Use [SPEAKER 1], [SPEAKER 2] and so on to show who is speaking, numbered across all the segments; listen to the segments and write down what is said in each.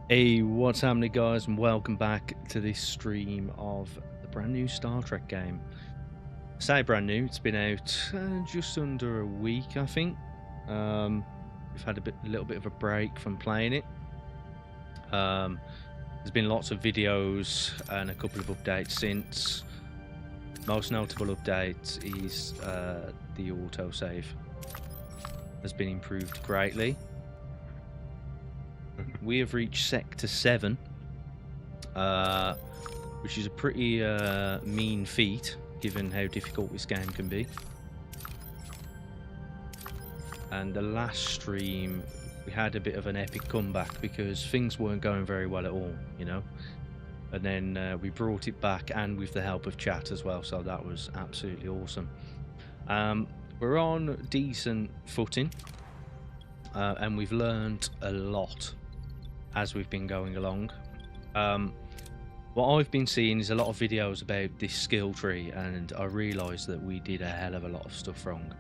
[SPEAKER 1] Hey, what's happening, guys, and welcome back to this stream of the brand new Star Trek game. I say brand new, it's been out just under a week, I think. We've had a little bit of a break from playing it. There's been lots of videos and a couple of updates since. Most notable update is the autosave has been improved greatly. We have reached Sector 7, which is a pretty mean feat, given how difficult this game can be. And the last stream, we had a bit of an epic comeback because things weren't going very well at all, you know? And then we brought it back, and with the help of chat as well, so that was absolutely awesome. We're on decent footing, and we've learned a lot as we've been going along. What I've been seeing is a lot of videos about this skill tree, and I realised that we did a hell of a lot of stuff wrong.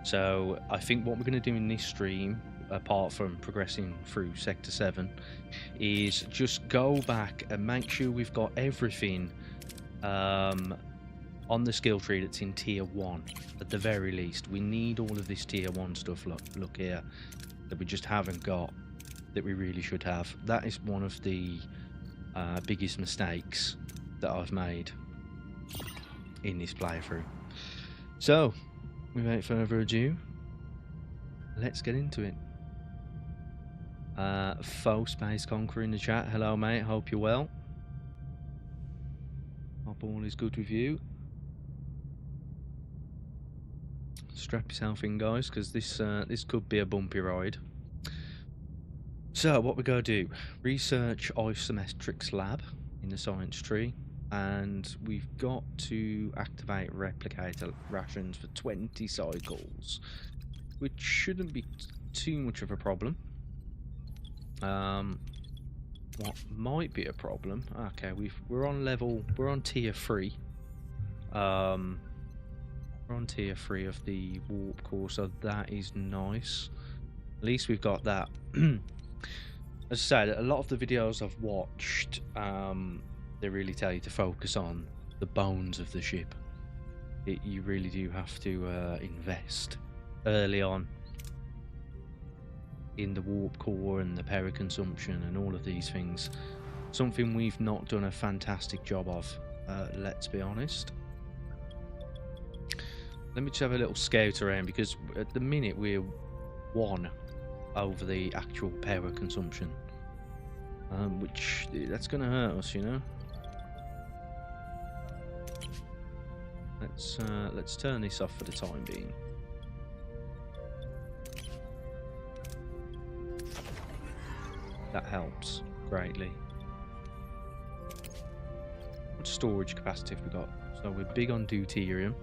[SPEAKER 1] So I think what we're going to do in this stream, apart from progressing through Sector 7, is just go back and make sure we've got everything on the skill tree that's in Tier 1, at the very least. We need all of this Tier 1 stuff, look here, that we just haven't got, that we really should have. That is one of the biggest mistakes that I've made in this playthrough. So, without further ado, let's get into it. Faux Space Conqueror in the chat. Hello, mate. Hope you're well. Hope all is good with you. Strap yourself in, guys, because this could be a bumpy ride. So, what we're going to do, research isometrics lab in the science tree, and we've got to activate replicator rations for 20 cycles, which shouldn't be too much of a problem. What might be a problem, okay, we're on tier 3. We're on tier 3 of the warp core, so that is nice. At least we've got that. As I said, a lot of the videos I've watched, they really tell you to focus on the bones of the ship. You really do have to invest early on in the warp core and the power consumption and all of these things. Something we've not done a fantastic job of, let's be honest. Let me just have a little scout around, because at the minute we're 1 over the actual power consumption, which that's gonna hurt us, you know. Let's turn this off for the time being. That helps greatly. What storage capacity have we got? So we're big on deuterium.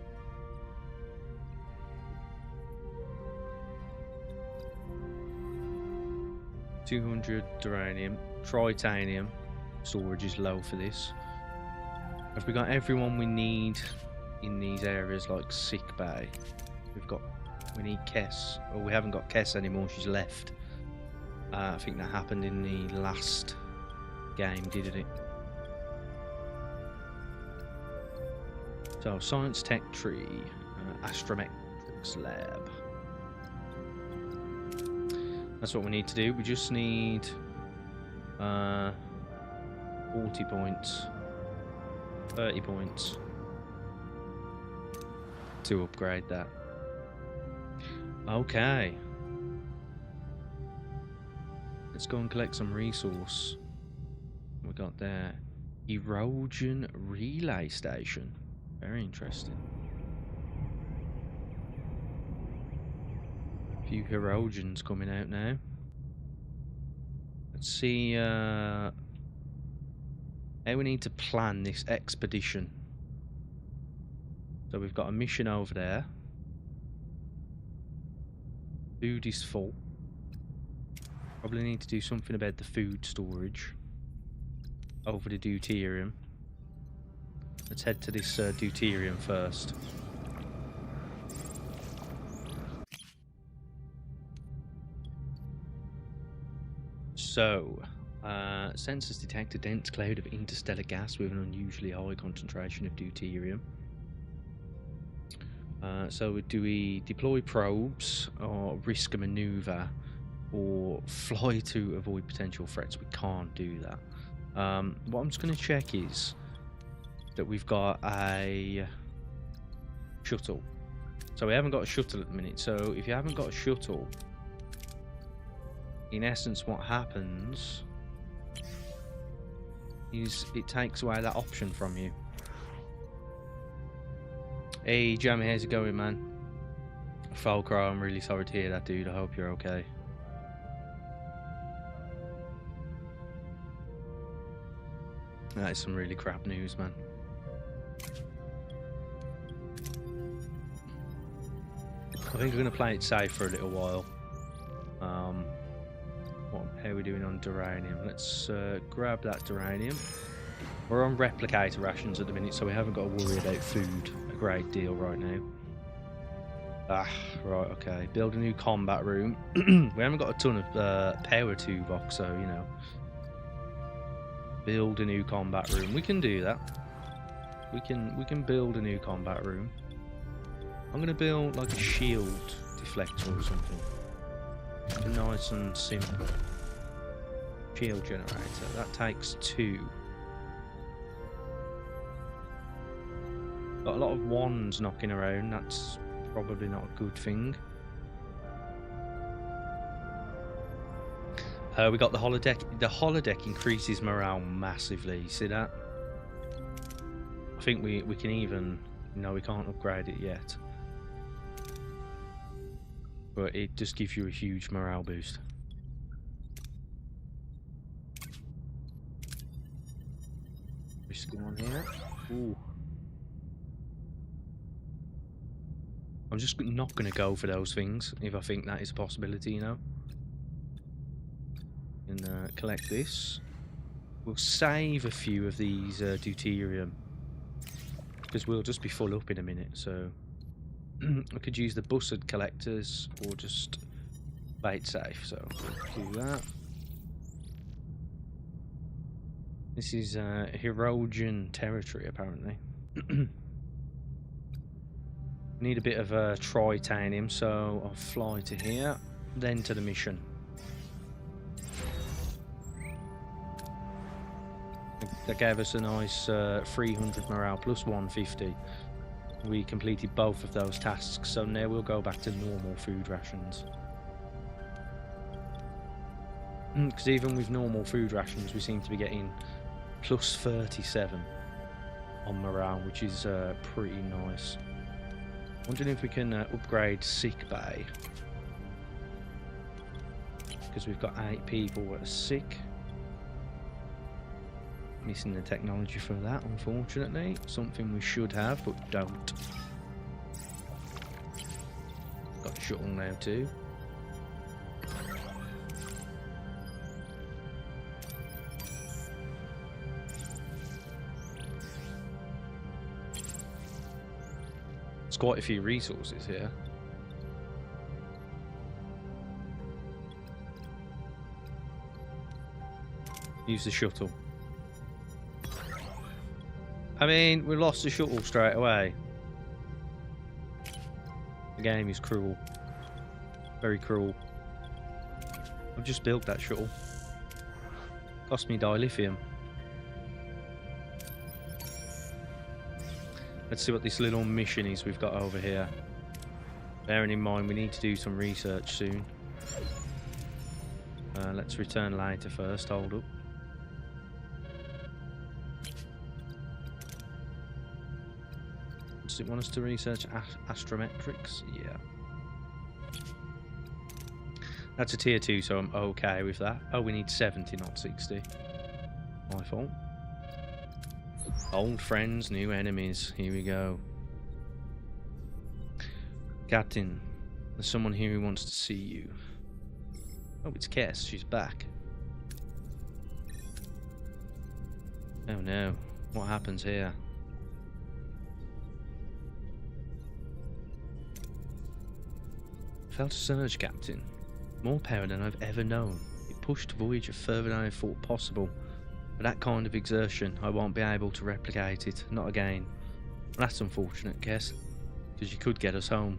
[SPEAKER 1] $200 duranium, tritanium. Storage is low for this. Have we got everyone we need in these areas, like sick bay? We need Kess. Oh, we haven't got Kess anymore. She's left. I think that happened in the last game, didn't it? So science tech tree, astrometrics lab. That's what we need to do. We just need 40 points, 30 points to upgrade that. Okay. Let's go and collect some resource. We got there. Erosion relay station. Very interesting. Few Herodians coming out now. Let's see how we need to plan this expedition. So we've got a mission over there. Food is full. Probably need to do something about the food storage over the deuterium. Let's head to this deuterium first. So, Sensors detect a dense cloud of interstellar gas with an unusually high concentration of deuterium. So do we deploy probes or risk a maneuver or fly to avoid potential threats? We can't do that. What I'm just going to check is that we've got a shuttle. So we haven't got a shuttle at the minute. So if you haven't got a shuttle, in essence what happens is it takes away that option from you. Hey Jamie, how's it going, man? Falcrow, I'm really sorry to hear that, dude. I hope you're okay. That is some really crap news, man. I think we're going to play it safe for a little while. How are we doing on duranium? Let's grab that duranium. We're on replicator rations at the minute, so we haven't got to worry about food a great deal right now. Right, okay. Build a new combat room. We haven't got a ton of power to Vox, so, you know. Build a new combat room. We can do that. We can build a new combat room. I'm gonna build like a shield deflector or something. Nice and simple. Shield generator. That takes 2. Got a lot of wands knocking around. That's probably not a good thing. We got the holodeck. The holodeck increases morale massively. You see that? I think we can even... No, we can't upgrade it yet. But it just gives you a huge morale boost. Risking on here. Ooh. I'm just not going to go for those things if I think that is a possibility, you know. And collect this. We'll save a few of these deuterium because we'll just be full up in a minute. So I could use the bussard collectors or just play it safe. So we'll do that. This is Hirogen territory apparently. Need a bit of tritanium, so I'll fly to here, then to the mission. That gave us a nice 300 morale plus 150. We completed both of those tasks, so now we'll go back to normal food rations. Because even with normal food rations, we seem to be getting plus 37 on morale, which is pretty nice. Wondering if we can upgrade sick bay, because we've got 8 people that are sick. Missing the technology for that, unfortunately. Something we should have, but don't. Got the shuttle now too. There's quite a few resources here. Use the shuttle. I mean, we lost the shuttle straight away. The game is cruel. Very cruel. I've just built that shuttle. Cost me dilithium. Let's see what this little mission is we've got over here. Bearing in mind we need to do some research soon. Let's return later first. Hold up. Does it want us to research astrometrics? Yeah. That's a tier 2, so I'm okay with that. Oh, we need 70, not 60. My fault. Old friends, new enemies. Here we go. Captain, there's someone here who wants to see you. Oh, it's Kess. She's back. Oh no. What happens here? Felt a surge, Captain. More power than I've ever known. It pushed Voyager further than I thought possible. But that kind of exertion, I won't be able to replicate it. Not again. Well, that's unfortunate, guess. Because you could get us home.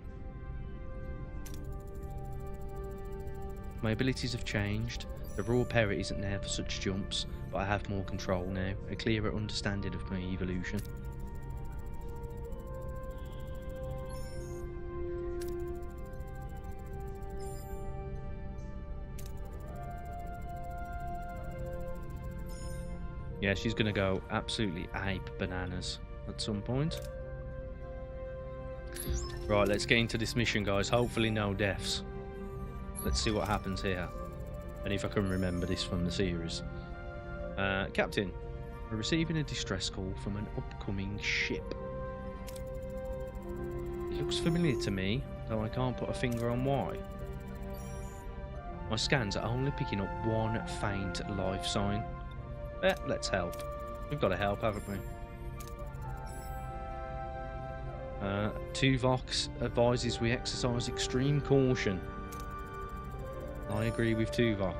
[SPEAKER 1] My abilities have changed. The raw parrot isn't there for such jumps, but I have more control now, a clearer understanding of my evolution. Yeah, she's going to go absolutely ape bananas at some point. Right, let's get into this mission, guys. Hopefully no deaths. Let's see what happens here. And if I can remember this from the series. Captain, we're receiving a distress call from an upcoming ship. It looks familiar to me, though I can't put a finger on why. My scans are only picking up one faint life sign. Let's help. We've got to help, haven't we? Tuvok advises we exercise extreme caution. I agree with Tuvok.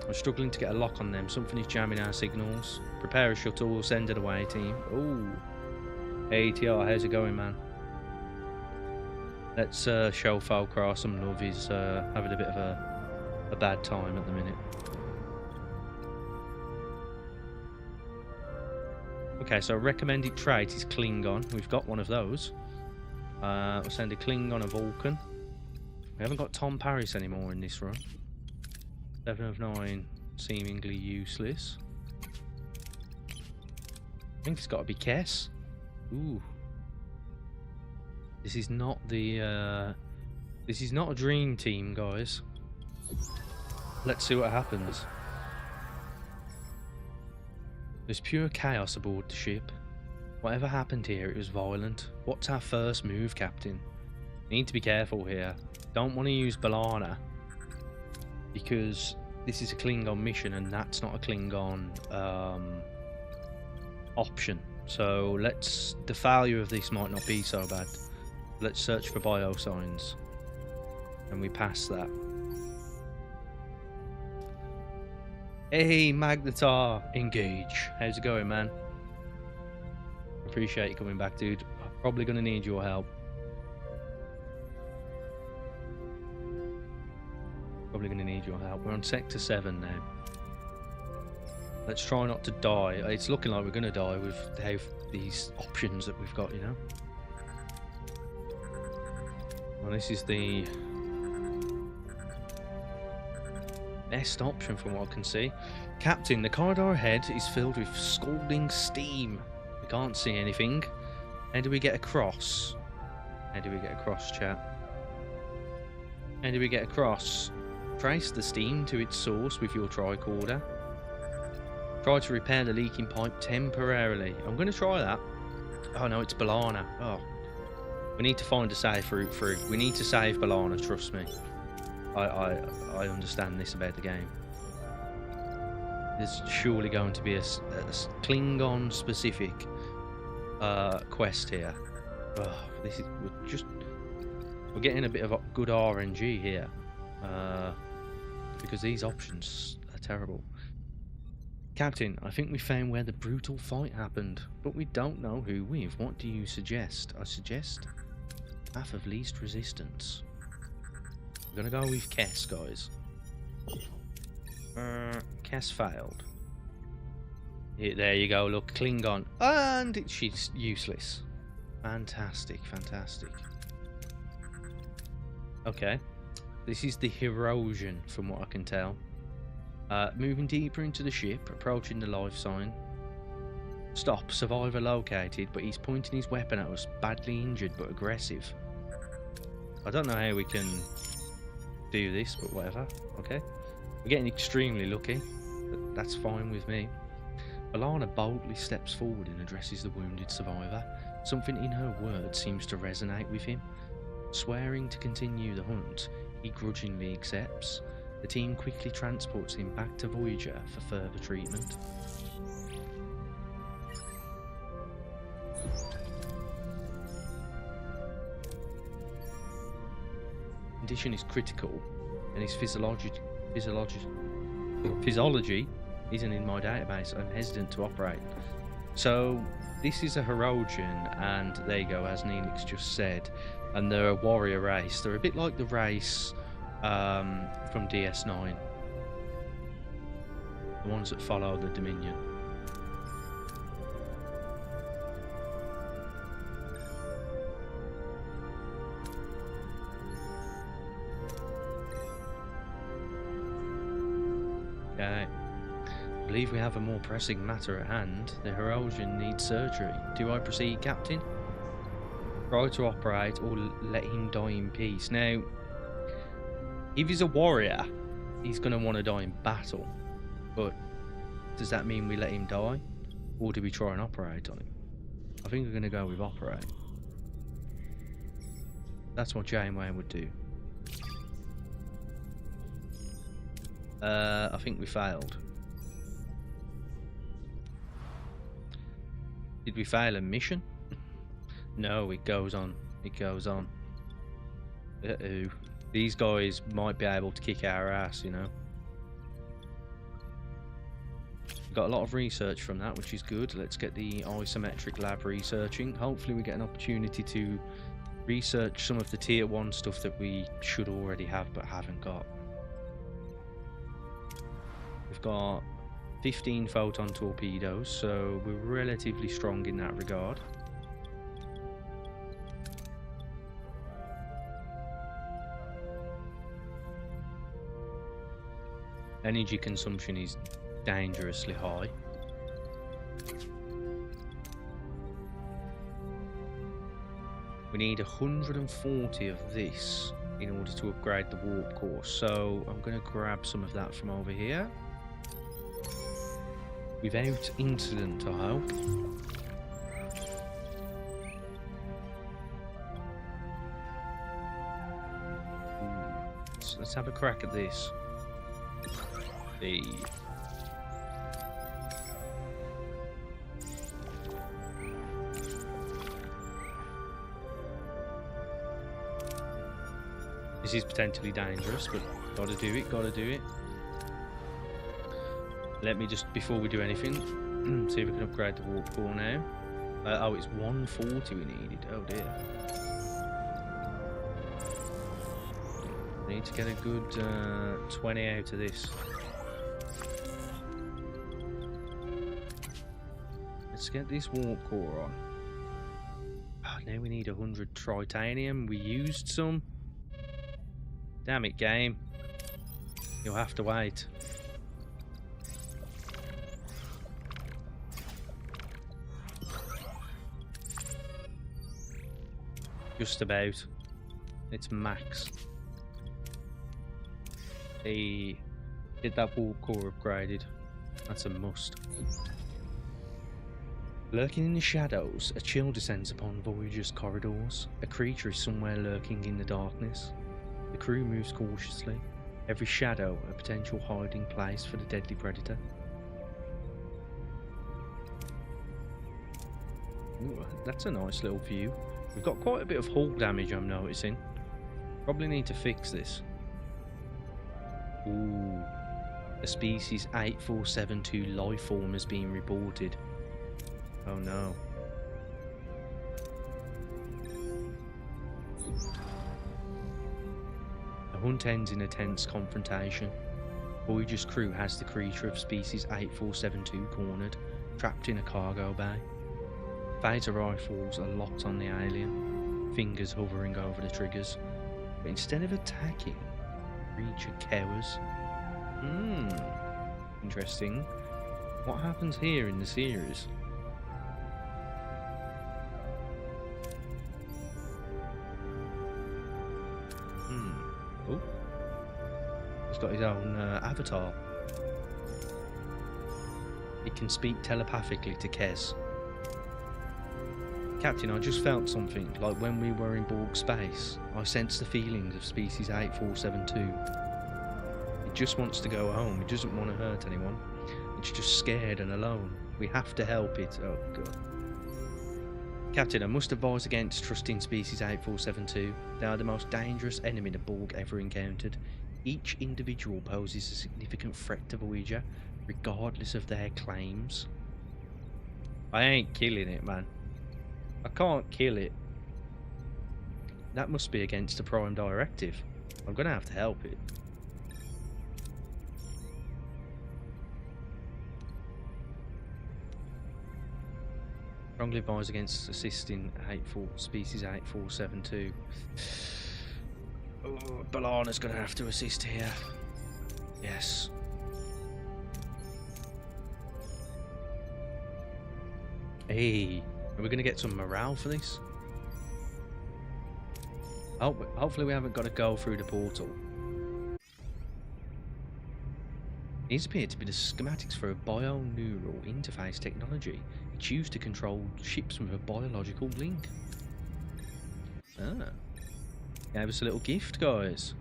[SPEAKER 1] I'm struggling to get a lock on them. Something is jamming our signals. Prepare a shuttle, we'll send it away, team. Ooh. Hey, TR, how's it going, man? Let's show Falkar some love. He's having a bit of a bad time at the minute. Okay, so recommended trait is Klingon. We've got one of those. We'll send a Klingon, a Vulcan. We haven't got Tom Paris anymore in this run. 7 of 9, seemingly useless. I think it's got to be Kess. Ooh. This is not the... this is not a dream team, guys. Let's see what happens. There's pure chaos aboard the ship. Whatever happened here, it was violent. What's our first move, Captain? Need to be careful here. Don't want to use B'Elanna, because this is a Klingon mission and that's not a Klingon option. So the failure of this might not be so bad. Let's search for biosigns. And we pass that. Hey, Magnetar, engage. How's it going, man? Appreciate you coming back, dude. I'm probably going to need your help. Probably going to need your help. We're on Sector 7 now. Let's try not to die. It's looking like we're going to die with these options that we've got, you know? Well, this is the best option from what I can see. Captain, the corridor ahead is filled with scalding steam. We can't see anything. How do we get across? How do we get across, chat? How do we get across? Trace the steam to its source with your tricorder. Try to repair the leaking pipe temporarily. I'm going to try that. Oh no, it's B'Elanna. Oh. We need to find a safe route through. We need to save B'Elanna, trust me. I understand this about the game. There's surely going to be a Klingon specific quest here. Oh, this is we're getting a bit of a good RNG here, because these options are terrible. Captain, I think we found where the brutal fight happened, but we don't know who with. What do you suggest? I suggest path of least resistance. We're gonna go with Kess, guys. Kess failed. Yeah, there you go, look, Klingon. And she's useless. Fantastic, fantastic. Okay. This is the Herosian, from what I can tell. Moving deeper into the ship, approaching the life sign. Stop, survivor located, but he's pointing his weapon at us, badly injured but aggressive. I don't know how we can do this, but whatever. Okay. We're getting extremely lucky, but that's fine with me. B'Elanna boldly steps forward and addresses the wounded survivor. Something in her words seems to resonate with him. Swearing to continue the hunt, he grudgingly accepts. The team quickly transports him back to Voyager for further treatment. Condition is critical and his physiology isn't in my database. I'm hesitant to operate. So this is a Herodian, and there you go, as Neelix just said, and they're a warrior race. They're a bit like the race from DS9, the ones that follow the Dominion. Okay. I believe we have a more pressing matter at hand. The Herodian needs surgery. Do I proceed, Captain? Try to operate or let him die in peace. Now, if he's a warrior, he's going to want to die in battle. But does that mean we let him die? Or do we try and operate on him? I think we're going to go with operate. That's what Janeway would do. I think we failed. Did we fail a mission? No, it goes on. It goes on. Uh-oh. These guys might be able to kick our ass, you know. Got a lot of research from that, which is good. Let's get the isometric lab researching. Hopefully we get an opportunity to research some of the tier 1 stuff that we should already have but haven't got. We've got 15 photon torpedoes, so we're relatively strong in that regard. Energy consumption is dangerously high. We need 140 of this in order to upgrade the warp core, so I'm going to grab some of that from over here. Without incident, I hope. Let's have a crack at this. This is potentially dangerous, but gotta do it, gotta do it. Let me just, before we do anything, see if we can upgrade the warp core now. Oh, it's 140 we needed. Oh dear. We need to get a good 20 out of this. Let's get this warp core on. Oh, now we need 100 tritanium. We used some. Damn it, game. You'll have to wait. Just about. It's max. Hey, get that warp core upgraded. That's a must. Lurking in the shadows, a chill descends upon Voyager's corridors. A creature is somewhere lurking in the darkness. The crew moves cautiously, every shadow a potential hiding place for the deadly predator. Ooh, that's a nice little view. We've got quite a bit of hull damage, I'm noticing. Probably need to fix this. Ooh, a species 8472 life form has been reported. Oh no. The hunt ends in a tense confrontation. Voyager's crew has the creature of species 8472 cornered, trapped in a cargo bay. Phaser rifles are locked on the alien, fingers hovering over the triggers. But instead of attacking, the creature cowers. Interesting. What happens here in the series? Oh, he's got his own avatar. It can speak telepathically to Kez. Captain, I just felt something, like when we were in Borg space. I sensed the feelings of species 8472. It just wants to go home, it doesn't want to hurt anyone. It's just scared and alone. We have to help it. Oh god. Captain, I must advise against trusting species 8472. They are the most dangerous enemy the Borg ever encountered. Each individual poses a significant threat to Voyager, regardless of their claims. I ain't killing it, man. I can't kill it. That must be against the Prime Directive. I'm gonna have to help it. Strongly advise against assisting species 8472. Oh, Balana's gonna have to assist here. Yes. Hey, are we gonna get some morale for this? Oh, hopefully we haven't got to go through the portal. These appear to be the schematics for a bio-neural interface technology. It's used to control ships with a biological link. Ah. Gave us a little gift, guys.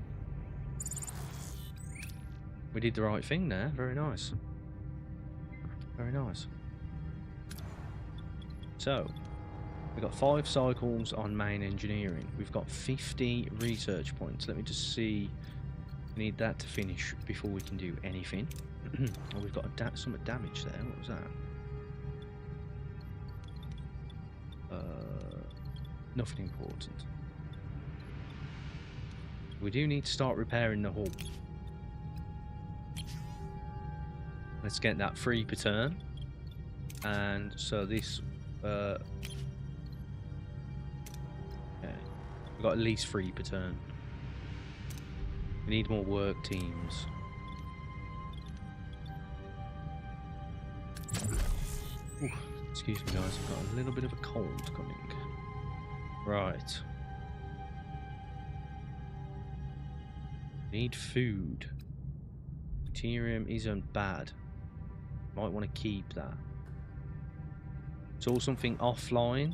[SPEAKER 1] We did the right thing there. Very nice. Very nice. So, we've got 5 cycles on main engineering. We've got 50 research points. Let me just see. We need that to finish before we can do anything. Oh, we've got some damage there. What was that? Nothing important. We do need to start repairing the hull. Let's get that 3 per turn. And so this... okay. We've got at least 3 per turn. We need more work teams. Ooh, excuse me guys, I've got a little bit of a cold coming. Right. Need food. Deuterium isn't bad. Might want to keep that. Saw something offline.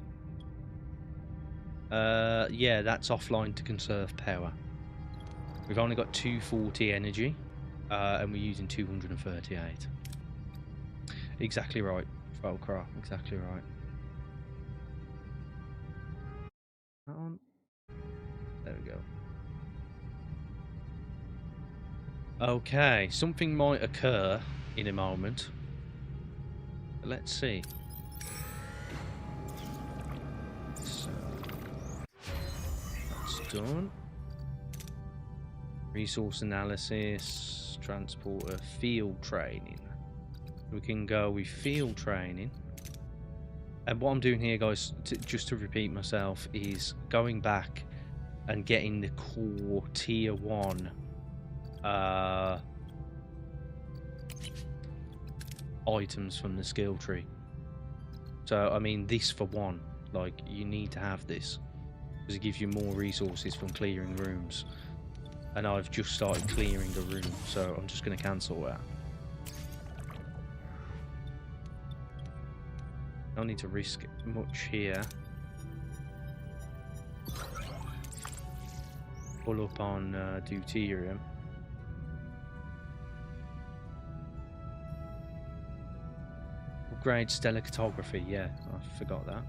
[SPEAKER 1] Yeah, that's offline to conserve power. We've only got 240 energy, and we're using 238. Exactly right, Volcra. Exactly right. That on. There we go. Okay, something might occur in a moment. Let's see. So that's done. Resource analysis, transporter, field training. We can go with field training. And what I'm doing here, guys, just to repeat myself, is going back and getting the core tier 1 items from the skill tree. So, I mean, this for one. Like, you need to have this. Because it gives you more resources from clearing rooms. And I've just started clearing the room, so I'm just going to cancel that. Don't need to risk much here. Pull up on deuterium. Upgrade stellar cartography, yeah, I forgot that.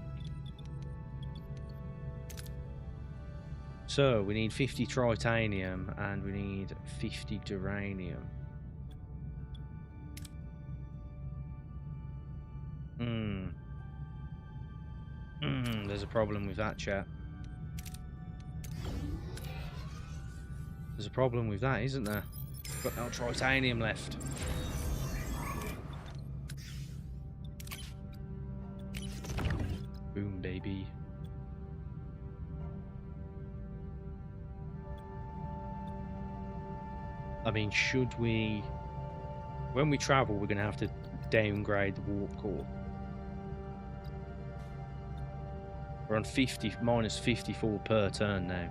[SPEAKER 1] So we need 50 tritanium and we need 50 duranium. There's a problem with that, chat. There's a problem with that, isn't there? Got no tritanium left. Boom, baby. I mean, should we... When we travel, we're going to have to downgrade the warp core. We're on minus 54 per turn now.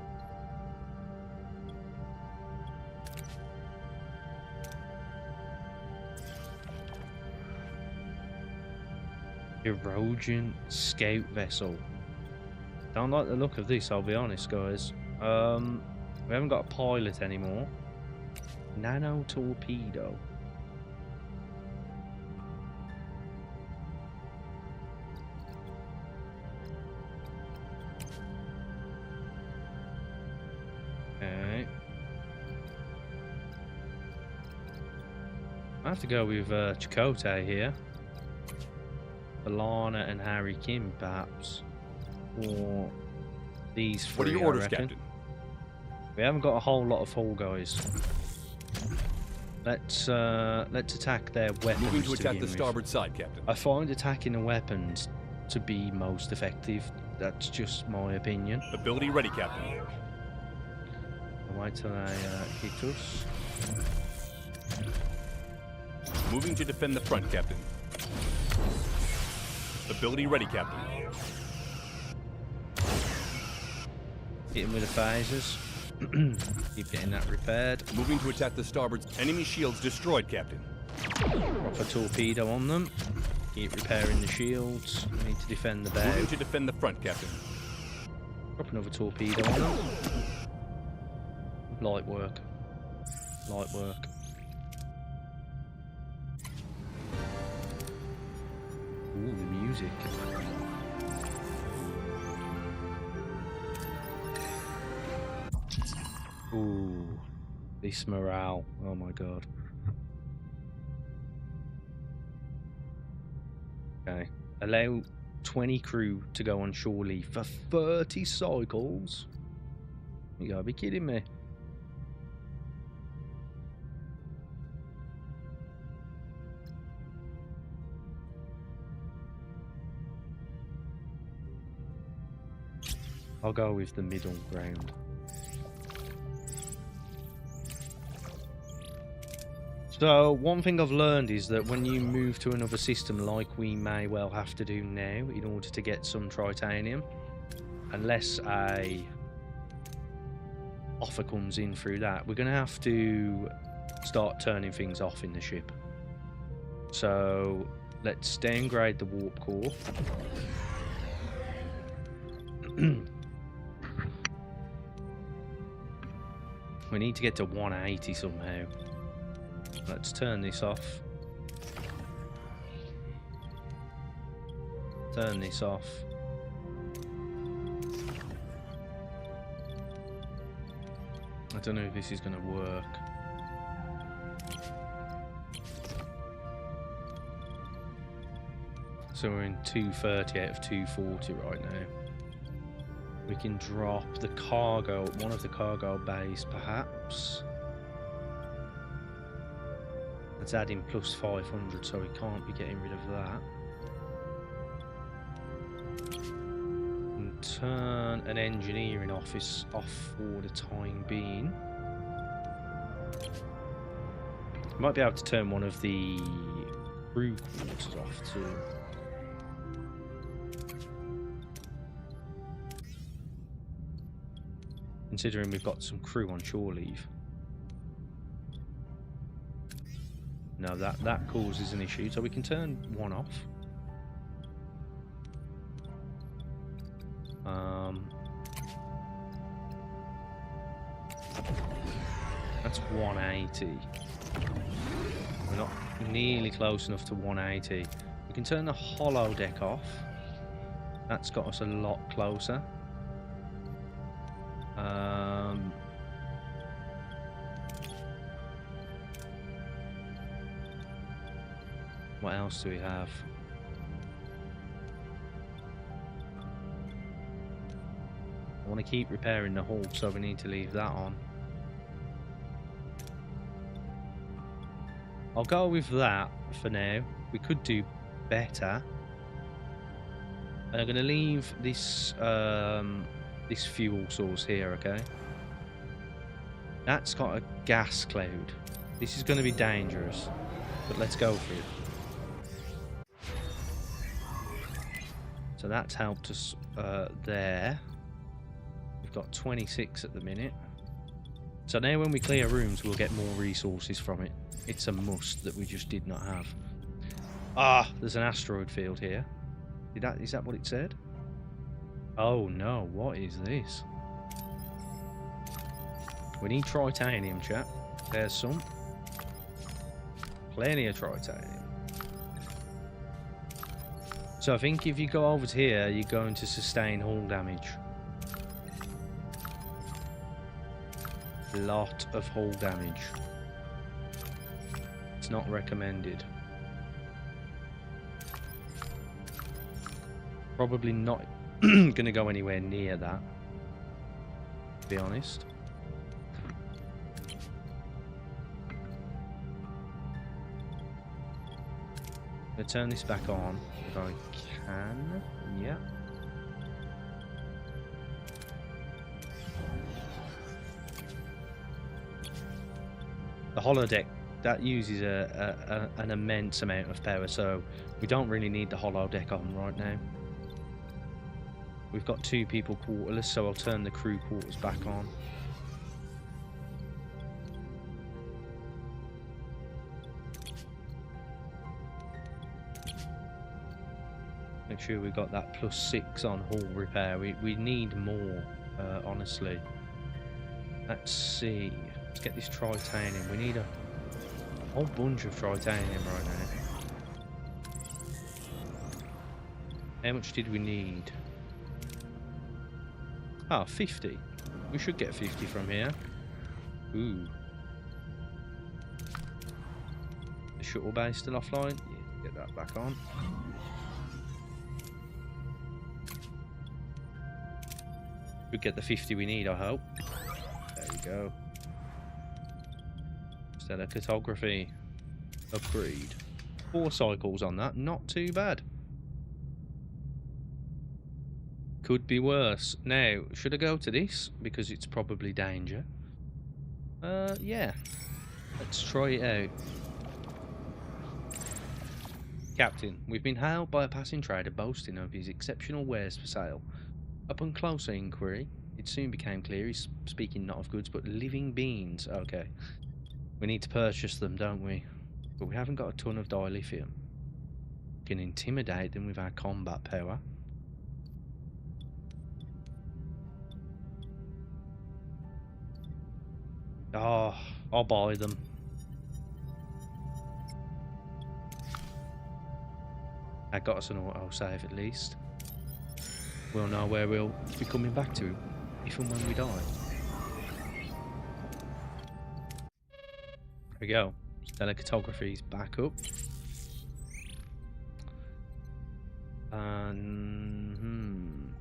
[SPEAKER 1] Erosion scout vessel. Don't like the look of this, I'll be honest, guys. We haven't got a pilot anymore. Nano torpedo. Okay. I have to go with Chakotay here. Alana and Harry Kim, perhaps. Or these three,
[SPEAKER 2] What are your orders,
[SPEAKER 1] I reckon.
[SPEAKER 2] Captain?
[SPEAKER 1] We haven't got a whole lot of hull guys. Let's attack their weapons.
[SPEAKER 2] Moving to attack the
[SPEAKER 1] begin with.
[SPEAKER 2] starboard side, Captain.
[SPEAKER 1] I find attacking the weapons to be most effective. That's just my opinion.
[SPEAKER 2] Ability ready, Captain.
[SPEAKER 1] I'll wait till they hit us.
[SPEAKER 2] Moving to defend the front, Captain. Ability ready, Captain.
[SPEAKER 1] Hit him with the phasers. Keep getting that repaired.
[SPEAKER 2] Moving to attack the starboard. Enemy shields destroyed, Captain.
[SPEAKER 1] Drop a torpedo on them. Keep repairing the shields. We need to defend the bow.
[SPEAKER 2] Moving to defend the front, Captain.
[SPEAKER 1] Drop another torpedo on them. Light work. Light work. Ooh, the music. Ooh, this morale. Oh my god. Okay. Allow 20 crew to go on shore leave for 30 cycles? You gotta be kidding me. I'll go with the middle ground. So, one thing I've learned is that when you move to another system, like we may well have to do now, in order to get some titanium, unless a offer comes in through that, we're going to have to start turning things off in the ship. So, let's downgrade the warp core. We need to get to 180 somehow. Let's turn this off. Turn this off. I don't know if this is going to work. So we're in 230 out of 240 right now. We can drop the cargo, one of the cargo bays perhaps. Let's add in plus 500 so we can't be getting rid of that. And turn an engineering office off for the time being. Might be able to turn one of the crew quarters off too. Considering we've got some crew on shore leave. No, that causes an issue, so we can turn one off. That's 180. We're not nearly close enough to 180. We can turn the hollow deck off. That's got us a lot closer. What else do we have? I want to keep repairing the hull, so we need to leave that on. I'll go with that for now. We could do better. And I'm going to leave this this fuel source here, okay? That's got a gas cloud. This is going to be dangerous, but let's go for it. So that's helped us there. We've got 26 at the minute. So now when we clear rooms, we'll get more resources from it. It's a must that we just did not have. Ah, there's an asteroid field here. Is that what it said? Oh no, what is this? We need titanium, chat. There's some. Plenty of titanium. So I think if you go over to here, you're going to sustain hull damage. A lot of hull damage. It's not recommended. Probably not gonna go anywhere near that, to be honest. I'm gonna turn this back on if I can. Yeah. The holodeck, that uses an immense amount of power, so we don't really need the holodeck on right now. We've got 2 people quarterless, so I'll turn the crew quarters back on. Make sure we got that +6 on hull repair. We need more, honestly. Let's see. Let's get this tritanium. We need a whole bunch of tritanium right now. How much did we need? Ah, 50. We should get 50 from here. Ooh. The shuttle bay still offline? Yeah, get that back on. Should get the 50 we need, I hope. There we go. Stellar cartography. Upgrade. 4 cycles on that, not too bad. Could be worse. Now, should I go to this? Because it's probably danger. Yeah. Let's try it out. Captain, we've been hailed by a passing trader boasting of his exceptional wares for sale. Upon closer inquiry, it soon became clear he's speaking not of goods, but living beings. Okay. We need to purchase them, don't we? But we haven't got a ton of dilithium. We can intimidate them with our combat power. Oh, I'll buy them. That got us an autosave at least. We'll know where we'll be coming back to if and when we die. There we go. Stellar cartography's back up. And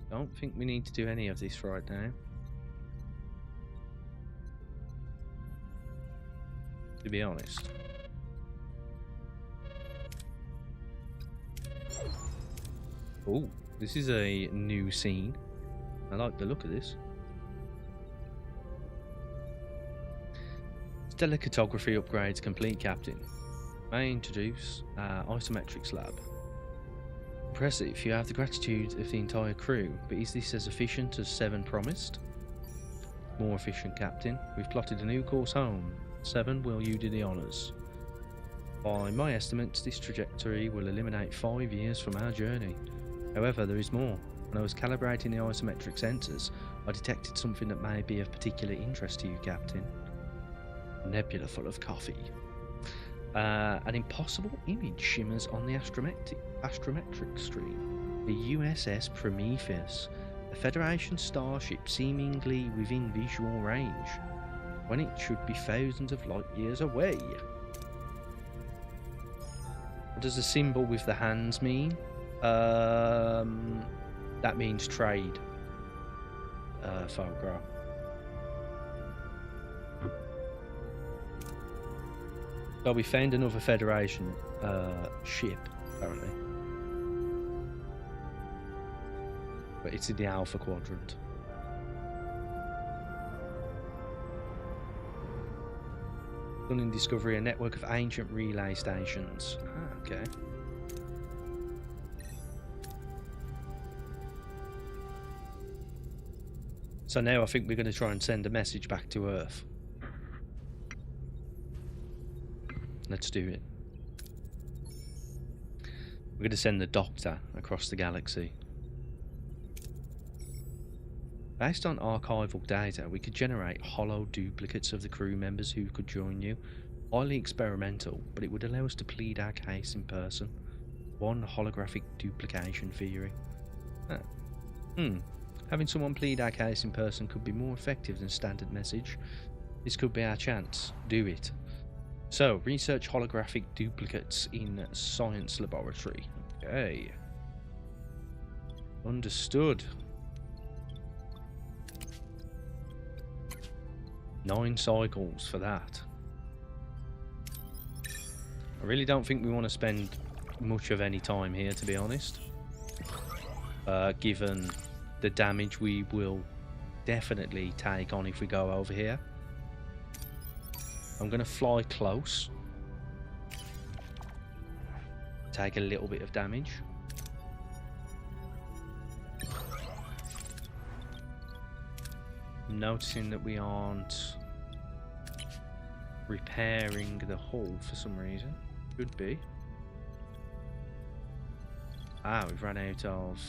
[SPEAKER 1] don't think we need to do any of this right now. To be honest. Oh, this is a new scene. I like the look of this. Stellar cartography upgrades complete, Captain. May introduce isometrics lab. Impressive, you have the gratitude of the entire crew, but is this as efficient as 7 promised? More efficient, Captain. We've plotted a new course home. 7, will you do the honours? By my estimates, this trajectory will eliminate 5 years from our journey. However, there is more. When I was calibrating the isometric sensors, I detected something that may be of particular interest to you, Captain. A nebula full of coffee. An impossible image shimmers on the astrometric stream. The USS Prometheus, a Federation starship seemingly within visual range, when it should be thousands of light years away. What does the symbol with the hands mean? That means trade. Photograph. So we found another Federation ship, apparently. But it's in the Alpha Quadrant. Stunning discovery, a network of ancient relay stations. Ah, okay. So now I think we're going to try and send a message back to Earth. Let's do it. We're going to send the Doctor across the galaxy. Based on archival data, we could generate hollow duplicates of the crew members who could join you. Highly experimental, but it would allow us to plead our case in person. One holographic duplication theory. Having someone plead our case in person could be more effective than standard message. This could be our chance. Do it. So, research holographic duplicates in science laboratory. Okay. Understood. 9 cycles for that. I really don't think we want to spend much of any time here, to be honest. Given the damage we will definitely take on if we go over here. I'm going to fly close. Take a little bit of damage. I'm noticing that we aren't repairing the hull for some reason. Could be. Ah, we've run out of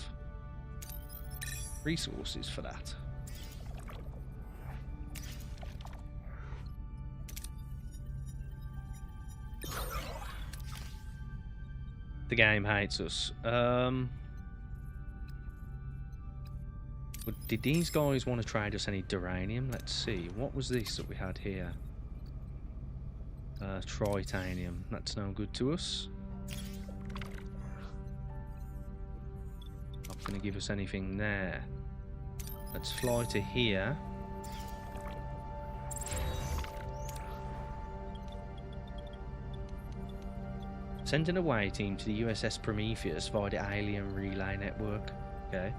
[SPEAKER 1] resources for that. The game hates us. Did these guys want to trade us any duranium? Let's see. What was this that we had here? Tritanium. That's no good to us. Not going to give us anything there. Let's fly to here. Send an away team to the USS Prometheus via the alien relay network. Okay.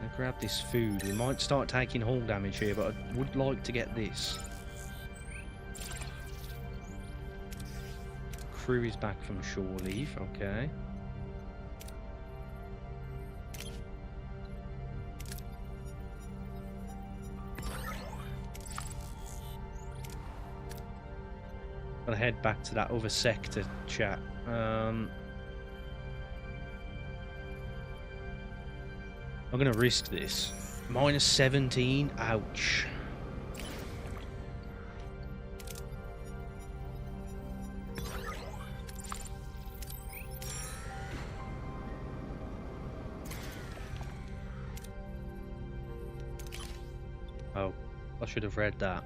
[SPEAKER 1] I'll grab this food. We might start taking hull damage here, but I would like to get this. Crew is back from shore leave. Okay. Gotta head back to that other sector, chat. I'm gonna risk this. Minus 17. Ouch. Oh, I should have read that.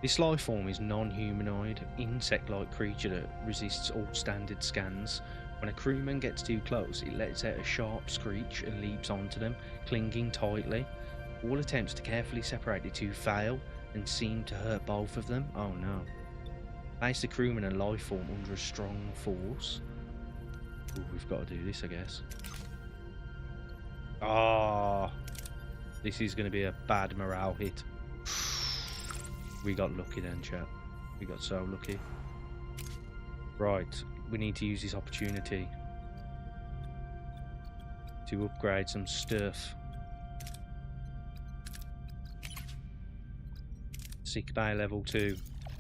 [SPEAKER 1] This life form is non-humanoid, insect-like creature that resists all standard scans. When a crewman gets too close, it lets out a sharp screech and leaps onto them, clinging tightly. All attempts to carefully separate the two fail and seem to hurt both of them. Oh no. Place the crewman and life form under a strong force. Ooh, we've got to do this, I guess. Ah, this is going to be a bad morale hit. We got lucky then, chat. We got so lucky. Right, we need to use this opportunity to upgrade some stuff. Sick bay level 2.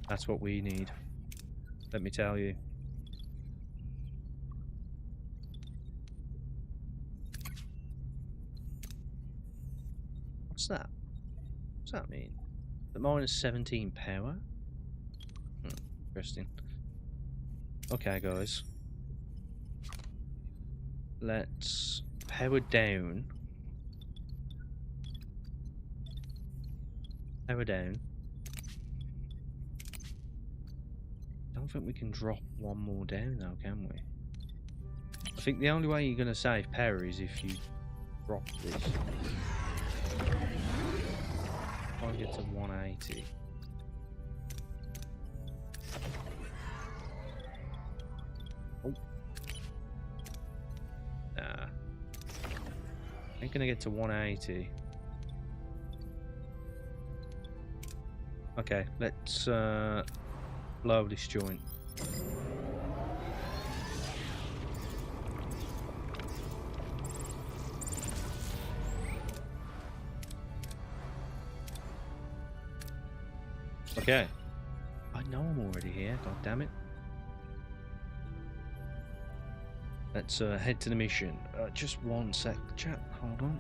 [SPEAKER 1] That's what we need. Let me tell you. What's that? What's that mean? The minus 17 power? Interesting. Okay, guys. Let's power down. Power down. I don't think we can drop one more down though, can we? I think the only way you're going to save power is if you drop this. Try and get to 180. Oh. Nah. Ain't gonna get to 180. Okay, let's blow this joint. Okay. I know I'm already here, god damn it. Let's head to the mission. Just one sec, chat, hold on.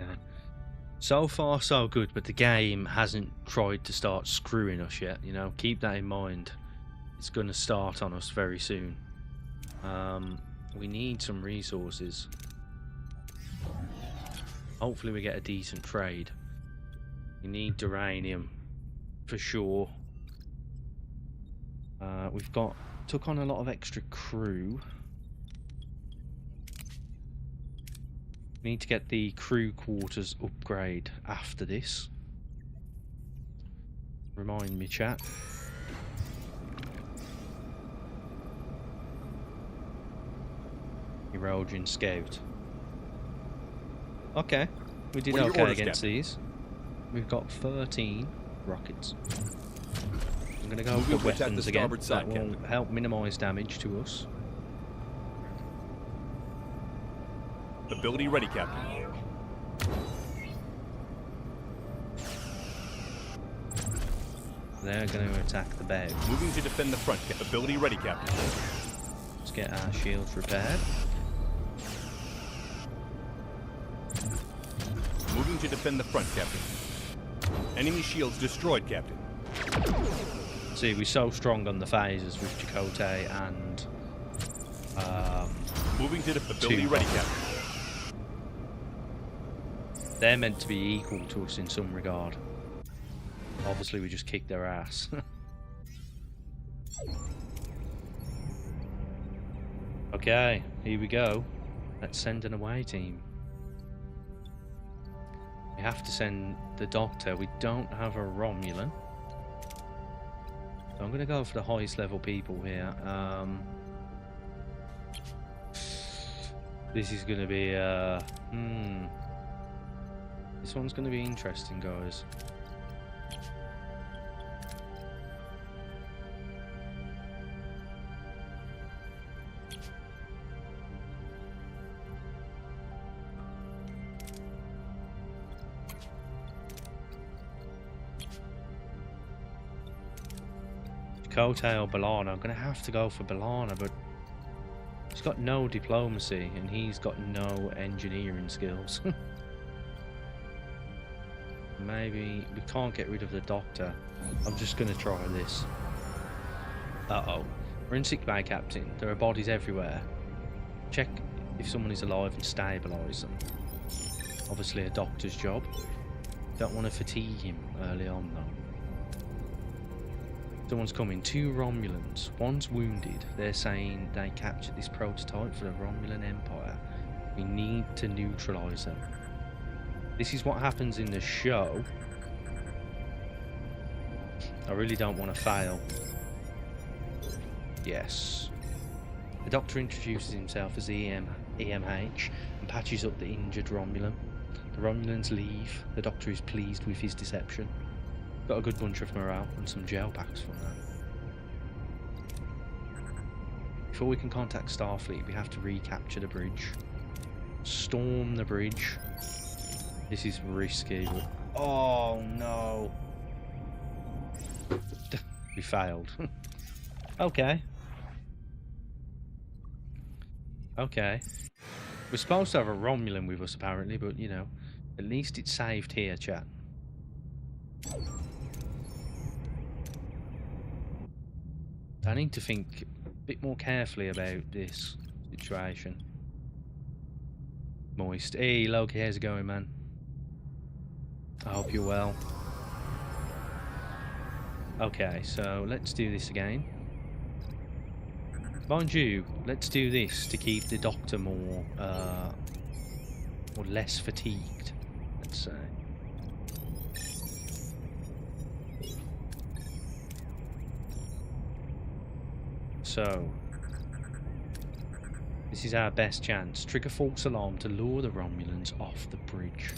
[SPEAKER 1] Yeah. So far, so good, but the game hasn't tried to start screwing us yet. You know, keep that in mind. It's going to start on us very soon. We need some resources. Hopefully, we get a decent trade. We need uranium for sure. We've took on a lot of extra crew. We need to get the crew quarters upgrade after this. Remind me, chat. Erosion Scout. Okay, we did okay against these. We've got 13 rockets. I'm going to go for weapons again. That will help minimise damage to us.
[SPEAKER 2] Ability ready, Captain.
[SPEAKER 1] They're going to attack the bow.
[SPEAKER 2] Moving to defend the front. Ability ready, Captain.
[SPEAKER 1] Let's get our shields repaired.
[SPEAKER 2] Moving to defend the front, Captain. Enemy shields destroyed, Captain.
[SPEAKER 1] See, we're so strong on the phases with Chakotay and
[SPEAKER 2] moving to ability ready, Captain.
[SPEAKER 1] They're meant to be equal to us in some regard. Obviously, we just kicked their ass. Okay, here we go. Let's send an away team. We have to send the Doctor. We don't have a Romulan. So I'm going to go for the highest level people here. This is going to be... This one's going to be interesting, guys. Chakotay or B'Elanna. I'm going to have to go for B'Elanna, but he's got no diplomacy and he's got no engineering skills. Maybe we can't get rid of the Doctor. I'm just going to try this. Uh-oh. We're in sick bay, Captain. There are bodies everywhere. Check if someone is alive and stabilise them. Obviously a doctor's job. Don't want to fatigue him early on, though. Someone's coming. 2 Romulans. One's wounded. They're saying they captured this prototype for the Romulan Empire. We need to neutralise them. This is what happens in the show. I really don't want to fail. Yes. The Doctor introduces himself as EMH and patches up the injured Romulan. The Romulans leave. The Doctor is pleased with his deception. Got a good bunch of morale and some gel packs from that. Before we can contact Starfleet, we have to recapture the bridge. Storm the bridge. This is risky, but... Oh, no. We failed. Okay. Okay. We're supposed to have a Romulan with us, apparently, but, you know, at least it's saved here, chat. I need to think a bit more carefully about this situation. Moist. Hey, Loki, how's it going, man? I hope you're well. Okay, so let's do this again. Mind you, let's do this to keep the Doctor more, or less fatigued, let's say. So, this is our best chance. Trigger false alarm to lure the Romulans off the bridge.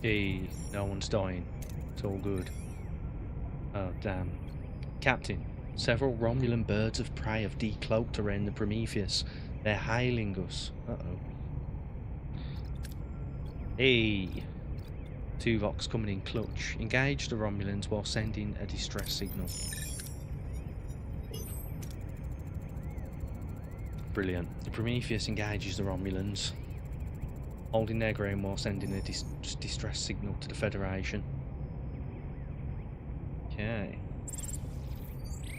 [SPEAKER 1] Hey, no one's dying. It's all good. Oh, damn. Captain, several Romulan birds of prey have decloaked around the Prometheus. They're hailing us. Uh-oh. Hey. Tuvok's coming in clutch. Engage the Romulans while sending a distress signal. Brilliant. The Prometheus engages the Romulans. holding their ground while sending a distress signal to the Federation. Okay.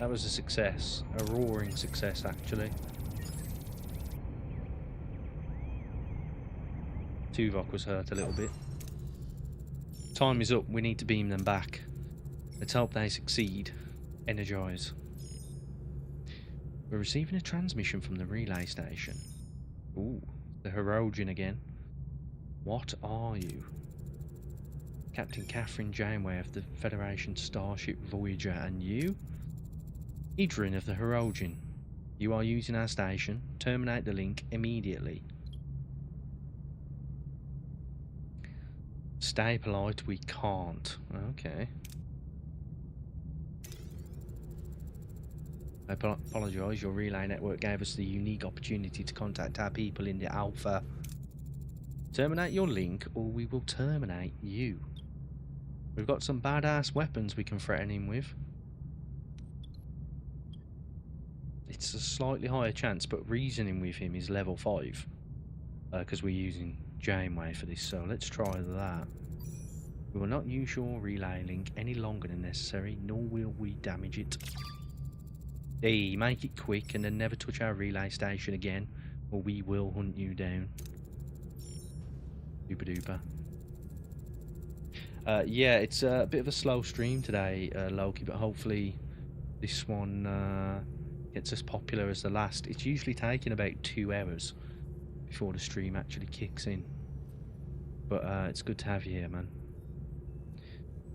[SPEAKER 1] That was a success. A roaring success, actually. Tuvok was hurt a little bit. Time is up. We need to beam them back. Let's hope they succeed. Energize. We're receiving a transmission from the relay station. Ooh, the Hirogen again. What are you? Captain Catherine Janeway of the Federation starship Voyager, and you? Idrin of the Hirogen. You are using our station. Terminate the link immediately. Stay polite, we can't. Okay. I apologise, your relay network gave us the unique opportunity to contact our people in the Alpha. Terminate your link or we will terminate you. We've got some badass weapons we can threaten him with. It's a slightly higher chance, but reasoning with him is level 5. Because we're using Janeway for this, so let's try that. We will not use your relay link any longer than necessary, nor will we damage it. Hey, make it quick and then never touch our relay station again, or we will hunt you down. Super duper. Yeah, it's a bit of a slow stream today, Loki, but hopefully this one gets as popular as the last. It's usually taking about 2 hours before the stream actually kicks in. But it's good to have you here, man.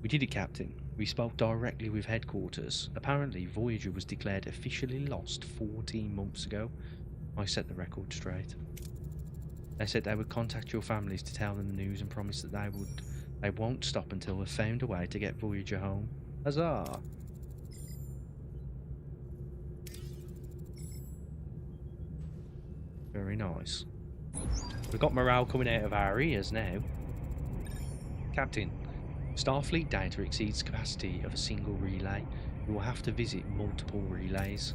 [SPEAKER 1] We did it, Captain. We spoke directly with headquarters. Apparently, Voyager was declared officially lost 14 months ago. I set the record straight. They said they would contact your families to tell them the news and promise that they won't stop until they've found a way to get Voyager home. Huzzah! Very nice. We've got morale coming out of our ears now. Captain, Starfleet data exceeds capacity of a single relay. We will have to visit multiple relays.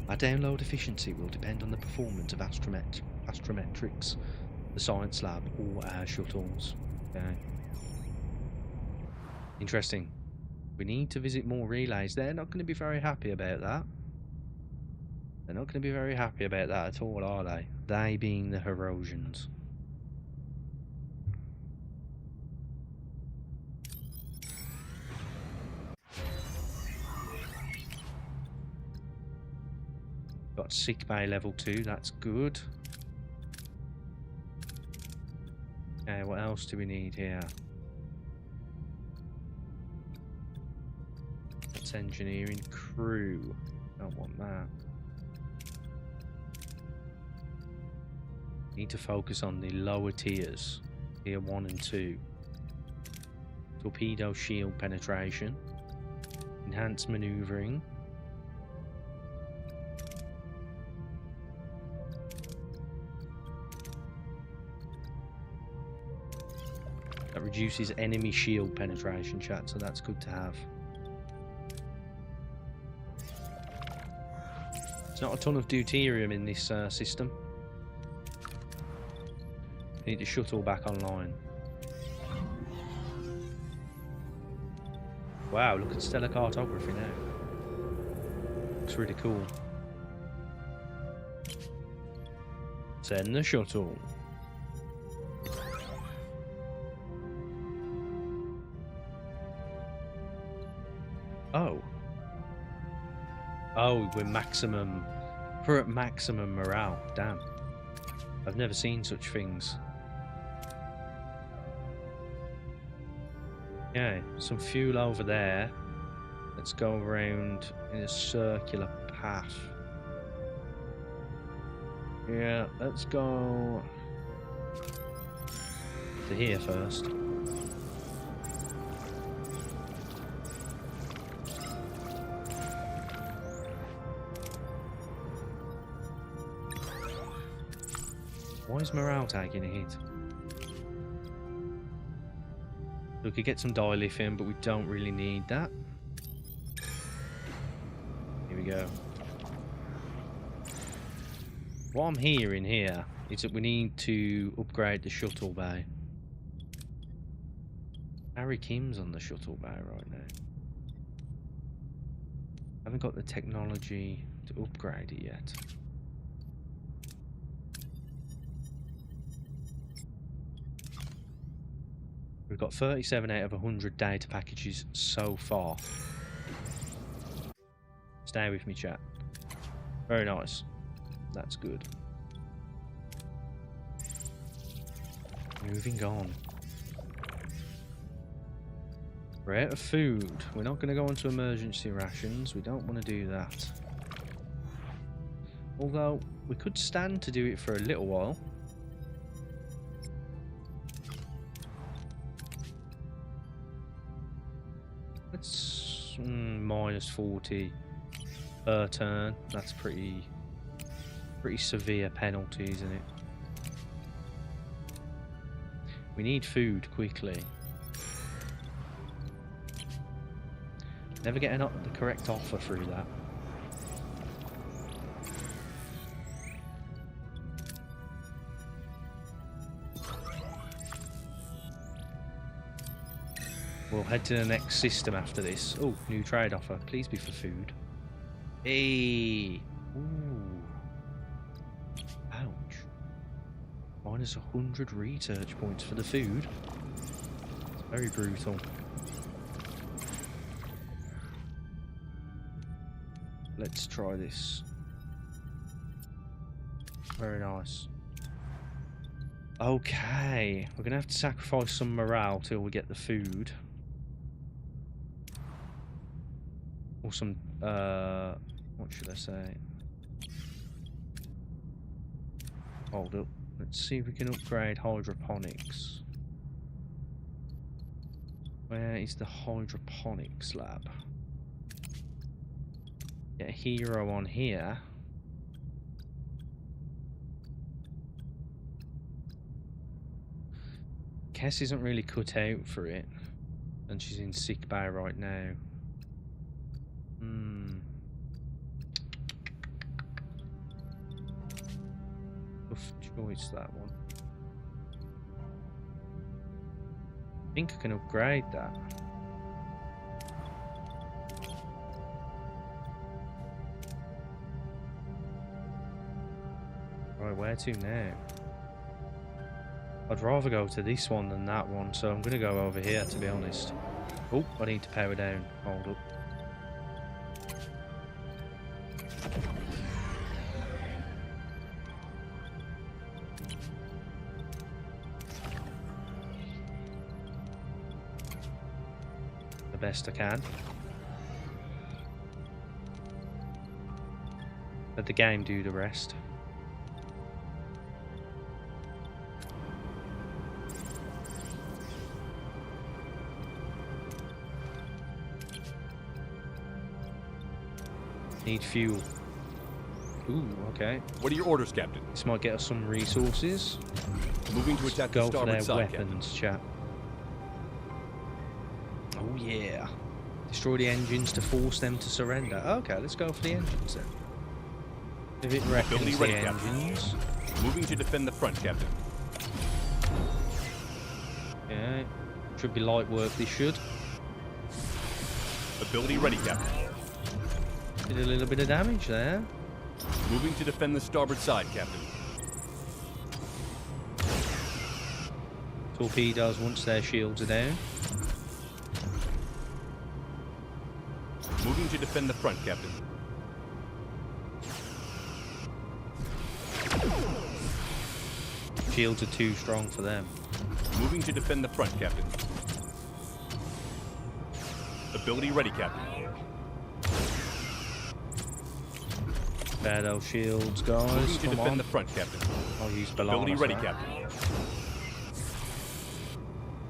[SPEAKER 1] Our download efficiency will depend on the performance of astrometrics, the science lab, or our shuttles. Okay. Interesting. We need to visit more relays. They're not going to be very happy about that. They're not going to be very happy about that at all, are they? They being the Hirosians. Got sickbay level 2, that's good. Okay, what else do we need here? That's engineering crew. Don't want that. Need to focus on the lower tiers. Tier 1 and 2. Torpedo shield penetration. Enhanced maneuvering. That reduces enemy shield penetration, chat, so that's good to have. There's not a ton of deuterium in this system. Need the shuttle back online. Wow, look at stellar cartography now. Looks really cool. Send the shuttle. Oh. Oh, we're maximum. We're at maximum morale. Damn. I've never seen such things. Yeah, some fuel over there. Let's go around in a circular path. Yeah, let's go to here first. Why is morale taking a hit? We could get some dilithium, but we don't really need that. Here we go. What I'm hearing here is that we need to upgrade the shuttle bay. Harry Kim's on the shuttle bay right now. Haven't got the technology to upgrade it yet. We've got 37 out of 100 data packages so far. Stay with me, chat. Very nice. That's good. Moving on. We're out of food. We're not going to go into emergency rations. We don't want to do that. Although, we could stand to do it for a little while. Let's... minus 40 per turn. That's pretty severe penalty, isn't it? We need food quickly. Never get the correct offer through that. We'll head to the next system after this. Oh, new trade offer. Please be for food. Hey! Ooh. Ouch. Minus 100 research points for the food. It's very brutal. Let's try this. Very nice. Okay, we're gonna have to sacrifice some morale till we get the food. Or some, what should I say? Hold up. Let's see if we can upgrade hydroponics. Where is the hydroponics lab? Get a hero on here. Kess isn't really cut out for it, and she's in sick bay right now. Tough choice, that one. I think I can upgrade that. Right, where to now? I'd rather go to this one than that one, so I'm going to go over here, to be honest. Oh, I need to power down. Hold up. The best I can. Let the game do the rest. Need fuel. Ooh, okay.
[SPEAKER 2] What are your orders, Captain?
[SPEAKER 1] This might get us some resources.
[SPEAKER 2] Moving to attack the
[SPEAKER 1] Go for
[SPEAKER 2] starboard
[SPEAKER 1] their
[SPEAKER 2] side,
[SPEAKER 1] weapons, chat. Oh yeah. Destroy the engines to force them to surrender. Okay, let's go for the engines then. If it reckons the engines.
[SPEAKER 2] Moving to defend the front, Captain.
[SPEAKER 1] Yeah. Should be light work, this should.
[SPEAKER 2] Ability ready, Captain.
[SPEAKER 1] Did a little bit of damage there.
[SPEAKER 2] Moving to defend the starboard side, Captain.
[SPEAKER 1] Torpedoes once their shields are down.
[SPEAKER 2] Moving to defend the front, Captain.
[SPEAKER 1] Shields are too strong for them.
[SPEAKER 2] Moving to defend the front, Captain. Ability ready, Captain.
[SPEAKER 1] Bear those shields, guys.
[SPEAKER 2] Moving to
[SPEAKER 1] Come
[SPEAKER 2] defend
[SPEAKER 1] on.
[SPEAKER 2] the front, Captain.
[SPEAKER 1] I'll use
[SPEAKER 2] Ability
[SPEAKER 1] Balanas
[SPEAKER 2] ready,
[SPEAKER 1] now.
[SPEAKER 2] Captain.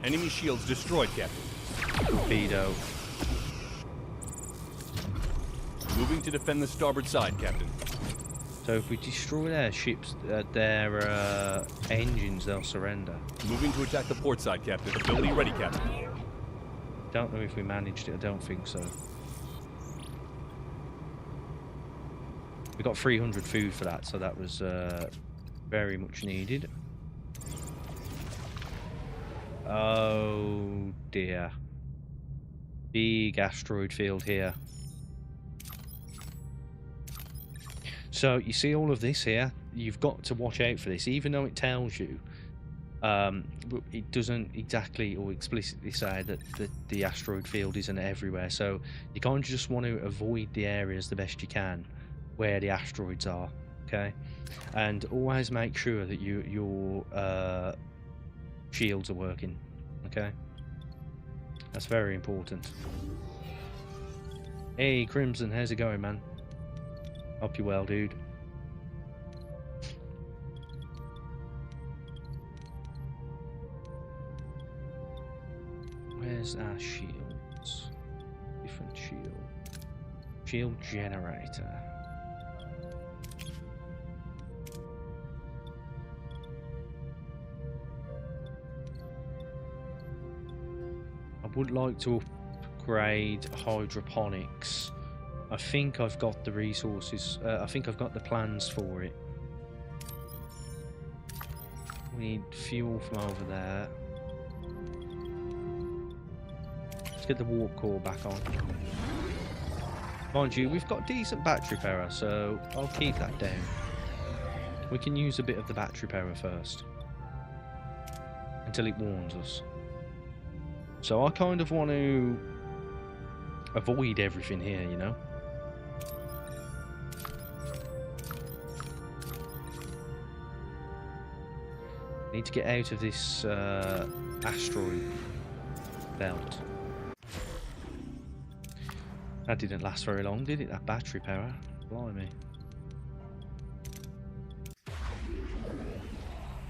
[SPEAKER 2] Enemy shields destroyed, Captain.
[SPEAKER 1] Torpedo.
[SPEAKER 2] Moving to defend the starboard side, Captain.
[SPEAKER 1] So if we destroy their ships, their engines, they'll surrender.
[SPEAKER 2] Moving to attack the port side, Captain. Ability ready, Captain.
[SPEAKER 1] Don't know if we managed it. I don't think so. We got 300 food for that, so that was Very much needed. Oh dear. Big asteroid field here. So you see all of this here? You've got to watch out for this, even though it tells you. It doesn't exactly or explicitly say that the asteroid field isn't everywhere. So you kind of just want to avoid the areas the best you can where the asteroids are. Okay, and always make sure that your shields are working. Okay, that's very important. Hey Crimson, how's it going, man? Hope you well, dude. Where's our shields? Different shield. Shield generator. I would like to upgrade hydroponics. I think I've got the resources. I think I've got the plans for it. We need fuel from over there. Let's get the warp core back on. Mind you, we've got decent battery power, so I'll keep that down. We can use a bit of the battery power first. Until it warns us. So I kind of want to avoid everything here, you know? Need to get out of this asteroid belt. That didn't last very long, did it? That battery power. Blimey.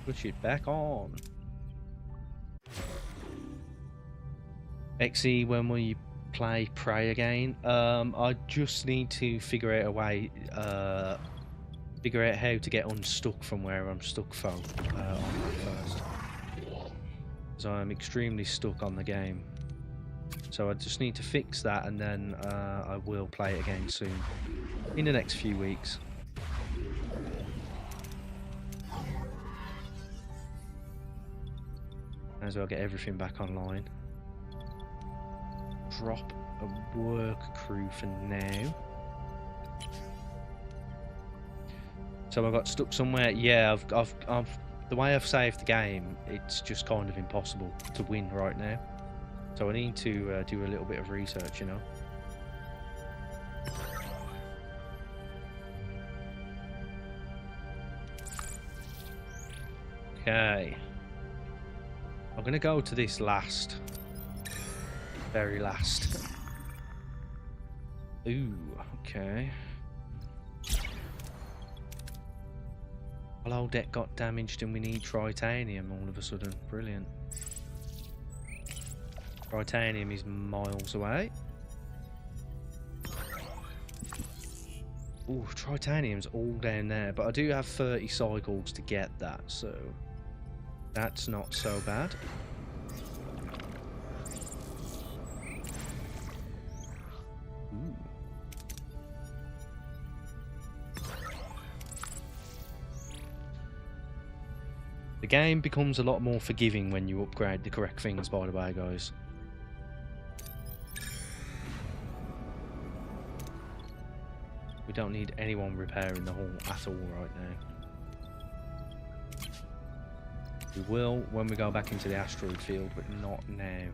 [SPEAKER 1] Push it back on. XE, when will you play Prey again? I just need to figure out a way, figure out how to get unstuck from where I'm stuck from on that first. Because I'm extremely stuck on the game. So I just need to fix that, and then I will play it again soon. In the next few weeks. As well, get everything back online. Drop a work crew for now. So I got stuck somewhere. Yeah, I've the way I've saved the game, it's just kind of impossible to win right now. So I need to do a little bit of research, you know. Okay. I'm gonna go to this last. Very last. Ooh, okay. Well, old deck got damaged and we need titanium all of a sudden. Brilliant. Titanium is miles away. Ooh, titanium's all down there, but I do have 30 cycles to get that, so that's not so bad. Ooh. The game becomes a lot more forgiving when you upgrade the correct things, by the way, guys. We don't need anyone repairing the hull at all right now. We will when we go back into the asteroid field, but not now.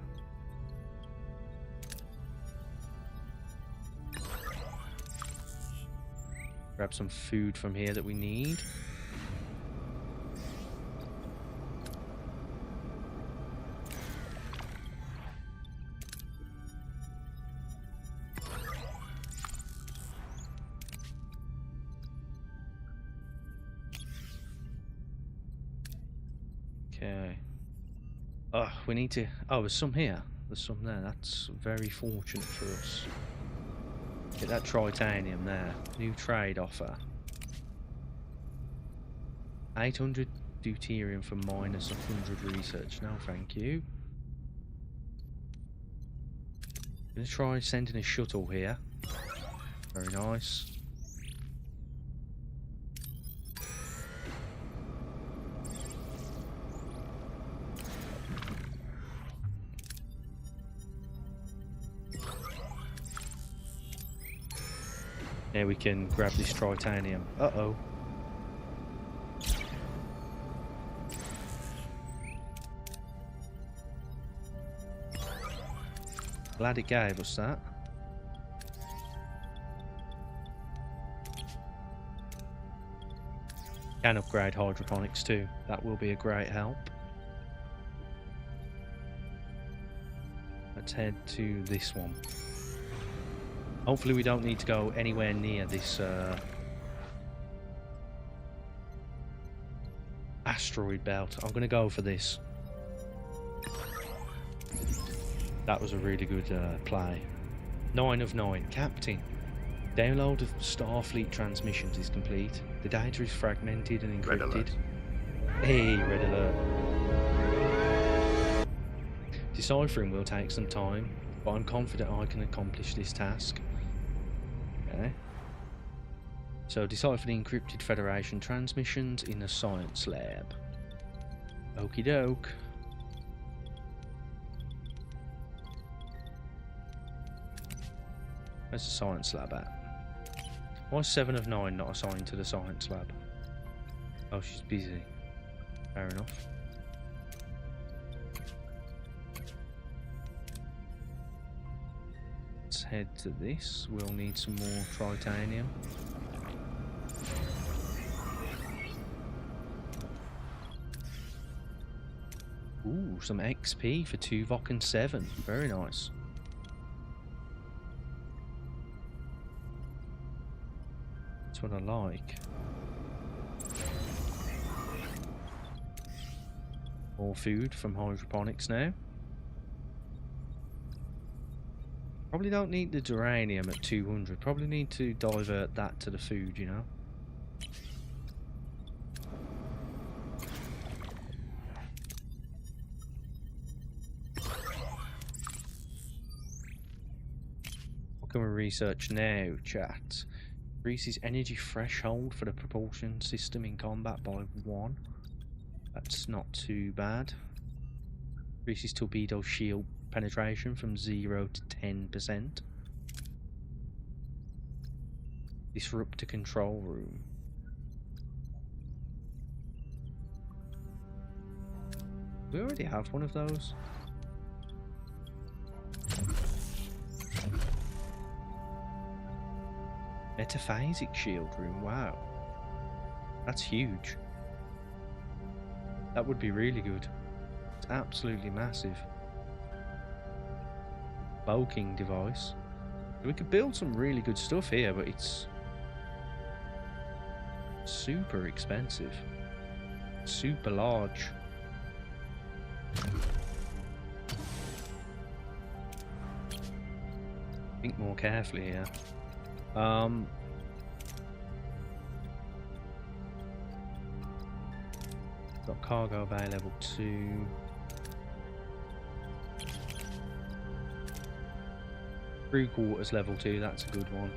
[SPEAKER 1] Grab some food from here that we need. Okay. Oh, we need to... Oh, there's some here. There's some there. That's very fortunate for us. Get that titanium there. New trade offer. 800 deuterium for minus 100 research. No, thank you. Gonna try sending a shuttle here. Very nice. Now we can grab this titanium. Uh-oh. Glad it gave us that. Can upgrade hydroponics too. That will be a great help. Let's head to this one. Hopefully we don't need to go anywhere near this asteroid belt. I'm going to go for this. That was a really good play. 9 of 9. Captain. Download of Starfleet transmissions is complete. The data is fragmented and encrypted.
[SPEAKER 3] Red alert.
[SPEAKER 1] Hey, red alert. Deciphering will take some time, but I'm confident I can accomplish this task. Okay. So decipher the encrypted Federation transmissions in the science lab. Okie doke. Where's the science lab at? Why is 7 of 9 not assigned to the science lab? Oh, she's busy. Fair enough. Let's head to this. We'll need some more titanium. Ooh, some XP for Tuvok and 7. Very nice. That's what I like. More food from hydroponics now. Probably don't need the geranium at 200. Probably need to divert that to the food, you know. What can we research now, chat? Increases energy threshold for the propulsion system in combat by 1. That's not too bad. Increases torpedo shield penetration from 0 to 10%. Disrupt the control room. We already have one of those. Metaphasic shield room, wow. That's huge. That would be really good. It's absolutely massive. Bulking device. We could build some really good stuff here, but it's super expensive. Super large. Think more carefully here. Got cargo bay level 2. Crew quarters level 2, that's a good one.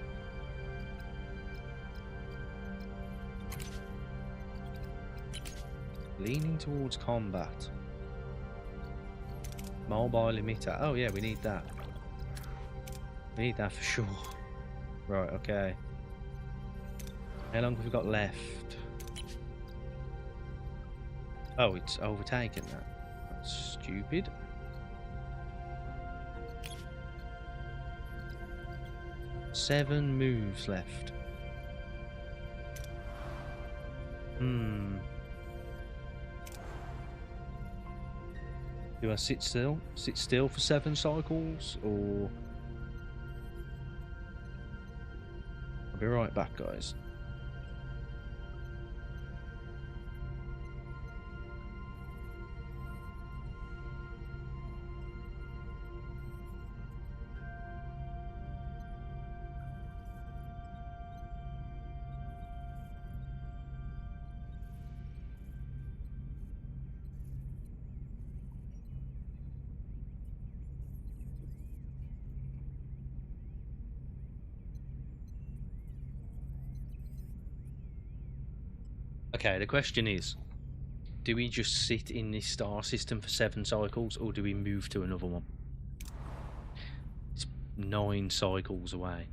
[SPEAKER 1] Leaning towards combat. Mobile emitter. Oh yeah, we need that. We need that for sure. Right, okay. How long have we got left? Oh, it's overtaken that. That's stupid. Seven moves left. Do I sit still? Sit still for 7 cycles, or... I'll be right back, guys. Okay, the question is, do we just sit in this star system for 7 cycles, or do we move to another one? It's 9 cycles away.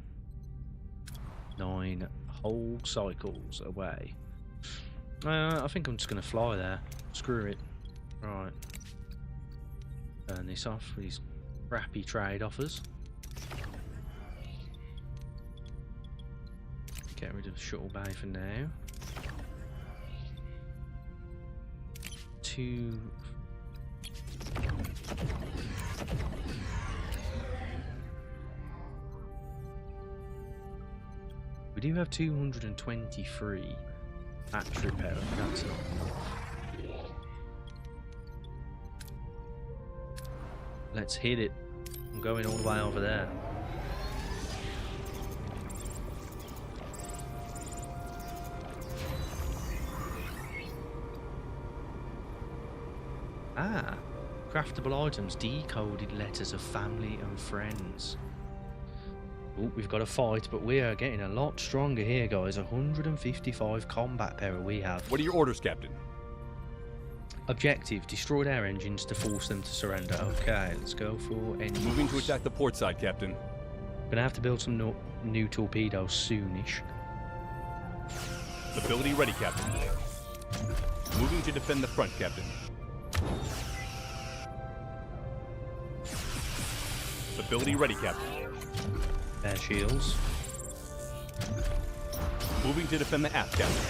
[SPEAKER 1] 9 whole cycles away. I think I'm just going to fly there. Screw it. Right. Turn this off for these crappy trade offers. Get rid of the shuttle bay for now. 2. We do have 223 battery power. That's not enough. Let's hit it. I'm going all the way over there. Ah, craftable items, decoded letters of family and friends. Oh, we've got a fight, but we are getting a lot stronger here, guys. 155 combat power we have.
[SPEAKER 2] What are your orders, Captain?
[SPEAKER 1] Objective, destroy their engines to force them to surrender. Okay, let's go for engines.
[SPEAKER 2] Moving to attack the port side, Captain.
[SPEAKER 1] Gonna have to build some new torpedoes soonish.
[SPEAKER 2] Ability ready, Captain. Moving to defend the front, Captain. Ability ready, Captain.
[SPEAKER 1] Air shields.
[SPEAKER 2] Moving to defend the aft, Captain.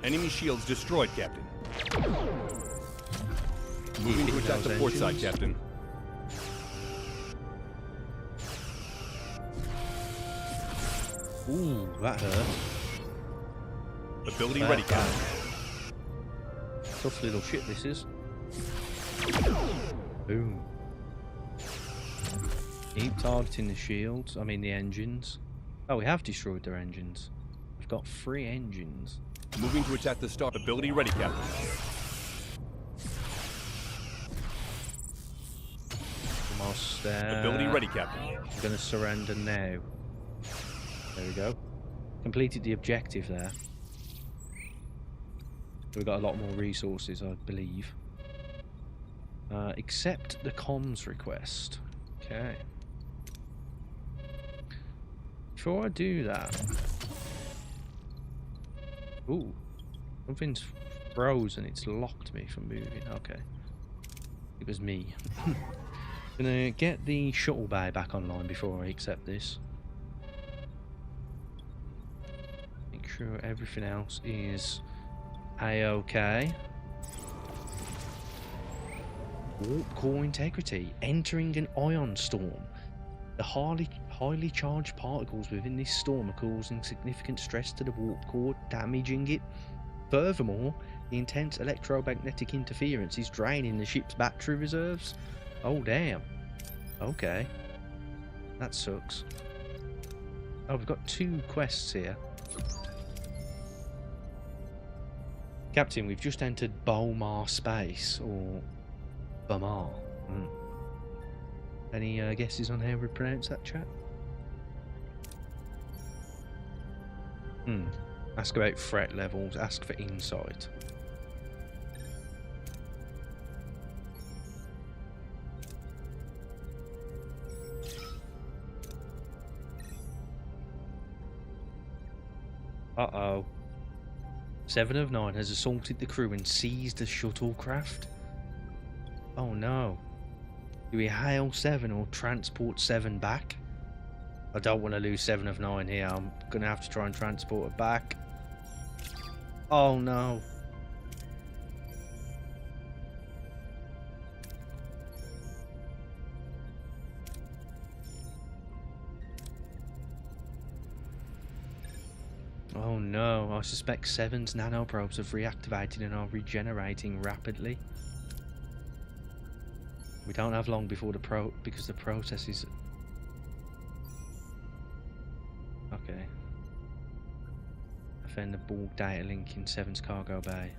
[SPEAKER 2] Enemy shields destroyed, Captain. Moving to attack the port side, Captain.
[SPEAKER 1] Ooh, that hurt.
[SPEAKER 2] Ability ready, Captain.
[SPEAKER 1] Tough little shit this is. Boom. Keep targeting the shields, I mean the engines. Oh, we have destroyed their engines. We've got 3 engines.
[SPEAKER 2] Moving to attack the star. Ability ready, Captain.
[SPEAKER 1] Almost there.
[SPEAKER 2] Ability ready, Captain.
[SPEAKER 1] I'm gonna surrender now. There we go. Completed the objective there. We've got a lot more resources, I believe. Accept the comms request. Okay. Before I do that... Ooh. Something's frozen. It's locked me from moving. Okay. It was me. Gonna get the shuttle bay back online before I accept this. Make sure everything else is A-OK. Warp core integrity. Entering an ion storm. The highly charged particles within this storm are causing significant stress to the warp core, damaging it. Furthermore, the intense electromagnetic interference is draining the ship's battery reserves. Oh, damn. Okay. That sucks. Oh, we've got 2 quests here. Captain, we've just entered Bomar space, or Bomar. Any guesses on how we pronounce that, chat? Ask about threat levels, ask for insight. Uh-oh. 7 of 9 has assaulted the crew and seized the shuttlecraft. Oh no. Do we hail 7 or transport 7 back? I don't want to lose 7 of 9 here. I'm going to have to try and transport it back. Oh no. Oh no, I suspect 7's nanoprobes have reactivated and are regenerating rapidly. We don't have long before because the process is... Okay. I found the bulk data link in 7's cargo bay.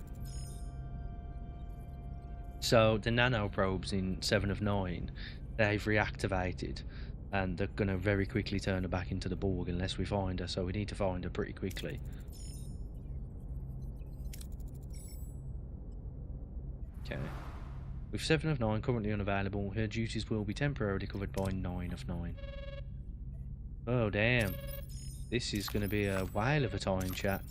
[SPEAKER 1] So the nanoprobes in 7 of 9, they've reactivated. And they're going to very quickly turn her back into the Borg unless we find her, so we need to find her pretty quickly. Okay. With 7 of 9 currently unavailable, her duties will be temporarily covered by 9 of 9. Oh, damn. This is going to be a whale of a time, chat.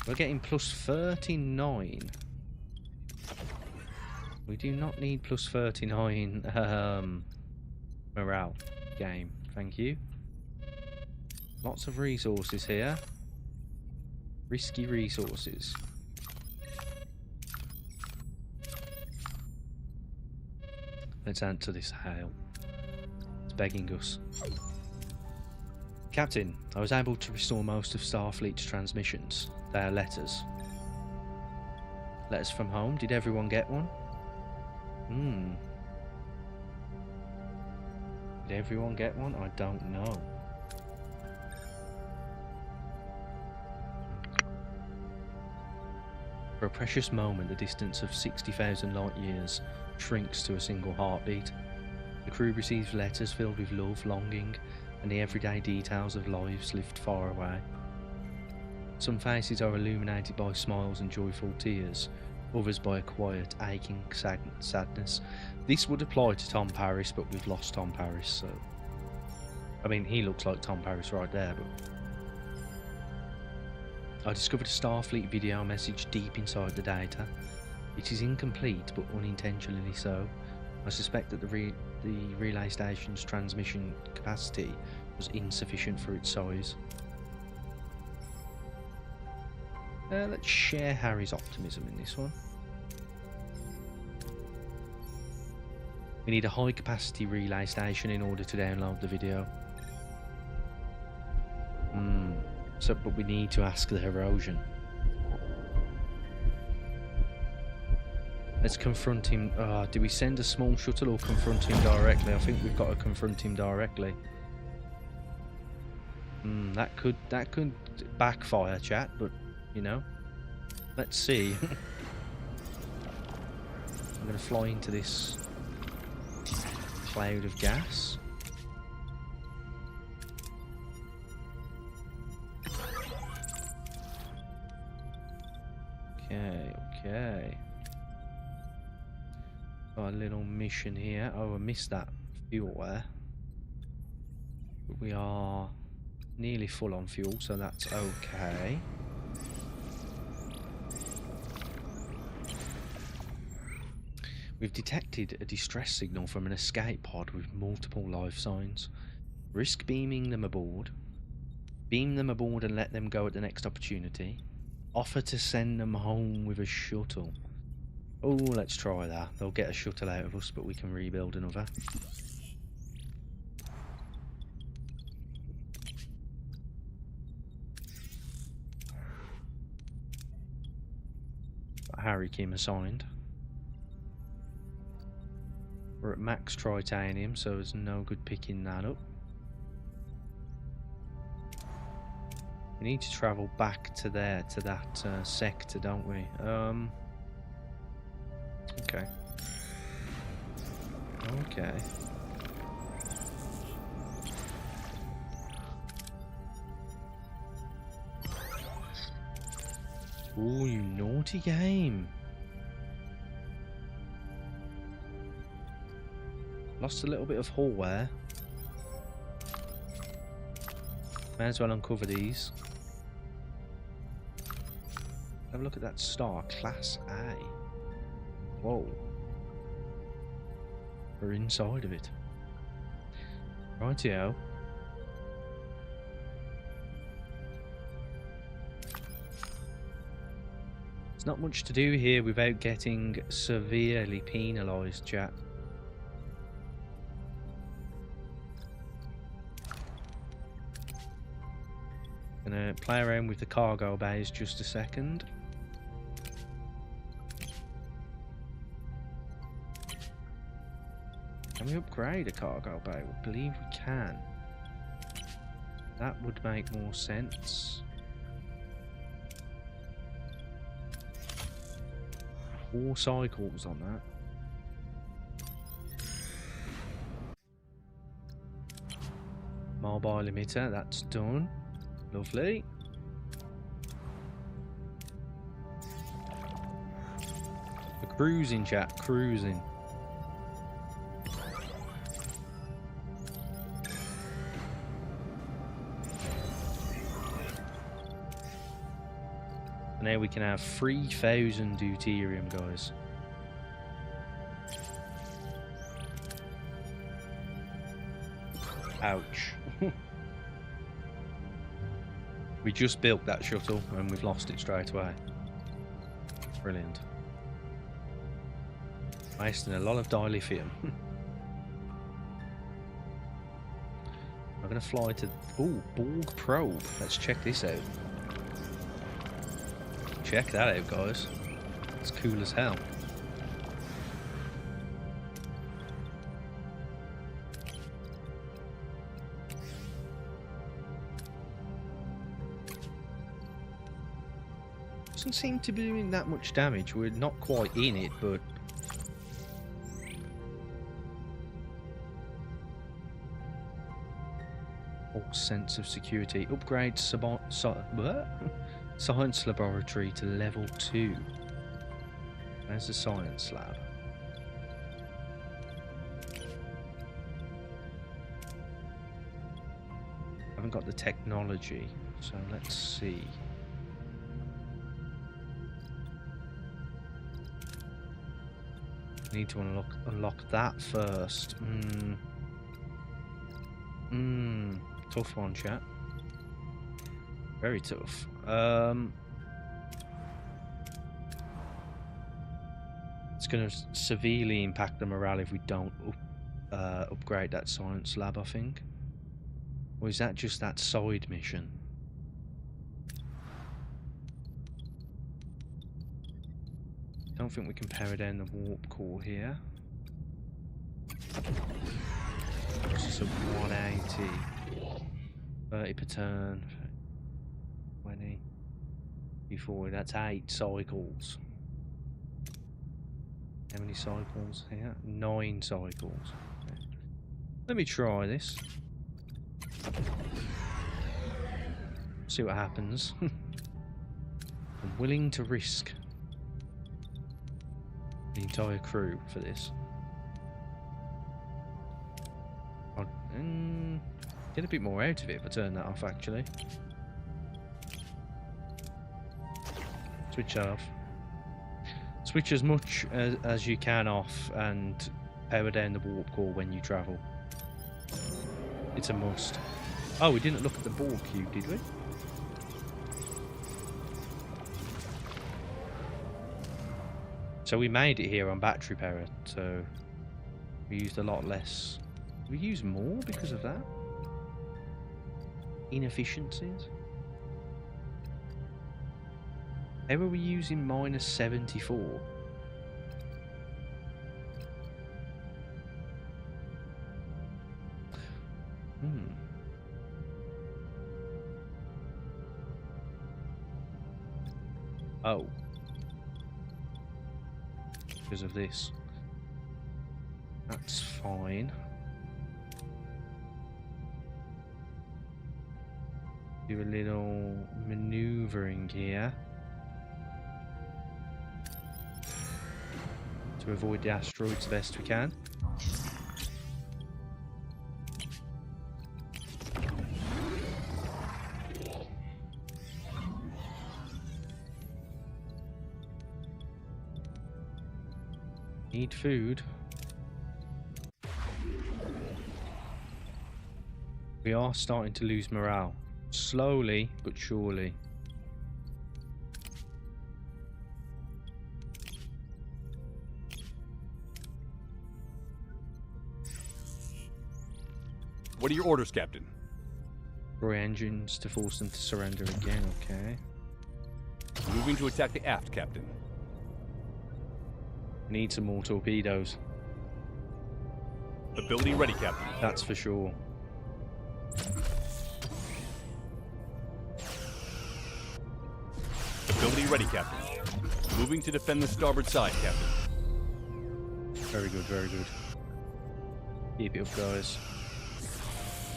[SPEAKER 1] We're getting plus 39. We do not need plus 39 morale game. Thank you. Lots of resources here. Risky resources. Let's answer this hail. It's begging us. Captain, I was able to restore most of Starfleet's transmissions. They are letters. Letters from home? Did everyone get one? Did everyone get one? I don't know. For a precious moment, the distance of 60,000 light years shrinks to a single heartbeat. The crew receives letters filled with love, longing, and the everyday details of lives lived far away. Some faces are illuminated by smiles and joyful tears, others by a quiet, aching sadness. This would apply to Tom Paris, but we've lost Tom Paris, so... I mean, he looks like Tom Paris right there, but... I discovered a Starfleet video message deep inside the data. It is incomplete, but unintentionally so. I suspect that the relay station's transmission capacity was insufficient for its size. Let's share Harry's optimism in this one. We need a high capacity relay station in order to download the video. But we need to ask the Herosian. Let's confront him. Do we send a small shuttle or confront him directly? I think we've got to confront him directly. That could backfire, chat, but you know, let's see. I'm gonna fly into this cloud of gas. Okay. Got a little mission here. Oh, I missed that fuel there. But we are nearly full on fuel, so that's okay. We've detected a distress signal from an escape pod with multiple life signs. Risk beaming them aboard. Beam them aboard and let them go at the next opportunity. Offer to send them home with a shuttle. Oh, let's try that. They'll get a shuttle out of us, but we can rebuild another. Got Harry Kim assigned. We're at max tritanium, so there's no good picking that up. We need to travel back to there, to that sector, don't we? Okay. Okay. Ooh, you naughty game. Lost a little bit of hull there. May as well uncover these. Have a look at that star, Class A. Whoa. We're inside of it. Rightio. There's not much to do here without getting severely penalised, chat. Gonna play around with the cargo bays just a second. Can we upgrade a cargo bay? I believe we can. That would make more sense. 4 cycles on that. Mobile emitter, that's done. Lovely. We're cruising, chat, cruising. And now we can have 3,000 deuterium, guys. Ouch. We just built that shuttle and we've lost it straight away. Brilliant. Wasting a lot of dilithium. I'm going to fly to... Ooh, Borg probe. Let's check this out. Check that out, guys. It's cool as hell. Doesn't seem to be doing that much damage. We're not quite in it, but... False sense of security. Upgrade science laboratory to level 2. There's the science lab. Haven't got the technology, so let's see. Need to unlock that first. Tough one, chat. Very tough. It's going to severely impact the morale if we don't upgrade that science lab, I think. Or is that just that side mission? Don't think we can power down the warp core here. This is a 180. 30 per turn. 20. Before that's 8 cycles. How many cycles here? 9 cycles. Okay. Let me try this. See what happens. I'm willing to risk the entire crew for this. I'll get a bit more out of it if I turn that off, actually. Switch that off. Switch as much as you can off and power down the warp core when you travel. It's a must. Oh, we didn't look at the Borg cube, did we? So we made it here on battery power, so we used a lot less. We used more because of that? Inefficiencies? How are we using minus 74? Oh. Because of this. That's fine. Do a little maneuvering here to avoid the asteroids the best we can. Need food. We are starting to lose morale. Slowly but surely.
[SPEAKER 2] What are your orders, Captain?
[SPEAKER 1] Destroy engines to force them to surrender again, okay.
[SPEAKER 2] Moving to attack the aft, Captain.
[SPEAKER 1] Need some more torpedoes.
[SPEAKER 2] Ability ready, Captain.
[SPEAKER 1] That's for sure.
[SPEAKER 2] Ability ready, Captain. Moving to defend the starboard side, Captain.
[SPEAKER 1] Very good, very good. Keep it up, guys.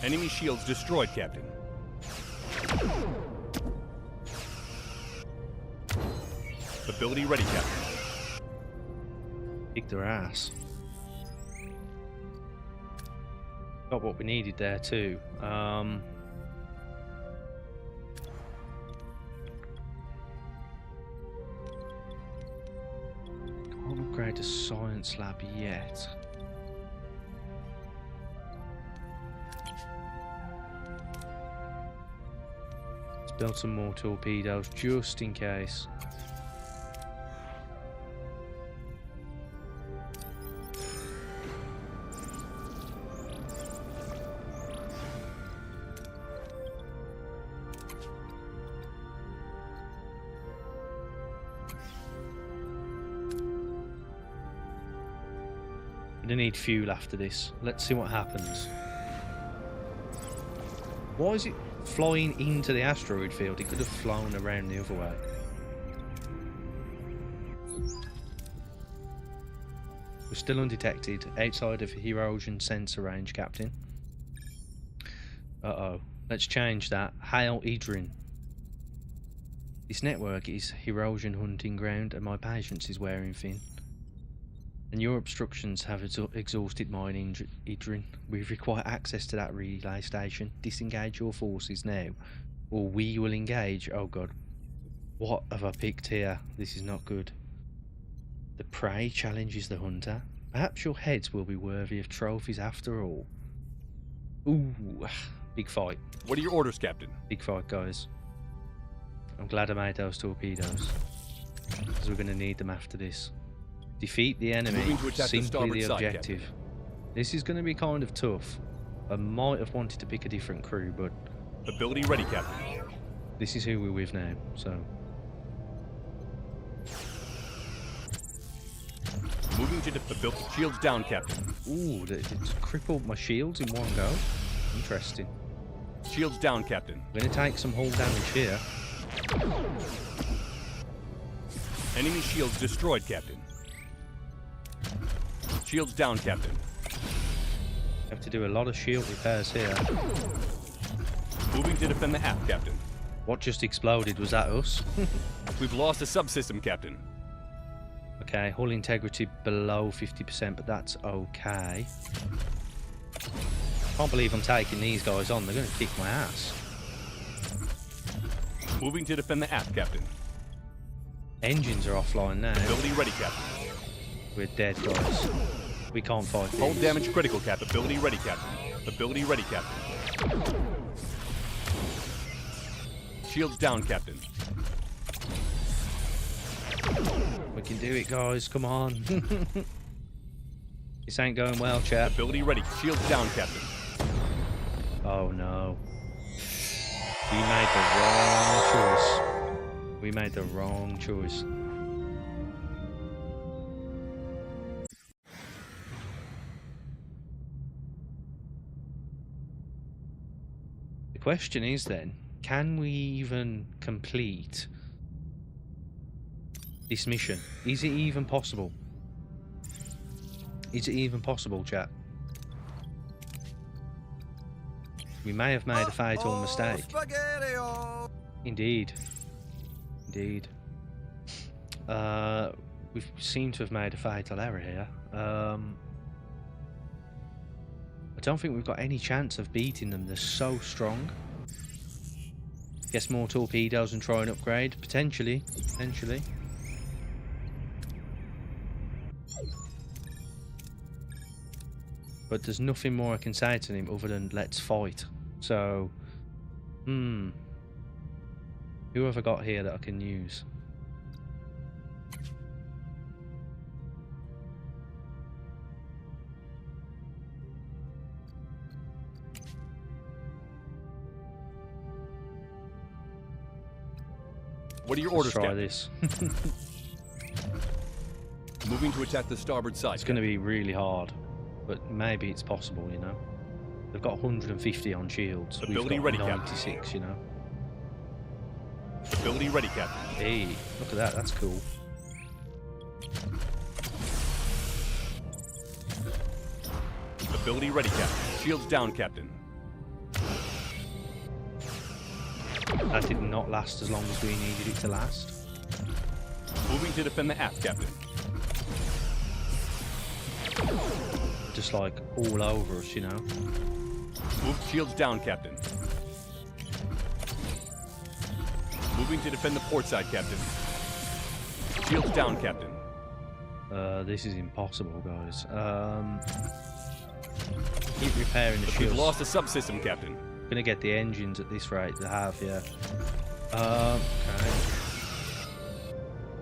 [SPEAKER 2] Enemy shields destroyed, Captain. Ability ready, Captain.
[SPEAKER 1] Kick their ass. Got what we needed there too. upgrade the science lab yet. Let's build some more torpedoes just in case. I need fuel after this. Let's see what happens. Why is it flying into the asteroid field? It could have flown around the other way. We're still undetected outside of erosion sensor range, Captain. Uh-oh. Let's change that. Hail Idrin. This network is erosion hunting ground and my patience is wearing thin. And your obstructions have exhausted mine, Idrin. We require access to that relay station. Disengage your forces now, or we will engage. Oh god. What have I picked here? This is not good. The prey challenges the hunter. Perhaps your heads will be worthy of trophies after all. Ooh, big fight.
[SPEAKER 2] What are your orders, Captain?
[SPEAKER 1] Big fight, guys. I'm glad I made those torpedoes, because we're going to need them after this. Defeat the enemy, simply the objective.
[SPEAKER 2] Captain.
[SPEAKER 1] This is going to be kind of tough. I might have wanted to pick a different crew, but...
[SPEAKER 2] Ability ready, Captain.
[SPEAKER 1] This is who we're with now, so...
[SPEAKER 2] Moving to the shields down, Captain.
[SPEAKER 1] Ooh, it's crippled my shields in one go. Interesting.
[SPEAKER 2] Shields down, Captain.
[SPEAKER 1] I'm going to take some hull damage here.
[SPEAKER 2] Enemy shields destroyed, Captain. Shields down, Captain.
[SPEAKER 1] Have to do a lot of shield repairs here.
[SPEAKER 2] Moving to defend the aft, Captain.
[SPEAKER 1] What just exploded? Was that us?
[SPEAKER 2] We've lost a subsystem, Captain.
[SPEAKER 1] Okay, hull integrity below 50%, but that's okay. Can't believe I'm taking these guys on. They're going to kick my ass.
[SPEAKER 2] Moving to defend the aft, Captain.
[SPEAKER 1] Engines are offline now.
[SPEAKER 2] Ability ready, Captain.
[SPEAKER 1] We're dead, guys. We can't fight these.
[SPEAKER 2] Hull damage critical, Captain. Ability ready, Captain. Ability ready, Captain. Shields down, Captain.
[SPEAKER 1] We can do it, guys. Come on. This ain't going well, chap.
[SPEAKER 2] Ability ready. Shields down, Captain.
[SPEAKER 1] Oh no. We made the wrong choice. We made the wrong choice. The question is then, can we even complete this mission? Is it even possible? Is it even possible, chat? We may have made a fatal mistake. Indeed. Indeed. We seem to have made a fatal error here. I don't think we've got any chance of beating them. They're so strong. Guess more torpedoes and try and upgrade. Potentially. Potentially. But there's nothing more I can say to him other than let's fight. So, who have I got here that I can use?
[SPEAKER 2] What are your
[SPEAKER 1] Let's
[SPEAKER 2] orders,
[SPEAKER 1] try
[SPEAKER 2] Captain?
[SPEAKER 1] this.
[SPEAKER 2] Moving to attack the starboard side.
[SPEAKER 1] It's going to be really hard, but maybe it's possible, you know. They've got 150 on shields.
[SPEAKER 2] Ability
[SPEAKER 1] We've
[SPEAKER 2] ready,
[SPEAKER 1] got
[SPEAKER 2] Captain.
[SPEAKER 1] 96, you know.
[SPEAKER 2] Ability ready, Captain.
[SPEAKER 1] Hey, look at that. That's cool.
[SPEAKER 2] Ability ready, Captain. Shields down, Captain.
[SPEAKER 1] That did not last as long as we needed it to last.
[SPEAKER 2] Moving to defend the aft, Captain.
[SPEAKER 1] Just like all over us, you know.
[SPEAKER 2] Move shields down, Captain. Moving to defend the port side, Captain. Shields down, Captain.
[SPEAKER 1] This is impossible, guys. Keep repairing the
[SPEAKER 2] We've
[SPEAKER 1] shields.
[SPEAKER 2] lost a subsystem, Captain.
[SPEAKER 1] Gonna get the engines at this rate. They have, yeah. Okay.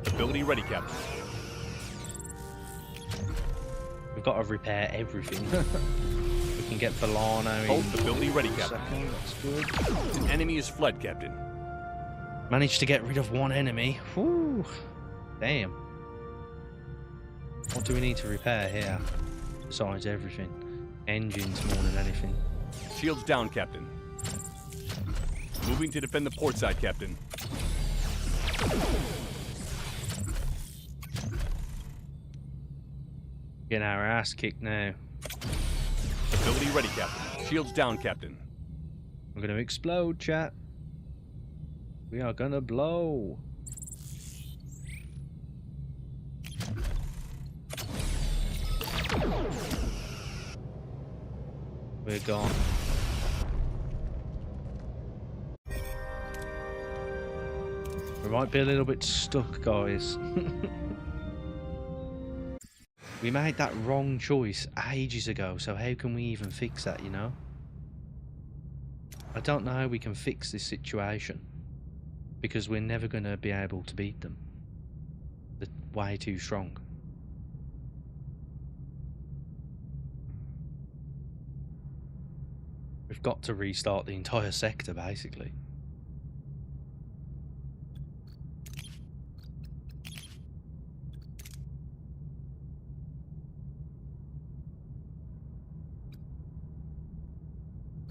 [SPEAKER 2] Ability ready, Captain.
[SPEAKER 1] We've got to repair everything. We can get Volano in.
[SPEAKER 2] Both ability ready, Captain.
[SPEAKER 1] Second. That's good.
[SPEAKER 2] An enemy is fled, Captain.
[SPEAKER 1] Managed to get rid of one enemy. Whew. Damn. What do we need to repair here? Besides everything. Engines more than anything.
[SPEAKER 2] Shields down, Captain. Moving to defend the port side, Captain.
[SPEAKER 1] Getting our ass kicked now.
[SPEAKER 2] Ability ready, Captain. Shields down, Captain.
[SPEAKER 1] We're gonna explode, chat. We are gonna blow. We're gone. We might be a little bit stuck, guys. We made that wrong choice ages ago, so how can we even fix that, you know? I don't know how we can fix this situation, because we're never going to be able to beat them. They're way too strong. We've got to restart the entire sector, basically.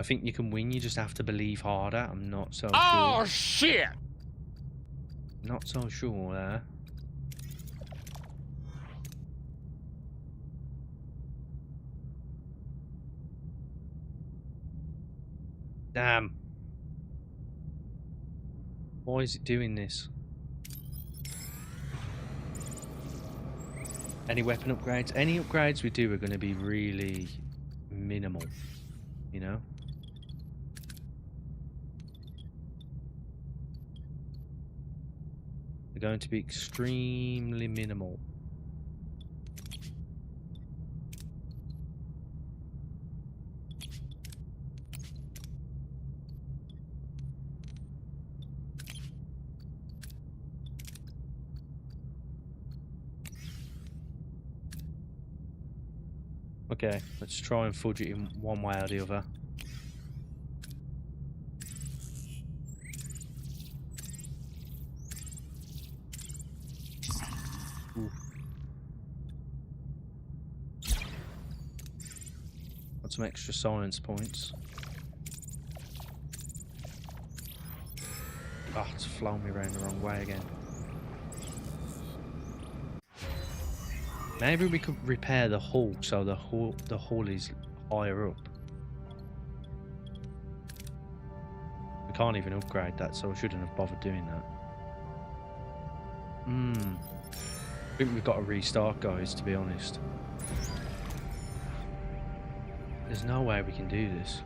[SPEAKER 1] I think you can win, you just have to believe harder. I'm not so sure.
[SPEAKER 2] Oh, shit!
[SPEAKER 1] Not so sure there. Damn. Why is it doing this? Any weapon upgrades? Any upgrades we do are going to be really minimal, you know? They're going to be extremely minimal. Okay, let's try and fudge it in one way or the other. Oof. Got some extra science points. Ah, it's flown me around the wrong way again. Maybe we could repair the hull so the hull is higher up. We can't even upgrade that, so I shouldn't have bothered doing that. I think we've got to restart, guys, to be honest. There's no way we can do this.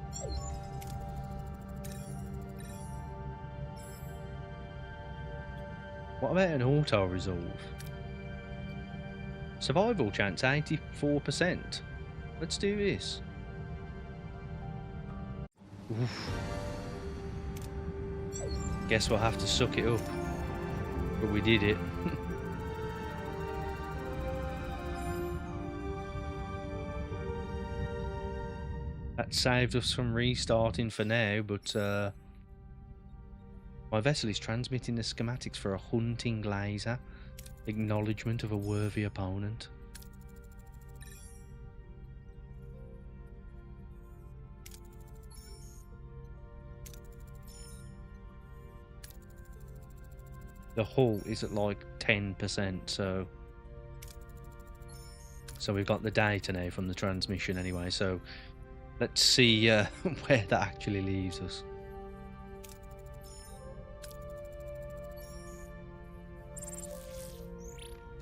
[SPEAKER 1] What about an auto resolve? Survival chance 84%. Let's do this. Oof. Guess we'll have to suck it up. But we did it. That saved us from restarting for now, but my vessel is transmitting the schematics for a hunting laser. Acknowledgement of a worthy opponent. The hull is at like 10%, so we've got the data now from the transmission anyway, so let's see where that actually leaves us.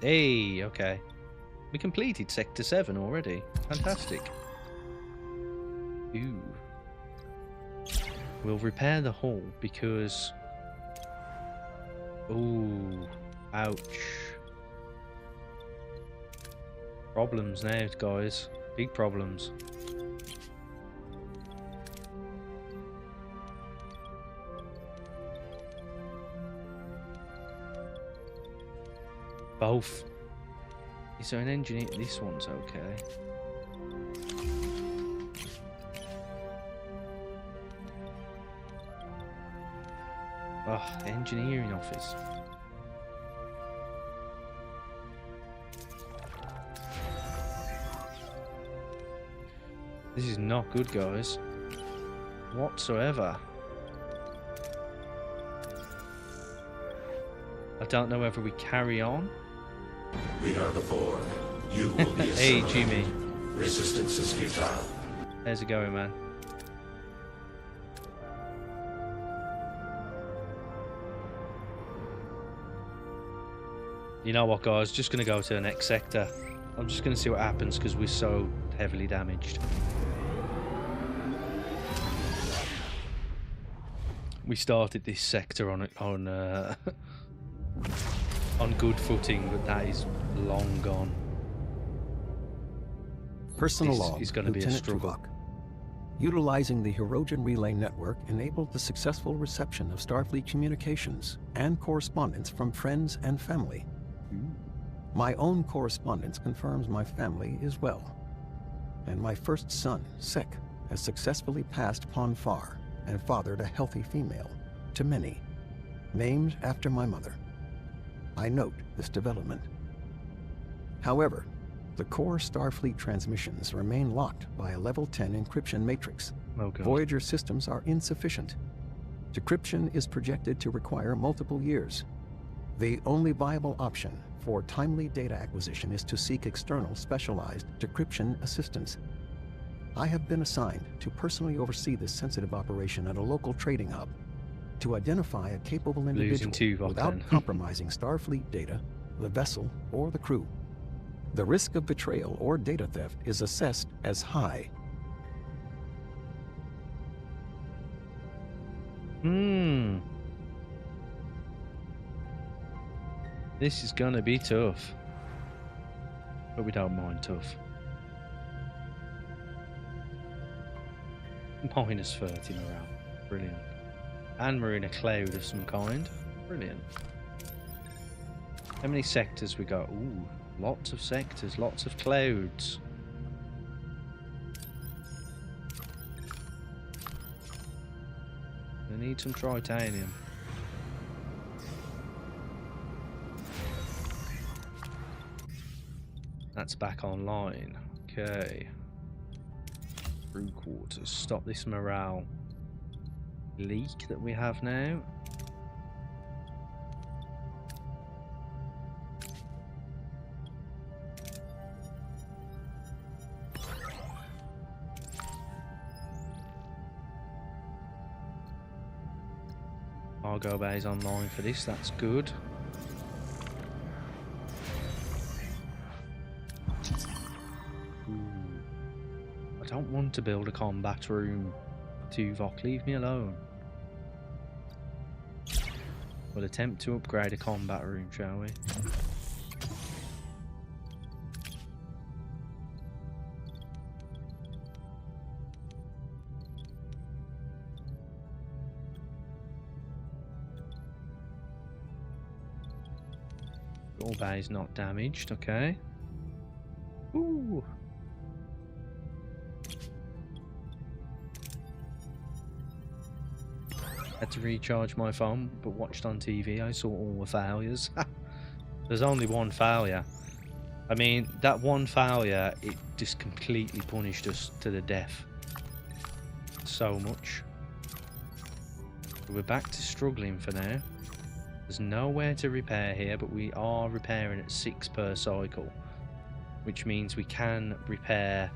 [SPEAKER 1] Hey, okay. We completed Sector 7 already. Fantastic. Ooh. We'll repair the hull because... Ooh. Ouch. Problems now, guys. Big problems. Both. Is there an engineer? This one's okay. Oh, engineering office. This is not good, guys. Whatsoever. I don't know whether we carry on.
[SPEAKER 3] We are the Borg. You will be
[SPEAKER 1] Hey, Jimmy.
[SPEAKER 3] Resistance is futile.
[SPEAKER 1] How's it going, man? You know what, guys? Just going to go to the next sector. I'm just going to see what happens because we're so heavily damaged. We started this sector on on good footing, but that is long gone.
[SPEAKER 4] Personal
[SPEAKER 1] This
[SPEAKER 4] log,
[SPEAKER 1] is going to be a
[SPEAKER 4] Lieutenant
[SPEAKER 1] struggle.
[SPEAKER 4] Tuvok. Utilizing the Hirogen Relay Network enabled the successful reception of Starfleet communications and correspondence from friends and family. My own correspondence confirms my family is well. And my first son, Sek, has successfully passed Pon Farr and fathered a healthy female, to many, named after my mother. I note this development. However, the core Starfleet transmissions remain locked by a level 10 encryption matrix.
[SPEAKER 1] Oh, God.
[SPEAKER 4] Voyager systems are insufficient. Decryption is projected to require multiple years. The only viable option for timely data acquisition is to seek external specialized decryption assistance. I have been assigned to personally oversee this sensitive operation at a local trading hub to identify a capable individual
[SPEAKER 1] Tuvok
[SPEAKER 4] without
[SPEAKER 1] then.
[SPEAKER 4] compromising Starfleet data, the vessel, or the crew. The risk of betrayal or data theft is assessed as high.
[SPEAKER 1] This is gonna be tough. But we don't mind tough. Minus 30 morale. Brilliant. And we're in a cloud of some kind. Brilliant. How many sectors we got? Ooh, lots of sectors, lots of clouds. I need some titanium. That's back online. Okay. Crew quarters. Stop this morale leak that we have now. Cargo bay's online for this, that's good. I don't want to build a combat room, Tuvok, leave me alone. We'll attempt to upgrade a combat room, shall we? All bay's not damaged, okay. Ooh. Had to recharge my phone, but watched on TV, I saw all the failures. There's only one failure. I mean, that one failure, it just completely punished us to the death. So much. We're back to struggling for now. There's nowhere to repair here, but we are repairing at 6 per cycle, which means we can repair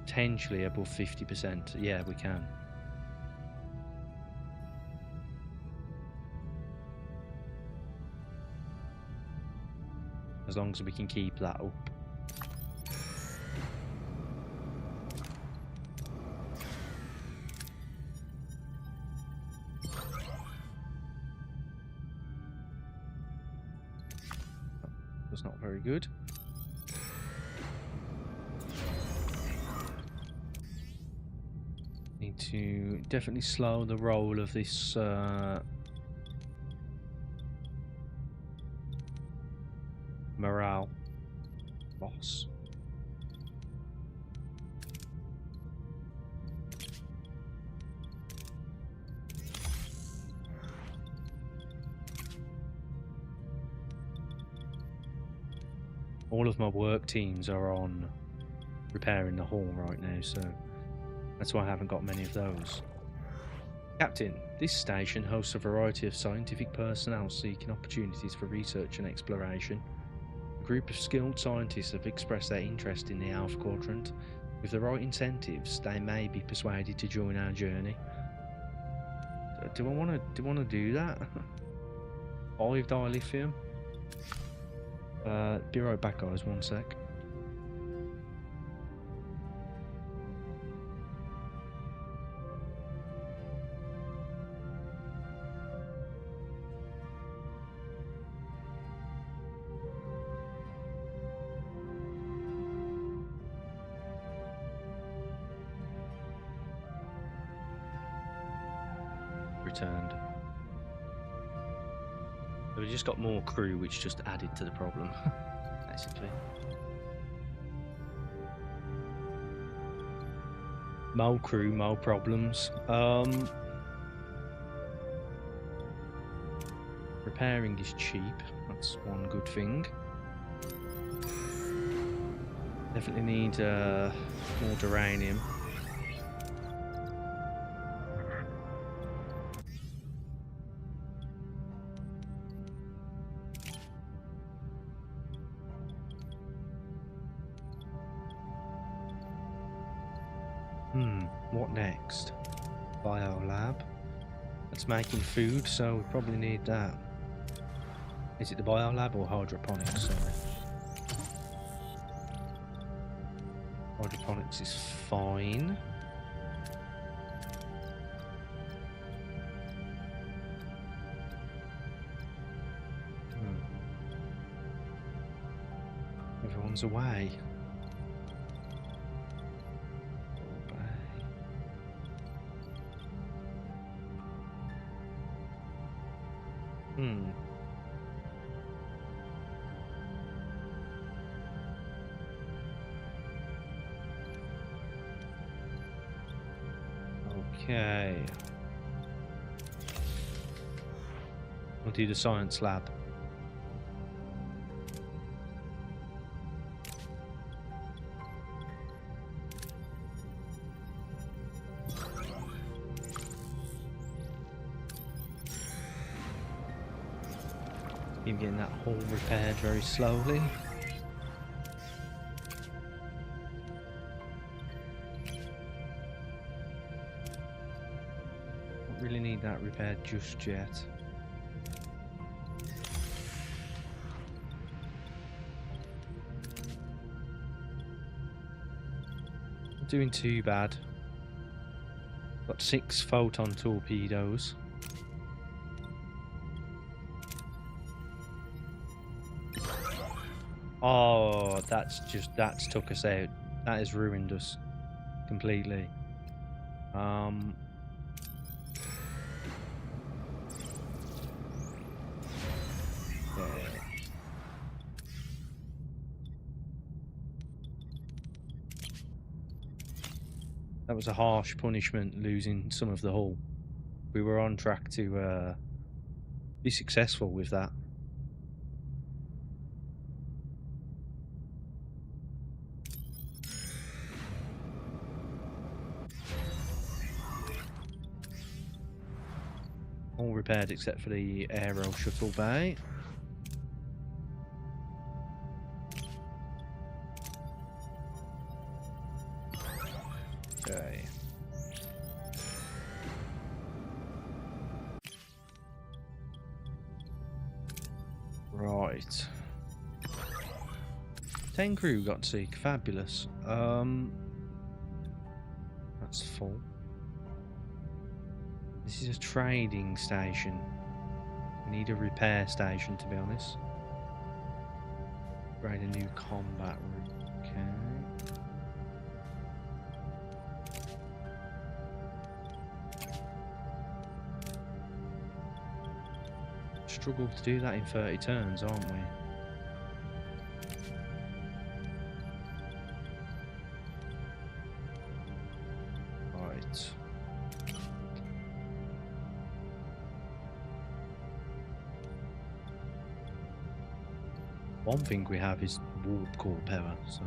[SPEAKER 1] potentially above 50%. Yeah, we can. As long as we can keep that up. That's not very good. to definitely slow the roll of this morale loss. All of my work teams are on repairing the hull right now, so that's why I haven't got many of those. Captain, this station hosts a variety of scientific personnel seeking opportunities for research and exploration. A group of skilled scientists have expressed their interest in the Alpha Quadrant. With the right incentives, they may be persuaded to join our journey. Do I want to do that? 5 dilithium. Be right back, guys. 1 sec. Returned. We just got more crew, which just added to the problem, basically. More crew, more problems. Repairing is cheap. That's one good thing. Definitely need more duranium. What next? Biolab. That's making food, so we probably need that. Is it the biolab or hydroponics? Sorry. Hydroponics is fine. Everyone's away. Okay. We'll do the science lab. Been getting that hull repaired very slowly. Don't really need that repaired just yet. Not doing too bad. Got 6 photon torpedoes. Oh, that's took us out. That has ruined us completely. Yeah. That was a harsh punishment, losing some of the hull. We were on track to be successful with that. All repaired except for the aero shuttle bay. Okay. Right. 10 crew got sick. Fabulous. That's full. This is a trading station. We need a repair station, to be honest. Create a new combat route. Okay. struggle to do that in 30 turns, aren't we? Right. One thing we have is warp core power, so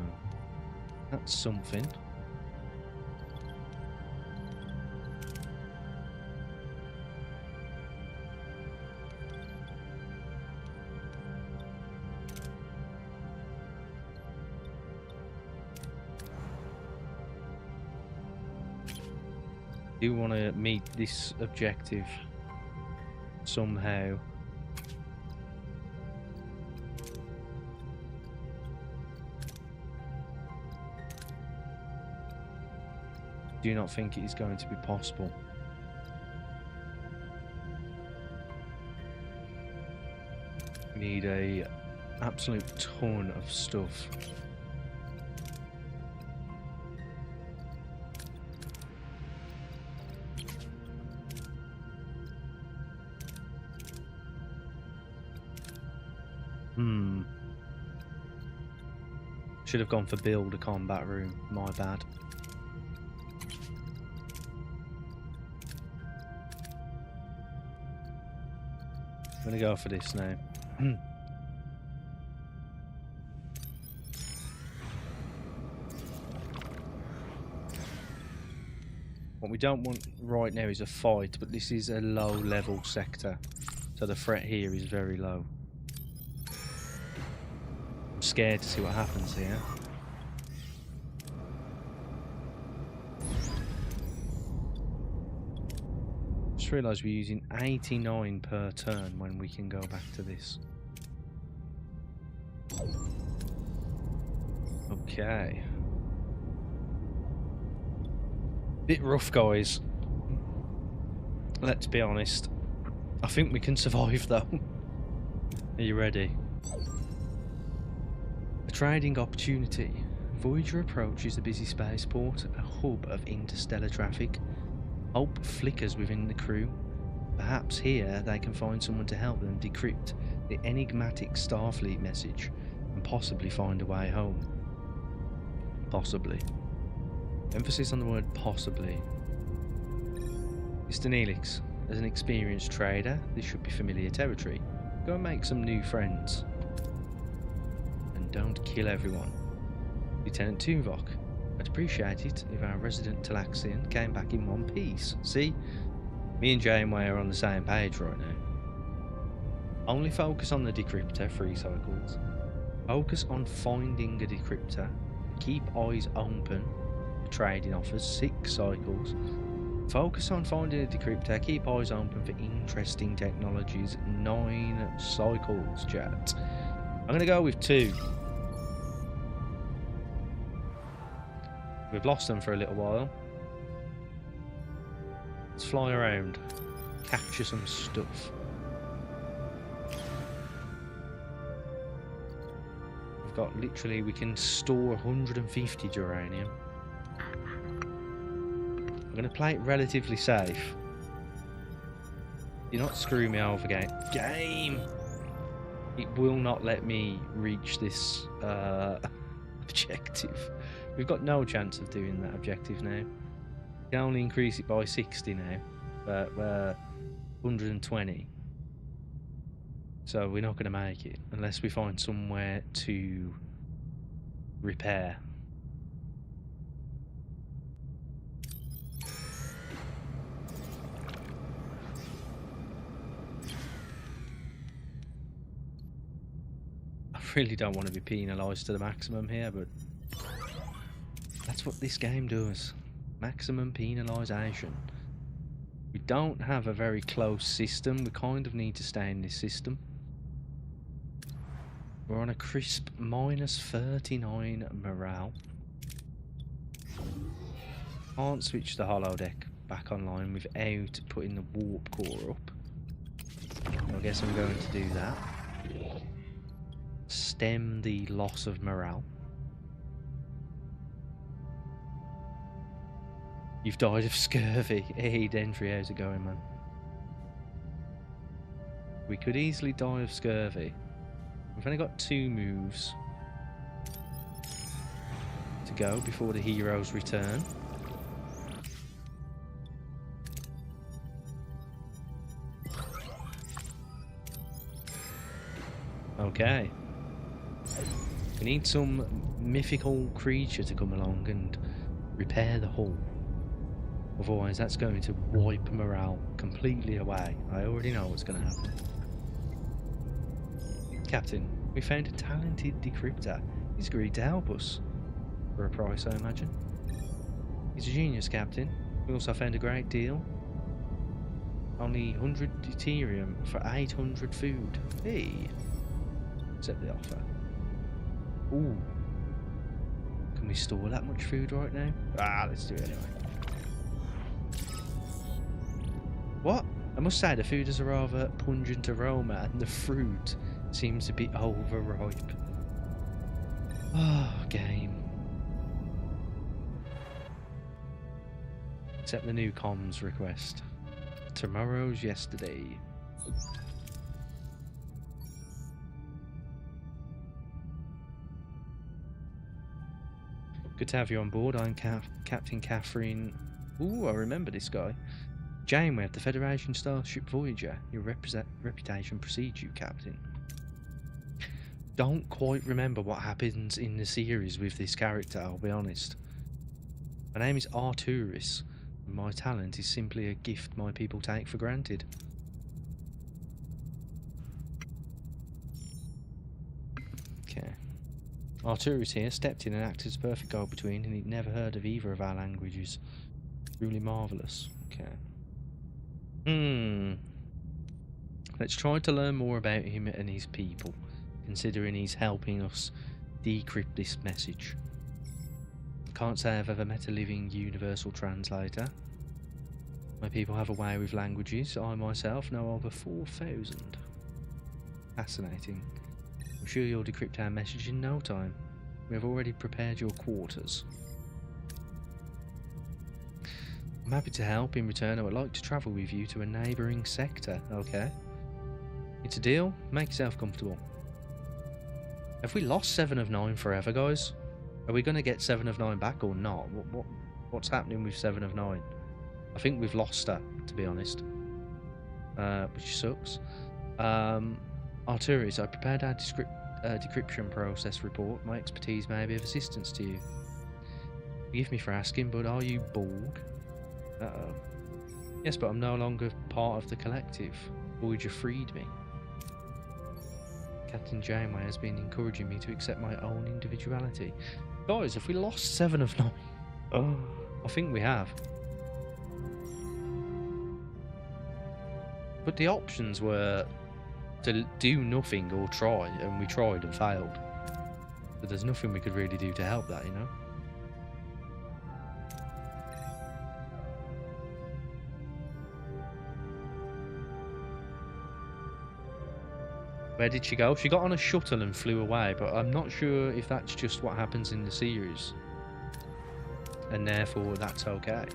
[SPEAKER 1] that's something. Do want to meet this objective somehow. Do not think it is going to be possible. We need a absolute ton of stuff. Should have gone for build a combat room, my bad. I'm gonna go for this now. What we don't want right now is a fight, but this is a low level sector, so the threat here is very low. I'm scared to see what happens here. Just realised we're using 89 per turn when we can go back to this. Okay. Bit rough, guys. Let's be honest. I think we can survive, though. Are you ready? A trading opportunity. Voyager approaches the busy spaceport, a hub of interstellar traffic. Hope flickers within the crew. Perhaps here they can find someone to help them decrypt the enigmatic Starfleet message and possibly find a way home. Possibly. Emphasis on the word possibly. Mr. Neelix, as an experienced trader, this should be familiar territory. Go and make some new friends. And don't kill everyone. Lieutenant Tuvok, I'd appreciate it if our resident Talaxian came back in one piece. See? Me and Janeway are on the same page right now. Only focus on the decryptor, 3 cycles. Focus on finding a decryptor. Keep eyes open. Trading offers, 6 cycles. Focus on finding a decryptor. Keep eyes open for interesting technologies, 9 cycles, chat. I'm going to go with 2. We've lost them for a little while. Let's fly around, capture some stuff. We've got literally, we can store 150 uranium. I'm going to play it relatively safe. You're not screwing me over, game. It will not let me reach this objective. We've got no chance of doing that objective now. We can only increase it by 60 now, but 120. So we're not going to make it unless we find somewhere to repair. I really don't want to be penalised to the maximum here, but that's what this game does. Maximum penalisation. We don't have a very close system. We kind of need to stay in this system. We're on a crisp -39 morale. Can't switch the holodeck back online without putting the warp core up. I guess I'm going to do that. Stem the loss of morale. You've died of scurvy. Hey, Dentry, how's it going, man? We could easily die of scurvy. We've only got 2 moves to go before the heroes return. Okay. We need some mythical creature to come along and repair the hull. Otherwise, that's going to wipe morale completely away. I already know what's going to happen. Captain, we found a talented decryptor. He's agreed to help us. For a price, I imagine. He's a genius, Captain. We also found a great deal. Only 100 deuterium for 800 food. Hey! Accept the offer. Ooh. Can we store that much food right now? Ah, let's do it anyway. What? I must say the food has a rather pungent aroma and the fruit seems a bit overripe. Oh, game. Accept the new comms request. Tomorrow's yesterday. Good to have you on board. I'm Captain Catherine. Ooh, I remember this guy. Janeway of the Federation starship Voyager. Your reputation precedes you, Captain. Don't quite remember what happens in the series with this character, I'll be honest. My name is Arturis, and my talent is simply a gift my people take for granted. Okay. Arturis here stepped in and acted as a perfect go-between, and he'd never heard of either of our languages. Truly marvellous. Okay. Let's try to learn more about him and his people, considering he's helping us decrypt this message. Can't say I've ever met a living universal translator. My people have a way with languages. I myself know over 4,000. Fascinating. I'm sure you'll decrypt our message in no time. We have already prepared your quarters. I'm happy to help. In return, I would like to travel with you to a neighbouring sector. Okay. It's a deal. Make yourself comfortable. Have we lost 7 of 9 forever, guys? Are we going to get 7 of 9 back or not? What's happening with 7 of 9? I think we've lost her, to be honest. Which sucks. Arturis, I prepared our decryption process report. My expertise may be of assistance to you. Forgive me for asking, but are you Borg? Uh-oh. Yes, but I'm no longer part of the collective. Voyager freed me. Captain Janeway has been encouraging me to accept my own individuality. Guys, have we lost 7 of 9? Oh, I think we have. But the options were to do nothing or try, and we tried and failed. But there's nothing we could really do to help that, you know? Where did she go? She got on a shuttle and flew away, but I'm not sure if that's just what happens in the series. And therefore, that's okay.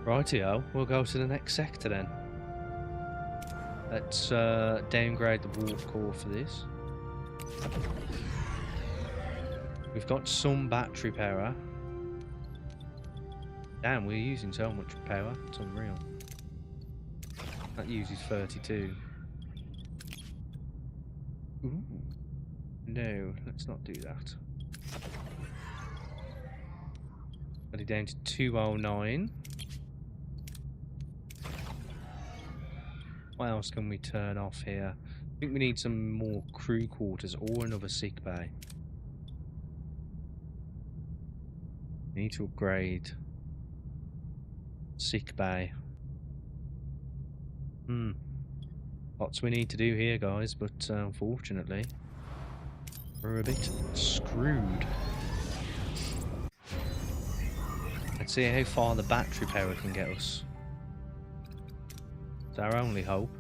[SPEAKER 1] Rightio, we'll go to the next sector then. Let's downgrade the warp core for this. We've got some battery power. Damn, we're using so much power. It's unreal. That uses 32. Ooh. No, let's not do that. Got it down to 209. What else can we turn off here? I think we need some more crew quarters or another sick bay. We need to upgrade sick bay. Lots we need to do here, guys, but unfortunately we're a bit screwed. Let's see how far the battery power can get us. It's our only hope.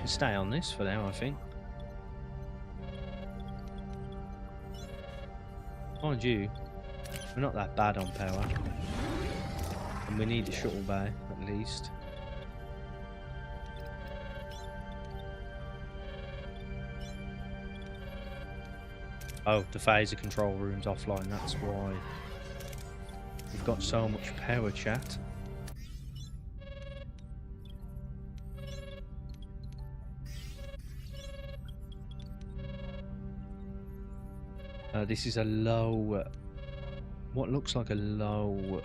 [SPEAKER 1] Stay on this for now, I think. Mind you, we're not that bad on power. And we need a shuttle bay, at least. Oh, the phaser control room's offline, that's why. We've got so much power, chat. This is a low, what looks like a low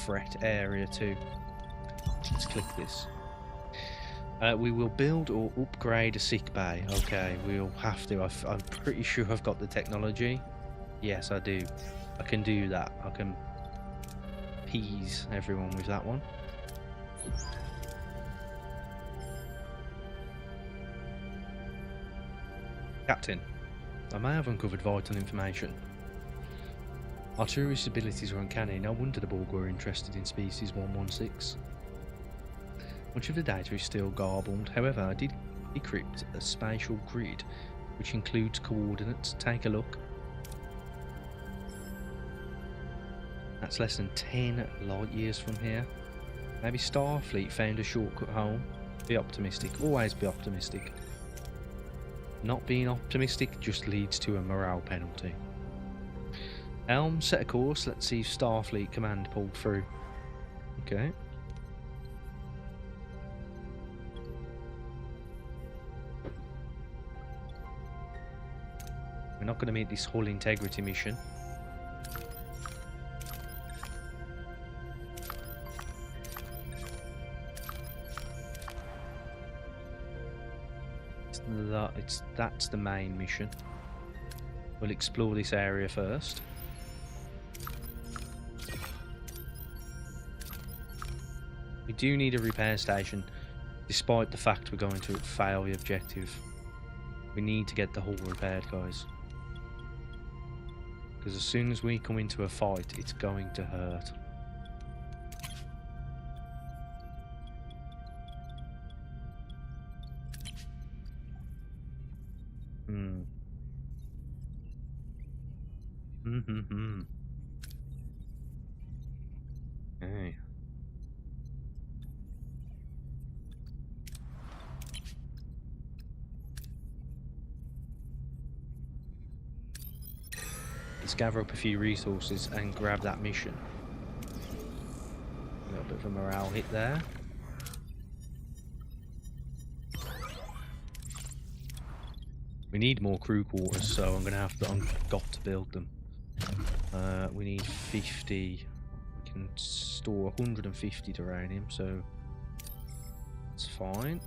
[SPEAKER 1] fret area too. Let's click this. We will build or upgrade a sick bay. Okay, we'll have to. I'm pretty sure I've got the technology. Yes, I do. I can do that. I can appease everyone with that one. Captain, I may have uncovered vital information. Our tourist abilities are uncanny. No wonder the Borg were interested in species 116. Much of the data is still garbled. However, I did decrypt a spatial grid which includes coordinates. Take a look. That's less than 10 light years from here. Maybe Starfleet found a shortcut home. Be optimistic. Always be optimistic. Not being optimistic just leads to a morale penalty. Helm, set a course. Let's see if Starfleet command pulled through. Okay. We're not going to meet this hull integrity mission. That's the main mission. We'll explore this area first. We do need a repair station, despite the fact we're going to fail the objective. We need to get the hull repaired, guys. Because as soon as we come into a fight, it's going to hurt. Okay. Let's gather up a few resources and grab that mission. A little bit of a morale hit there. We need more crew quarters, so I'm got to build them. We need 50. We can store 150 uranium, so it's fine.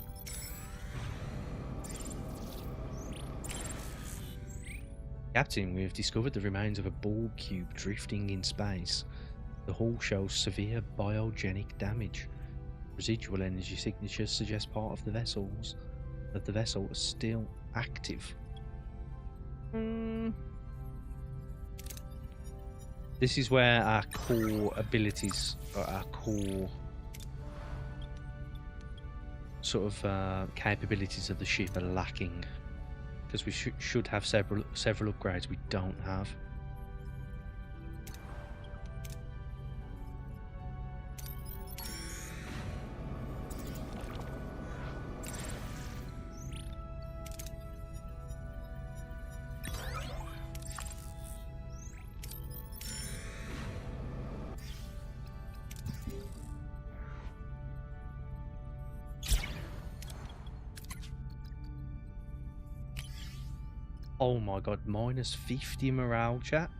[SPEAKER 1] Captain, we have discovered the remains of a Borg cube drifting in space. The hull shows severe biogenic damage. Residual energy signatures suggest part of the vessel is still active. This is where our core abilities, or our core sort of capabilities of the ship are lacking, because we should have several upgrades we don't have. Oh my god, minus 50 morale, chat.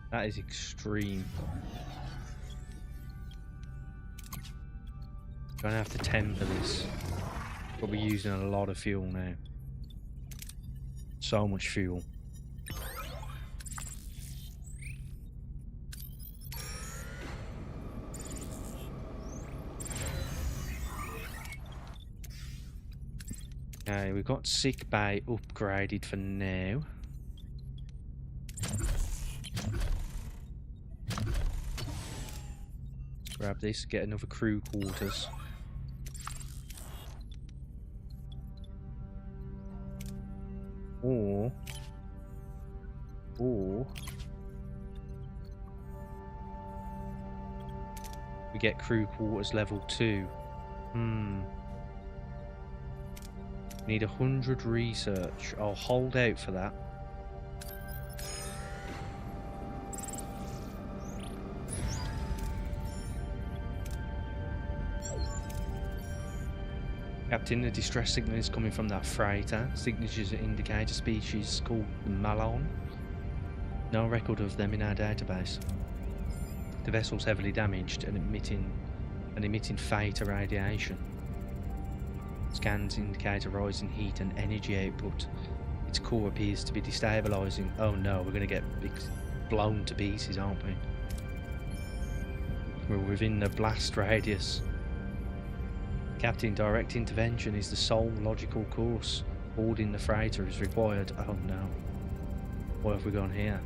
[SPEAKER 1] That is extreme. Gonna have to temper this. Probably using a lot of fuel now. So much fuel. Okay, we've got sick bay upgraded for now. Grab this, get another crew quarters. Or we get crew quarters level 2. Need 100 research. I'll hold out for that. Captain, a distress signal is coming from that freighter. Signatures indicate a species called Malon. No record of them in our database. The vessel's heavily damaged and emitting theta radiation. Scans indicate a rise in heat and energy output. Its core appears to be destabilizing. Oh no, we're going to get blown to pieces, aren't we? We're within the blast radius. Captain, direct intervention is the sole logical course. Boarding the freighter is required. Oh no. What have we gone here?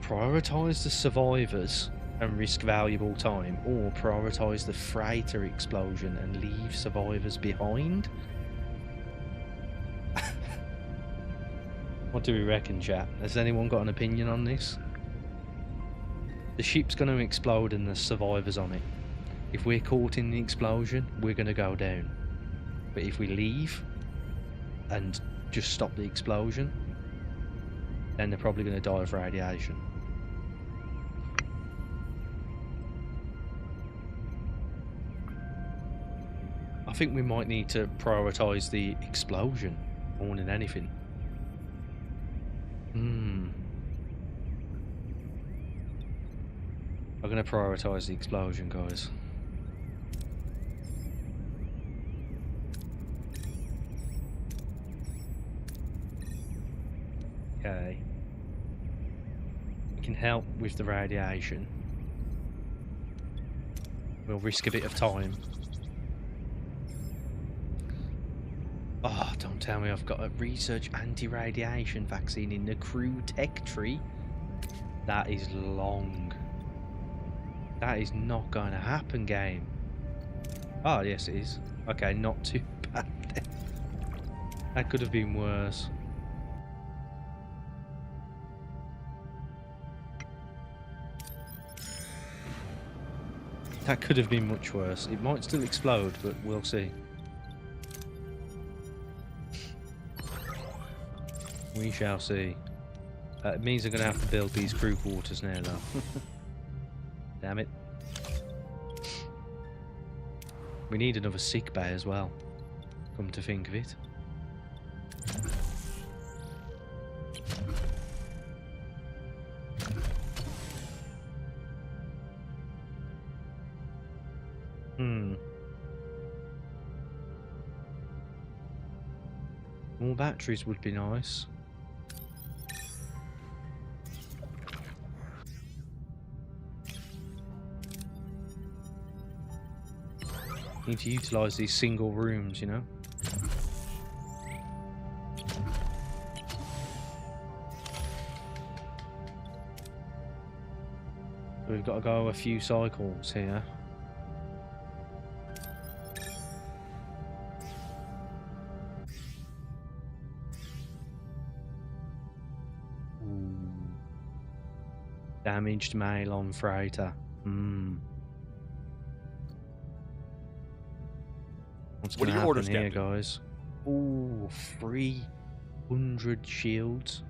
[SPEAKER 1] Prioritise the survivors and risk valuable time, or prioritise the freighter explosion and leave survivors behind? What do we reckon, chat? Has anyone got an opinion on this? The ship's going to explode and there's survivors on it. If we're caught in the explosion, we're going to go down. But if we leave and just stop the explosion, then they're probably going to die of radiation. I think we might need to prioritise the explosion more than anything. I'm going to prioritise the explosion, guys. Okay. We can help with the radiation. We'll risk a bit of time. Oh, don't tell me I've got a research anti-radiation vaccine in the crew tech tree. That is long. That is not going to happen, game. Oh, yes it is. Okay, not too bad then. That could have been worse. That could have been much worse. It might still explode, but we'll see. We shall see. It means I'm going to have to build these crew quarters now, though. Damn it. We need another sick bay as well, come to think of it. More batteries would be nice. Need to utilise these single rooms, you know? We've got to go a few cycles here. Damaged mail on freighter. What's
[SPEAKER 2] What
[SPEAKER 1] going
[SPEAKER 2] are
[SPEAKER 1] to
[SPEAKER 2] your
[SPEAKER 1] happen
[SPEAKER 2] orders,
[SPEAKER 1] here,
[SPEAKER 2] Captain?
[SPEAKER 1] guys? Ooh, 300 shields.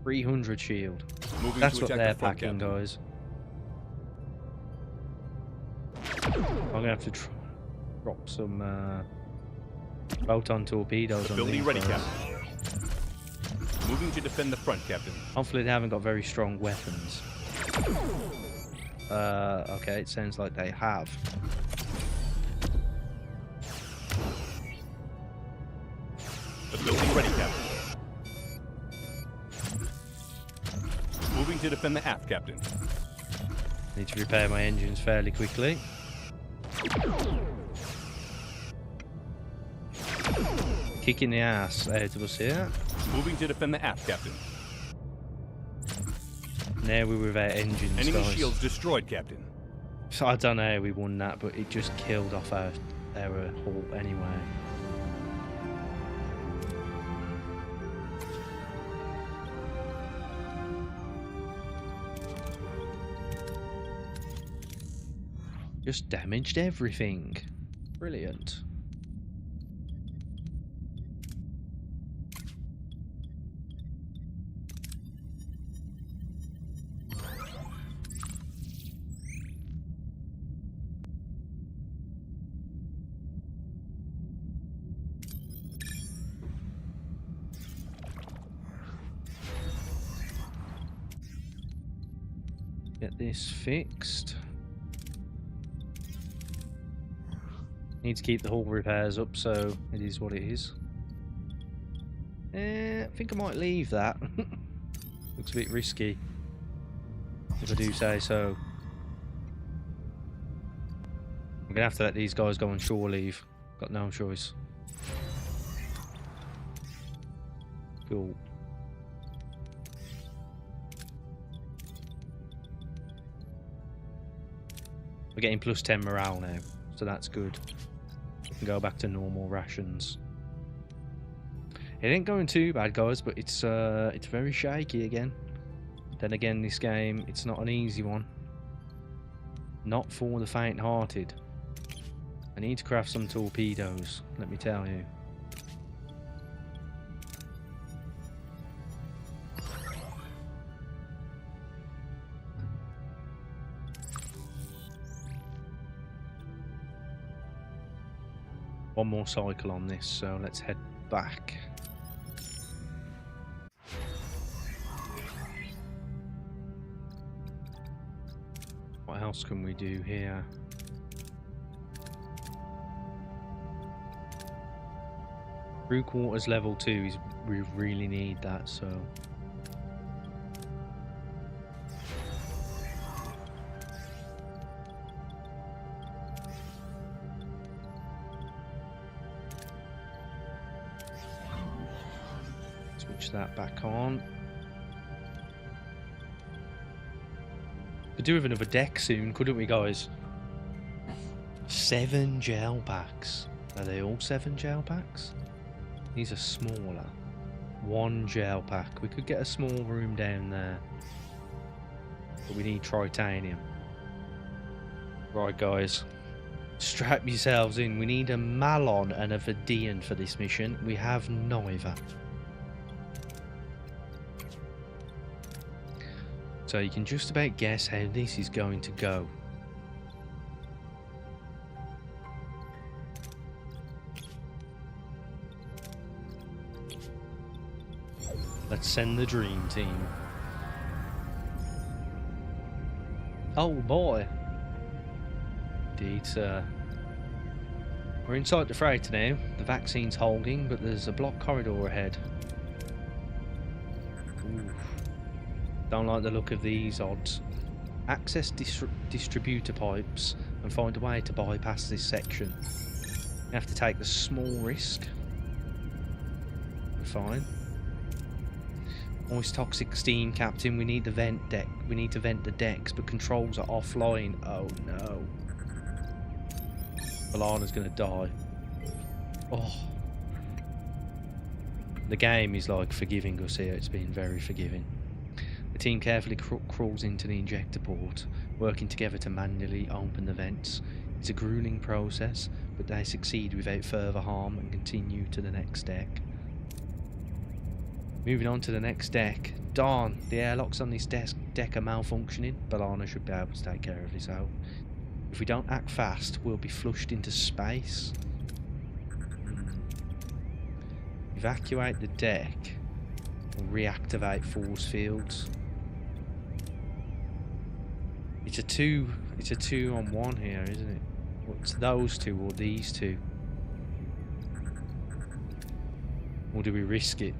[SPEAKER 1] 300 shield.
[SPEAKER 2] Moving
[SPEAKER 1] That's
[SPEAKER 2] to
[SPEAKER 1] what
[SPEAKER 2] attack
[SPEAKER 1] they're
[SPEAKER 2] the front,
[SPEAKER 1] packing,
[SPEAKER 2] Captain.
[SPEAKER 1] guys. I'm going to have to drop some photon torpedoes
[SPEAKER 2] Ability
[SPEAKER 1] on these
[SPEAKER 2] ready,
[SPEAKER 1] guys.
[SPEAKER 2] Captain. Moving to defend the front, Captain.
[SPEAKER 1] Hopefully they haven't got very strong weapons. Okay, it sounds like they have.
[SPEAKER 2] Ability ready, Captain. Moving to defend the aft, Captain.
[SPEAKER 1] Need to repair my engines fairly quickly. Kicking the ass out of us here.
[SPEAKER 2] Moving to defend the aft, Captain.
[SPEAKER 1] Now we're without engines,
[SPEAKER 2] Enemy
[SPEAKER 1] guys.
[SPEAKER 2] shields destroyed, Captain.
[SPEAKER 1] So I don't know how we won that, but it just killed off our hull anyway. Just damaged everything. Brilliant. Get this fixed. Need to keep the hull repairs up, so it is what it is. I think I might leave that. Looks a bit risky, if I do say so. I'm gonna have to let these guys go on shore leave. Got no choice. Cool. We're getting plus 10 morale now, so that's good. We can go back to normal rations. It ain't going too bad, guys, but it's very shaky again. Then again, this game, it's not an easy one. Not for the faint-hearted. I need to craft some torpedoes, let me tell you. One more cycle on this, so let's head back. What else can we do here? Crew quarters level 2 is we really need that, so switch that back on. Could do with another deck soon, couldn't we, guys? 7 gel packs. Are they all 7 gel packs? These are smaller. 1 gel pack. We could get a small room down there. But we need titanium. Right, guys. Strap yourselves in. We need a Malon and a Vidian for this mission. We have neither. So you can just about guess how this is going to go. Let's send the dream team. Oh boy. Indeed, sir. We're inside the freighter now. The vaccine's holding, but there's a blocked corridor ahead. Ooh. Don't like the look of these odds. Access distributor pipes and find a way to bypass this section. You have to take the small risk. We're fine. Moist toxic steam, Captain. We need the vent deck. We need to vent the decks, but controls are offline. Oh no. Alana's gonna die. Oh. The game is like forgiving us here. It's been very forgiving. The team carefully crawls into the injector port, working together to manually open the vents. It's a grueling process, but they succeed without further harm and continue to the next deck. Moving on to the next deck. Darn, the airlocks on this deck are malfunctioning. Balana should be able to take care of this out. If we don't act fast, we'll be flushed into space. Evacuate the deck and reactivate force fields. It's a 2-on-1 here, isn't it? What's those two or these two? Or do we risk it?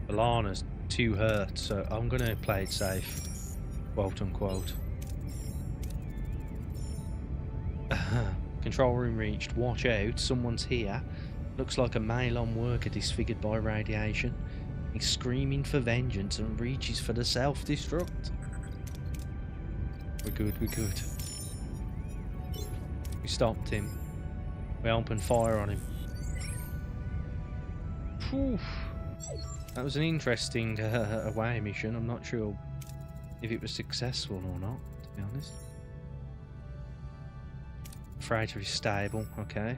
[SPEAKER 1] Balana's 2 hurt, so I'm gonna play it safe, quote unquote. Control room reached. Watch out, someone's here. Looks like a Malon worker disfigured by radiation. He's screaming for vengeance and reaches for the self-destruct. We're good, we're good. We stopped him. We opened fire on him. Whew. That was an interesting away mission. I'm not sure if it was successful or not, to be honest. Freighter is stable, okay.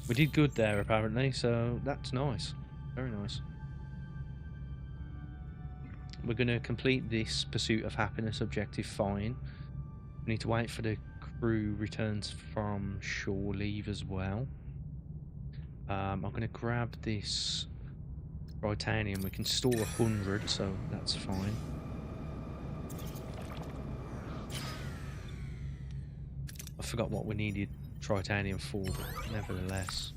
[SPEAKER 1] We did good there apparently, so that's nice. Very nice. We're going to complete this Pursuit of Happiness objective fine. We need to wait for the crew returns from shore leave as well. I'm going to grab this titanium. We can store 100, so that's fine. I forgot what we needed titanium for, but nevertheless.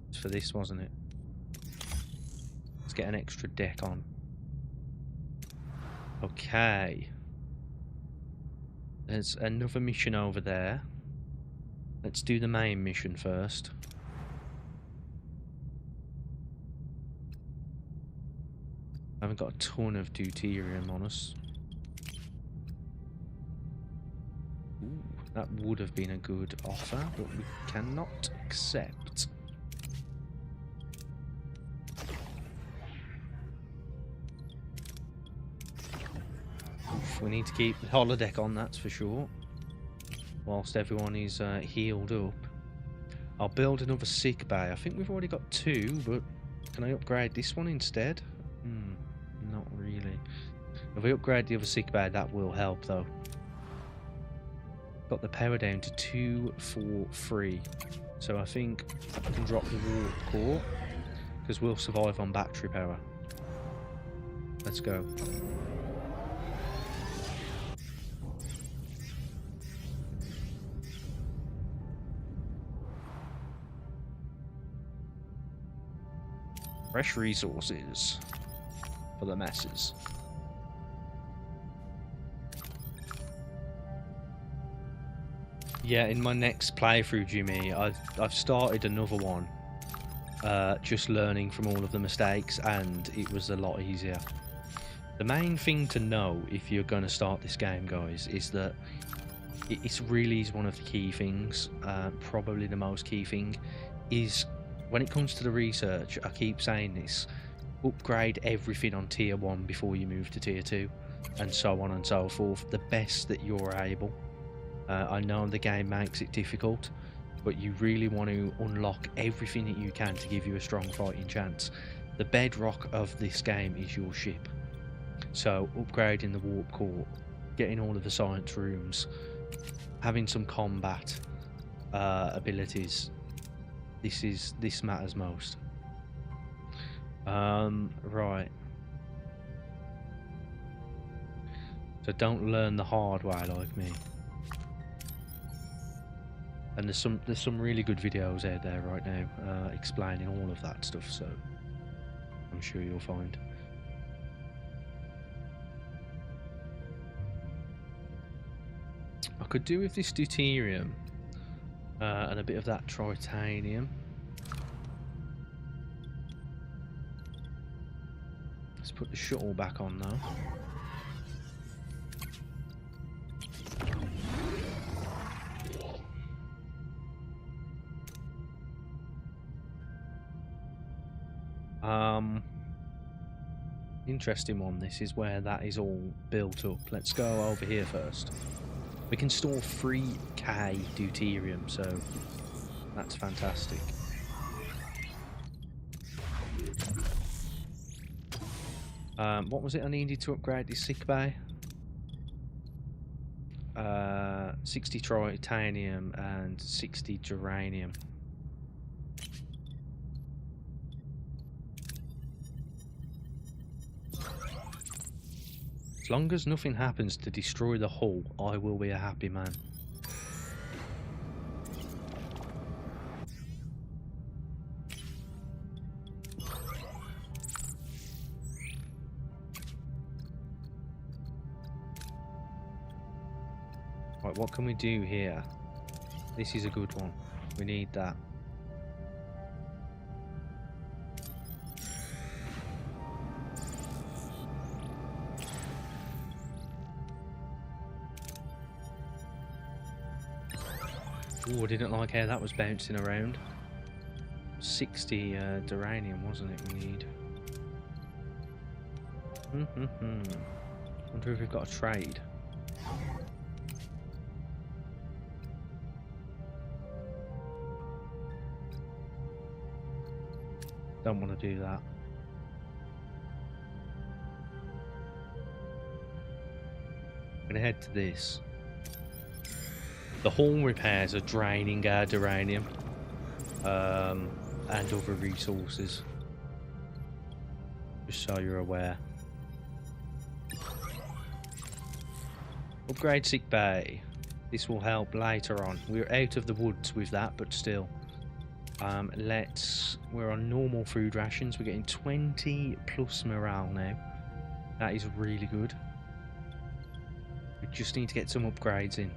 [SPEAKER 1] It's for this, wasn't it? Let's get an extra deck on. Okay. There's another mission over there. Let's do the main mission first. I haven't got a ton of deuterium on us. Ooh, that would have been a good offer, but we cannot accept. Oof, we need to keep the holodeck on, that's for sure. Whilst everyone is healed up. I'll build another sick bay. I think we've already got 2, but can I upgrade this one instead? Not really. If we upgrade the other sick bay, that will help though. Got the power down to 243. So I think I can drop the warp core, because we'll survive on battery power. Let's go. Fresh resources for the masses. Yeah, in my next playthrough, Jimmy, I've started another one, just learning from all of the mistakes, and it was a lot easier. The main thing to know if you're going to start this game, guys, is that it's really one of the key things, probably the most key thing, is when it comes to the research. I keep saying this: upgrade everything on tier 1 before you move to tier 2, and so on and so forth, the best that you're able. I know the game makes it difficult, but you really want to unlock everything that you can to give you a strong fighting chance. The bedrock of this game is your ship. So upgrading the warp core, getting all of the science rooms, having some combat abilities, this matters most. Right. So don't learn the hard way like me. And there's some really good videos out there right now explaining all of that stuff, so I'm sure you'll find. I could do with this deuterium and a bit of that titanium. Let's put the shuttle back on now. Interesting one. This is where that is all built up. Let's go over here first. We can store 3k deuterium, so that's fantastic. What was it I needed to upgrade this sick bay? 60 titanium and 60 geranium. As long as nothing happens to destroy the hull, I will be a happy man. Right, what can we do here? This is a good one. We need that. Oh, I didn't like how that was bouncing around. 60 duranium, wasn't it, we need? Wonder if we've got a trade. Don't want to do that. I'm going to head to this. The hull repairs are draining our uranium and other resources. Just so you're aware. Upgrade sick bay. This will help later on. We're out of the woods with that, but still. We're on normal food rations. We're getting 20 plus morale now. That is really good. We just need to get some upgrades in.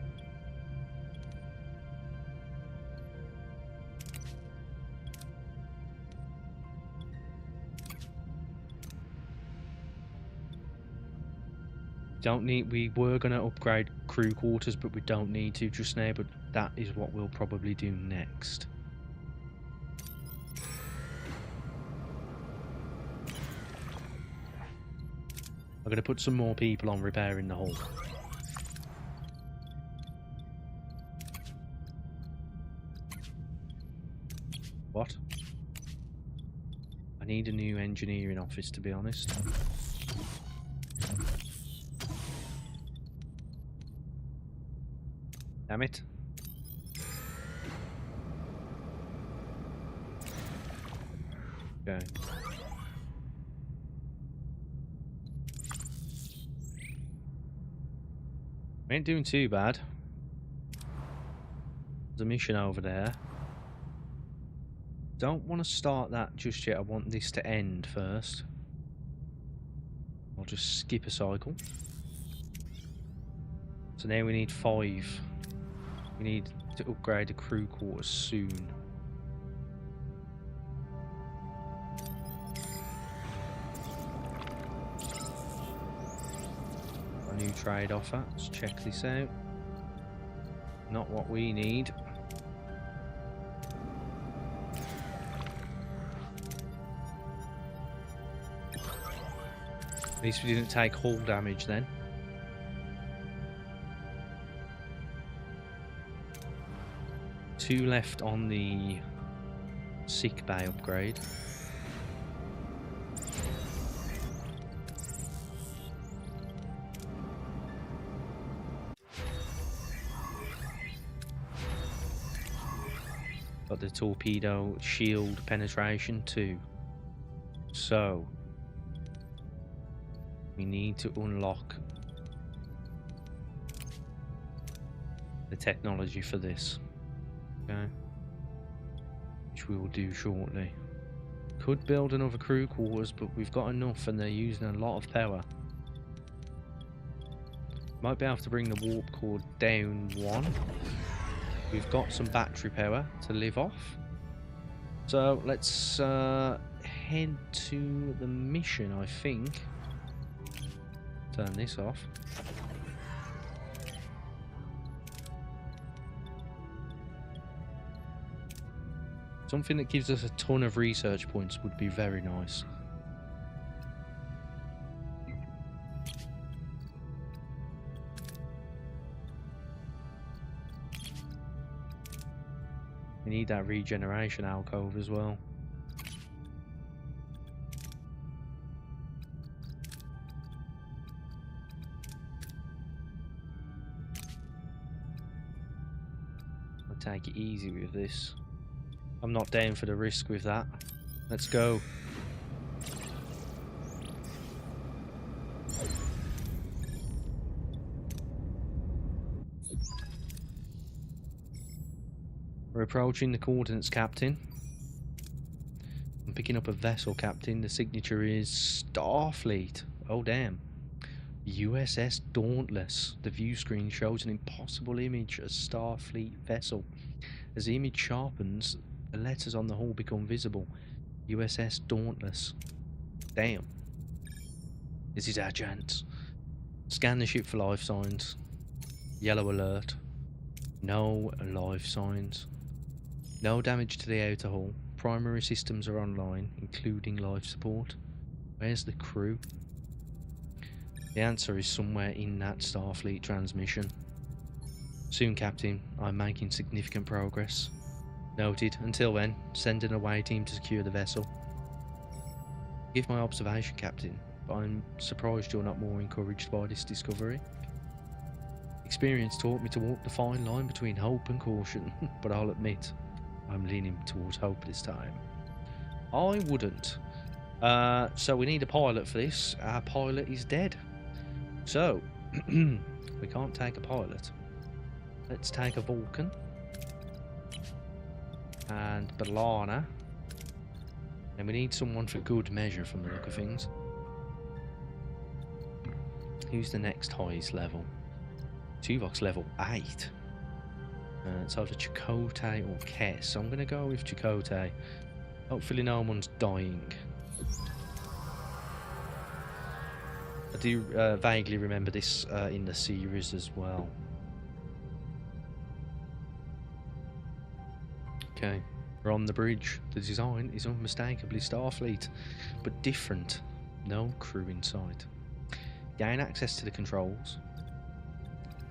[SPEAKER 1] We were going to upgrade crew quarters, but we don't need to just now, but that is what we'll probably do next. I'm going to put some more people on repairing the hull. What? I need a new engineering office, to be honest. Damn it. Okay. We ain't doing too bad. There's a mission over there. Don't want to start that just yet. I want this to end first. I'll just skip a cycle. So now we need 5. We need to upgrade the crew quarters soon. A new trade offer. Let's check this out. Not what we need. At least we didn't take hull damage then. Two left on the sick bay upgrade. Got the torpedo shield penetration too. So we need to unlock the technology for this. Okay. Which we will do shortly. Could build another crew quarters, but we've got enough and they're using a lot of power. Might be able to bring the warp core down 1. We've got some battery power to live off. So let's head to the mission, I think. Turn this off. Something that gives us a ton of research points would be very nice. We need that regeneration alcove as well. I'll take it easy with this. I'm not down for the risk with that. Let's go. We're approaching the coordinates, Captain. I'm picking up a vessel, Captain. The signature is Starfleet. Oh, damn. USS Dauntless. The view screen shows an impossible image of Starfleet vessel. As the image sharpens, the letters on the hull become visible. USS Dauntless. Damn. This is our chance. Scan the ship for life signs. Yellow alert. No life signs. No damage to the outer hull. Primary systems are online, including life support. Where's the crew? The answer is somewhere in that Starfleet transmission. Soon, Captain. I'm making significant progress. Noted. Until then, send an away team to secure the vessel. Give my observation, Captain, but I'm surprised you're not more encouraged by this discovery. Experience taught me to walk the fine line between hope and caution, but I'll admit, I'm leaning towards hope this time. I wouldn't. So we need a pilot for this. Our pilot is dead. So, we can't take a pilot. Let's take a Vulcan. And Balana. And we need someone for good measure from the look of things. Who's the next highest level? Tuvok's level 8. It's either Chakotay or Kess. So I'm going to go with Chakotay. Hopefully no one's dying. I do vaguely remember this in the series as well. Okay, we're on the bridge. The design is unmistakably Starfleet, but different. No crew in sight. Gain access to the controls.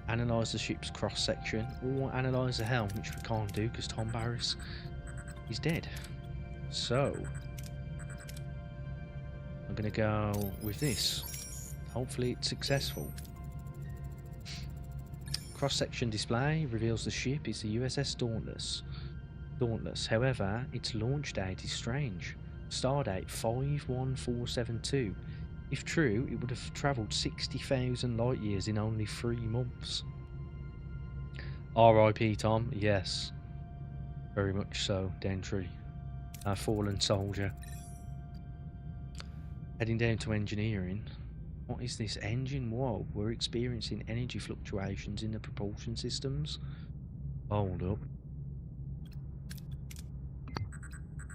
[SPEAKER 1] Analyse the ship's cross-section, or analyse the helm, which we can't do because Tom Barris is dead. So, I'm going to go with this. Hopefully it's successful. Cross-section display reveals the ship is the USS Dauntless. However, its launch date is strange. Stardate 51472. If true, it would have travelled 60,000 light years in only 3 months. R.I.P. Tom. Yes. Very much so, Dentry. Our fallen soldier. Heading down to engineering. What is this engine? Whoa, we're experiencing energy fluctuations in the propulsion systems. Hold up.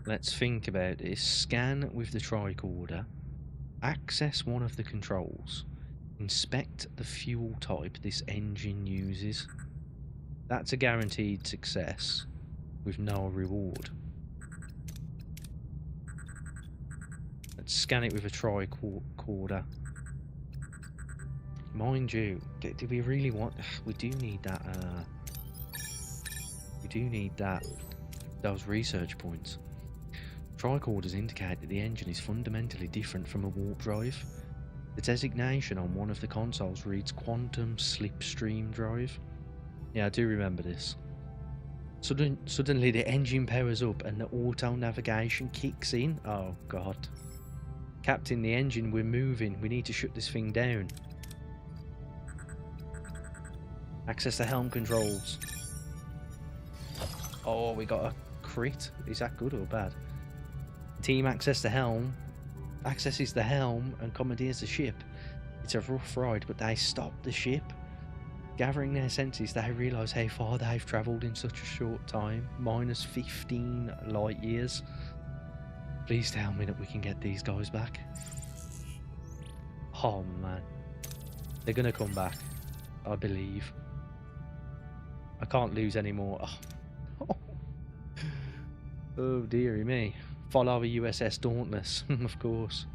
[SPEAKER 1] Let's think about this. Scan with the tricorder. Access one of the controls. Inspect the fuel type this engine uses. That's a guaranteed success with no reward. Let's scan it with a tricorder. Mind you, do we really want... We do need that, those research points. Tricorders indicate that the engine is fundamentally different from a warp drive. The designation on one of the consoles reads Quantum Slipstream Drive. Yeah, I do remember this. Suddenly the engine powers up and the auto navigation kicks in. Oh god. Captain, the engine, we're moving. We need to shut this thing down. Access the helm controls. Oh, we got a crit. Is that good or bad? Team accesses the helm and commandeers the ship. It's a rough ride, but they stop the ship. Gathering their senses, they realise how far they've travelled in such a short time. Minus 15 light years. Please tell me that we can get these guys back. Oh man. They're going to come back. I believe. I can't lose anymore. Oh, oh dearie me. Follow a USS Dauntless, of course.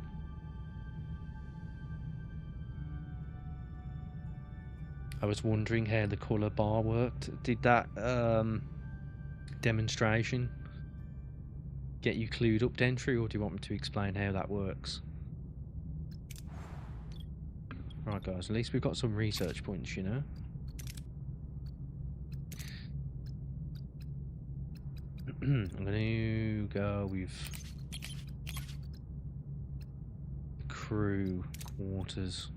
[SPEAKER 1] I was wondering how the colour bar worked. Did that demonstration get you clued up, Dentry, or do you want me to explain how that works? Right guys, at least we've got some research points, you know? I'm going to go with crew quarters.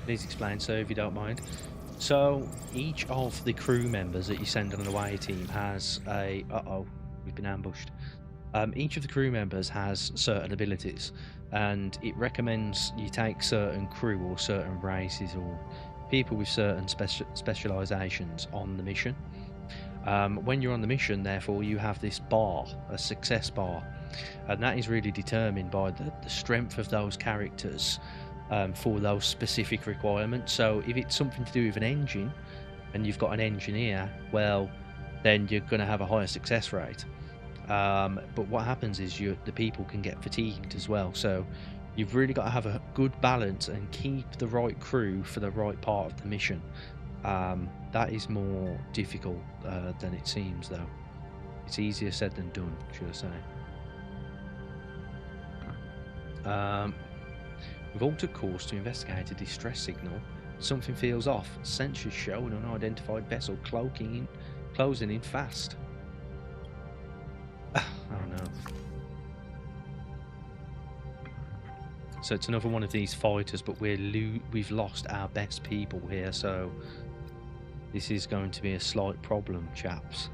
[SPEAKER 1] Please explain, so if you don't mind. So each of the crew members that you send on an away team has a... Uh-oh, we've been ambushed. Each of the crew members has certain abilities, and it recommends you take certain crew or certain races or people with certain specializations on the mission. When you're on the mission, therefore, you have this bar, a success bar, and that is really determined by the strength of those characters for those specific requirements. So if it's something to do with an engine and you've got an engineer, well, then you're going to have a higher success rate. But what happens is the people can get fatigued as well. So you've really got to have a good balance and keep the right crew for the right part of the mission. That is more difficult than it seems, though. It's easier said than done, should I say. We've altered course to investigate a distress signal. Something feels off. Sensors show an unidentified vessel closing in fast. Oh no. So it's another one of these fighters, but we've lost our best people here, so this is going to be a slight problem, chaps.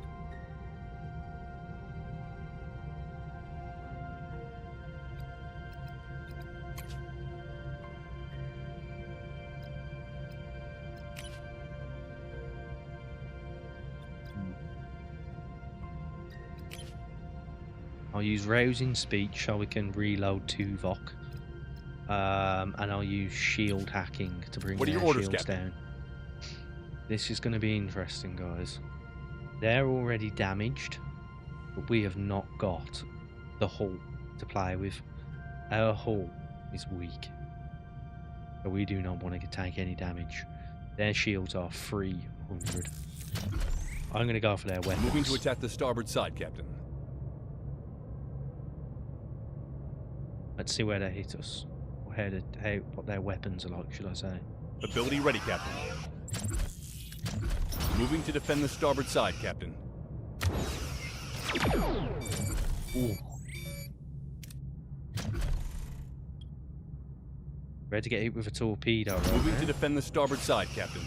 [SPEAKER 1] I'll use rousing speech so we can reload Tuvok. And I'll use shield hacking to bring their shields down. This is going to be interesting, guys. They're already damaged, but we have not got the hull to play with. Our hull is weak, but we do not want to take any damage. Their shields are 300. I'm going to go for their weapons.
[SPEAKER 2] Moving to attack the starboard side, Captain.
[SPEAKER 1] Let's see where they hit us. Or what their weapons are like, should I say.
[SPEAKER 2] Ability ready, Captain. Moving to defend the starboard side, Captain.
[SPEAKER 1] Ooh. Ready to get hit with a torpedo, right?
[SPEAKER 2] Moving to defend the starboard side, Captain.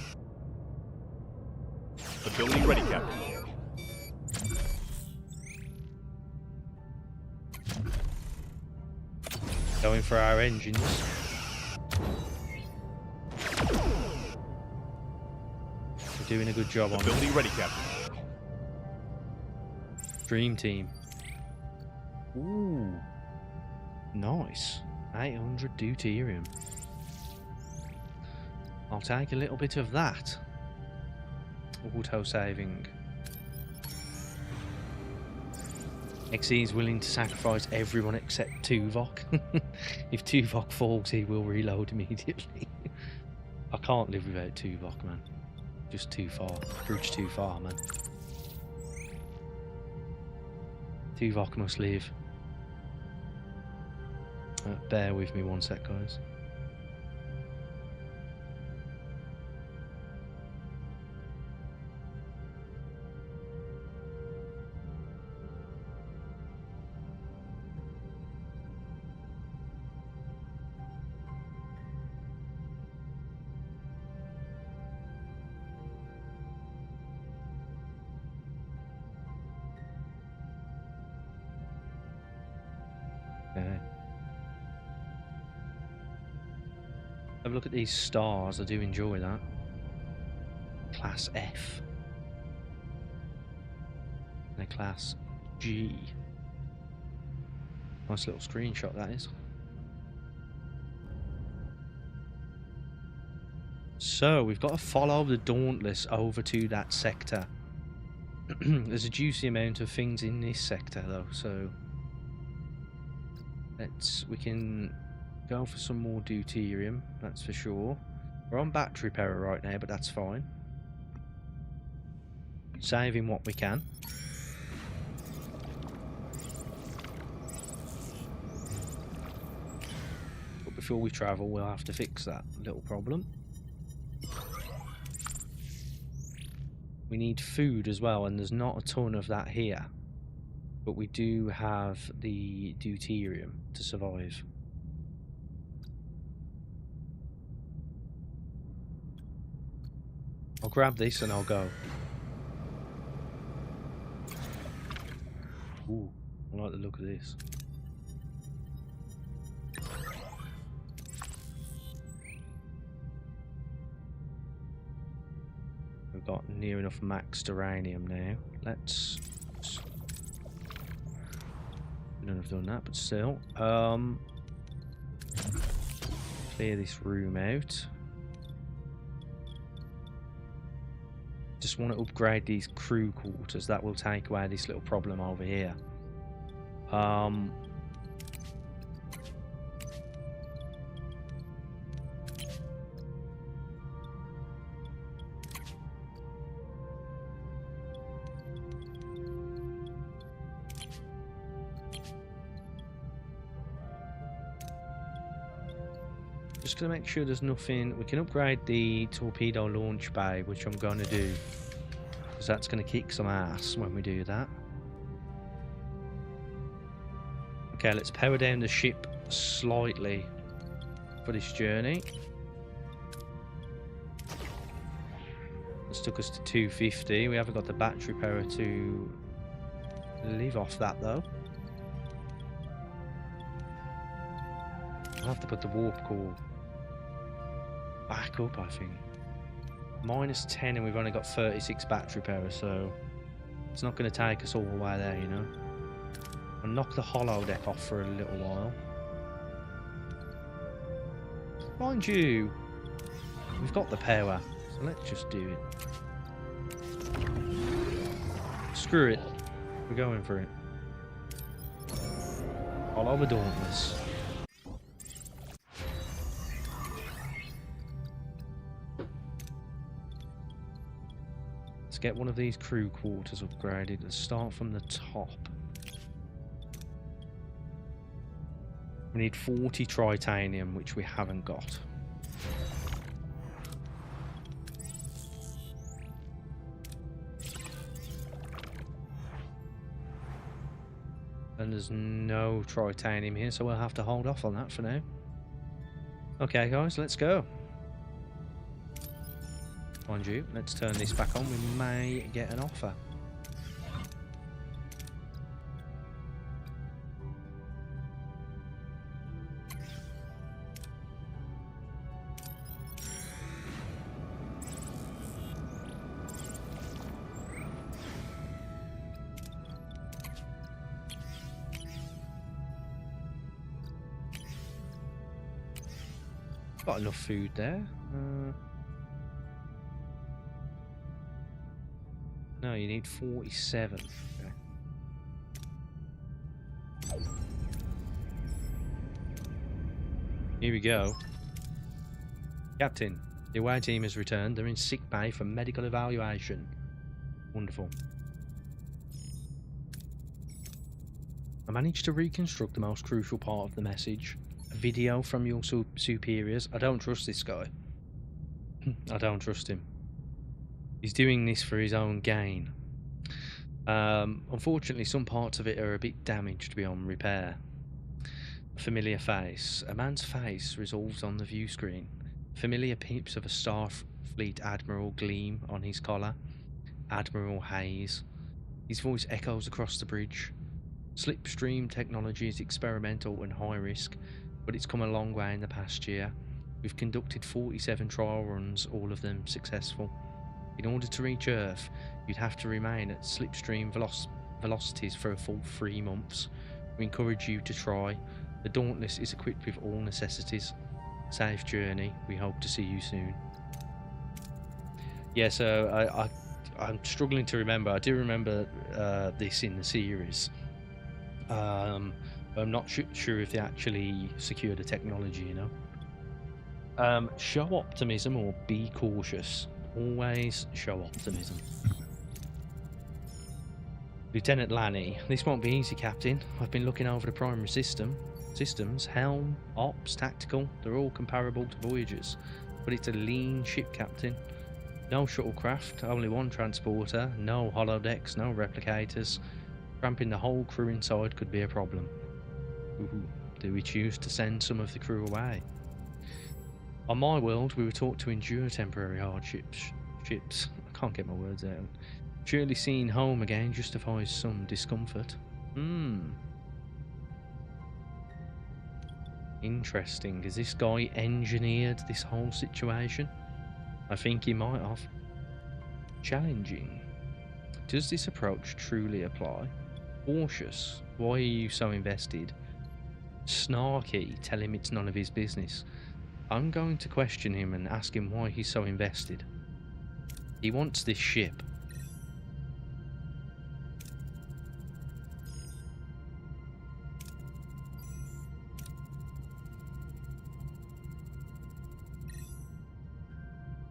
[SPEAKER 2] Ability ready, Captain.
[SPEAKER 1] Going for our engines. We're doing a good job on it.
[SPEAKER 2] Ability ready, Captain.
[SPEAKER 1] Dream team. Ooh. Nice. 800 deuterium. I'll take a little bit of that. Auto saving. XE is willing to sacrifice everyone except Tuvok. If Tuvok falls, he will reload immediately. I can't live without Tuvok, man. Just too far. Bridge too far, man. Tuvok must live. Bear with me one sec, guys. Okay. Have a look at these stars. I do enjoy that. Class F. And a class G. Nice little screenshot that is. So we've got to follow the Dauntless over to that sector. There's a juicy amount of things in this sector though, so we can go for some more deuterium, that's for sure. We're on battery power right now, but that's fine. Saving what we can. But before we travel, we'll have to fix that little problem. We need food as well, and there's not a ton of that here. But we do have the deuterium to survive. I'll grab this and I'll go. Ooh, I like the look of this. We've got near enough max uranium now. Let's... I don't know if I've done that, but still. Clear this room out. Just want to upgrade these crew quarters. That will take away this little problem over here. Just gonna make sure there's nothing. We can upgrade the torpedo launch bay, which I'm gonna do, because that's gonna kick some ass when we do that. Okay, let's power down the ship slightly for this journey. This took us to 250. We haven't got the battery power to live off that though. I'll have to put the warp core back up, I think. Minus 10 and we've only got 36 battery power, so it's not going to take us all the way there, you know. I'll knock the hollow deck off for a little while. Mind you, we've got the power, so let's just do it. Screw it. We're going for it. Hollow the Dauntless. Let's get one of these crew quarters upgraded. Let's start from the top. We need 40 tritanium, which we haven't got. And there's no tritanium here, so we'll have to hold off on that for now. Okay, guys, let's go. Mind you, let's turn this back on. We may get an offer. Got enough food there. No, you need 47. Okay. Here we go. Captain, the away team has returned. They're in sick bay for medical evaluation. Wonderful. I managed to reconstruct the most crucial part of the message. A video from your superiors. I don't trust this guy. I don't trust him. He's doing this for his own gain. Unfortunately, some parts of it are a bit damaged beyond repair. A familiar face. A man's face resolves on the view screen. Familiar peeps of a Starfleet Admiral gleam on his collar. Admiral Hayes. His voice echoes across the bridge. Slipstream technology is experimental and high risk, but it's come a long way in the past year. We've conducted 47 trial runs, all of them successful. In order to reach Earth, you'd have to remain at slipstream velocities for a full 3 months. We encourage you to try. The Dauntless is equipped with all necessities. Safe journey. We hope to see you soon. Yeah, so I'm struggling to remember. I do remember this in the series. I'm not sure if they actually secured the technology, you know. Show optimism or be cautious. Always show optimism. Lieutenant Lanny, this won't be easy, Captain. I've been looking over the primary systems, helm, ops, tactical, they're all comparable to Voyager's. But it's a lean ship, Captain. No shuttlecraft, only one transporter, no holodecks, no replicators. Cramping the whole crew inside could be a problem. Ooh, do we choose to send some of the crew away? On my world, we were taught to endure temporary hardships. I can't get my words out. Surely seeing home again justifies some discomfort. Interesting. Has this guy engineered this whole situation? I think he might have. Challenging. Does this approach truly apply? Cautious. Why are you so invested? Snarky. Tell him it's none of his business. I'm going to question him and ask him why he's so invested. He wants this ship.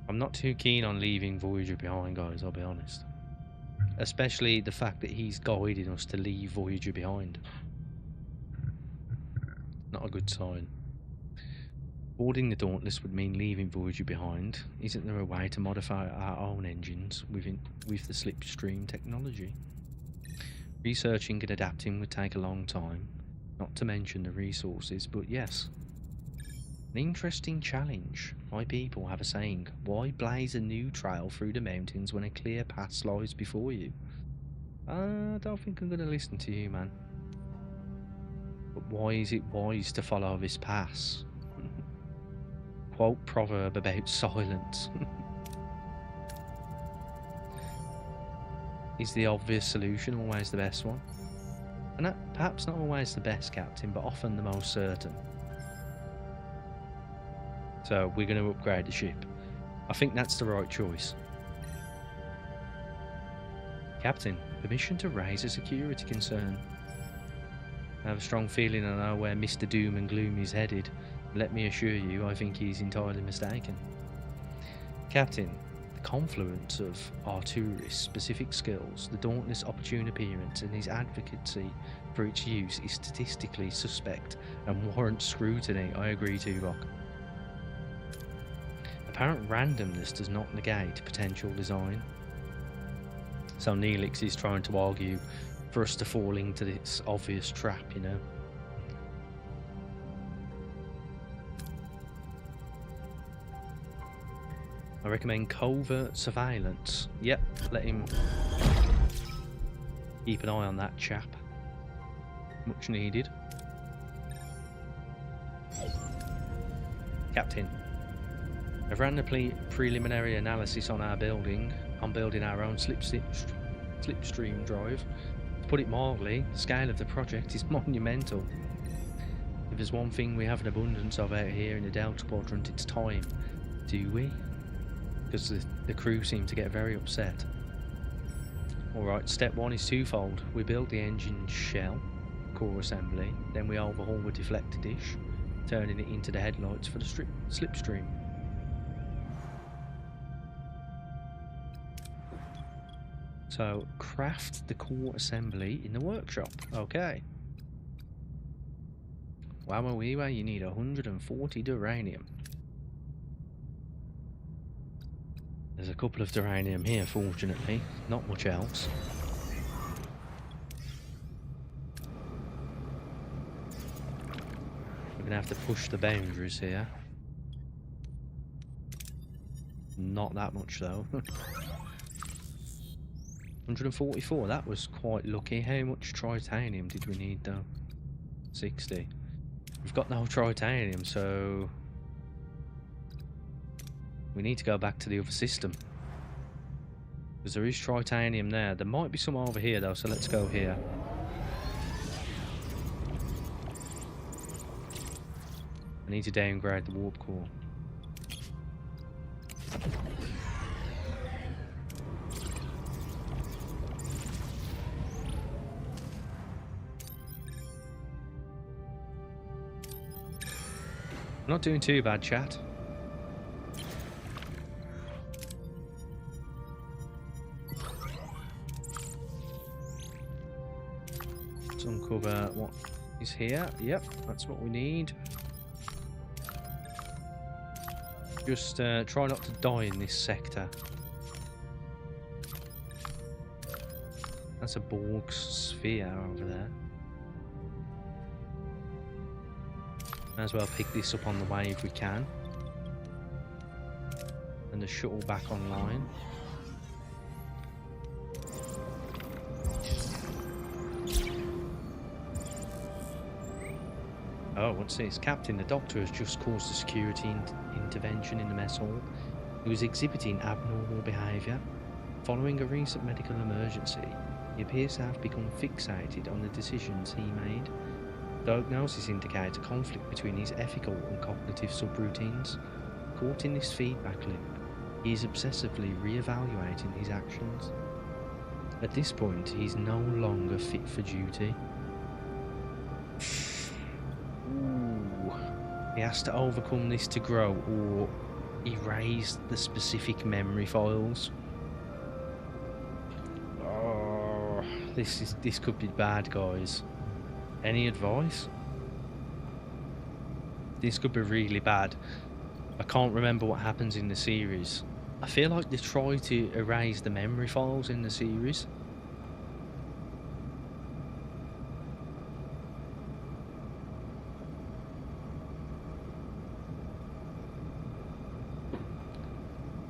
[SPEAKER 1] I'm not too keen on leaving Voyager behind, guys, I'll be honest. Especially the fact that he's guiding us to leave Voyager behind. Not a good sign. Boarding the Dauntless would mean leaving Voyager behind. Isn't there a way to modify our own engines with the slipstream technology? Researching and adapting would take a long time, not to mention the resources, but yes. An interesting challenge. My people have a saying, why blaze a new trail through the mountains when a clear path lies before you? I don't think I'm going to listen to you, man. But why is it wise to follow this path? Quote proverb about silence. Is the obvious solution always the best one? And perhaps not always the best, Captain, but often the most certain. So we're going to upgrade the ship. I think that's the right choice. Captain, permission to raise a security concern. I have a strong feeling I know where Mr. Doom and Gloom is headed. Let me assure you, I think he's entirely mistaken. Captain, the confluence of Arturi's specific skills, the Dauntless' opportune appearance, and his advocacy for its use is statistically suspect and warrants scrutiny. I agree, Tuvok. Apparent randomness does not negate potential design. So Neelix is trying to argue for us to fall into this obvious trap, you know. I recommend covert surveillance. Yep, let him keep an eye on that chap. Much needed. Captain, I've ran the preliminary analysis on our building. I'm building our own slipstream drive. To put it mildly, the scale of the project is monumental. If there's one thing we have an abundance of out here in the Delta Quadrant, it's time. Do we? Because the crew seem to get very upset. Alright, step one is twofold. We build the engine shell, core assembly, then we overhaul the deflector dish, turning it into the headlights for the slipstream. So, craft the core assembly in the workshop. Okay. Wow, you need 140 duranium. There's a couple of duranium here, fortunately. Not much else. We're gonna have to push the boundaries here. Not that much though. 144, that was quite lucky. How much titanium did we need though? 60. We've got no titanium, so we need to go back to the other system. Because there is titanium there. There might be some over here though, so let's go here. I need to downgrade the warp core. Not doing too bad, chat. Let's uncover what is here. Yep, that's what we need. Just try not to die in this sector. That's a Borg sphere over there. Might as well pick this up on the way if we can. And the shuttle back online. Oh, what's this? Captain, the doctor has just caused a security intervention in the mess hall. He was exhibiting abnormal behaviour. Following a recent medical emergency, he appears to have become fixated on the decisions he made. Diagnosis indicates a conflict between his ethical and cognitive subroutines. Caught in this feedback loop, he is obsessively re-evaluating his actions. At this point, he is no longer fit for duty. Ooh. He has to overcome this to grow or erase the specific memory files. Oh, this could be bad, guys. Any advice? This could be really bad. I can't remember what happens in the series. I feel like they try to erase the memory files in the series.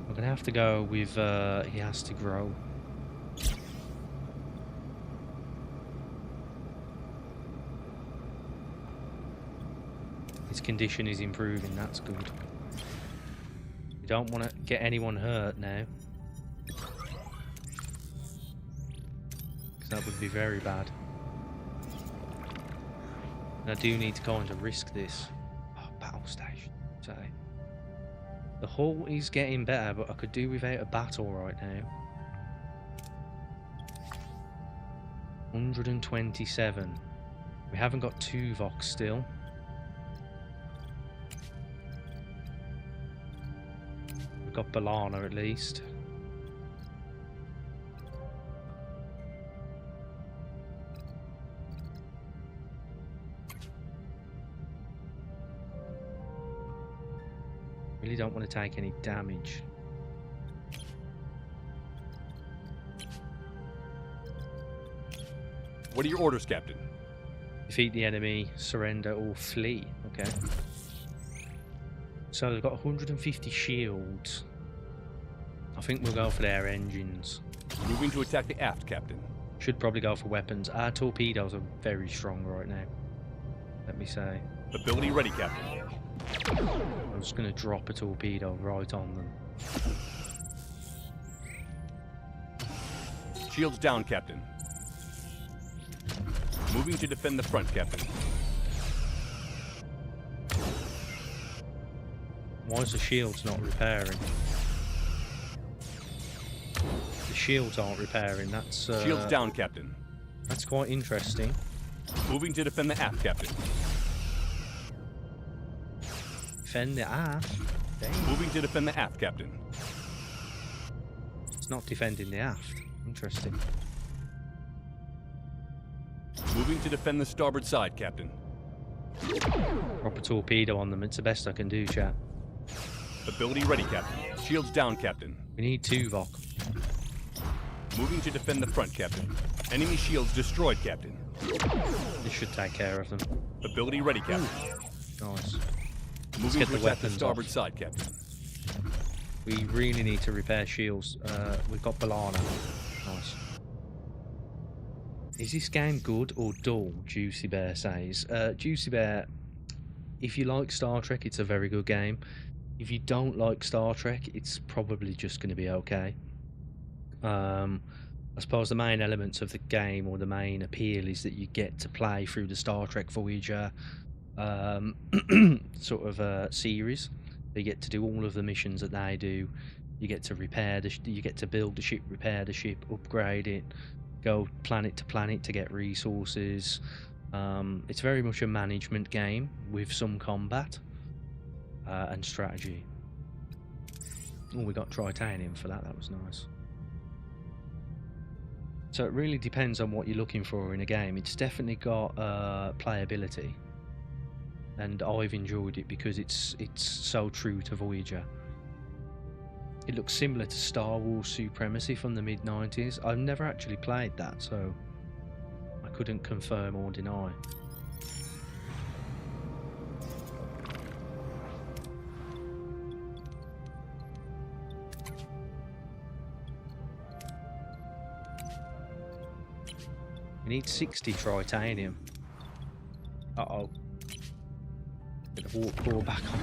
[SPEAKER 1] I'm gonna have to go with he has to grow. His condition is improving, that's good. We don't want to get anyone hurt now, because that would be very bad. And I do need to kind of risk this. Oh, battle station, say. The hull is getting better, but I could do without a battle right now. 127. We haven't got Tuvok still. We've got Balana at least. Really don't want to take any damage.
[SPEAKER 2] What are your orders, Captain?
[SPEAKER 1] Defeat the enemy, surrender or flee. Okay. So they've got 150 shields. I think we'll go for their engines.
[SPEAKER 2] Moving to attack the aft, Captain.
[SPEAKER 1] Should probably go for weapons. Our torpedoes are very strong right now, let me say.
[SPEAKER 2] Ability ready, Captain.
[SPEAKER 1] I'm just going to drop a torpedo right on them.
[SPEAKER 2] Shields down, Captain. Moving to defend the front, Captain.
[SPEAKER 1] Why is the shields not repairing? The shields aren't repairing, that's...
[SPEAKER 2] Shields down, Captain.
[SPEAKER 1] That's quite interesting.
[SPEAKER 2] Moving to defend the aft, Captain.
[SPEAKER 1] Defend the aft? Damn.
[SPEAKER 2] Moving to defend the aft, Captain.
[SPEAKER 1] It's not defending the aft. Interesting.
[SPEAKER 2] Moving to defend the starboard side, Captain.
[SPEAKER 1] Drop a torpedo on them, it's the best I can do, chat.
[SPEAKER 2] Ability ready, Captain. Shields down, Captain.
[SPEAKER 1] We need Tuvok.
[SPEAKER 2] Moving to defend the front, Captain. Enemy shields destroyed, Captain.
[SPEAKER 1] This should take care of them.
[SPEAKER 2] Ability ready, Captain.
[SPEAKER 1] Nice.
[SPEAKER 2] Moving
[SPEAKER 1] get
[SPEAKER 2] to
[SPEAKER 1] the
[SPEAKER 2] attack the
[SPEAKER 1] weapons
[SPEAKER 2] starboard
[SPEAKER 1] off.
[SPEAKER 2] side, Captain.
[SPEAKER 1] We really need to repair shields. We've got Balana. Nice. Is this game good or dull? Juicy Bear says. Juicy Bear, if you like Star Trek, it's a very good game. If you don't like Star Trek, it's probably just going to be okay. I suppose the main elements of the game, or the main appeal, is that you get to play through the Star Trek Voyager sort of series. You get to do all of the missions that they do. You get to repair you get to build the ship, repair the ship, upgrade it, go planet to planet to get resources. It's very much a management game with some combat and strategy. Oh, we got titanium for that. That was nice. So it really depends on what you're looking for in a game. It's definitely got playability, and I've enjoyed it because it's so true to Voyager. It looks similar to Star Wars Supremacy from the mid-90s. I've never actually played that, so I couldn't confirm or deny. We need 60 titanium. Uh-oh. warp core back on.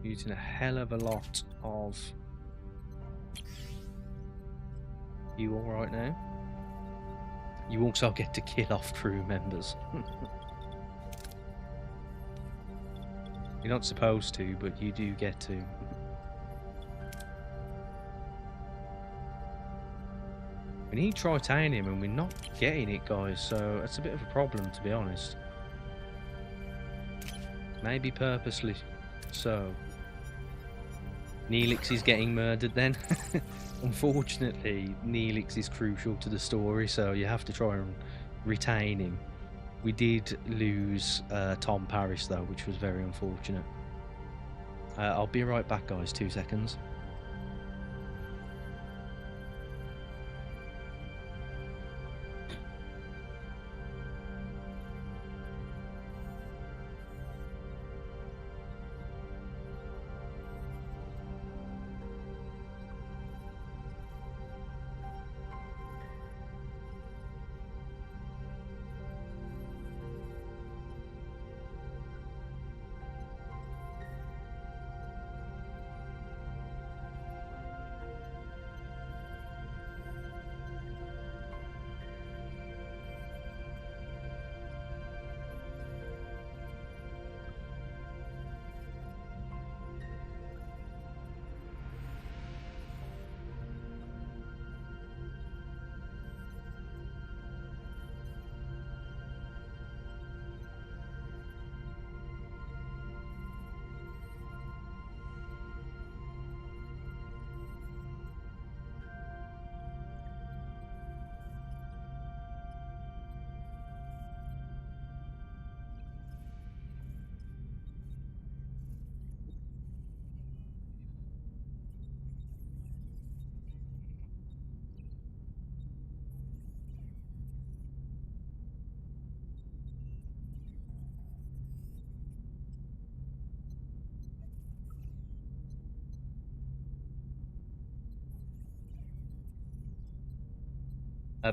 [SPEAKER 1] Using a hell of a lot of fuel right now. You also get to kill off crew members. You're not supposed to, but you do get to. We need titanium and we're not getting it, guys, so that's a bit of a problem, to be honest. Maybe purposely so. Neelix is getting murdered then. Unfortunately, Neelix is crucial to the story, so you have to try and retain him. We did lose Tom Paris though, which was very unfortunate. I'll be right back, guys, 2 seconds.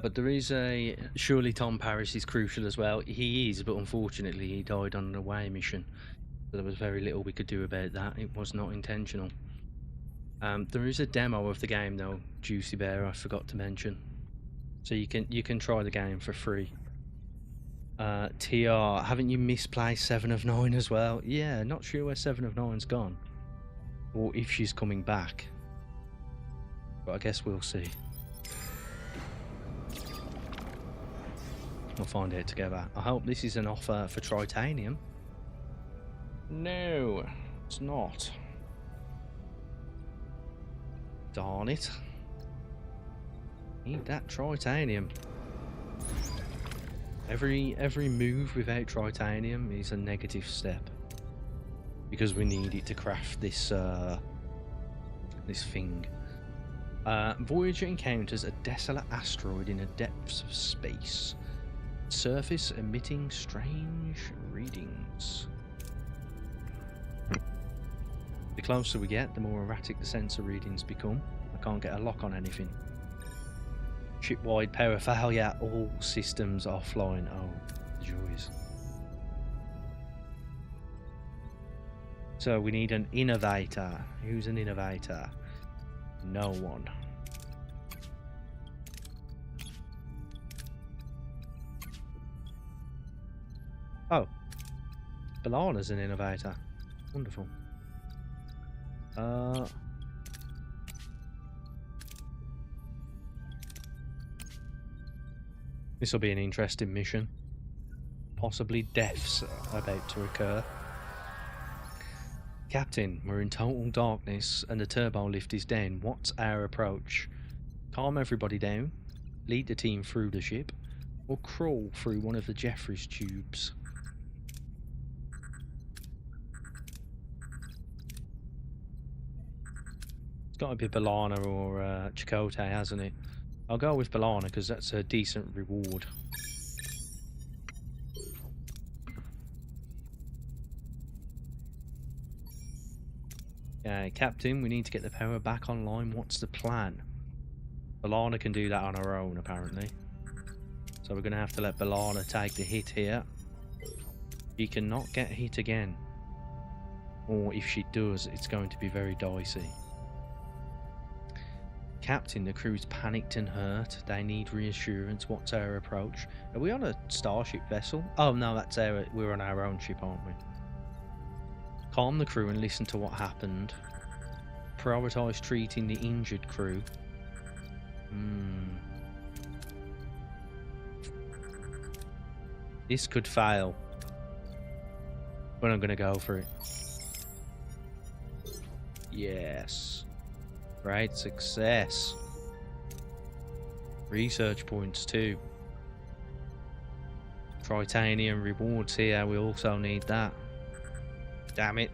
[SPEAKER 1] But there is a... Surely Tom Paris is crucial as well. He is, but unfortunately he died on an away mission. So there was very little we could do about that. It was not intentional. There is a demo of the game though, Juicy Bear, I forgot to mention. So you can try the game for free. TR, haven't you misplaced 7 of 9 as well? Yeah, not sure where 7 of 9's gone. Or if she's coming back. But I guess we'll see. We'll find out together. I hope this is an offer for titanium. No, it's not. Darn it. Need that titanium. Every move without titanium is a negative step. Because we need it to craft this this thing. Voyager encounters a desolate asteroid in the depths of space. Surface emitting strange readings. The closer we get, the more erratic the sensor readings become. I can't get a lock on anything. Ship-wide power failure, all systems offline. Oh, joys. So we need an innovator. Who's an innovator? No one. Oh, Balana's an innovator. Wonderful. This will be an interesting mission. Possibly deaths are about to occur. Captain, we're in total darkness and the turbo lift is down. What's our approach? Calm everybody down, lead the team through the ship, or crawl through one of the Jeffries tubes? It's got to be Balana or Chakotay, hasn't it? I'll go with Balana because that's a decent reward. Okay, Captain, we need to get the power back online. What's the plan? Balana can do that on her own, apparently. So we're going to have to let Balana take the hit here. She cannot get hit again. Or if she does, it's going to be very dicey. Captain, the crew's panicked and hurt. They need reassurance. What's our approach? Are we on a starship vessel? Oh no, that's we're on our own ship, aren't we? Calm the crew and listen to what happened. Prioritize treating the injured crew. This could fail, but I'm gonna go for it. Yes. Great success. Research points too. Tritanium rewards here, we also need that. Damn it.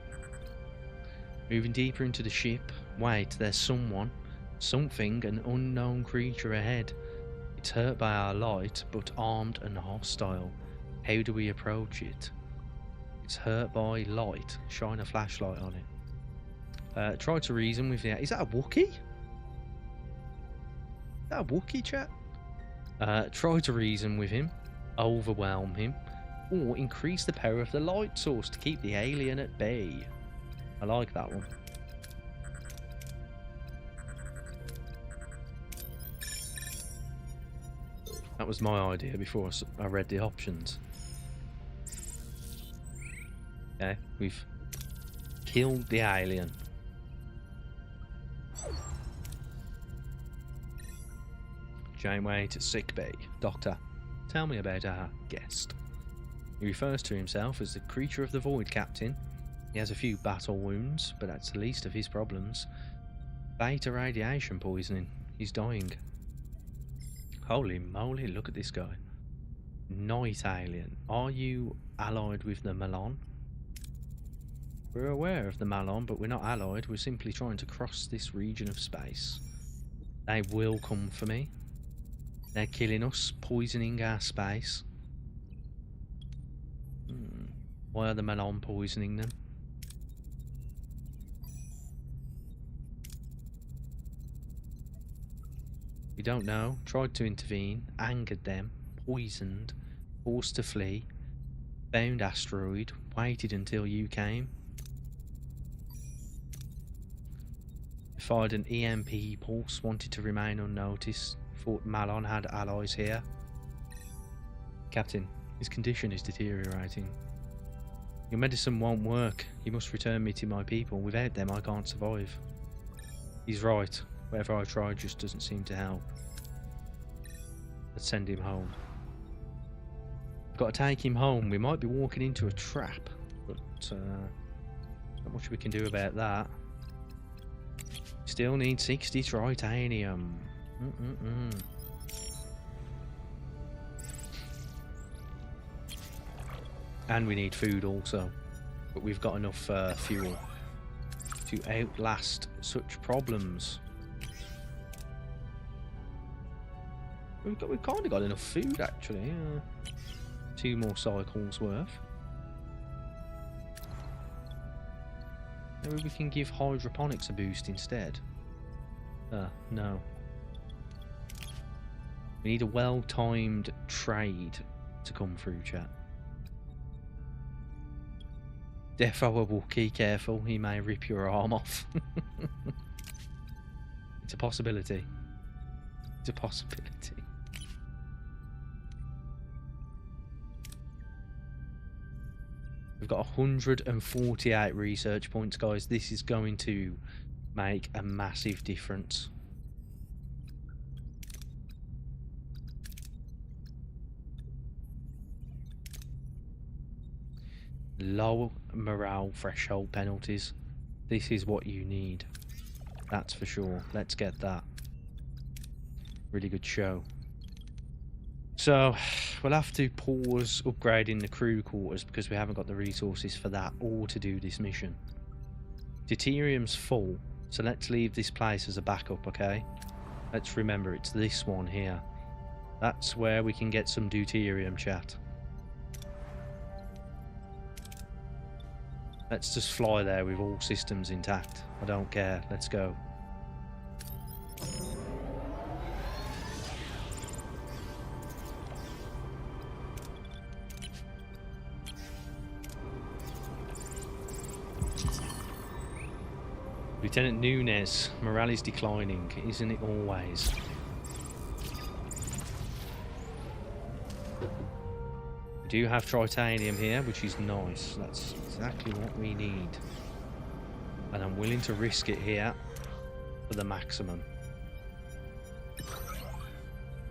[SPEAKER 1] Moving deeper into the ship. Wait, there's someone, something, an unknown creature ahead. It's hurt by our light, but armed and hostile. How do we approach it? It's hurt by light. Shine a flashlight on it. Try to reason with the... Is that a Wookiee? Is that a Wookiee, chat? Try to reason with him. Overwhelm him. Or increase the power of the light source to keep the alien at bay. I like that one. That was my idea before I read the options. Okay, we've killed the alien. Janeway to sickbay. Doctor, tell me about our guest. He refers to himself as the creature of the void, Captain. He has a few battle wounds, but that's the least of his problems. Beta radiation poisoning. He's dying. Holy moly, look at this guy. Night alien. Are you allied with the Malon? We're aware of the Malon, but we're not allied. We're simply trying to cross this region of space. They will come for me. They're killing us, poisoning our space. Why are the Malon poisoning them? We don't know. Tried to intervene, angered them, poisoned, forced to flee, found asteroid, waited until you came. Fired an EMP pulse, wanted to remain unnoticed, thought Malon had allies here. Captain, his condition is deteriorating. Your medicine won't work. You must return me to my people. Without them, I can't survive. He's right. Whatever I try just doesn't seem to help. Let's send him home. We've got to take him home. We might be walking into a trap, but not much we can do about that. Still need 60 tritanium. And we need food also, but we've got enough fuel to outlast such problems. We've kind of got enough food actually. 2 more cycles worth. Maybe we can give hydroponics a boost instead. No. We need a well-timed trade to come through, chat. Defo a Wookiee, careful, he may rip your arm off. It's a possibility. It's a possibility. We've got 148 research points, guys. This is going to make a massive difference. Low morale threshold penalties. This is what you need. That's for sure. Let's get that. Really good show. So, we'll have to pause upgrading the crew quarters because we haven't got the resources for that or to do this mission. Deuterium's full, so let's leave this place as a backup, okay? Let's remember it's this one here. That's where we can get some deuterium, chat. Let's just fly there with all systems intact. I don't care. Let's go. Lieutenant Nunez, morale is declining, isn't it always? We do have titanium here, which is nice. That's exactly what we need. And I'm willing to risk it here for the maximum.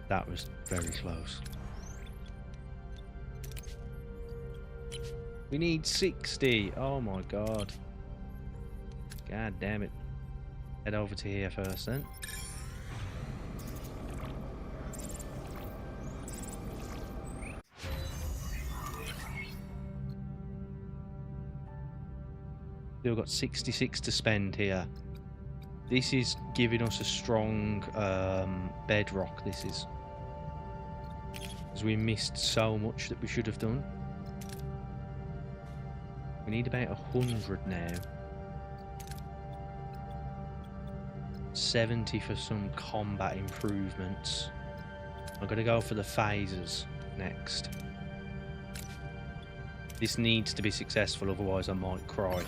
[SPEAKER 1] That was very close. We need 60. Oh my god. God damn it. Head over to here first then. Still got 66 to spend here. This is giving us a strong bedrock, this is. Because we missed so much that we should have done. We need about 100 now. 70 for some combat improvements. I'm going to go for the phasers next. This needs to be successful, otherwise I might cry.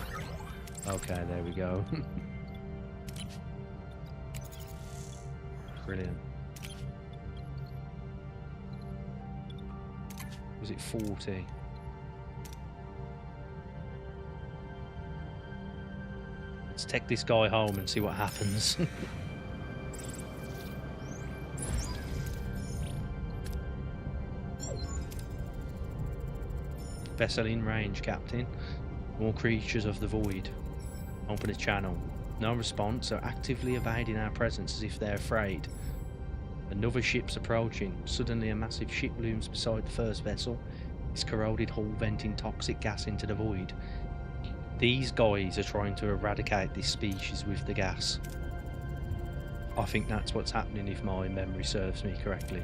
[SPEAKER 1] Okay, there we go. Brilliant. Was it 40? Let's take this guy home and see what happens. Vessel in range, Captain. More creatures of the void. Open a channel. No response, are actively evading our presence as if they're afraid. Another ship's approaching. Suddenly a massive ship looms beside the first vessel. Its corroded hull venting toxic gas into the void. These guys are trying to eradicate this species with the gas. I think that's what's happening if my memory serves me correctly.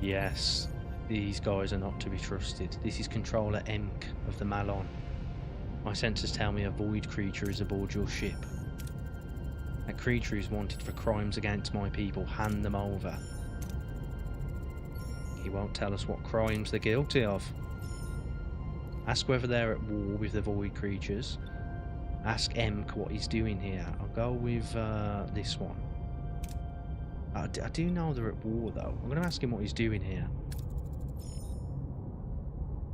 [SPEAKER 1] Yes, these guys are not to be trusted. This is Controller Emk of the Malon. My sensors tell me a void creature is aboard your ship. That creature is wanted for crimes against my people. Hand them over. He won't tell us what crimes they're guilty of. Ask whether they're at war with the void creatures. Ask Emk what he's doing here. I'll go with this one. I do know they're at war though. I'm going to ask him what he's doing here.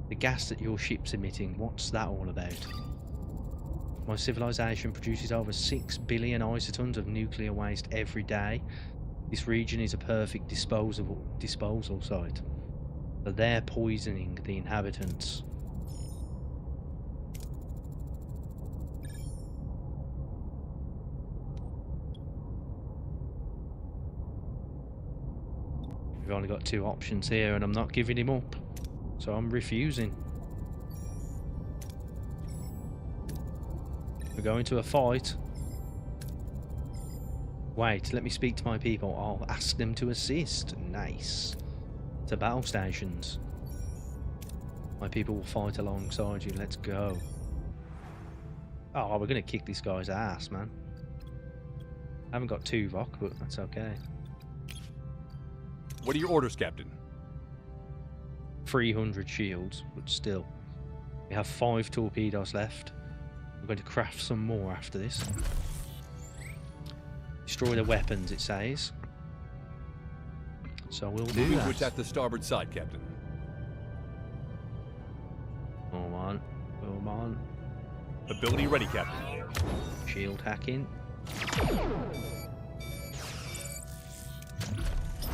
[SPEAKER 1] The gas that your ship's emitting, what's that all about? My civilization produces over 6 billion isotons of nuclear waste every day. This region is a perfect disposal site. But they're poisoning the inhabitants. We've only got 2 options here and I'm not giving him up. So I'm refusing. We're going to a fight. Wait, let me speak to my people. I'll ask them to assist. Nice. To battle stations. My people will fight alongside you. Let's go. Oh, we're going to kick this guy's ass, man. I haven't got 2 rock, but that's okay.
[SPEAKER 2] What are your orders, Captain?
[SPEAKER 1] 300 shields, but still. We have 5 torpedoes left. We're going to craft some more after this. Destroy the weapons, it says. So we'll do
[SPEAKER 2] Moving
[SPEAKER 1] that.
[SPEAKER 2] to attack the starboard side, Captain.
[SPEAKER 1] Come on. Come on.
[SPEAKER 2] Ability ready, Captain.
[SPEAKER 1] Shield hacking.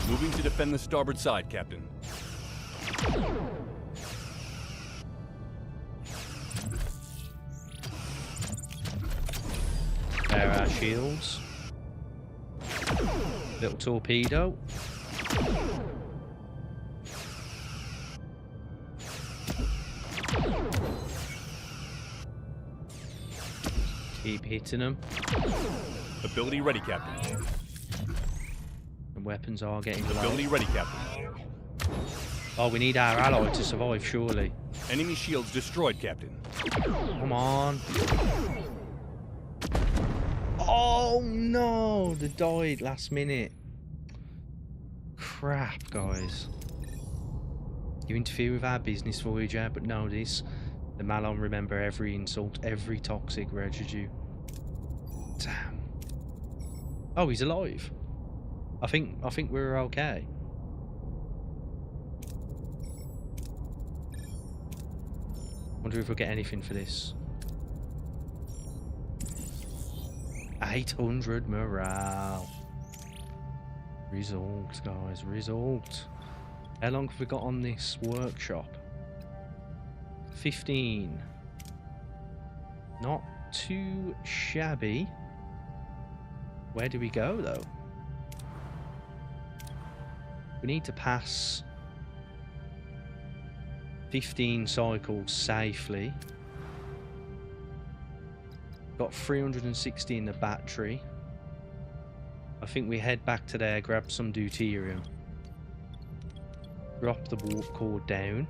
[SPEAKER 2] Moving to defend the starboard side, Captain.
[SPEAKER 1] There are our shields. Little torpedo. Keep hitting them.
[SPEAKER 2] Ability ready, Captain.
[SPEAKER 1] The weapons are getting low.
[SPEAKER 2] Ability ready, Captain.
[SPEAKER 1] Oh, we need our ally to survive, surely.
[SPEAKER 2] Enemy shields destroyed, Captain.
[SPEAKER 1] Come on. Oh no, they died last minute. Crap, guys. You interfere with our business, Voyager, but know this. The Malon remember every insult, every toxic residue. Damn. Oh, he's alive. I think we're okay. Wonder if we'll get anything for this. 800 morale. Result, guys, result. How long have we got on this workshop? 15. Not too shabby. Where do we go, though? We need to pass 15 cycles safely. Got 360 in the battery. I think we head back to there, grab some deuterium. Drop the warp core down.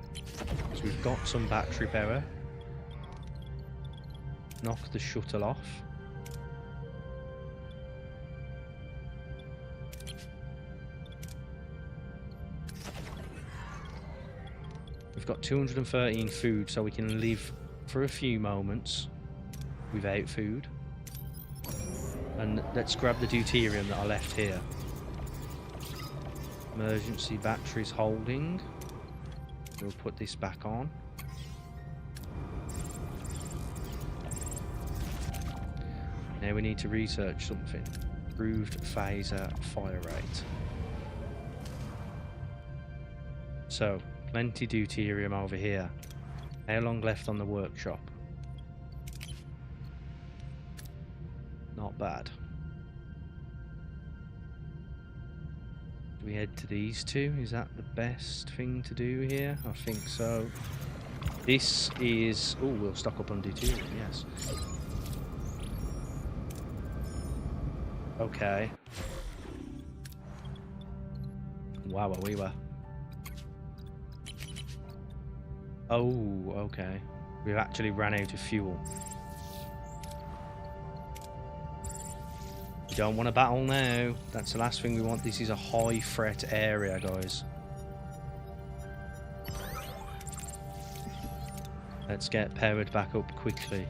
[SPEAKER 1] So we've got some battery power. Knock the shuttle off. We've got 213 food, so we can live for a few moments without food. And let's grab the deuterium that I left here. Emergency batteries holding. We'll put this back on. Now we need to research something. Improved phaser fire rate. So, plenty deuterium over here. How long left on the workshop? Not bad. Do we head to these two? Is that the best thing to do here? I think so. This is... Oh, we'll stock up on deuterium, yes. Okay. Wow, we were. Oh, okay. We've actually ran out of fuel. We don't want to battle now. That's the last thing we want. This is a high threat area, guys. Let's get powered back up quickly.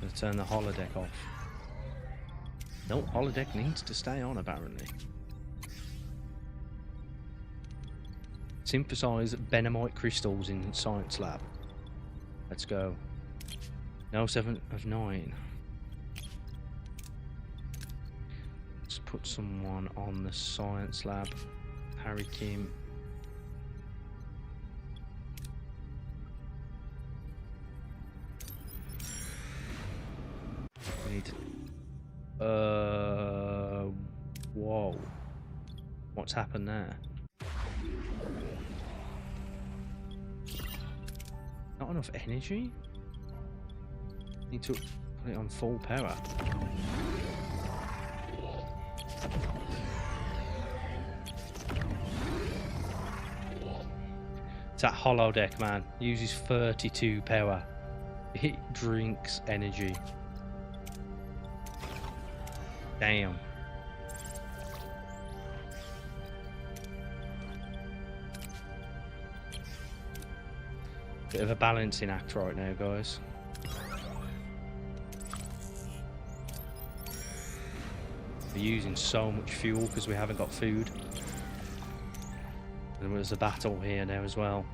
[SPEAKER 1] Let's turn the holodeck off. No, holodeck needs to stay on, apparently. Synthesize Benamite crystals in science lab. Let's go. No, 7 of 9. Let's put someone on the science lab. Harry Kim. We need to... Whoa. What's happened there? Not enough energy? Need to put it on full power. It's that holodeck, man. Uses 32 power. It drinks energy. Damn. Bit of a balancing act right now, guys. We're using so much fuel because we haven't got food. And there's a battle here now as well.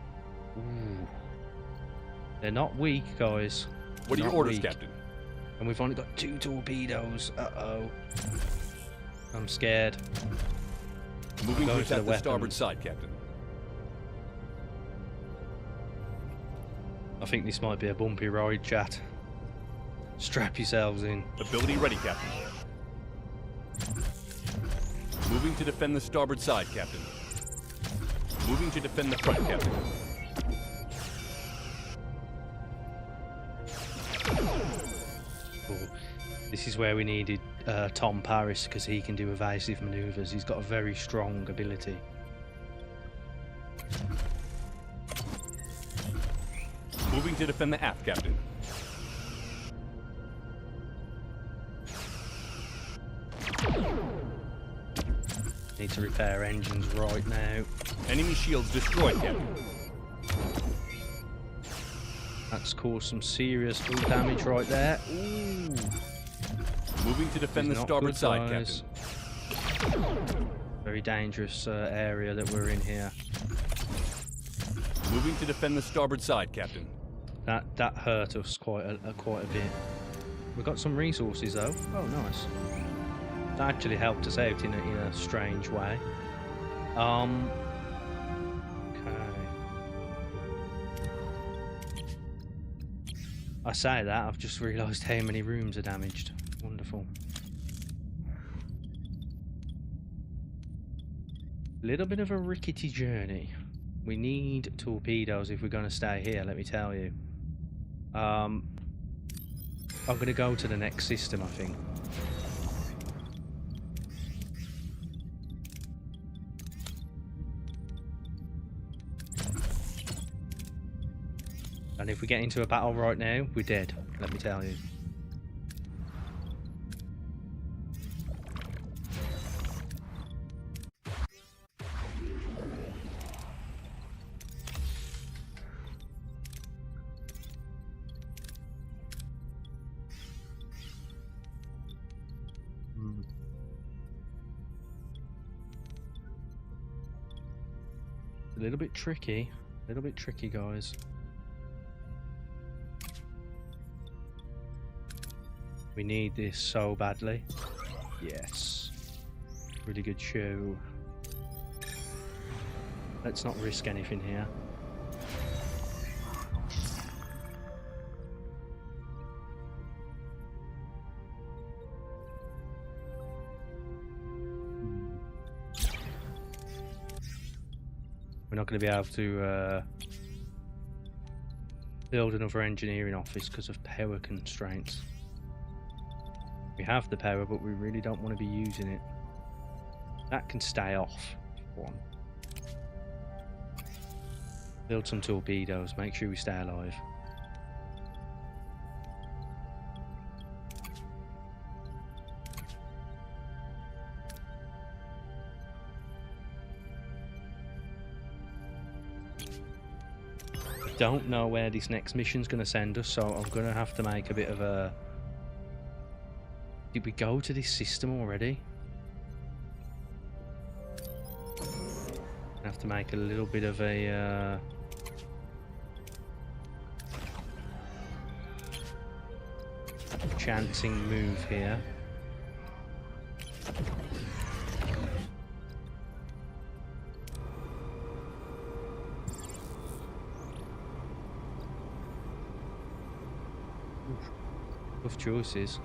[SPEAKER 1] Ooh. They're not weak, guys.
[SPEAKER 2] What are your orders, Captain?
[SPEAKER 1] And we've only got 2 torpedoes. Uh-oh. I'm scared.
[SPEAKER 2] Moving to attack the starboard side, Captain.
[SPEAKER 1] I think this might be a bumpy ride, chat. Strap yourselves in.
[SPEAKER 2] Ability ready, Captain. Moving to defend the starboard side, Captain. Moving to defend the front, Captain.
[SPEAKER 1] Ooh. This is where we needed Tom Paris, because he can do evasive maneuvers. He's got a very strong ability.
[SPEAKER 2] Moving to defend the aft, Captain.
[SPEAKER 1] Need to repair engines right now.
[SPEAKER 2] Enemy shields destroyed, Captain.
[SPEAKER 1] That's caused some serious full damage right there. Ooh.
[SPEAKER 2] Moving to defend the
[SPEAKER 1] Not
[SPEAKER 2] starboard
[SPEAKER 1] good,
[SPEAKER 2] side,
[SPEAKER 1] guys.
[SPEAKER 2] Captain.
[SPEAKER 1] Very dangerous area that we're in here.
[SPEAKER 2] Moving to defend the starboard side, Captain.
[SPEAKER 1] That hurt us quite a bit. We got some resources though. Oh, nice. That actually helped us out in a strange way. Okay. I say that, I've just realised how many rooms are damaged. Wonderful. Little bit of a rickety journey. We need torpedoes if we're going to stay here, let me tell you. I'm going to go to the next system, I think. And if we get into a battle right now, we're dead, let me tell you. A little bit tricky, guys. We need this so badly. Yes. Really good show. Let's not risk anything here. We're not going to be able to build another engineering office because of power constraints. We have the power, but we really don't want to be using it. That can stay off. One. Build some torpedoes, make sure we stay alive. I don't know where this next mission's going to send us, so I'm going to have to make a bit of a... Did we go to this system already? I have to make a little bit of a chancing move here. Oof. Tough choices.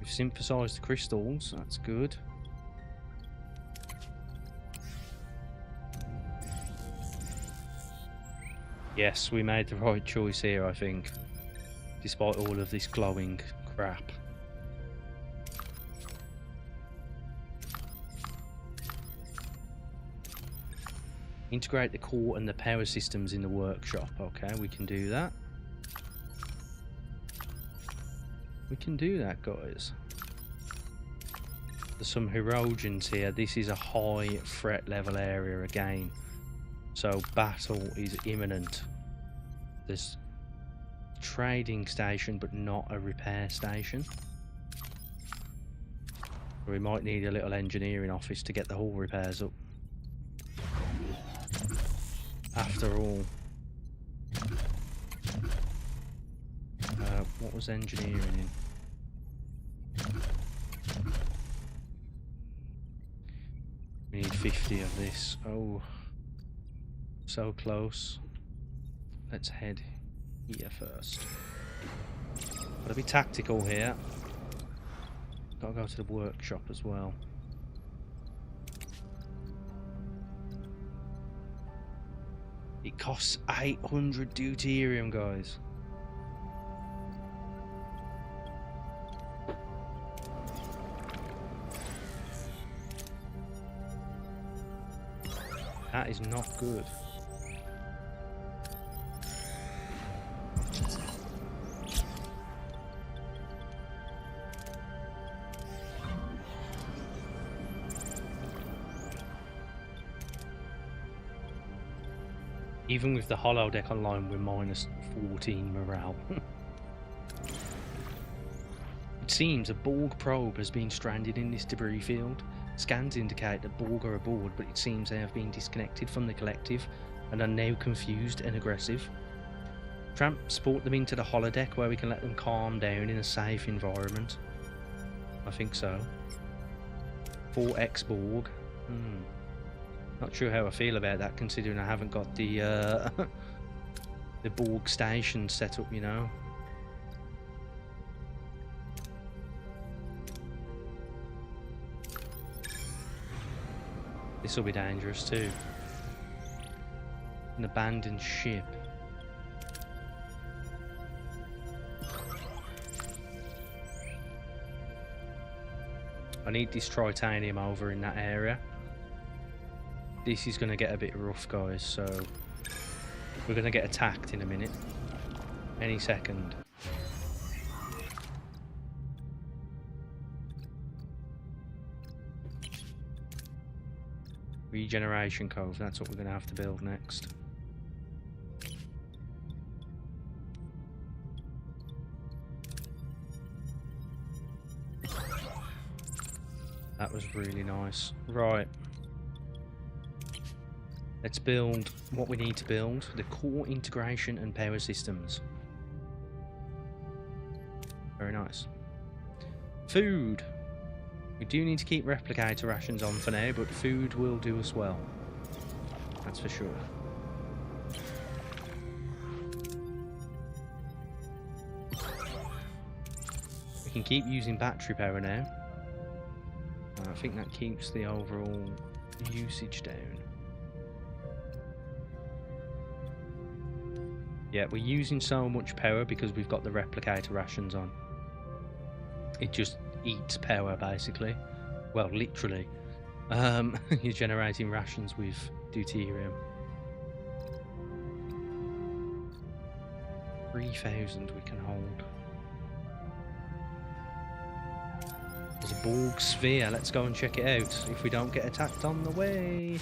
[SPEAKER 1] Synthesized the crystals, that's good. Yes, we made the right choice here, I think, despite all of this glowing crap. Integrate the core and the power systems in the workshop. Okay, we can do that. We can do that, guys. There's some Herogens here. This is a high threat level area again, so battle is imminent. There's a trading station but not a repair station. We might need a little engineering office to get the hull repairs up. After all, what was engineering in? We need 50 of this. Oh, so close. Let's head here first. Gotta be tactical here. Gotta go to the workshop as well. It costs 800 deuterium, guys. That is not good. Even with the holodeck online, we're minus 14 morale. It seems a Borg probe has been stranded in this debris field. Scans indicate that Borg are aboard, but it seems they have been disconnected from the collective and are now confused and aggressive. Transport them into the holodeck where we can let them calm down in a safe environment. I think so. 4x Borg. Not sure how I feel about that, considering I haven't got the the Borg station set up, you know. This will be dangerous too. An abandoned ship. I need this titanium over in that area. This is going to get a bit rough, guys, so we're going to get attacked in a minute. Any second. Regeneration cove, that's what we're going to have to build next. That was really nice. Right. Let's build what we need to build. The core integration and power systems. Very nice. Food. We do need to keep replicator rations on for now, but food will do us well. That's for sure. We can keep using battery power now. I think that keeps the overall usage down. Yeah, we're using so much power because we've got the replicator rations on. It just eats power, basically. Well, literally. You're generating rations with deuterium. 3,000 we can hold. There's a Borg sphere. Let's go and check it out. If we don't get attacked on the way.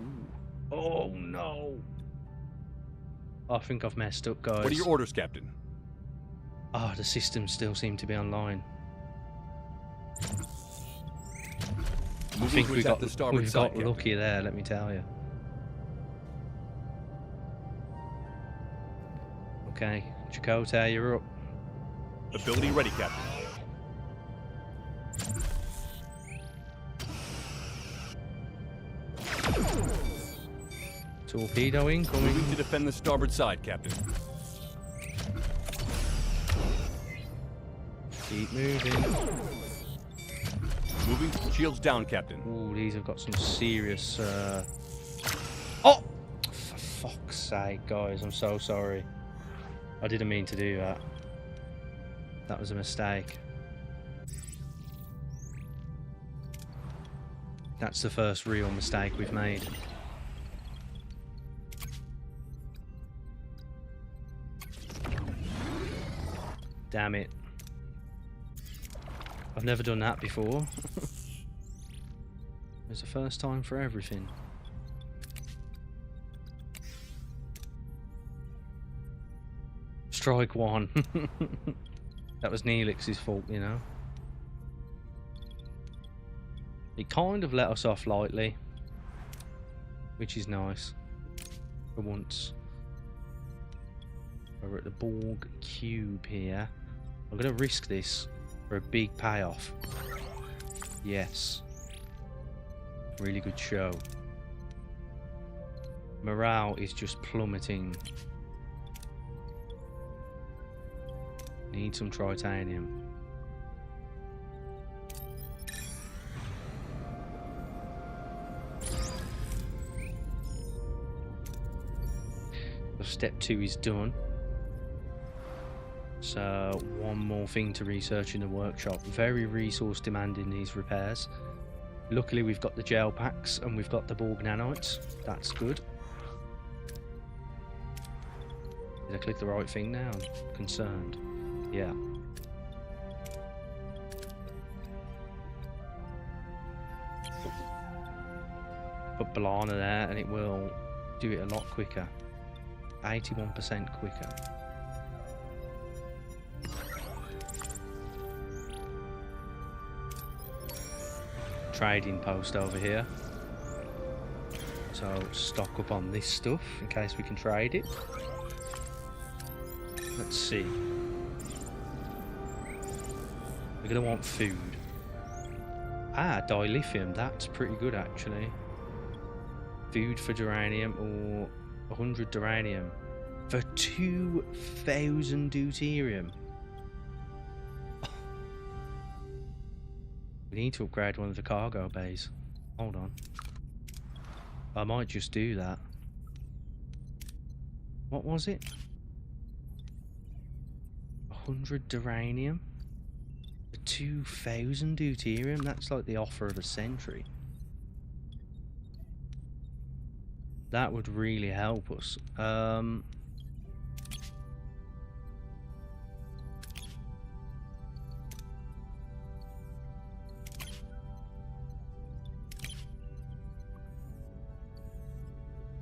[SPEAKER 1] Ooh. Oh no! I think I've messed up, guys.
[SPEAKER 2] What are your orders, Captain?
[SPEAKER 1] Ah, the systems still seem to be online. I think we got lucky there, let me tell you. Okay, Chakotay, you're up.
[SPEAKER 2] Ability ready, Captain.
[SPEAKER 1] Torpedo incoming.
[SPEAKER 2] Moving to defend the starboard side, Captain.
[SPEAKER 1] Keep moving.
[SPEAKER 2] Moving. Shields down, Captain.
[SPEAKER 1] Ooh, these have got some serious... Oh! For fuck's sake, guys, I'm so sorry. I didn't mean to do that. That was a mistake. That's the first real mistake we've made. Damn it. I've never done that before. There's a first time for everything. Strike one. That was Neelix's fault, you know. It kind of let us off lightly, which is nice for once. We're at the Borg cube here. I'm going to risk this for a big payoff. Yes. Really good show. Morale is just plummeting. Need some tritanium. So step 2 is done. So one more thing to research in the workshop. Very resource demanding, these repairs. Luckily we've got the gel packs and we've got the Borg nanites. That's good. Did I click the right thing now? I'm concerned. Yeah. Put Balana there and it will do it a lot quicker. 81% quicker. Trading post over here. So stock up on this stuff in case we can trade it. Let's see. We're going to want food. Ah, dilithium. That's pretty good, actually. Food for duranium, or 100 duranium for 2,000 deuterium. We need to upgrade one of the cargo bays. Hold on. I might just do that. What was it? 100 duranium? 2,000 deuterium? That's like the offer of a century. That would really help us.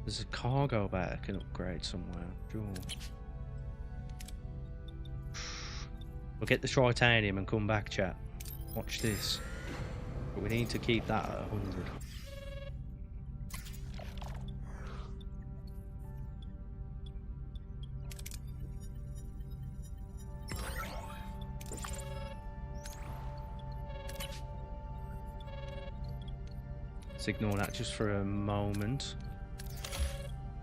[SPEAKER 1] There's a cargo bay I can upgrade somewhere. Sure. We'll get the tritanium and come back, chat. Watch this. But we need to keep that at 100. Let's ignore that just for a moment.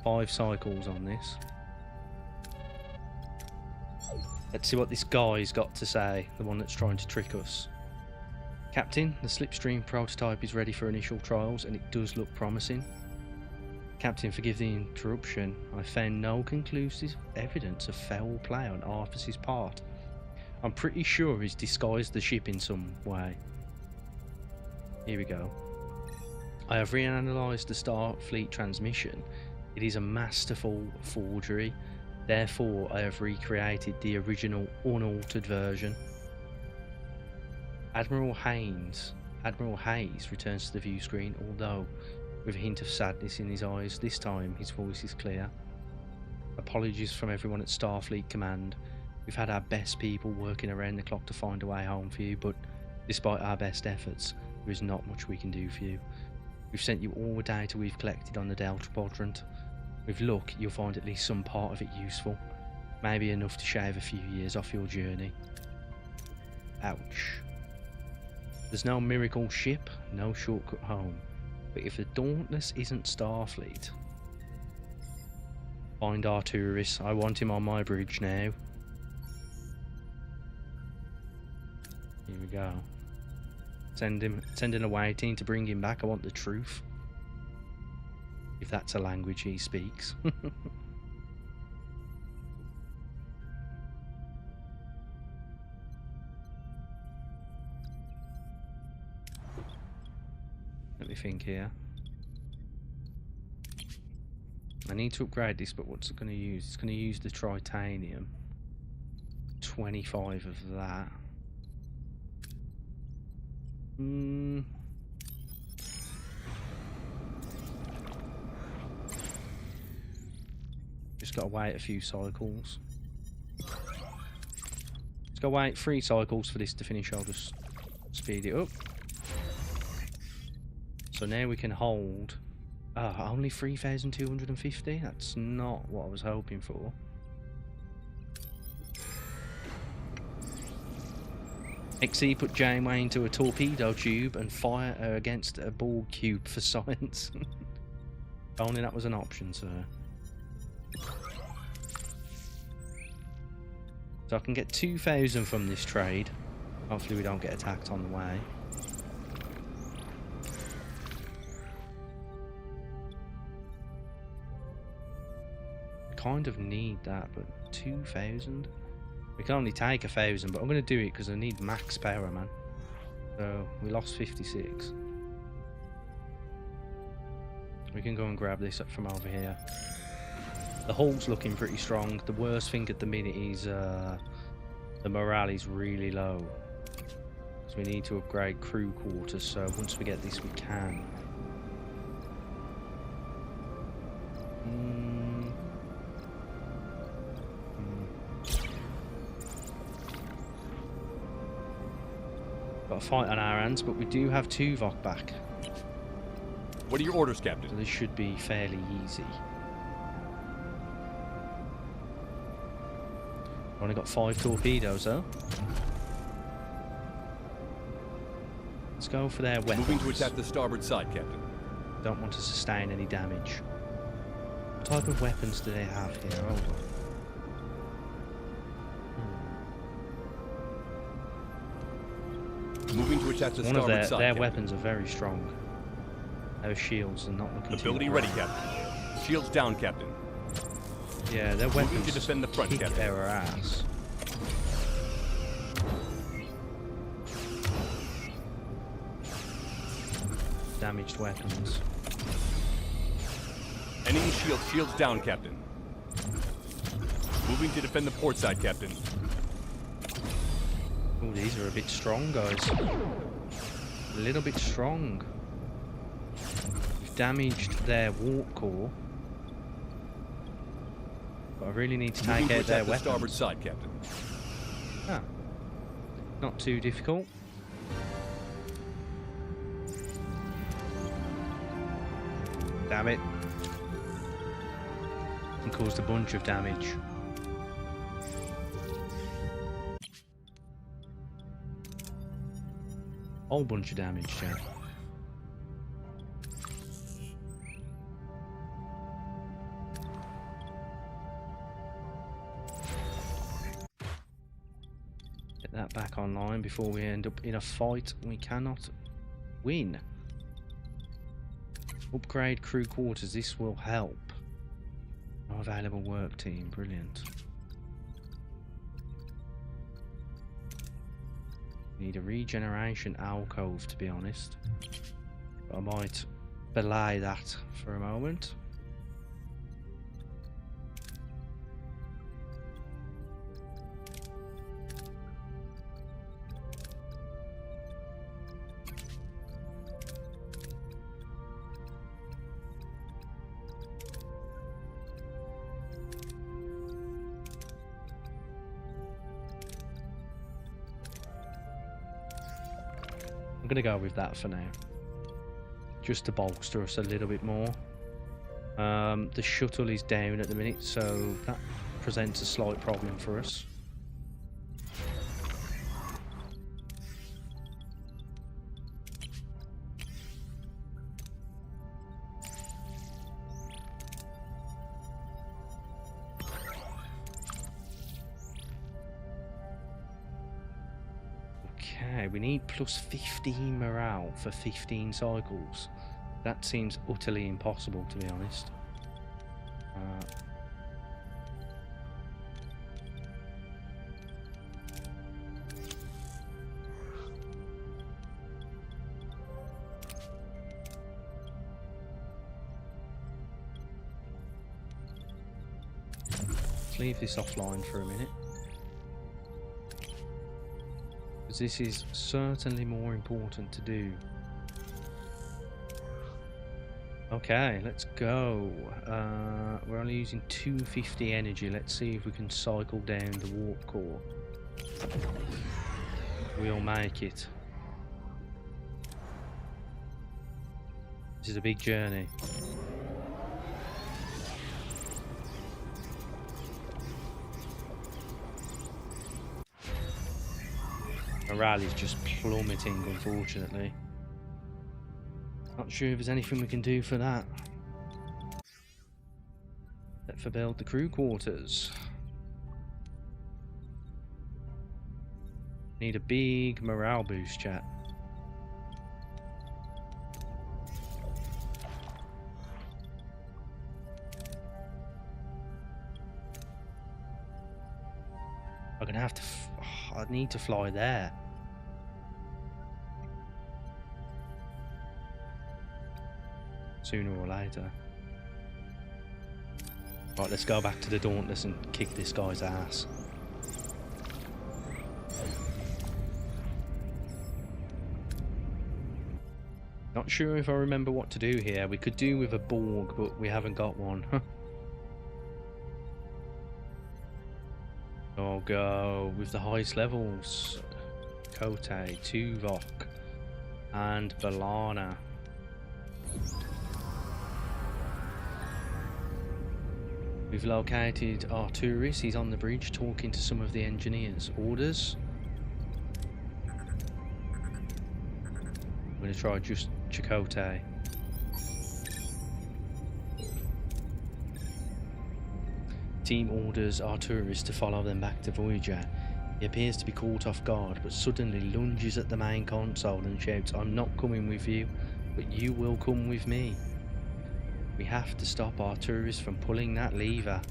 [SPEAKER 1] 5 cycles on this. Let's see what this guy's got to say, the one that's trying to trick us. Captain, the slipstream prototype is ready for initial trials and it does look promising. Captain, forgive the interruption. I found no conclusive evidence of foul play on Arthur's part. I'm pretty sure he's disguised the ship in some way. Here we go. I have reanalyzed the Starfleet transmission. It is a masterful forgery. Therefore, I have recreated the original unaltered version. Admiral Hayes returns to the view screen, although with a hint of sadness in his eyes. This time, his voice is clear. Apologies from everyone at Starfleet Command. We've had our best people working around the clock to find a way home for you, but despite our best efforts, there is not much we can do for you. We've sent you all the data we've collected on the Delta Quadrant. With luck, you'll find at least some part of it useful. Maybe enough to shave a few years off your journey. Ouch. There's no miracle ship, no shortcut home. But if the Dauntless isn't Starfleet... Find Arturus. I want him on my bridge now. Here we go. Sending a waiting to bring him back. I want the truth. If that's a language he speaks. Let me think here. I need to upgrade this, but what's it going to use? It's going to use the tritanium. 25 of that. Just gotta wait a few cycles. Just gotta wait 3 cycles for this to finish. I'll just speed it up. So now we can hold. Only 3,250? That's not what I was hoping for. XE put Janeway into a torpedo tube and fire her against a Borg cube for science. If only that was an option, sir. So I can get 2,000 from this trade. Hopefully we don't get attacked on the way. I kind of need that, but 2,000? We can only take 1,000, but I'm going to do it because I need max power, man. So we lost 56. We can go and grab this up from over here. The hull's looking pretty strong. The worst thing at the minute is the morale is really low. So we need to upgrade crew quarters, so once we get this we can. Got a fight on our hands, but we do have 2 Vok back.
[SPEAKER 2] What are your orders, Captain?
[SPEAKER 1] So this should be fairly easy. Only got 5 torpedoes though. Let's go for their weapons.
[SPEAKER 2] Moving to attack the starboard side, Captain.
[SPEAKER 1] Don't want to sustain any damage. What type of weapons do they have here? Hold on.
[SPEAKER 2] Moving to attack the
[SPEAKER 1] One of
[SPEAKER 2] starboard side,
[SPEAKER 1] their
[SPEAKER 2] Captain.
[SPEAKER 1] weapons are very strong. Those shields are not looking too
[SPEAKER 2] Ability
[SPEAKER 1] great.
[SPEAKER 2] ready, Captain. Shields down, Captain.
[SPEAKER 1] Yeah, their weapons
[SPEAKER 2] to defend the front,
[SPEAKER 1] kick
[SPEAKER 2] Captain.
[SPEAKER 1] their ass. Damaged weapons.
[SPEAKER 2] Enemy shields down, Captain. Moving to defend the port side, Captain.
[SPEAKER 1] Oh, these are a bit strong, guys. A little bit strong. We've damaged their warp core. But I really need to take out their
[SPEAKER 2] the
[SPEAKER 1] weapons.
[SPEAKER 2] starboard side, Captain.
[SPEAKER 1] Ah, not too difficult. Damn it. And caused a bunch of damage. Whole bunch of damage, Jack. Get that back online before we end up in a fight we cannot win. Upgrade crew quarters, this will help. No available work team, brilliant. Need a regeneration alcove, to be honest. But I might belay that for a moment. I'm gonna go with that for now, just to bolster us a little bit more. The shuttle is down at the minute, so that presents a slight problem for us. Okay, we need plus 15 morale for 15 cycles. That seems utterly impossible, to be honest. Let's leave this offline for a minute. Because this is certainly more important to do. Okay, let's go. We're only using 250 energy. Let's see if we can cycle down the warp core. We'll make it. This is a big journey. Morale is just plummeting, unfortunately. Not sure if there's anything we can do for that. Except for build the crew quarters. Need a big morale boost, chat. I'm gonna have to. I need to fly there. Sooner or later. Right, let's go back to the Dauntless and kick this guy's ass. Not sure if I remember what to do here. We could do with a Borg, but we haven't got one. I'll go with the highest levels. Kote, Tuvok, and Balana. We've located Arturis. He's on the bridge talking to some of the engineers. Orders. I'm going to try just Chakotay. Team orders Arturis to follow them back to Voyager. He appears to be caught off guard, but suddenly lunges at the main console and shouts, "I'm not coming with you, but you will come with me. We have to stop Arturis from pulling that lever."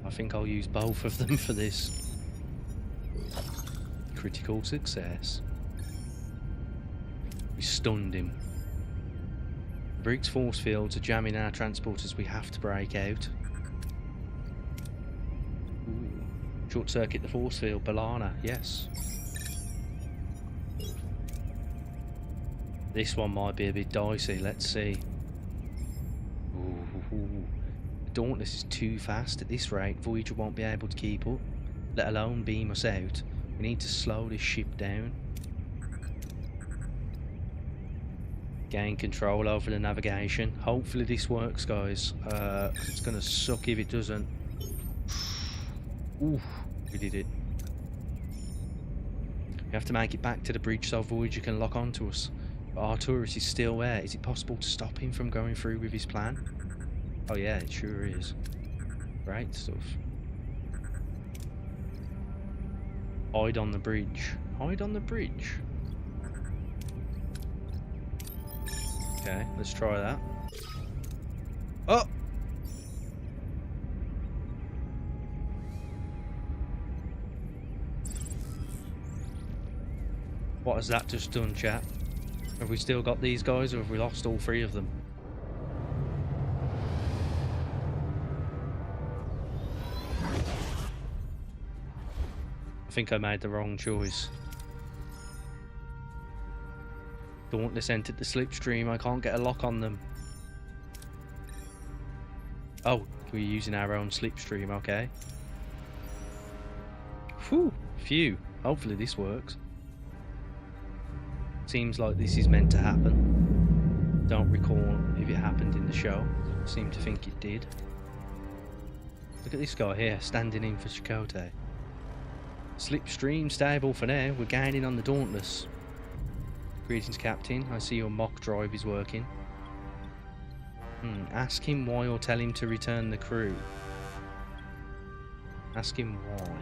[SPEAKER 1] I think I'll use both of them for this. Critical success. We stunned him. Briggs force fields are jamming our transporters. We have to break out. Ooh. Short circuit the force field. Balana, yes. This one might be a bit dicey. Let's see. Ooh. Dauntless is too fast. At this rate, Voyager won't be able to keep up, let alone beam us out. We need to slow this ship down. Gain control over the navigation. Hopefully this works, guys. It's gonna suck if it doesn't. Ooh, we did it. We have to make it back to the bridge so Voyager can lock onto us. But Arturis is still there. Is it possible to stop him from going through with his plan? Oh yeah, it sure is. Great stuff. Hide on the bridge. Hide on the bridge. Okay, let's try that. Oh! What has that just done, chat? Have we still got these guys, or have we lost all three of them? I think I made the wrong choice. Dauntless entered the slipstream. I can't get a lock on them. Oh, we're using our own slipstream, okay. Whew, phew. Hopefully this works. Seems like this is meant to happen. Don't recall if it happened in the show. Seem to think it did. Look at this guy here, standing in for Chakotay. Slipstream stable for now. We're gaining on the Dauntless. Greetings, Captain. I see your mock drive is working. Ask him why or tell him to return the crew. Ask him why.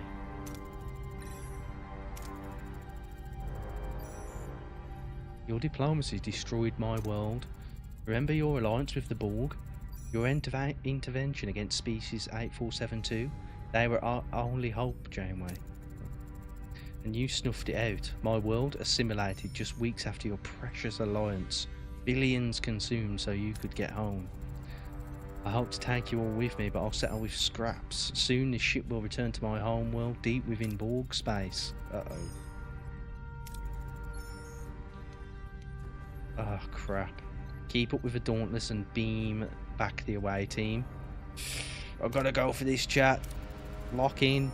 [SPEAKER 1] Your diplomacy destroyed my world. Remember your alliance with the Borg? Your intervention against species 8472? They were our only hope, Janeway. And you snuffed it out. My world assimilated just weeks after your precious alliance. Billions consumed so you could get home. I hope to take you all with me, but I'll settle with scraps. Soon this ship will return to my home world deep within Borg space. Uh-oh. Oh, crap. Keep up with the Dauntless and beam back the away team. I've got to go for this, chat. Lock in.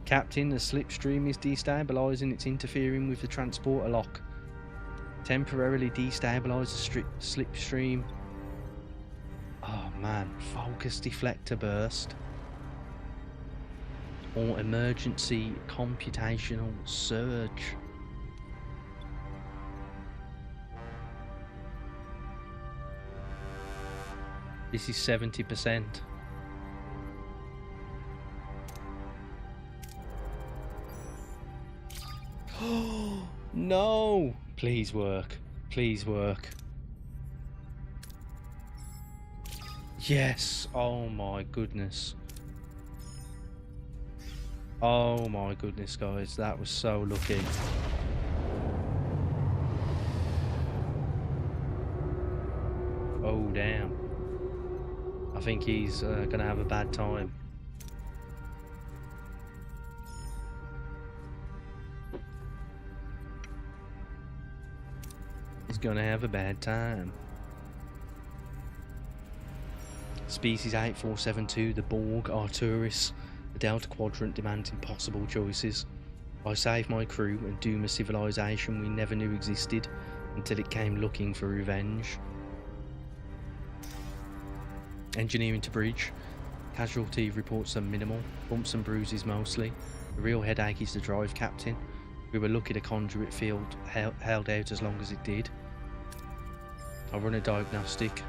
[SPEAKER 1] Captain, the slipstream is destabilizing. It's interfering with the transporter lock. Temporarily destabilize the slipstream. Oh man, focus deflector burst. Or emergency computational surge. This is 70%. No! Please work. Please work. Yes! Oh my goodness. Oh my goodness, guys. That was so lucky. Oh damn. I think he's gonna have a bad time. He's gonna have a bad time. Species 8472, the Borg, Arcturus. The Delta Quadrant demands impossible choices. I save my crew and doom a civilization we never knew existed until it came looking for revenge. Engineering to bridge. Casualty reports are minimal, bumps and bruises mostly. The real headache is the drive captain. We were lucky the conduit field held out as long as it did. I'll run a diagnostic.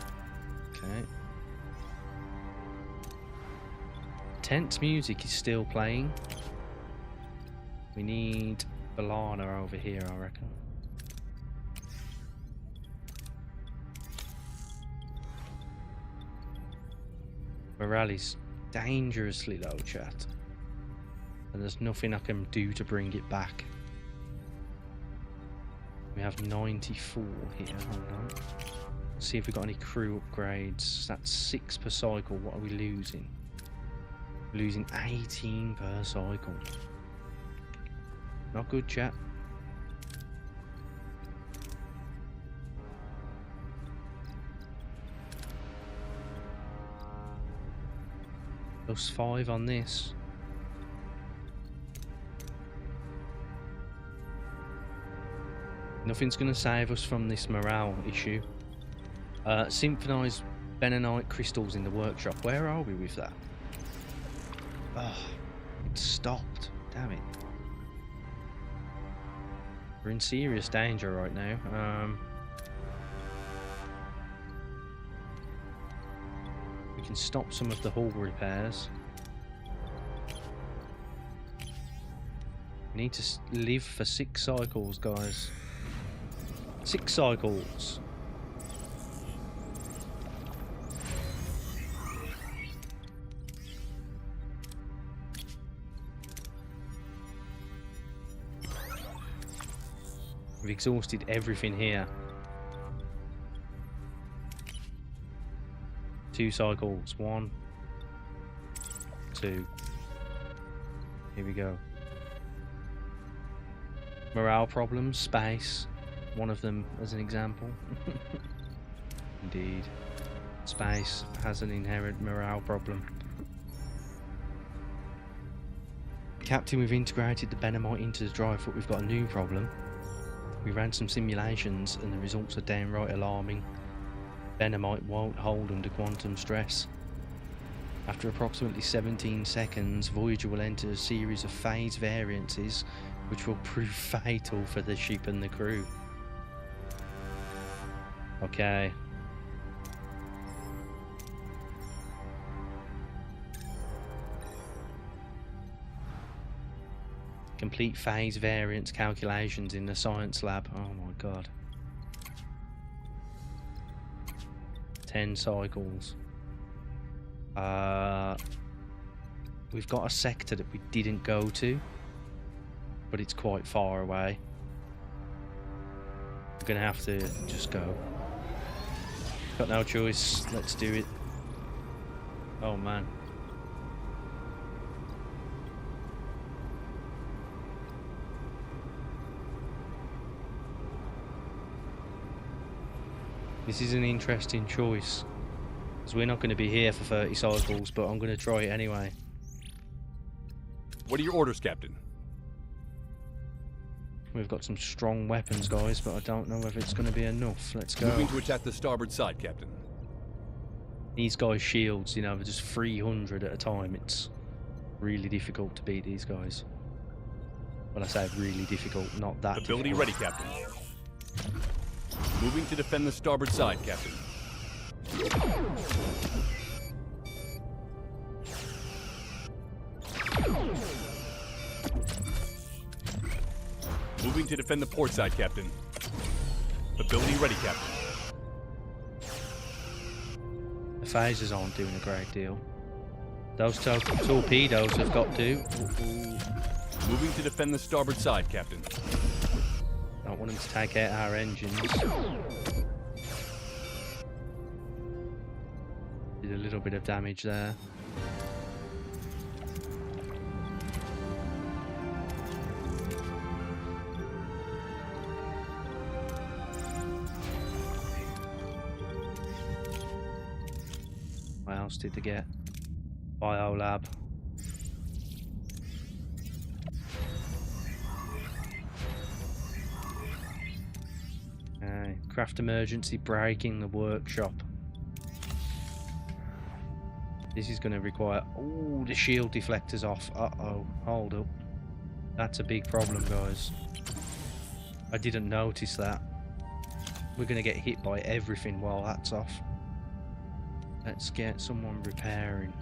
[SPEAKER 1] Okay. Tense music is still playing. We need Balana over here, I reckon. Morale is dangerously low, chat. And there's nothing I can do to bring it back. We have 94 here, hold on. Let's see if we've got any crew upgrades. That's 6 per cycle. What are we losing? We're losing 18 per cycle. Not good, chat. +5 on this. Nothing's going to save us from this morale issue. Synthesized benonite crystals in the workshop. Where are we with that? Oh, it stopped. Damn it. We're in serious danger right now. We can stop some of the hull repairs. We need to live for 6 cycles, guys. 6 cycles. We've exhausted everything here. 2 cycles. 1, 2. Here we go. Morale problems, space. One of them as an example. Indeed. Space has an inherent morale problem. Captain, we've integrated the Benamite into the drive, but we've got a new problem. We ran some simulations and the results are downright alarming. Benamite won't hold under quantum stress. After approximately 17 seconds, Voyager will enter a series of phase variances which will prove fatal for the ship and the crew. Okay. Complete phase variance calculations in the science lab. Oh my god. 10 cycles. We've got a sector that we didn't go to, but it's quite far away. We're gonna have to just go. Got no choice. Let's do it. Oh man. This is an interesting choice, because we're not going to be here for 30 cycles, but I'm going to try it anyway.
[SPEAKER 2] What are your orders, Captain?
[SPEAKER 1] We've got some strong weapons, guys, but I don't know whether it's going to be enough. Let's go.
[SPEAKER 2] Moving to attack the starboard side, Captain.
[SPEAKER 1] These guys' shields, you know, they're just 300 at a time. It's really difficult to beat these guys. Well, I say really difficult, not that
[SPEAKER 2] Ability
[SPEAKER 1] difficult.
[SPEAKER 2] ready, Captain. Moving to defend the starboard side, Captain. Moving to defend the port side, Captain. Ability ready, Captain.
[SPEAKER 1] The phasers aren't doing a great deal. Those torpedoes have got to.
[SPEAKER 2] Moving to defend the starboard side, Captain.
[SPEAKER 1] Don't want them to take out our engines. Did a little bit of damage there. else to get. Biolab. Craft emergency brake in the workshop. This is going to require... Oh, the shield deflector's off. Uh-oh. Hold up. That's a big problem, guys. I didn't notice that. We're going to get hit by everything while that's off. Let's get someone repairing.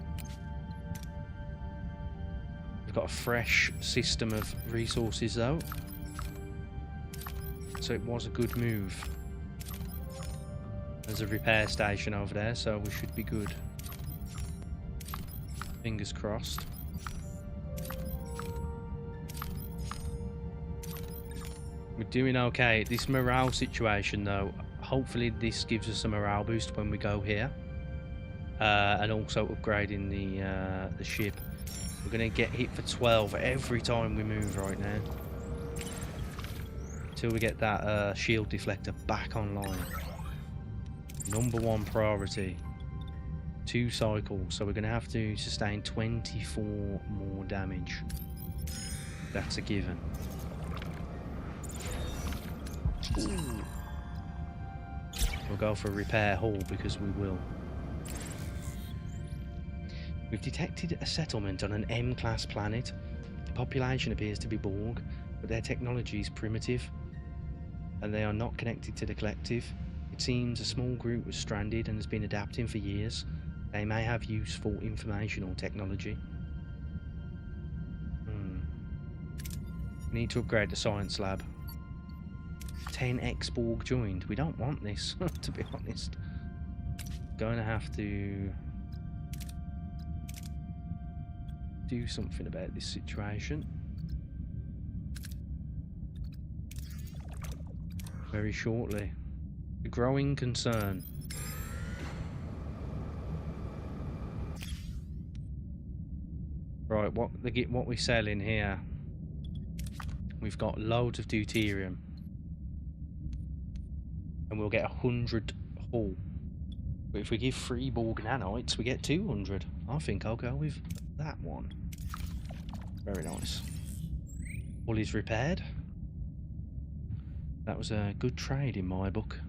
[SPEAKER 1] We've got a fresh system of resources, though. So it was a good move. There's a repair station over there, so we should be good. Fingers crossed. We're doing okay. This morale situation, though, hopefully this gives us a morale boost when we go here. And also upgrading the ship. We're going to get hit for 12 every time we move right now. Until we get that shield deflector back online. #1 priority. 2 cycles, so we're going to have to sustain 24 more damage. That's a given. Ooh. We'll go for a repair haul because we will. We've detected a settlement on an M-class planet. The population appears to be Borg, but their technology is primitive, and they are not connected to the collective. It seems a small group was stranded and has been adapting for years. They may have useful information or technology. We need to upgrade the science lab. 10 X-Borg joined. We don't want this, to be honest. Going to have to do something about this situation. Very shortly. A growing concern. Right, what we sell in here? We've got loads of deuterium, and we'll get 100 hull. But if we give 3 Borg nanites, we get 200. I think I'll go with that one. Very nice. Hull is repaired. That was a good trade in my book.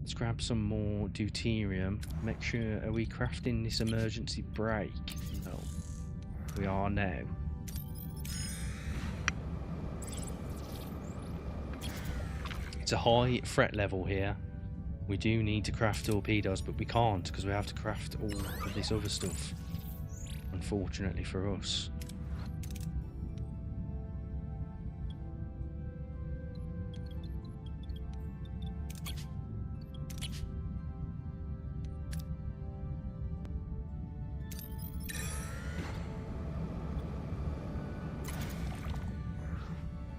[SPEAKER 1] Let's grab some more deuterium. Make sure, are we crafting this emergency brake? No. We are now. It's a high threat level here. We do need to craft torpedoes, but we can't because we have to craft all of this other stuff. Unfortunately for us.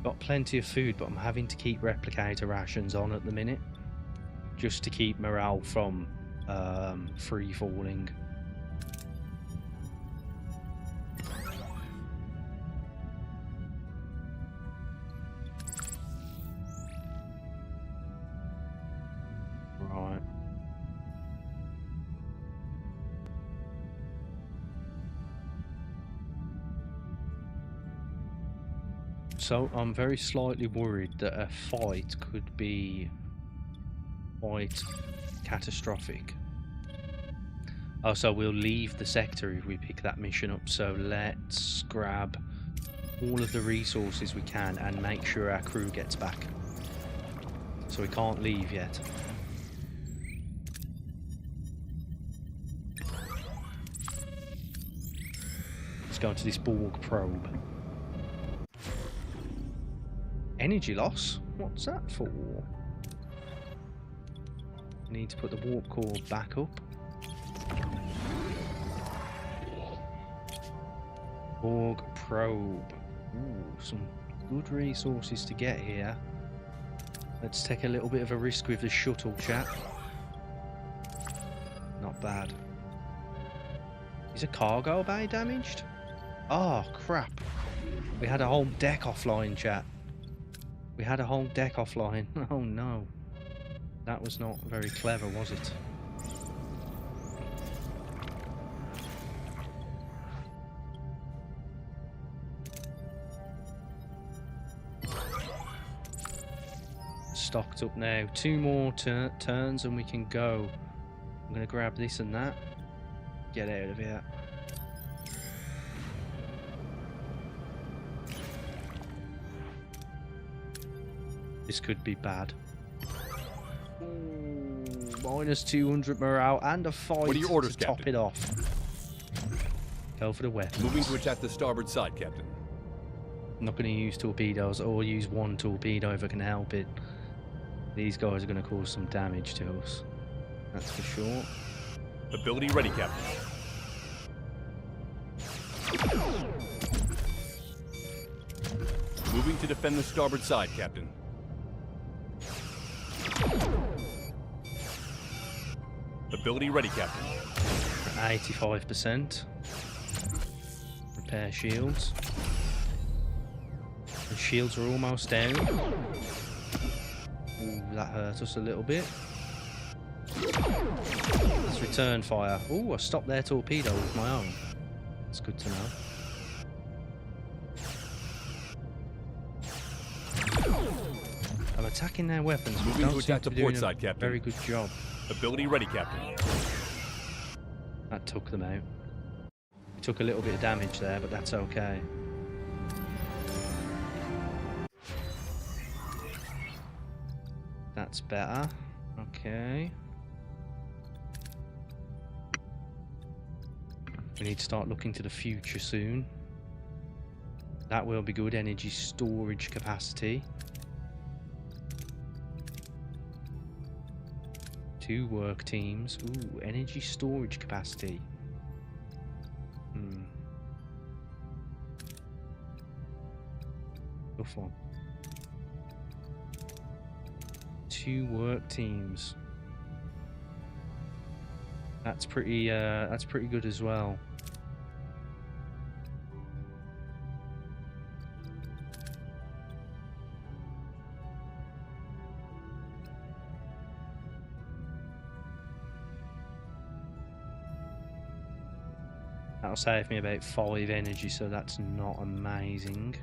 [SPEAKER 1] Got plenty of food, but I'm having to keep replicator rations on at the minute, just to keep morale from free falling. Right. So I'm very slightly worried that a fight could be quite catastrophic. Oh, so we'll leave the sector if we pick that mission up. So let's grab all of the resources we can and make sure our crew gets back. So we can't leave yet. Let's go into this Borg probe. Energy loss? What's that for? Need to put the warp core back up. Borg probe. Ooh, some good resources to get here. Let's take a little bit of a risk with the shuttle, chat. Not bad. Is a cargo bay damaged? Oh, crap. We had a whole deck offline, chat. We had a whole deck offline. Oh no. That was not very clever, was it? stocked up now. 2 more turns and we can go. I'm going to grab this and that. Get out of here. This could be bad. Ooh, minus 200 morale and a fight
[SPEAKER 2] What are your orders,
[SPEAKER 1] to top
[SPEAKER 2] Captain?
[SPEAKER 1] it off. Go for the weapons.
[SPEAKER 2] Moving to attack the starboard side, Captain.
[SPEAKER 1] I'm not going to use torpedoes or use 1 torpedo if I can help it. These guys are going to cause some damage to us. That's for sure.
[SPEAKER 2] Ability ready, Captain. Moving to defend the starboard side, Captain. Ability ready, Captain.
[SPEAKER 1] 85%. Repair shields. The shields are almost down. Ooh, that hurt us a little bit. Let's return fire. Ooh, I stopped their torpedo with my own. That's good to know. I'm attacking their weapons. We
[SPEAKER 2] Moving
[SPEAKER 1] don't
[SPEAKER 2] to
[SPEAKER 1] seem
[SPEAKER 2] attack
[SPEAKER 1] to
[SPEAKER 2] the
[SPEAKER 1] be
[SPEAKER 2] port
[SPEAKER 1] doing
[SPEAKER 2] side,
[SPEAKER 1] a
[SPEAKER 2] Captain.
[SPEAKER 1] very good job.
[SPEAKER 2] Ability ready, Captain.
[SPEAKER 1] That took them out. We took a little bit of damage there, but that's okay. That's better. Okay. We need to start looking to the future soon. That will be good. Energy storage capacity. 2 work teams. Ooh, energy storage capacity. Tough one. 2 work teams. That's pretty good as well. That'll save me about 5 energy, so that's not amazing.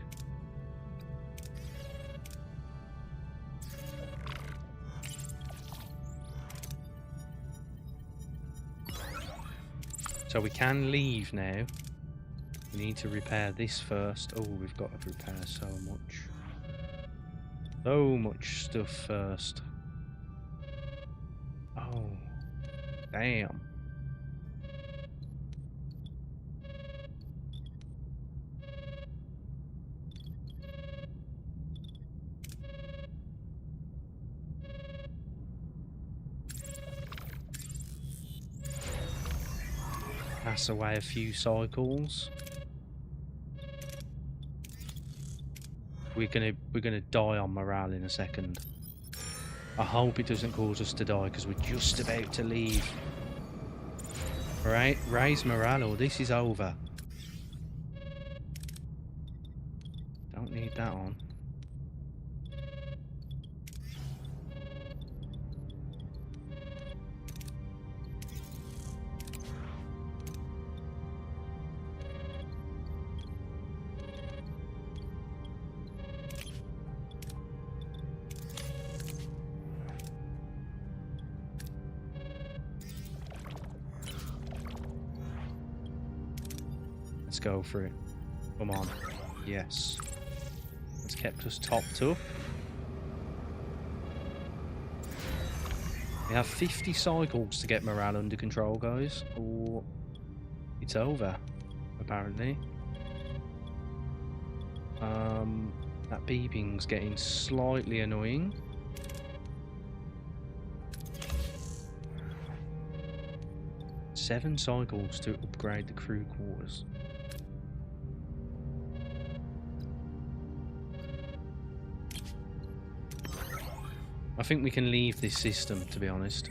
[SPEAKER 1] So we can leave now. We need to repair this first. Oh, we've got to repair so much. So much stuff first. Oh, damn. Pass away a few cycles. We're gonna die on morale in a second. I hope it doesn't cause us to die because we're just about to leave. Alright, raise morale or this is over. Don't need that on. Let's go for it. Come on. Yes. It's kept us topped up. We have 50 cycles to get morale under control, guys. Or it's over, apparently. That beeping's getting slightly annoying. Seven cycles to upgrade the crew quarters. I think we can leave this system, to be honest.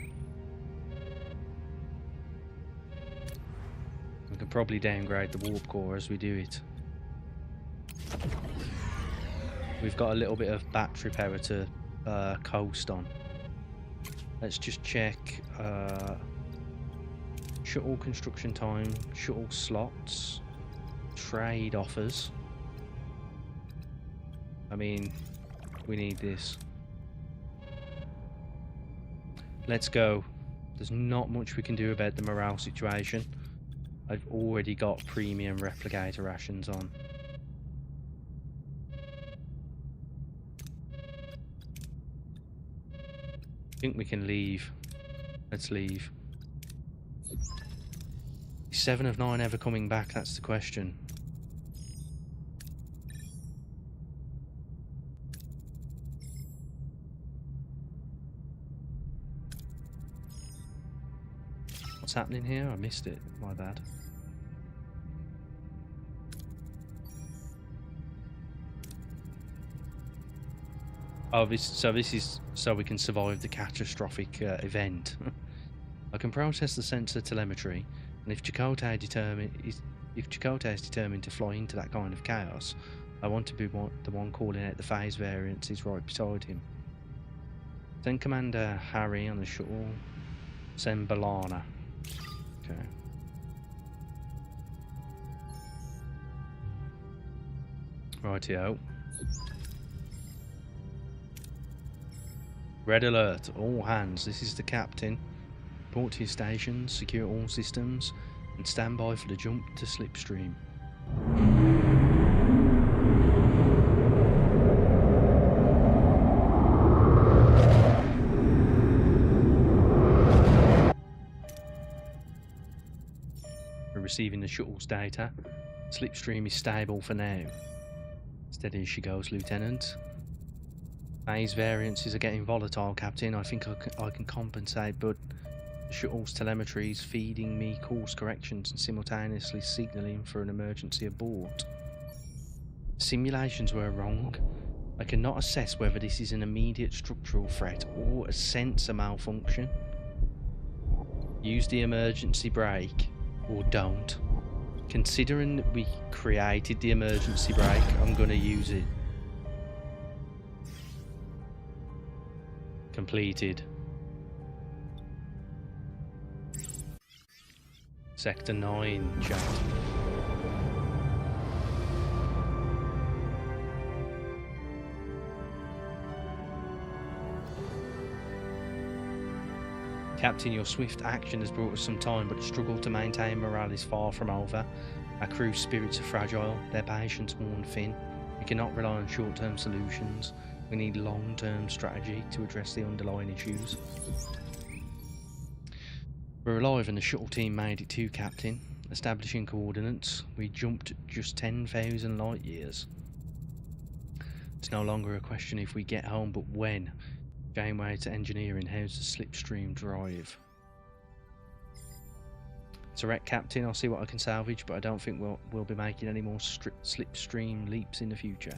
[SPEAKER 1] We can probably downgrade the warp core as we do it. We've got a little bit of battery power to coast on. Let's just check shuttle construction time, shuttle slots, trade offers. I mean, we need this. let's go. There's not much we can do about the morale situation. I've already got premium replicator rations on. I think we can leave. Let's leave. Is 7 of 9 ever coming back? That's the question. What's happening here? I missed it. My bad. Oh, this is so we can survive the catastrophic event. I can process the sensor telemetry, and if Chakotay is determined to fly into that kind of chaos, I want to be the one calling out the phase variances right beside him. Send Commander Harry on the shuttle. Send Balana. Okay. Rightio. Red alert, all hands, this is the captain. Report to your stations, secure all systems, and stand by for the jump to slipstream. We're receiving the shuttle's data. Slipstream is stable for now. Steady as she goes, Lieutenant. Phase variances are getting volatile, Captain. I think I can compensate, but the shuttle's telemetry is feeding me course corrections and simultaneously signalling for an emergency abort. Simulations were wrong. I cannot assess whether this is an immediate structural threat or a sensor malfunction. Use the emergency brake, or don't. Considering that we created the emergency brake, I'm going to use it. Completed. Sector 9, chat. Captain, your swift action has brought us some time, but the struggle to maintain morale is far from over. Our crew's spirits are fragile, their patience worn thin. We cannot rely on short-term solutions. We need long-term strategy to address the underlying issues. We're alive and the shuttle team made it too, Captain. Establishing coordinates, we jumped just 10,000 light years. It's no longer a question if we get home, but when. Janeway to engineering, how's the slipstream drive? It's a wreck, Captain. I'll see what I can salvage, but I don't think we'll be making any more slipstream leaps in the future.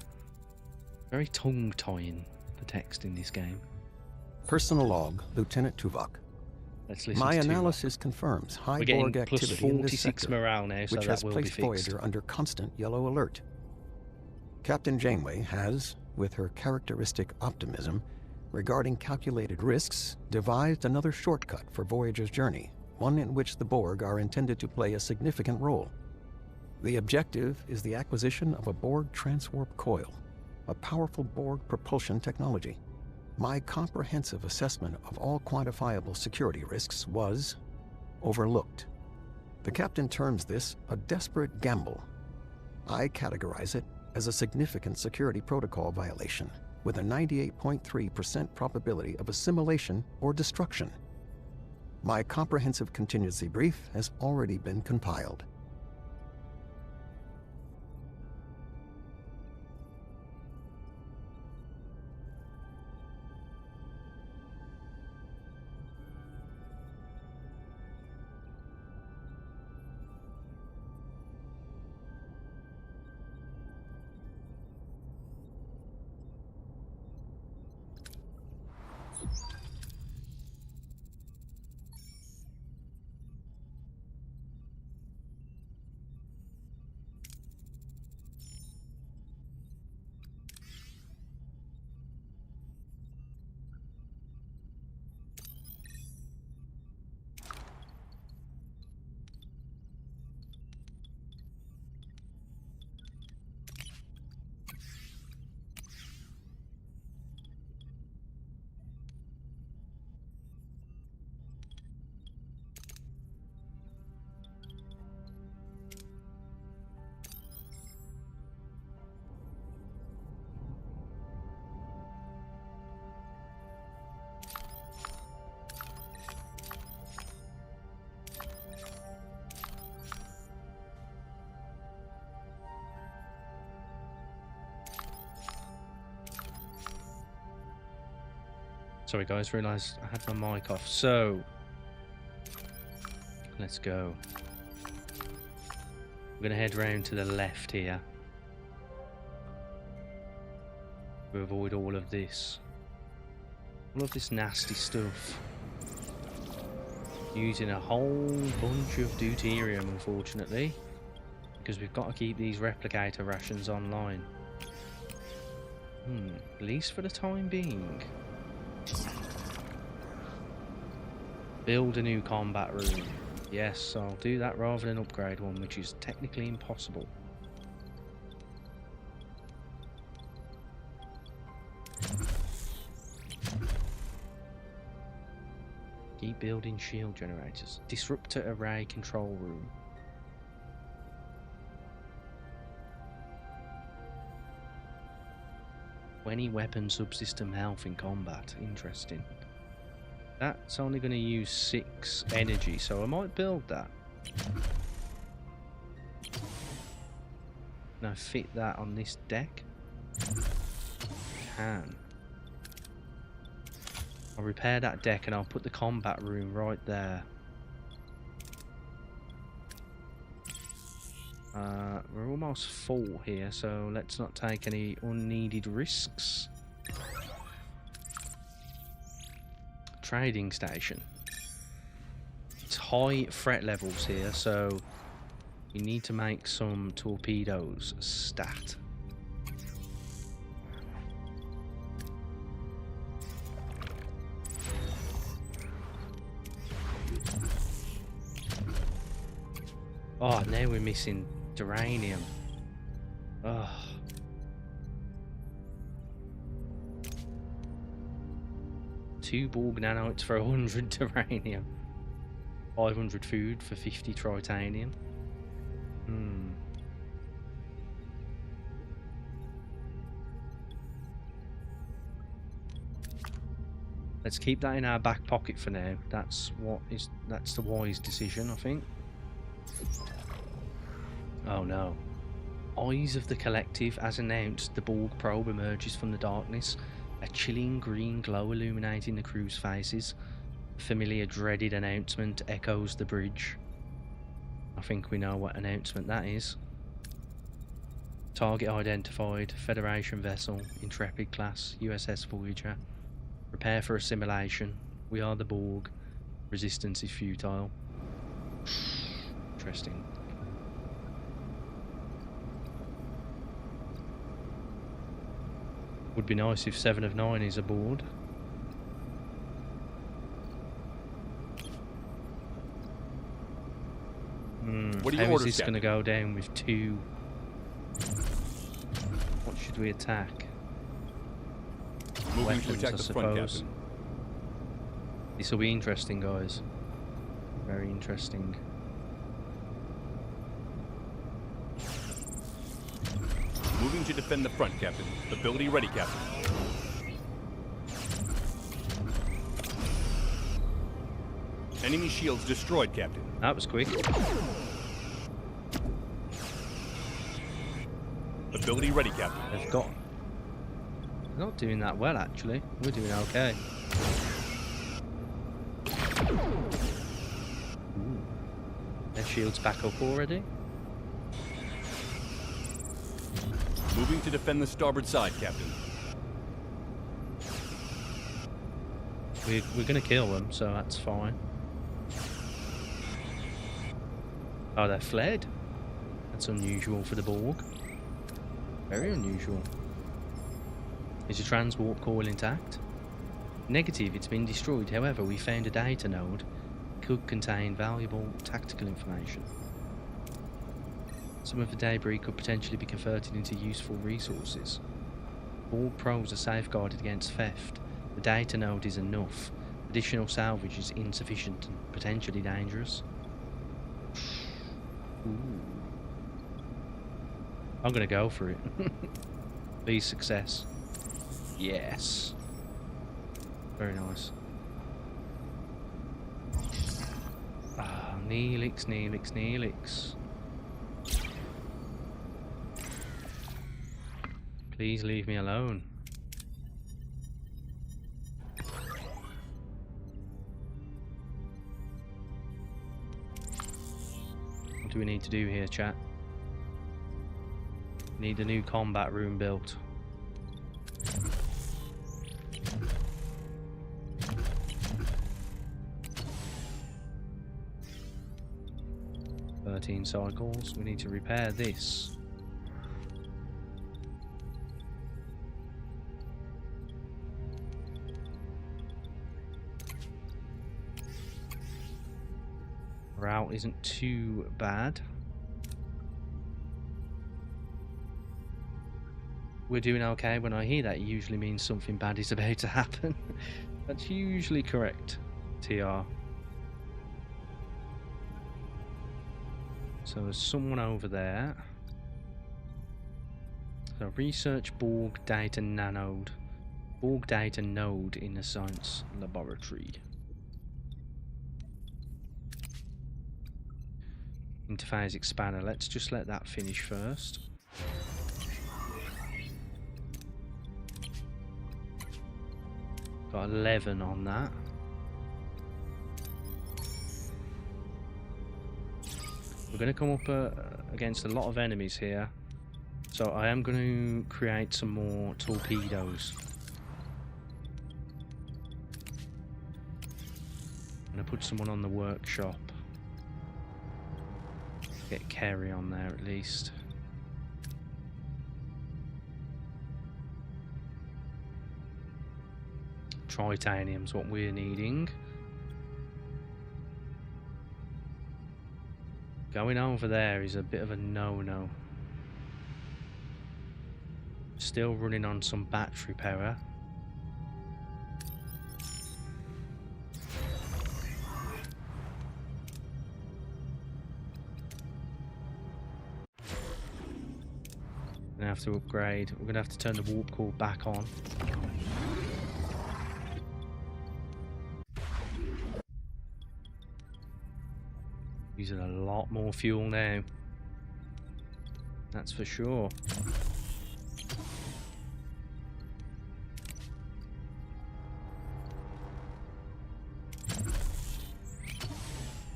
[SPEAKER 1] Very tongue-tying, the text in this game.
[SPEAKER 4] Personal log, Lieutenant Tuvok.
[SPEAKER 1] Let's listen
[SPEAKER 4] My
[SPEAKER 1] to
[SPEAKER 4] analysis confirms high
[SPEAKER 1] We're getting
[SPEAKER 4] Borg
[SPEAKER 1] plus
[SPEAKER 4] activity in this
[SPEAKER 1] 46
[SPEAKER 4] sector,
[SPEAKER 1] morale now, so
[SPEAKER 4] which
[SPEAKER 1] that
[SPEAKER 4] has
[SPEAKER 1] will be
[SPEAKER 4] placed
[SPEAKER 1] fixed.
[SPEAKER 4] Voyager under constant yellow alert. Captain Janeway has, with her characteristic optimism regarding calculated risks, devised another shortcut for Voyager's journey, one in which the Borg are intended to play a significant role. The objective is the acquisition of a Borg transwarp coil, a powerful Borg propulsion technology. My comprehensive assessment of all quantifiable security risks was overlooked. The captain terms this a desperate gamble. I categorize it as a significant security protocol violation, with a 98.3% probability of assimilation or destruction. My comprehensive contingency brief has already been compiled.
[SPEAKER 1] Sorry guys, realised I had my mic off. So, let's go. We're going to head round to the left here. To avoid all of this. All of this nasty stuff. Using a whole bunch of deuterium, unfortunately. Because we've got to keep these replicator rations online. At least for the time being. Build a new combat room. Yes, I'll do that rather than upgrade one, which is technically impossible. Keep building shield generators. Disruptor array control room. Any weapon subsystem health in combat. Interesting. That's only going to use 6 energy, so I might build that. Can I fit that on this deck? Can. I'll repair that deck and I'll put the combat room right there. We're almost full here, so let's not take any unneeded risks. Trading station. It's high threat levels here, so you need to make some torpedoes stat. Oh, now we're missing duranium. Oh. Two Borg nanoids for 100 duranium. 500 food for 50 tritanium. Let's keep that in our back pocket for now. That's the wise decision, I think. Oh no. Eyes of the Collective, as announced, the Borg probe emerges from the darkness. A chilling green glow illuminating the crew's faces. Familiar dreaded announcement echoes the bridge. I think we know what announcement that is. Target identified, Federation vessel, Intrepid class, USS Voyager. Prepare for assimilation. We are the Borg. Resistance is futile. Interesting. Would be nice if 7 of 9 is aboard.
[SPEAKER 2] What do you
[SPEAKER 1] How
[SPEAKER 2] order,
[SPEAKER 1] is this going to go down with 2? What should we attack?
[SPEAKER 2] Moving
[SPEAKER 1] Weapons,
[SPEAKER 2] to attack
[SPEAKER 1] I
[SPEAKER 2] the front,
[SPEAKER 1] suppose.
[SPEAKER 2] Captain.
[SPEAKER 1] This will be interesting, guys. Very interesting.
[SPEAKER 2] Moving to defend the front, Captain. Ability ready, Captain. Enemy shields destroyed, Captain.
[SPEAKER 1] That was quick.
[SPEAKER 2] Ability ready, Captain.
[SPEAKER 1] They've got... They're not doing that well, actually. We're doing okay. Ooh. Their shield's back up already.
[SPEAKER 2] Moving to defend the starboard side, Captain.
[SPEAKER 1] We're going to kill them, so that's fine. Oh, they're fled. That's unusual for the Borg. Very unusual. Is your transwarp coil intact? Negative, it's been destroyed. However, we found a data node. It could contain valuable tactical information. Some of the debris could potentially be converted into useful resources. Borg probes are safeguarded against theft. The data node is enough. Additional salvage is insufficient and potentially dangerous. Ooh. I'm gonna go for it. Please, success. Yes. Very nice. Ah, Neelix, Neelix, Neelix. Please leave me alone. do we need to do here, chat? Need a new combat room built. Cycles. We need to repair this. Route isn't too bad. We're doing okay. When I hear that, it usually means something bad is about to happen. That's usually correct, TR. So there's someone over there. So research Borg data nanode. Borg data node in the science laboratory. Interface expander. Let's just let that finish first. Got 11 on that. We're going to come up against a lot of enemies here, so I am going to create some more torpedoes. I'm going to put someone on the workshop. Get Kerry on there at least. Tritanium's what we're needing. Going over there is a bit of a no-no. Still running on some battery power. Gonna have to upgrade. We're gonna have to turn the warp core back on. Using a lot more fuel now. That's for sure. Is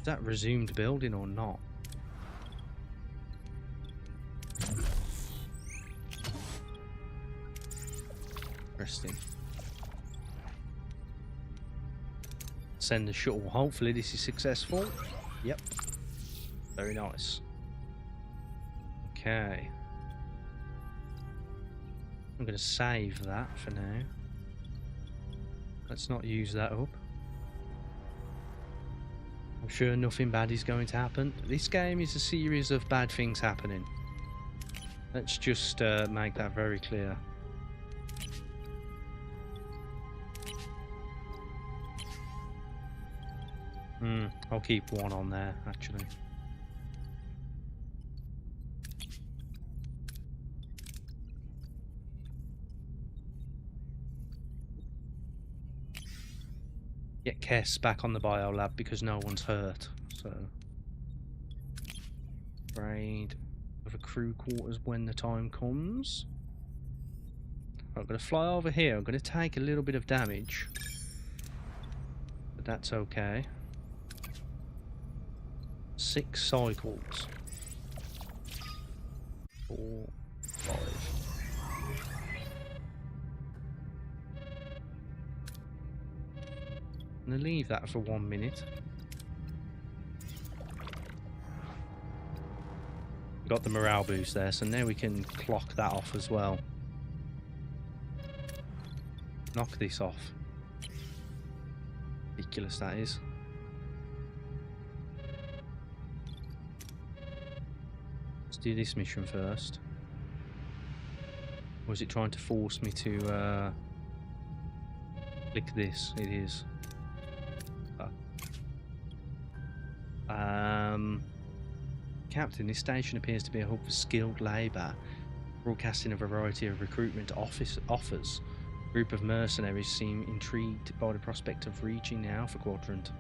[SPEAKER 1] that resumed building or not? Interesting. Send the shuttle. Hopefully this is successful. Yep. Very nice. Okay. I'm going to save that for now. Let's not use that up. I'm sure nothing bad is going to happen. This game is a series of bad things happening. Let's just make that very clear. I'll keep one on there, actually. Get Kess back on the biolab because no one's hurt. So, raid of a crew quarters when the time comes. I'm going to fly over here. I'm going to take a little bit of damage, but that's okay. 6 cycles. 4, 5. I'm going to leave that for 1 minute. Got the morale boost there, so now we can clock that off as well. Knock this off. Ridiculous that is. Let's do this mission first. Or is it trying to force me to click this? It is. Captain, this station appears to be a hub for skilled labour, broadcasting a variety of recruitment offers. A group of mercenaries seem intrigued by the prospect of reaching the Alpha Quadrant.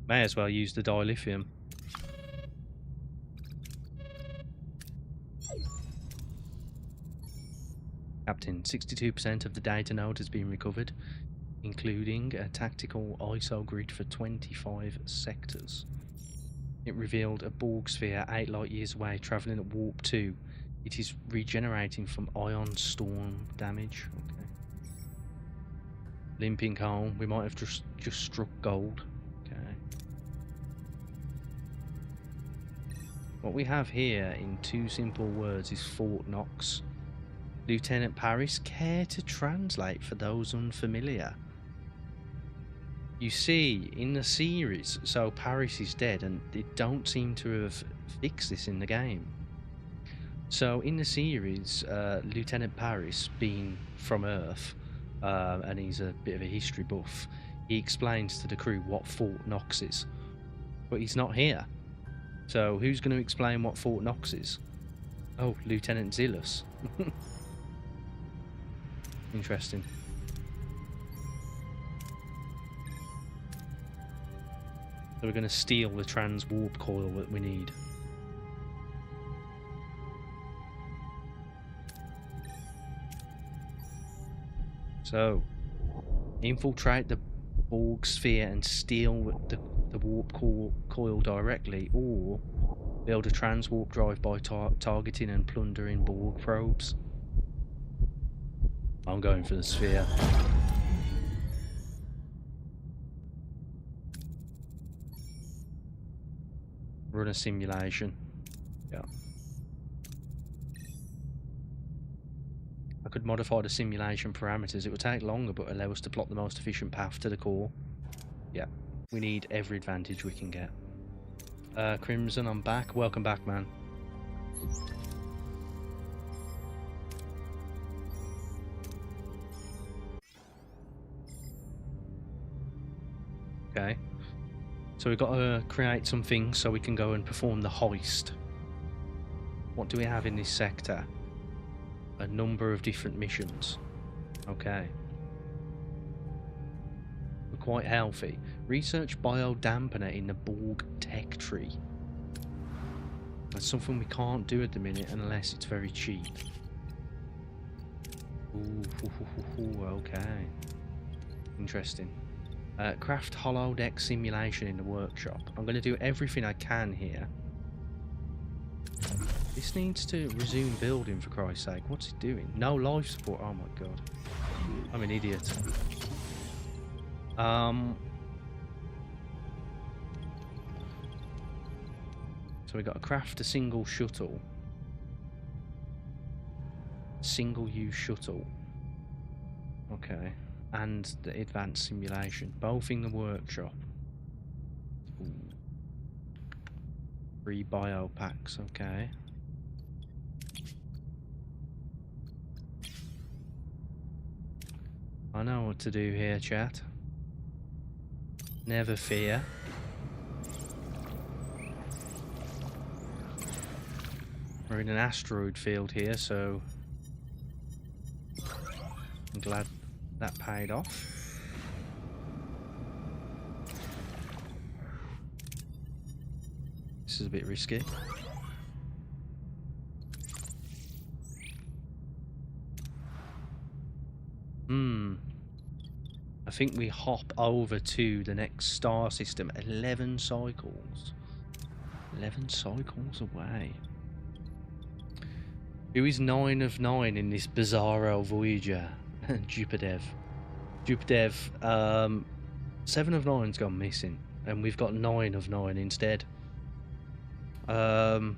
[SPEAKER 1] May as well use the dilithium. Captain. 62% of the data node has been recovered, including a tactical ISO grid for 25 sectors. It revealed a Borg sphere 8 light years away, travelling at warp 2. It is regenerating from ion storm damage. Okay. Limping home. We might have just struck gold. Okay. What we have here in 2 simple words is Fort Knox. Lieutenant Paris, care to translate for those unfamiliar? You see, in the series, so Paris is dead, and they don't seem to have fixed this in the game. So in the series, Lieutenant Paris, being from Earth, and he's a bit of a history buff, he explains to the crew what Fort Knox is. But he's not here. So who's going to explain what Fort Knox is? Oh, Lieutenant Zillus. Interesting. So we're going to steal the trans-warp coil that we need. So, infiltrate the Borg sphere and steal the warp coil directly, or build a trans-warp drive by targeting and plundering Borg probes. I'm going for the sphere. Run a simulation. Yeah. I could modify the simulation parameters. It would take longer, but allow us to plot the most efficient path to the core. Yeah. We need every advantage we can get. Crimson, I'm back. Welcome back, man. Okay. So we've got to create some things so we can go and perform the heist. What do we have in this sector? A number of different missions. Okay. We're quite healthy. Research biodampener in the Borg tech tree. That's something we can't do at the minute unless it's very cheap. Ooh, okay. Interesting. Craft holodeck simulation in the workshop. I'm going to do everything I can here. This needs to resume building, for Christ's sake. What's it doing? No life support. Oh my god. I'm an idiot. So we got to craft a single shuttle. Single-use shuttle. Okay. And the advanced simulation, both in the workshop. Ooh. 3 bio packs, okay. I know what to do here, chat. Never fear. We're in an asteroid field here, so I'm glad that paid off. This is a bit risky. I think we hop over to the next star system. 11 cycles. 11 cycles away. Who is 9 of 9 in this bizarro Voyager? Jupidev. 7 of 9's gone missing, and we've got 9 of 9 instead. All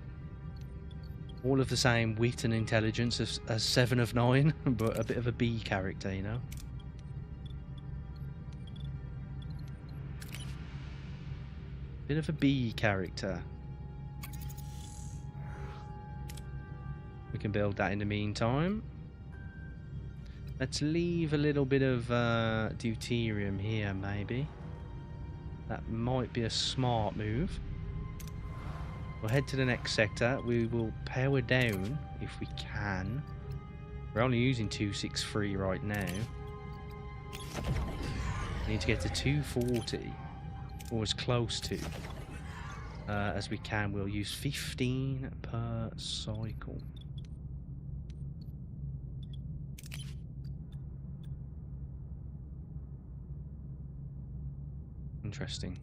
[SPEAKER 1] of the same wit and intelligence as 7 of 9, but a bit of a B character, you know. Bit of a B character. We can build that in the meantime. Let's leave a little bit of deuterium here, maybe. That might be a smart move. We'll head to the next sector. We will power down if we can. We're only using 263 right now. We need to get to 240, or as close to as we can. We'll use 15 per cycle. Interesting.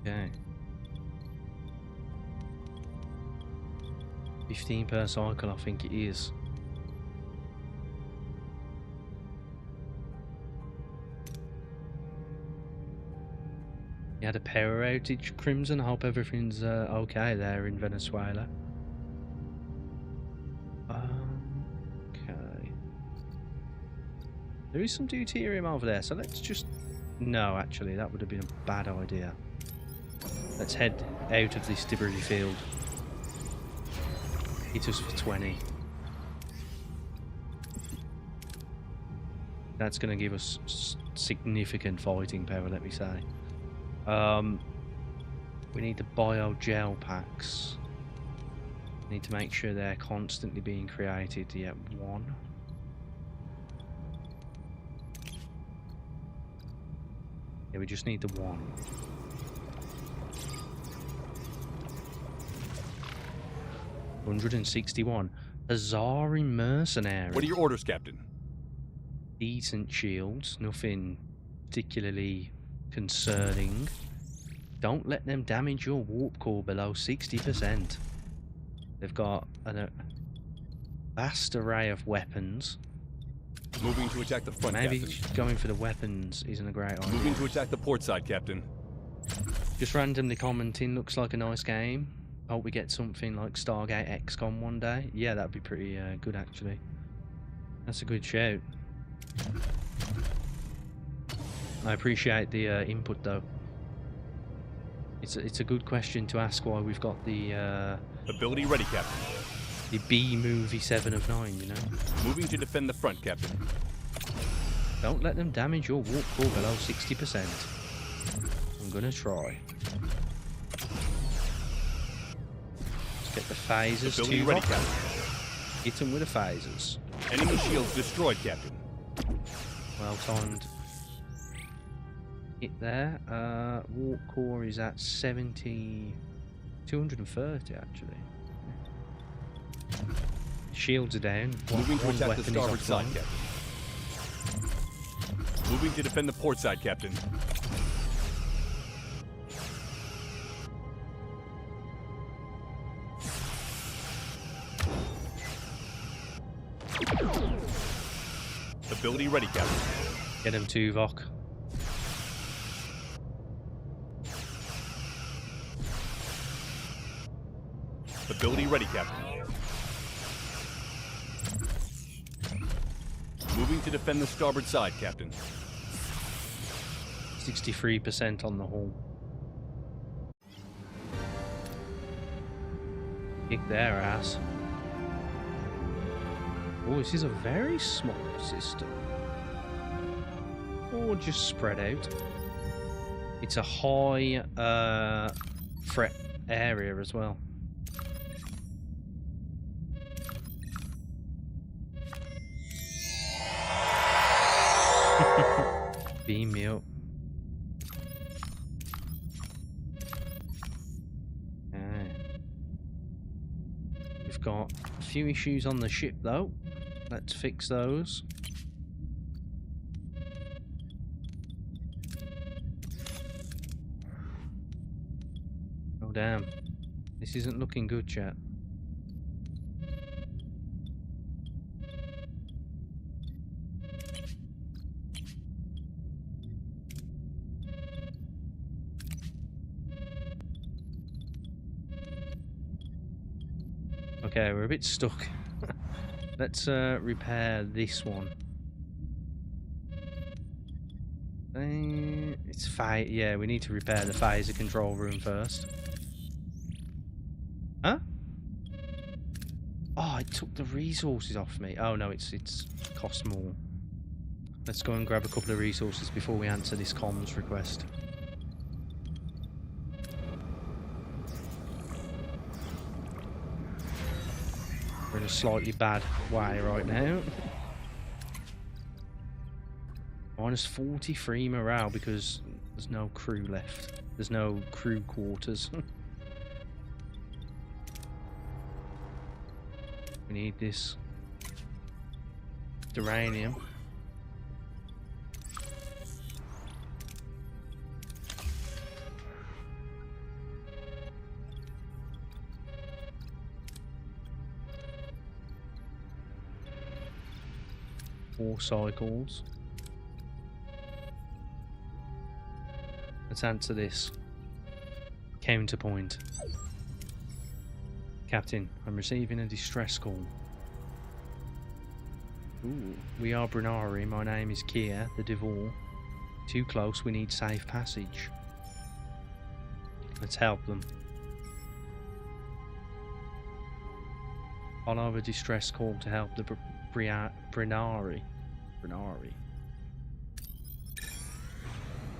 [SPEAKER 1] Okay. 15 per cycle, I think it is. You had a power outage, Crimson. I hope everything's okay there in Venezuela. Okay. There is some deuterium over there, so let's just... No, actually, that would have been a bad idea. Let's head out of this debris field. Hit us for 20. That's going to give us significant fighting power, let me say. We need the bio gel packs. We need to make sure they're constantly being created. Yeah, 1. Yeah, we just need the 1. $161. Azari mercenary.
[SPEAKER 2] What are your orders, Captain?
[SPEAKER 1] Decent shields, nothing particularly concerning. Don't let them damage your warp core below 60%. They've got a vast array of weapons.
[SPEAKER 2] Moving to attack the front,
[SPEAKER 1] Maybe
[SPEAKER 2] Captain.
[SPEAKER 1] going for the weapons isn't a great idea.
[SPEAKER 2] Moving to attack the port side, Captain.
[SPEAKER 1] Just randomly commenting, looks like a nice game. Hope we get something like Stargate XCOM one day. Yeah, that'd be pretty good actually. That's a good shout. I appreciate the input though. It's a good question to ask why we've got the
[SPEAKER 2] Ability ready, Captain.
[SPEAKER 1] the B movie 7 of 9, you know.
[SPEAKER 2] Moving to defend the front, Captain.
[SPEAKER 1] Don't let them damage your warp core below 60%. I'm gonna try. Let's get the phasers
[SPEAKER 2] Ability
[SPEAKER 1] to
[SPEAKER 2] ready,
[SPEAKER 1] rock.
[SPEAKER 2] Captain.
[SPEAKER 1] Hit them with the phasers.
[SPEAKER 2] Enemy shields destroyed, Captain.
[SPEAKER 1] Well timed. Hit there. Warp core is at 70... 230 actually. Shields are down.
[SPEAKER 2] Moving to
[SPEAKER 1] One
[SPEAKER 2] attack the
[SPEAKER 1] weapon is
[SPEAKER 2] starboard side,
[SPEAKER 1] offline.
[SPEAKER 2] Captain. Moving to defend the port side, Captain. Ability ready, Captain.
[SPEAKER 1] Get him to Vok.
[SPEAKER 2] Ability ready, Captain. Moving to defend the starboard side, Captain.
[SPEAKER 1] 63% on the hull. Kick their ass. Oh, this is a very small system. Or just spread out. It's a high threat area as well. Beam me up. Okay. We've got a few issues on the ship though. Let's fix those. Oh damn. This isn't looking good, chat. Okay, we're a bit stuck. Let's repair this one. It's fine. Yeah, we need to repair the phaser control room first. Huh? Oh, it took the resources off me. Oh no, it's cost more. Let's go and grab a couple of resources before we answer this comms request. We're in a slightly bad way right now. Minus 43 morale because there's no crew left. There's no crew quarters. We need this uranium. Four cycles. Let's answer this. Counterpoint. Captain, I'm receiving a distress call. Ooh, we are Brunari. My name is Kia, the Devore. Too close, we need safe passage. Let's help them. Follow a distress call to help the Brunari.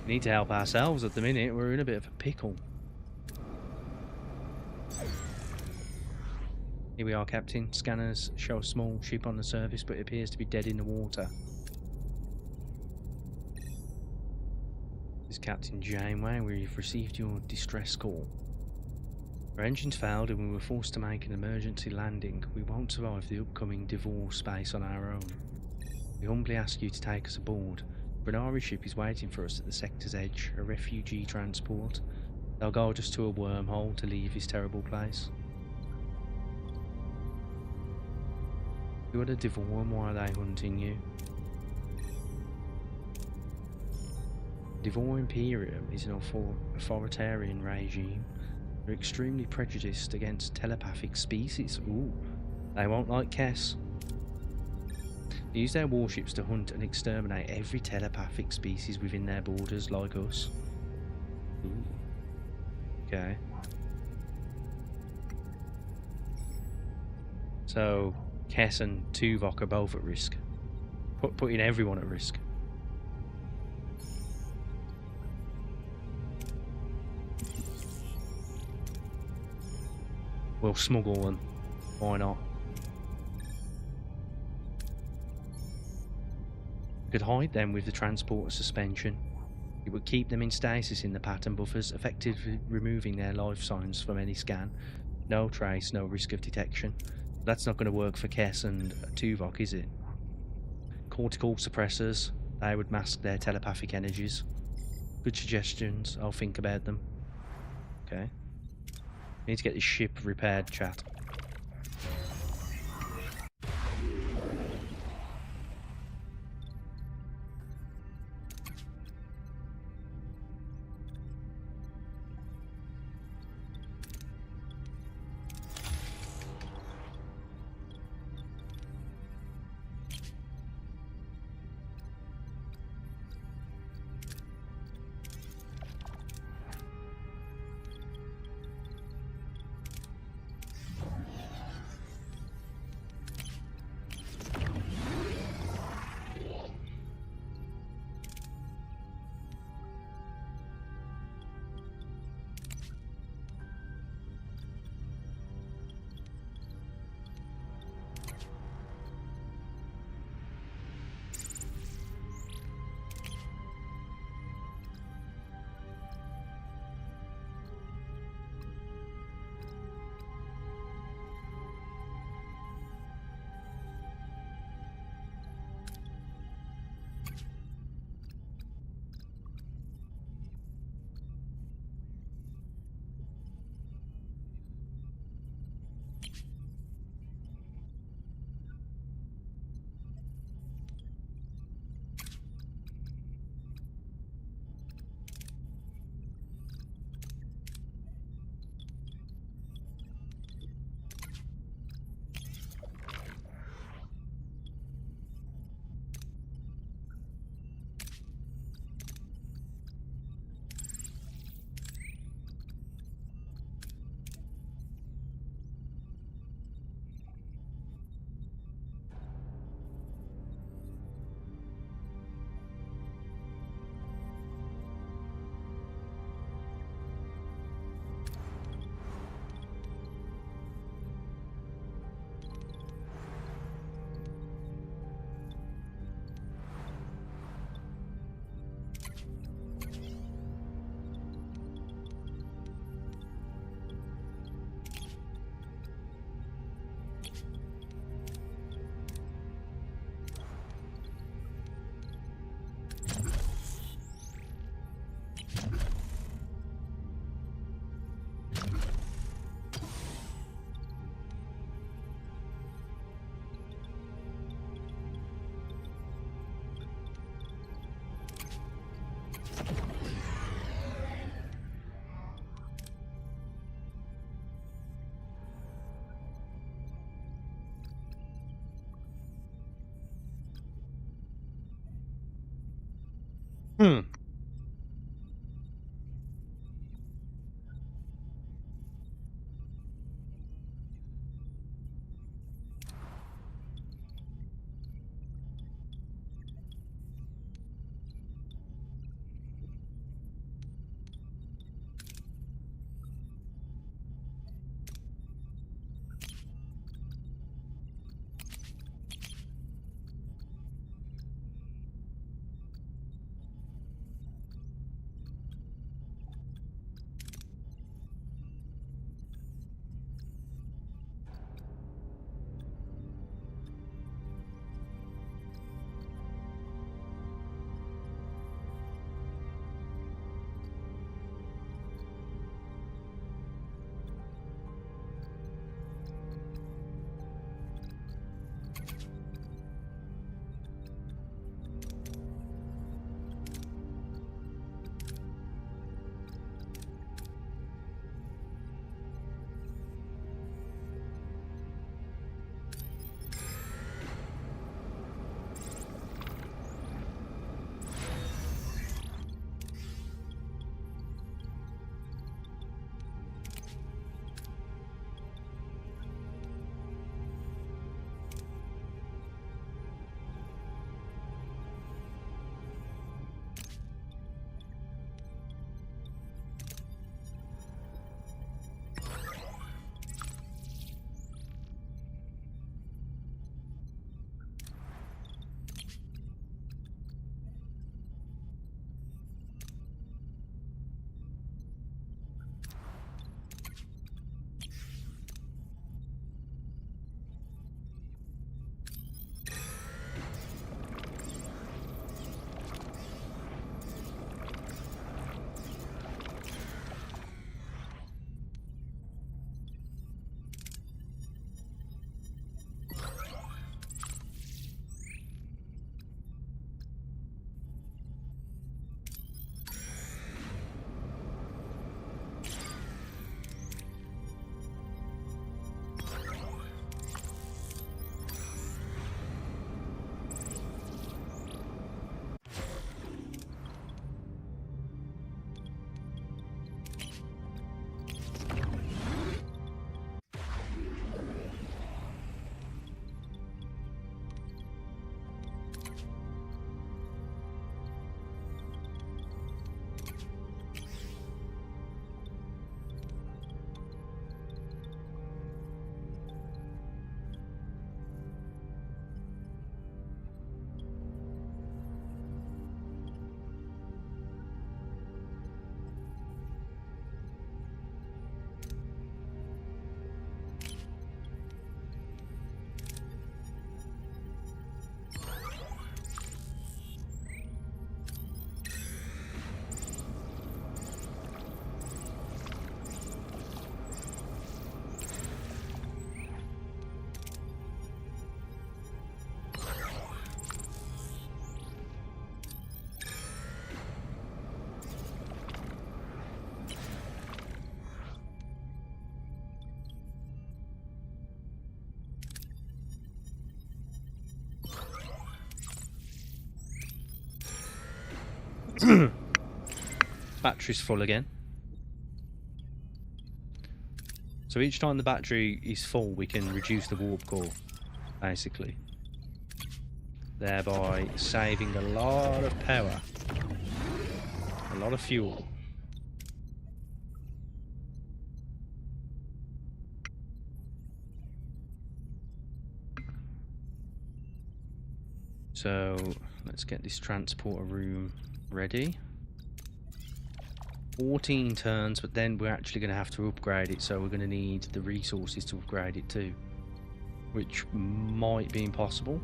[SPEAKER 1] We need to help ourselves at the minute. We're in a bit of a pickle. Here we are, Captain. Scanners show a small ship on the surface, but it appears to be dead in the water. This is Captain Janeway. We've received your distress call. Our engines failed and we were forced to make an emergency landing. We won't survive the upcoming divorce space on our own. We humbly ask you to take us aboard. Brunari ship is waiting for us at the sector's edge, a refugee transport. They'll guide us to a wormhole to leave this terrible place. You are the Devore, why are they hunting you? Devore Imperium is an authoritarian regime. They're extremely prejudiced against telepathic species. Ooh, they won't like Kess. They use their warships to hunt and exterminate every telepathic species within their borders, like us. Ooh. Okay. So, Kess and Tuvok are both at risk. Putting everyone at risk. We'll smuggle them. Why not? We could hide them with the transporter suspension. It would keep them in stasis in the pattern buffers, effectively removing their life signs from any scan. No trace, no risk of detection. That's not going to work for Kess and Tuvok, is it? Cortical suppressors, they would mask their telepathic energies. Good suggestions, I'll think about them. Okay. Need to get this ship repaired, chat. Battery's full again. So each time the battery is full, we can reduce the warp core, basically. Thereby saving a lot of power. A lot of fuel. So let's get this transporter room ready. 14 turns, but then we're actually going to have to upgrade it, so we're going to need the resources to upgrade it too, which might be impossible.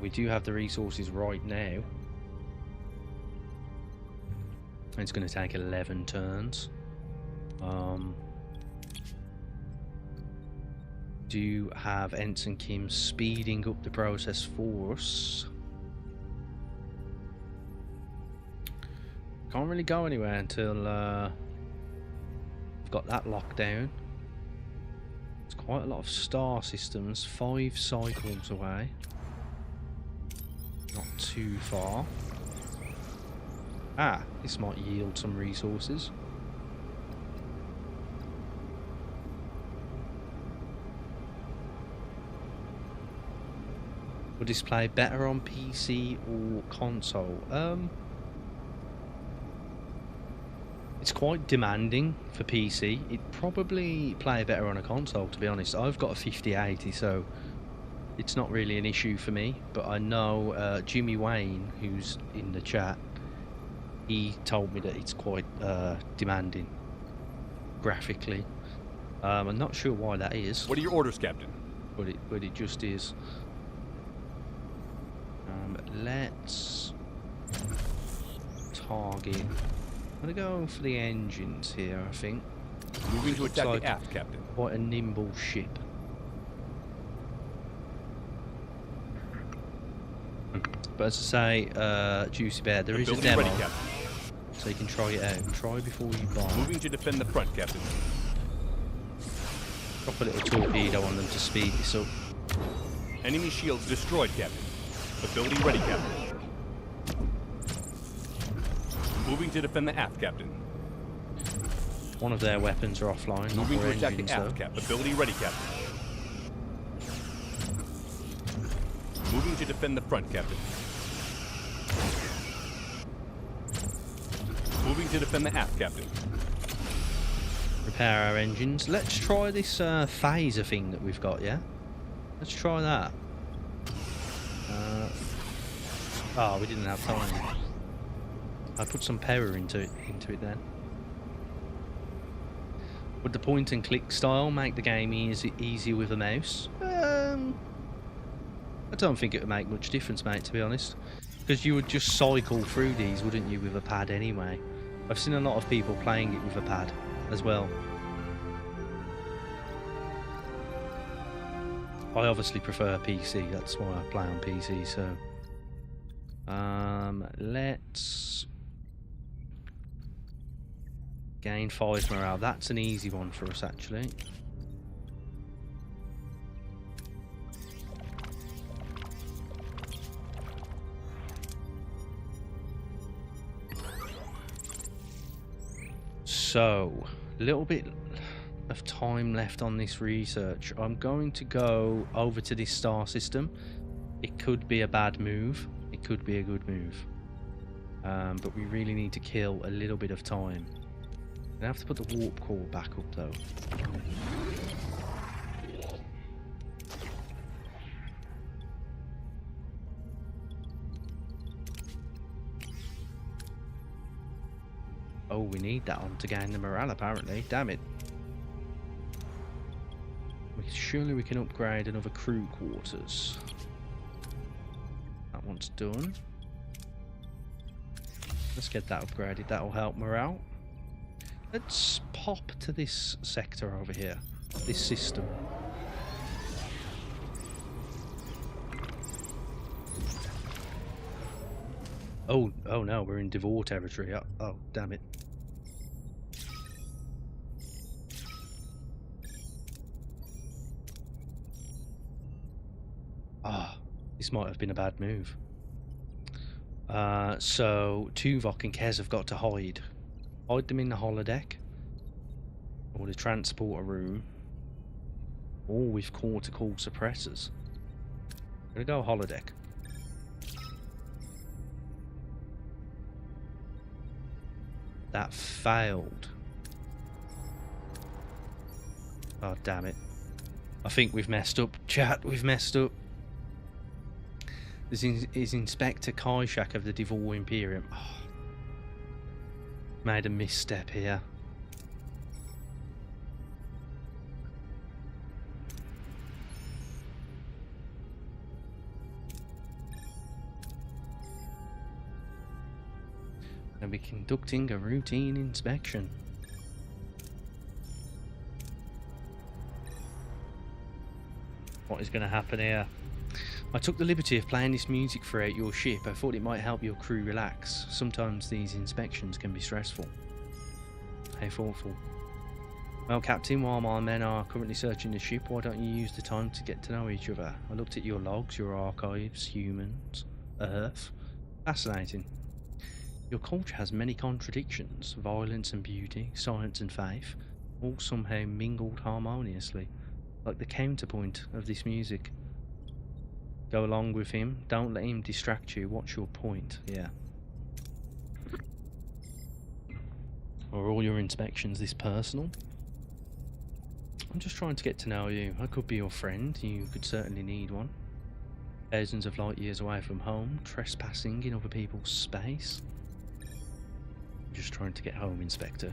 [SPEAKER 1] We do have the resources right now. It's going to take 11 turns. Do have Ensign Kim speeding up the process for us. Can't really go anywhere until we've got that locked down. It's quite a lot of star systems, 5 cycles away. Not too far. Ah, this might yield some resources. Will this play better on PC or console? It's quite demanding for PC. It'd probably play better on a console, to be honest. I've got a 5080, so it's not really an issue for me. But I know Jimmy Wayne, who's in the chat, he told me that it's quite demanding graphically. I'm not sure why that is.
[SPEAKER 2] What are your orders, Captain?
[SPEAKER 1] But it just is. Let's target. I'm gonna go for the engines here, I think.
[SPEAKER 2] Moving to attack
[SPEAKER 1] like
[SPEAKER 2] the aft, Captain.
[SPEAKER 1] Quite a nimble ship. But as I say, Juicy Bear, there is a demo,
[SPEAKER 2] ready, Captain.
[SPEAKER 1] so you can try it out. Try before you buy.
[SPEAKER 2] Moving to defend the front, Captain.
[SPEAKER 1] Drop a little torpedo on them to speed this up.
[SPEAKER 2] Enemy shields destroyed, Captain. Ability ready, Captain. Moving to defend the aft, Captain.
[SPEAKER 1] One of their weapons are offline.
[SPEAKER 2] Moving
[SPEAKER 1] not
[SPEAKER 2] to
[SPEAKER 1] their
[SPEAKER 2] attack
[SPEAKER 1] engines,
[SPEAKER 2] the aft,
[SPEAKER 1] though.
[SPEAKER 2] Cap. Ability ready, Captain. Moving to defend the front, Captain. Moving to defend the aft, Captain.
[SPEAKER 1] Repair our engines. Let's try this phaser thing that we've got, yeah? Let's try that. Oh, we didn't have time. I put some power into it then. Would the point and click style make the game easier with a mouse? I don't think it would make much difference, mate, to be honest. Because you would just cycle through these, wouldn't you, with a pad anyway? I've seen a lot of people playing it with a pad as well. I obviously prefer PC, that's why I play on PC, so... let's... gain 5 morale. That's an easy one for us, actually. So, a little bit of time left on this research. I'm going to go over to this star system. It could be a bad move. It could be a good move. But we really need to kill a little bit of time. I have to put the warp core back up though. Oh, we need that on to gain the morale apparently. Damn it. Surely we can upgrade another crew quarters. That one's done. Let's get that upgraded. That'll help morale. Let's pop to this sector over here. This system. Oh no, we're in Devore territory. Oh, damn it. Ah, this might have been a bad move. So Tuvok and Kez have got to hide. Hide them in the holodeck, or the transporter room, or with cortical suppressors. I'm gonna go holodeck. That failed. Oh, damn it. I think we've messed up. Chat, we've messed up. This is Inspector Kaishak of the Devor Imperium. Oh, made a misstep here. And we're conducting a routine inspection. What is going to happen here? I took the liberty of playing this music throughout your ship. I thought it might help your crew relax. Sometimes these inspections can be stressful. How thoughtful. Well, Captain, while my men are currently searching the ship, why don't you use the time to get to know each other? I looked at your logs, your archives, humans, Earth. Fascinating. Your culture has many contradictions, violence and beauty, science and faith, all somehow mingled harmoniously, like the counterpoint of this music. Go along with him, don't let him distract you. What's your point? Yeah. Are all your inspections this personal? I'm just trying to get to know you. I could be your friend, you could certainly need one. Thousands of light years away from home, trespassing in other people's space. Just trying to get home, Inspector.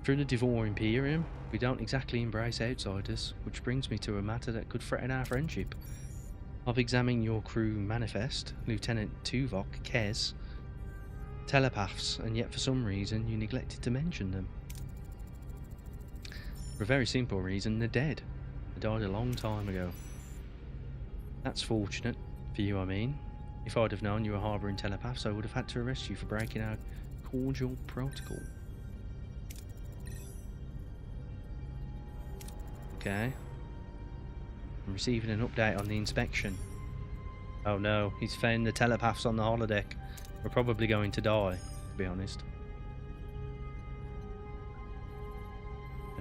[SPEAKER 1] Through the Devor Imperium, we don't exactly embrace outsiders, which brings me to a matter that could threaten our friendship. I've examined your crew manifest, Lieutenant Tuvok, Kez, telepaths, and yet for some reason you neglected to mention them. For a very simple reason, they're dead. They died a long time ago. That's fortunate, for you I mean. If I'd have known you were harbouring telepaths, I would have had to arrest you for breaking our cordial protocol. Okay. I'm receiving an update on the inspection. Oh no, he's found the telepaths on the holodeck. We're probably going to die, to be honest.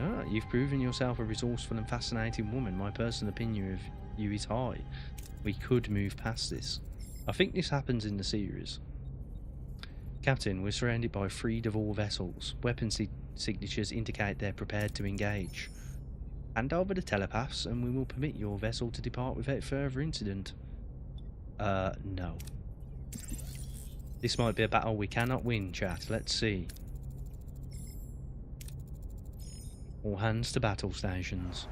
[SPEAKER 1] Ah, you've proven yourself a resourceful and fascinating woman. My personal opinion of you is high. We could move past this. I think this happens in the series. Captain, we're surrounded by 3 Devor vessels. Weapon signatures indicate they're prepared to engage. Hand over the telepaths and we will permit your vessel to depart without further incident. No. This might be a battle we cannot win, chat. Let's see. All hands to battle stations.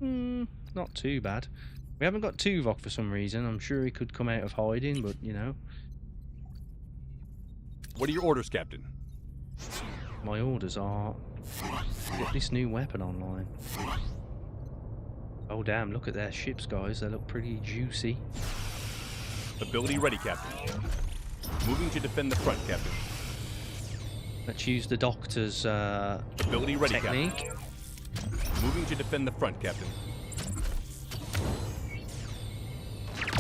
[SPEAKER 1] Not too bad. We haven't got Tuvok for some reason. I'm sure he could come out of hiding, but you know.
[SPEAKER 2] What are your orders, Captain?
[SPEAKER 1] My orders are get this new weapon online. Oh damn, look at their ships, guys. They look pretty juicy.
[SPEAKER 2] Ability ready, Captain. Moving to defend the front, Captain.
[SPEAKER 1] Let's use the Doctor's
[SPEAKER 2] ability ready,
[SPEAKER 1] technique.
[SPEAKER 2] Captain. Moving to defend the front, Captain.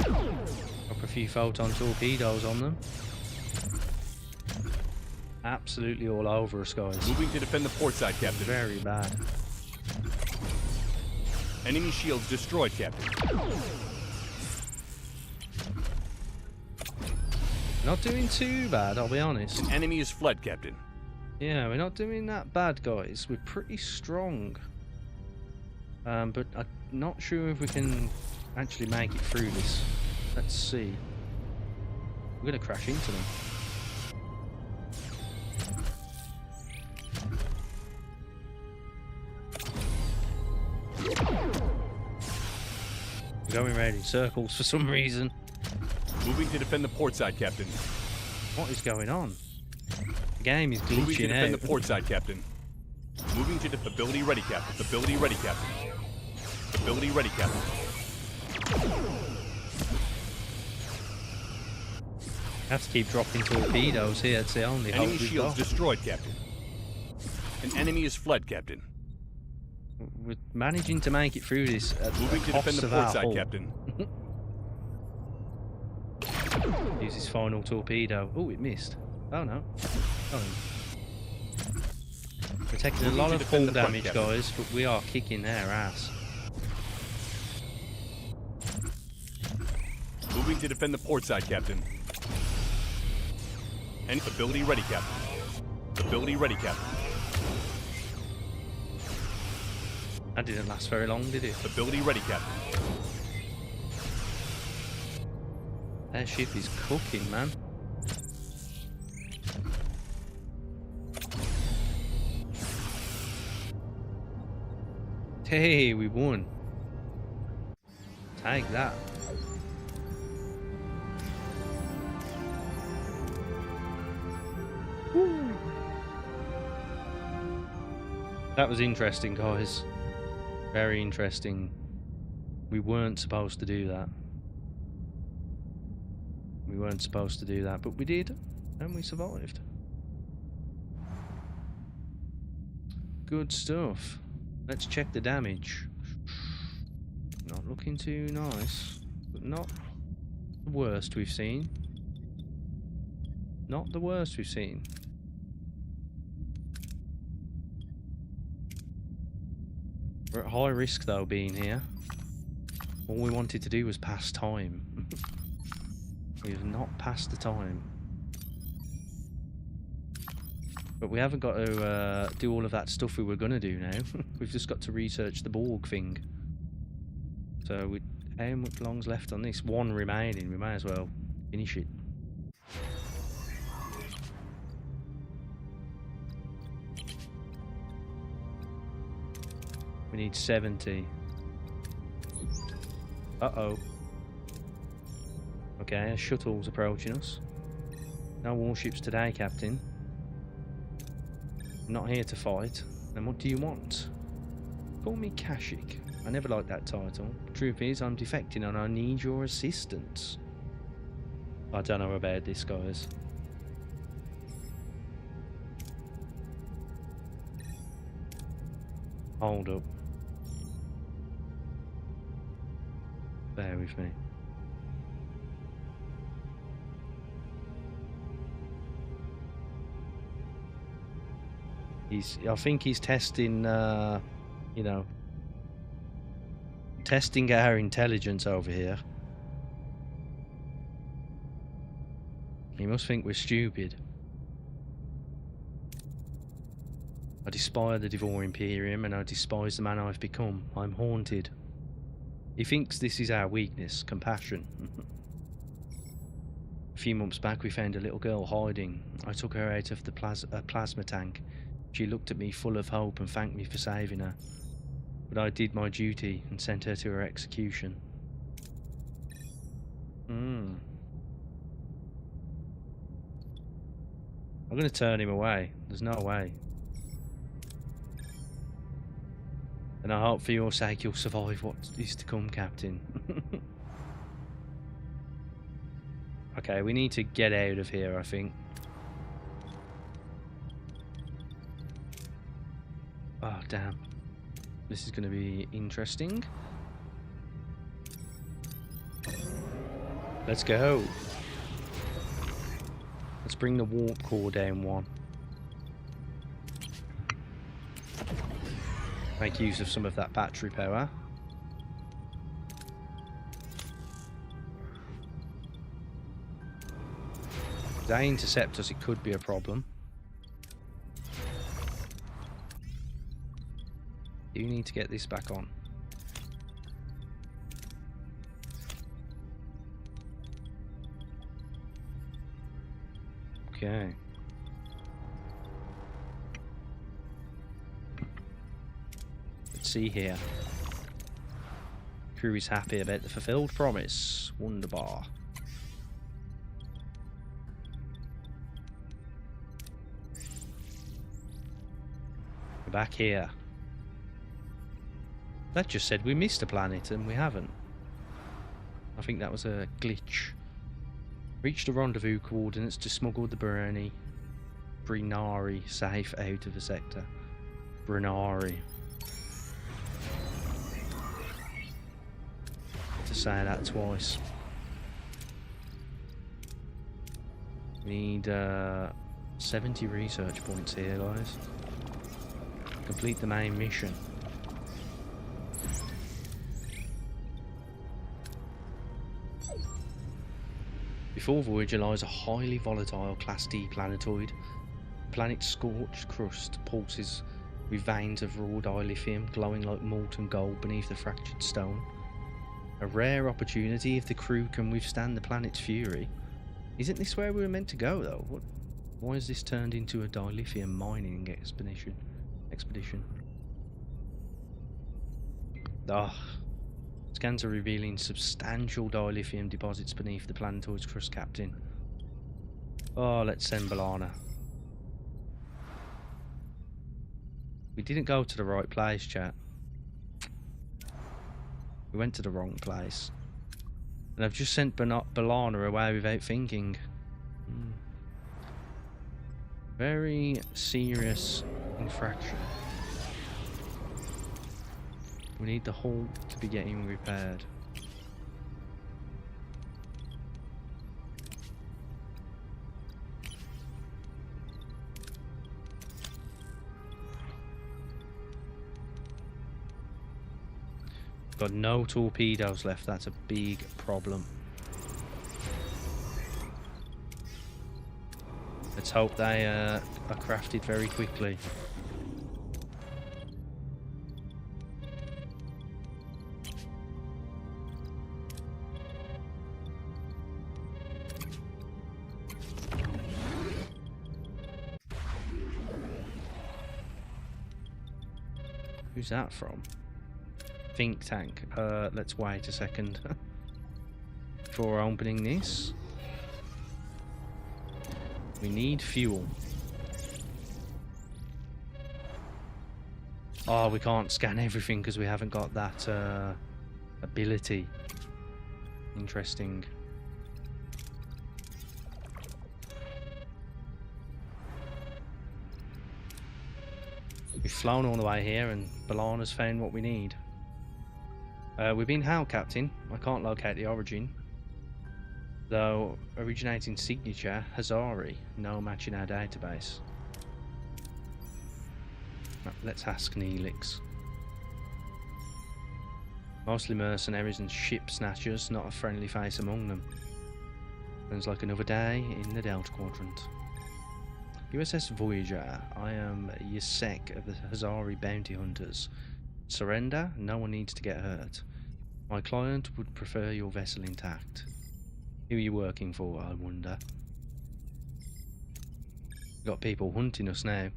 [SPEAKER 1] Drop a few photon torpedoes on them. Absolutely all over us, guys.
[SPEAKER 2] Moving to defend the port side, Captain.
[SPEAKER 1] Very bad.
[SPEAKER 2] Enemy shields destroyed, Captain.
[SPEAKER 1] Not doing too bad, I'll be honest.
[SPEAKER 2] An enemy is fled, Captain.
[SPEAKER 1] Yeah, we're not doing that bad, guys. We're pretty strong. But I'm not sure if we can actually make it through this. Let's see. We're going to crash into them. We're going around in circles for some reason.
[SPEAKER 2] Moving to defend the port side, Captain.
[SPEAKER 1] What is going on? The game is glitching out.
[SPEAKER 2] Moving to defend the port side, Captain. Moving to ability ready, Captain. Ability ready, Captain. Ability ready, Captain.
[SPEAKER 1] I have to keep dropping torpedoes here. It's the only hope
[SPEAKER 2] Enemy
[SPEAKER 1] we've
[SPEAKER 2] shields
[SPEAKER 1] got.
[SPEAKER 2] destroyed, Captain. An enemy is fled, Captain.
[SPEAKER 1] We're managing to make it through this at
[SPEAKER 2] Moving
[SPEAKER 1] the
[SPEAKER 2] to defend
[SPEAKER 1] cost
[SPEAKER 2] the
[SPEAKER 1] of
[SPEAKER 2] port
[SPEAKER 1] our
[SPEAKER 2] side,
[SPEAKER 1] hull.
[SPEAKER 2] Captain.
[SPEAKER 1] Use his final torpedo. Oh, it missed. Oh no. Oh. We're taking a lot of hull damage, guys, but we are kicking their ass.
[SPEAKER 2] Moving to defend the port side, Captain. And ability ready, Captain. Ability ready, Captain.
[SPEAKER 1] That didn't last very long, did it?
[SPEAKER 2] Ability ready, Captain.
[SPEAKER 1] Their ship is cooking, man. Hey, we won. Take that. Woo. That was interesting, guys. Very interesting. We weren't supposed to do that. We weren't supposed to do that, but we did, and we survived. Good stuff. Let's check the damage. Not looking too nice, but not the worst we've seen. Not the worst we've seen. We're at high risk though, being here. All we wanted to do was pass time. We've not passed the time. But we haven't got to do all of that stuff we were going to do now. We've just got to research the Borg thing. So how much long's left on this? One remaining. We may as well finish it. We need 70. Uh-oh. Okay, a shuttle's approaching us. No warships today, Captain. I'm not here to fight. Then what do you want? Call me Kashyyyk. I never liked that title. Truth is, I'm defecting and I need your assistance. I don't know about this, guys. Hold up. Bear with me. I think he's testing, you know, testing our intelligence over here. He must think we're stupid. I despise the Devore Imperium and I despise the man I've become. I'm haunted. He thinks this is our weakness, compassion. A few months back we found a little girl hiding. I took her out of the plasma tank. She looked at me full of hope and thanked me for saving her. But I did my duty and sent her to her execution. I'm going to turn him away. There's no way. And I hope for your sake you'll survive what is to come, Captain. Okay, we need to get out of here, I think. Oh, damn. This is going to be interesting. Let's go. Let's bring the warp core down one. Make use of some of that battery power. If they intercept us, it could be a problem. You need to get this back on. Okay. Let's see here. Crew is happy about the fulfilled promise. Wunderbar. We're back here. That just said we missed a planet, and we haven't. I think that was a glitch. Reach the rendezvous coordinates to smuggle the Brinari safe out of the sector. Brinari. To say that twice. Need 70 research points here, guys. Complete the main mission. Before Voyager lies a highly volatile Class D planetoid. The planet's scorched crust pulses with veins of raw dilithium glowing like molten gold beneath the fractured stone. A rare opportunity if the crew can withstand the planet's fury. Isn't this where we were meant to go, though? Why has this turned into a dilithium mining expedition? Scans are revealing substantial dilithium deposits beneath the planetoid's crust, Captain. Oh, let's send Balana. We didn't go to the right place, chat. We went to the wrong place. And I've just sent Balana away without thinking. Very serious infraction. We need the hull to be getting repaired. Got no torpedoes left, that's a big problem. Let's hope they are crafted very quickly. Who's that from? Think tank. Let's wait a second before opening this. We need fuel. Oh, we can't scan everything because we haven't got that ability. Interesting. We've flown all the way here and Balana's found what we need. We've been hailed, Captain. I can't locate the origin. Though originating signature, Hazari, no match in our database. Let's ask Neelix. Mostly mercenaries and ship snatchers, not a friendly face among them. Sounds like another day in the Delta Quadrant. USS Voyager, I am Yasek of the Hazari Bounty Hunters. Surrender, no one needs to get hurt. My client would prefer your vessel intact. Who are you working for, I wonder? Got people hunting us now.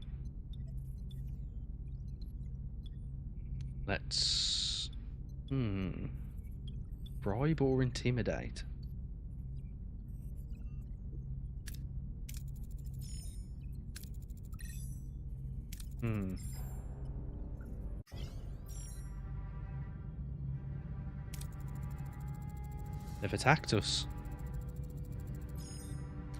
[SPEAKER 1] Let's... bribe or intimidate? They've attacked us.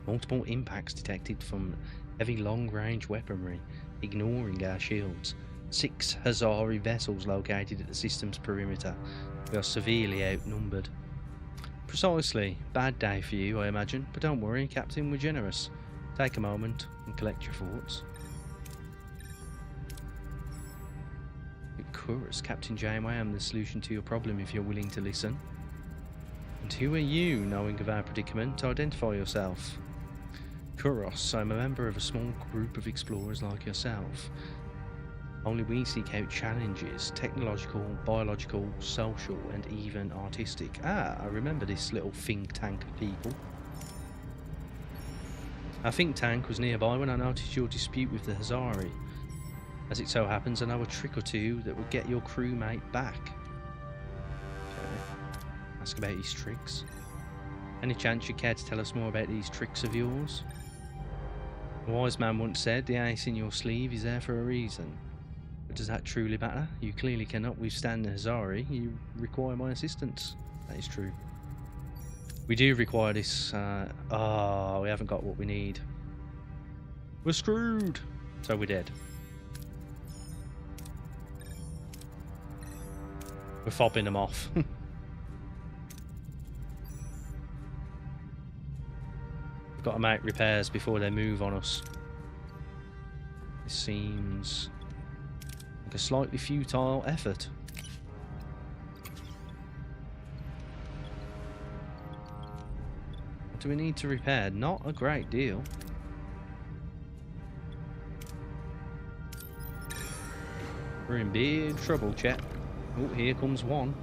[SPEAKER 1] Multiple impacts detected from heavy long-range weaponry, ignoring our shields. 6 Hazari vessels located at the system's perimeter. We are severely outnumbered. Precisely. Bad day for you, I imagine. But don't worry, Captain, we're generous. Take a moment and collect your thoughts. Of course, Captain Janeway, I'm the solution to your problem if you're willing to listen. And who are you, knowing of our predicament? Identify yourself. Kuros, I'm a member of a small group of explorers like yourself. Only we seek out challenges, technological, biological, social, and even artistic. Ah, I remember this little think tank of people. Our think tank was nearby when I noticed your dispute with the Hazari. As it so happens, I know a trick or two that would get your crewmate back. Okay. Ask about his tricks. Any chance you care to tell us more about these tricks of yours? A wise man once said, the ace in your sleeve is there for a reason. But does that truly matter? You clearly cannot withstand the Hazari. You require my assistance. That is true. We do require this. We haven't got what we need. We're screwed. So we're dead. We're fobbing them off. Got to make repairs before they move on us. This seems like a slightly futile effort. What do we need to repair? Not a great deal. We're in big trouble, chat. Oh, here comes one.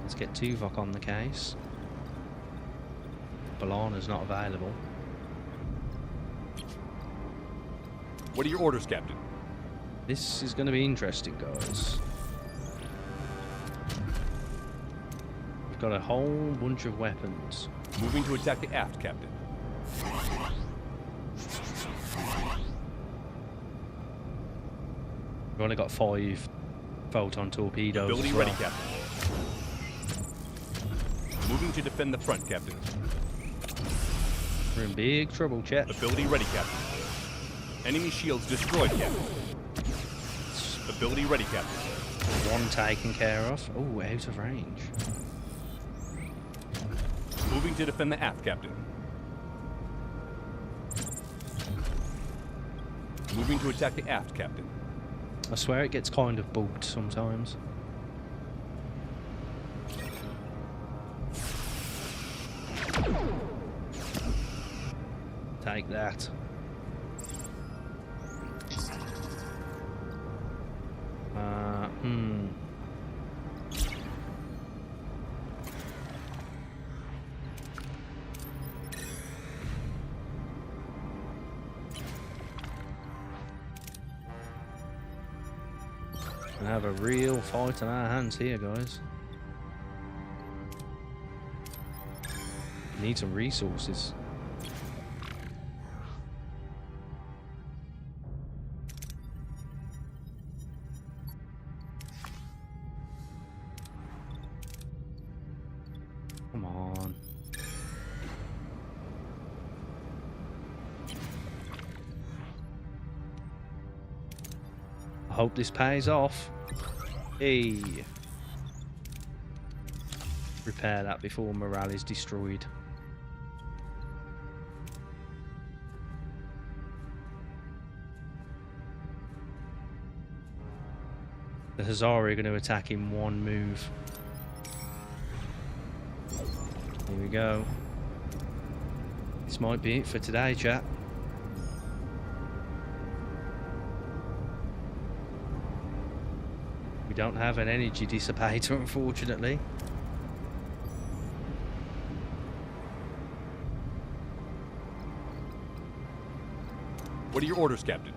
[SPEAKER 1] Let's get Tuvok on the case. Balana's not available.
[SPEAKER 2] What are your orders, Captain?
[SPEAKER 1] This is going to be interesting, guys. We've got a whole bunch of weapons.
[SPEAKER 2] Moving to attack the aft, Captain.
[SPEAKER 1] We've only got 5 photon torpedoes.
[SPEAKER 2] Ability
[SPEAKER 1] as well.
[SPEAKER 2] ready, Captain. Moving to defend the front, Captain.
[SPEAKER 1] We're in big trouble, chat.
[SPEAKER 2] Ability ready, Captain. Enemy shields destroyed, Captain. Ability ready, Captain.
[SPEAKER 1] One taken care of. Oh, out of range.
[SPEAKER 2] Moving to defend the aft, Captain. Moving to attack the aft, Captain.
[SPEAKER 1] I swear it gets kind of bugged sometimes. Take that. We have a real fight on our hands here, guys. We need some resources. Come on. I hope this pays off. Hey. Repair that before morale is destroyed. The Hazari are going to attack in one move. Here we go. This might be it for today, chat. We don't have an energy dissipator, unfortunately.
[SPEAKER 2] What are your orders, Captain?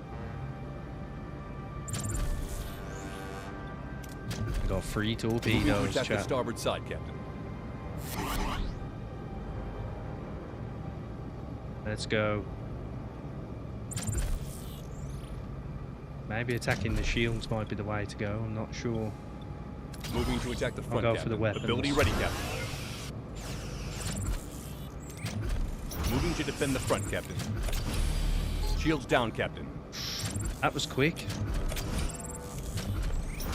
[SPEAKER 1] We got 3
[SPEAKER 2] Moving to
[SPEAKER 1] torpedoes,
[SPEAKER 2] attack the
[SPEAKER 1] chat.
[SPEAKER 2] starboard side, Captain.
[SPEAKER 1] Let's go. Maybe attacking the shields might be the way to go. I'm not sure.
[SPEAKER 2] Moving to attack the front,
[SPEAKER 1] go
[SPEAKER 2] Captain.
[SPEAKER 1] for the weapons.
[SPEAKER 2] Ability ready, Captain. Moving to defend the front, Captain. Shields down, Captain.
[SPEAKER 1] That was quick.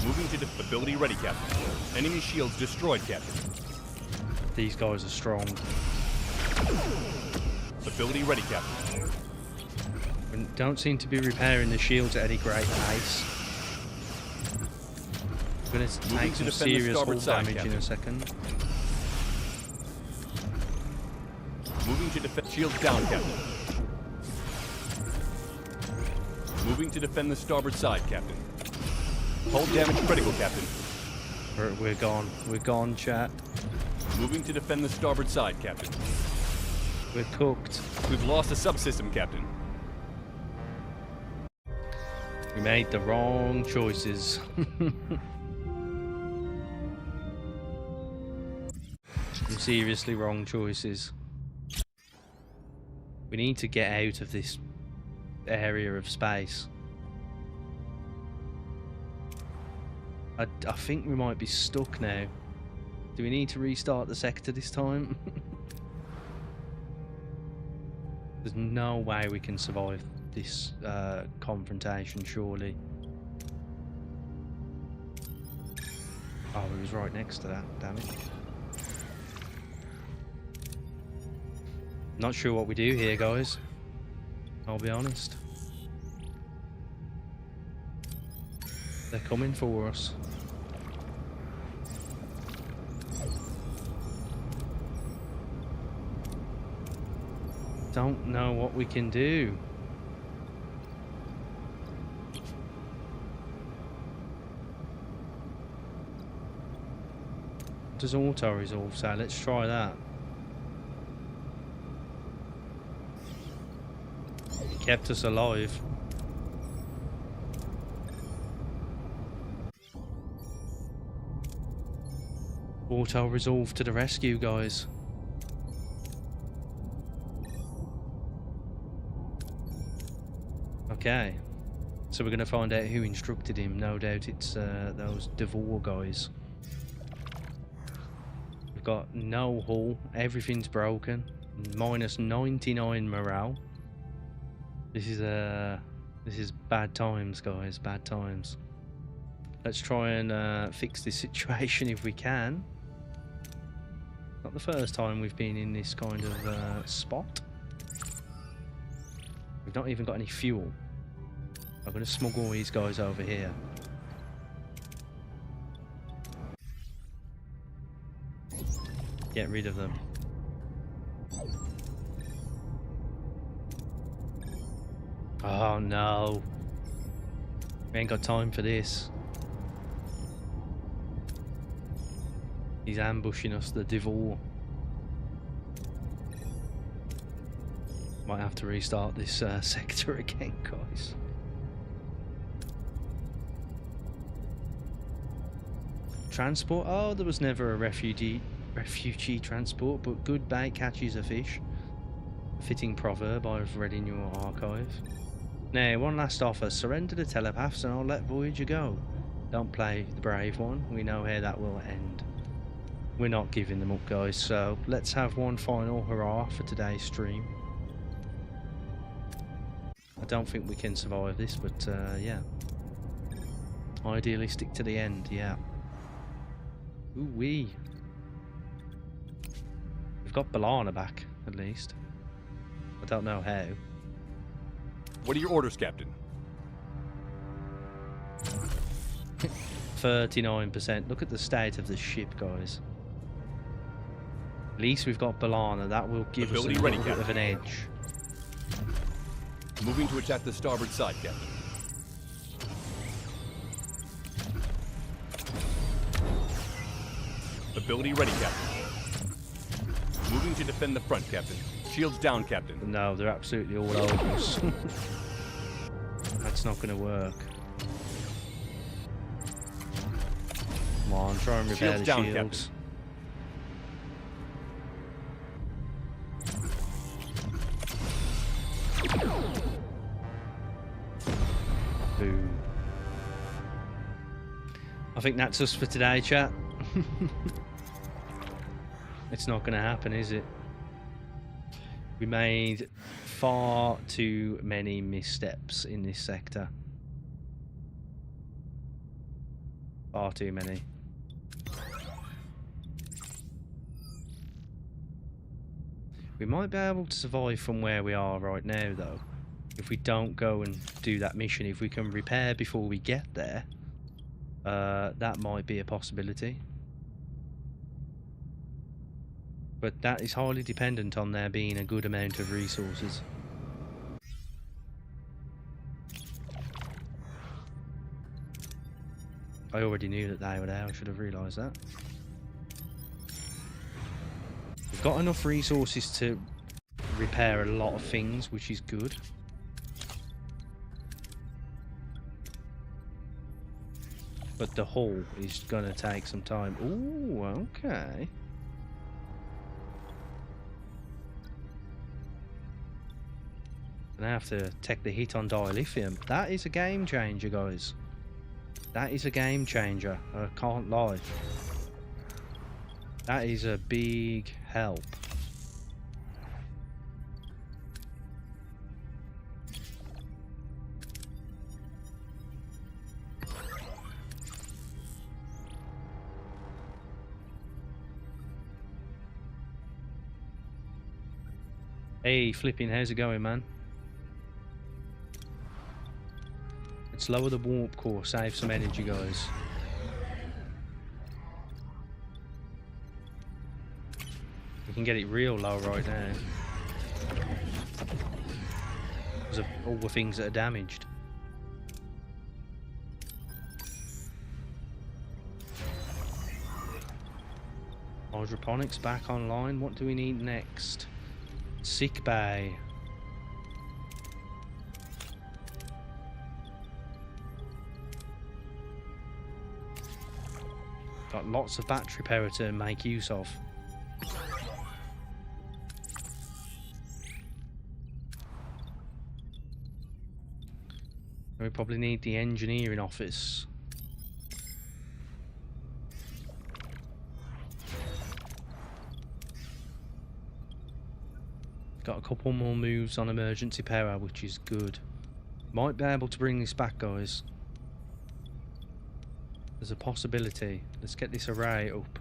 [SPEAKER 2] Moving to ability ready, Captain. Enemy shields destroyed, Captain.
[SPEAKER 1] These guys are strong.
[SPEAKER 2] Ability ready, Captain.
[SPEAKER 1] We don't seem to be repairing the shields at any great pace. We're going to take
[SPEAKER 2] Moving to
[SPEAKER 1] some
[SPEAKER 2] defend the
[SPEAKER 1] serious hull
[SPEAKER 2] starboard side,
[SPEAKER 1] damage in
[SPEAKER 2] Captain.
[SPEAKER 1] a second.
[SPEAKER 2] Moving to defend shields down, Captain. Moving to defend the starboard side, Captain. Hull damage critical, Captain.
[SPEAKER 1] We're gone. We're gone, chat.
[SPEAKER 2] Moving to defend the starboard side, Captain.
[SPEAKER 1] We're cooked.
[SPEAKER 2] We've lost a subsystem, Captain.
[SPEAKER 1] We made the wrong choices. Some seriously wrong choices. We need to get out of this area of space. I think we might be stuck now. Do we need to restart the sector this time? There's no way we can survive this confrontation, surely. Oh, he was right next to that, damn it. Not sure what we do here, guys. I'll be honest. They're coming for us. Don't know what we can do. Does auto resolve say? Let's try that. It kept us alive. Auto resolve to the rescue, guys. Okay, so we're going to find out who instructed him. No doubt it's those Devore guys. We've got no hull, everything's broken, minus 99 morale. This is bad times, guys, bad times. Let's try and fix this situation if we can. Not the first time we've been in this kind of spot. We've not even got any fuel. I'm going to smuggle these guys over here. Get rid of them. Oh no. We ain't got time for this. He's ambushing us, the Devore. Might have to restart this sector again, guys. Transport? Oh, there was never a refugee transport, but good bait catches a fish. Fitting proverb I've read in your archive. Now, one last offer. Surrender the telepaths and I'll let Voyager go. Don't play the brave one. We know how that will end. We're not giving them up, guys, so let's have one final hurrah for today's stream. I don't think we can survive this, but yeah. Ideally stick to the end, yeah. Ooh-wee. We've got Balana back, at least. I don't know how.
[SPEAKER 2] What are your orders, Captain?
[SPEAKER 1] 39%. Look at the state of the ship, guys. At least we've got Balana. That will give us a little bit of an edge.
[SPEAKER 2] Moving to attack the starboard side, Captain. Ability ready, Captain. Moving to defend the front, Captain. Shields down, Captain.
[SPEAKER 1] No, they're absolutely all over us. That's not going to work. Come on, try and repair the
[SPEAKER 2] down,
[SPEAKER 1] shields. Boom. I think that's us for today, chat. It's not going to happen, is it? We made far too many missteps in this sector. Far too many. We might be able to survive from where we are right now, though. If we don't go and do that mission, if we can repair before we get there, that might be a possibility. But that is highly dependent on there being a good amount of resources. I already knew that they were there, I should have realised that. We've got enough resources to repair a lot of things, which is good. But the hull is going to take some time. Ooh, okay. Gonna have to take the hit on dilithium. That is a game changer, guys. That is a game changer. I can't lie. That is a big help. Hey, flipping, how's it going, man? Let's lower the warp core, save some energy, guys. We can get it real low right now. Because of all the things that are damaged. Hydroponics back online. What do we need next? Sick bay. Got lots of battery power to make use of. We probably need the engineering office. Got a couple more moves on emergency power, which is good. Might be able to bring this back, guys. There's a possibility. Let's get this array up.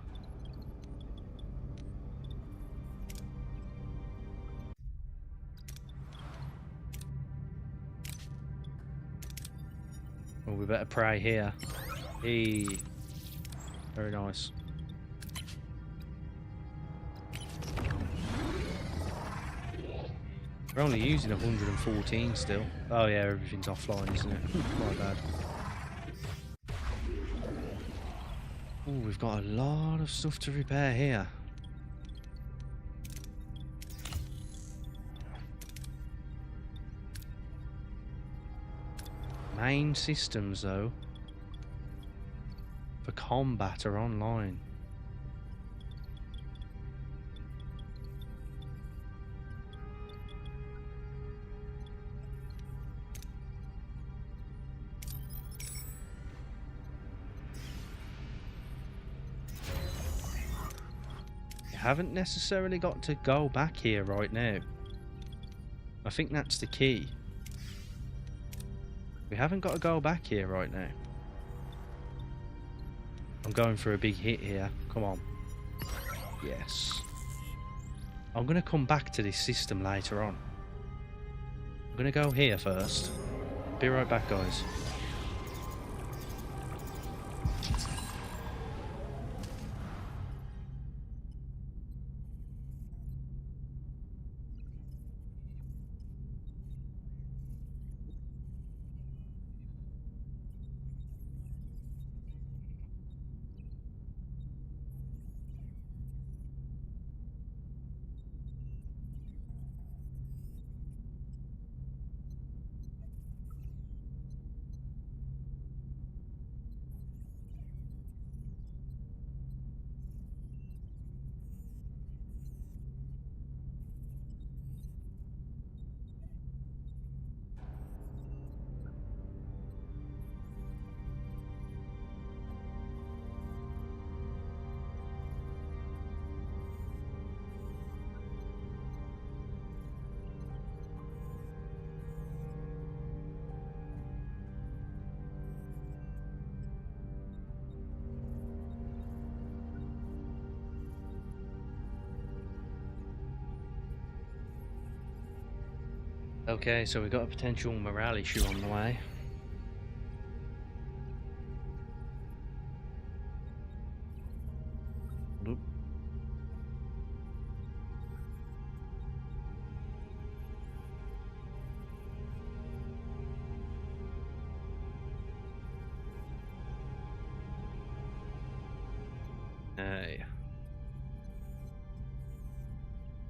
[SPEAKER 1] Oh, we better pray here. Hey. Very nice. We're only using 114 still. Oh yeah, everything's offline, isn't it? My bad. Oh, we've got a lot of stuff to repair here. Main systems, though, for combat are online. Haven't necessarily got to go back here right now. I think that's the key. We haven't got to go back here right now. I'm going for a big hit here. Come on. Yes. I'm going to come back to this system later on. I'm going to go here first. Be right back, guys. Okay, so we've got a potential morale issue on the way. Oop. Hey.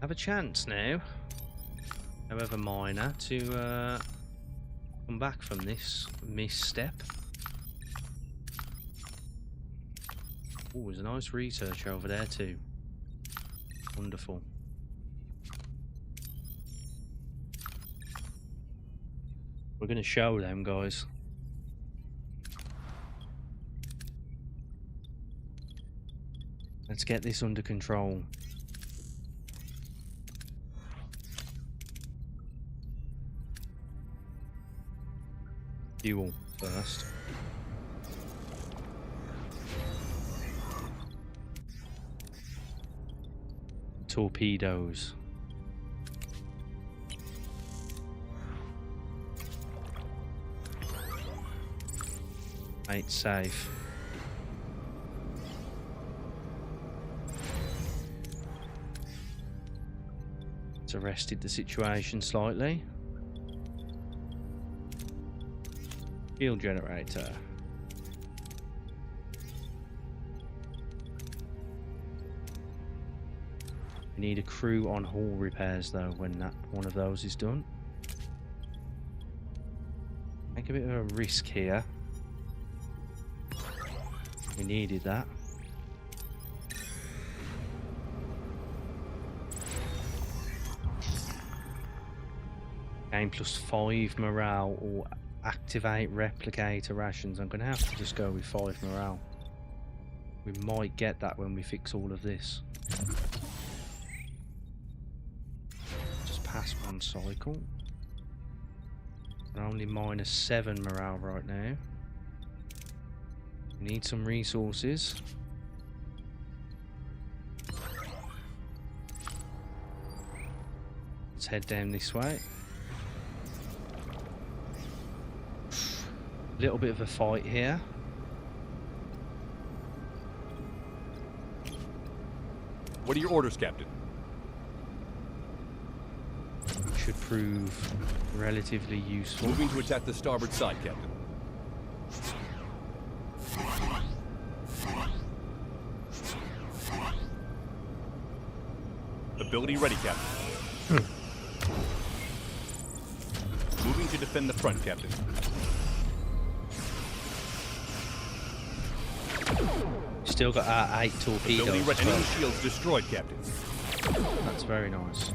[SPEAKER 1] Have a chance now, however minor, to come back from this misstep. Oh, there's a nice research over there too. Wonderful. We're going to show them, guys. Let's get this under control. Fuel first. Torpedoes. Ain't safe. It's arrested the situation slightly. Fuel generator. We need a crew on hull repairs though when that one of those is done. Take a bit of a risk here. We needed that. Gain +5 morale or activate replicator rations. I'm going to have to just go with 5 morale. We might get that when we fix all of this. Just pass one cycle. We're only -7 morale right now. We need some resources. Let's head down this way. Little bit of a fight here.
[SPEAKER 2] What are your orders, Captain?
[SPEAKER 1] Should prove relatively useful.
[SPEAKER 2] Moving to attack the starboard side, Captain. Ability ready, Captain. Moving to defend the front, Captain.
[SPEAKER 1] Still got our 8 torpedoes.
[SPEAKER 2] Ability ready.
[SPEAKER 1] as well.
[SPEAKER 2] Enemy shields destroyed, Captain.
[SPEAKER 1] That's very nice.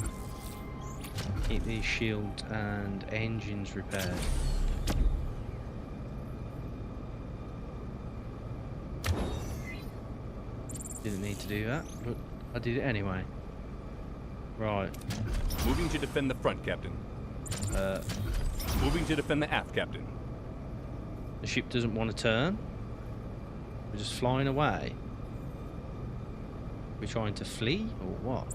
[SPEAKER 1] Keep these shields and engines repaired. Didn't need to do that, but I did it anyway. Right.
[SPEAKER 2] Moving to defend the front, Captain. Moving to defend the aft, Captain.
[SPEAKER 1] The ship doesn't want to turn. We're just flying away. We're trying to flee or what?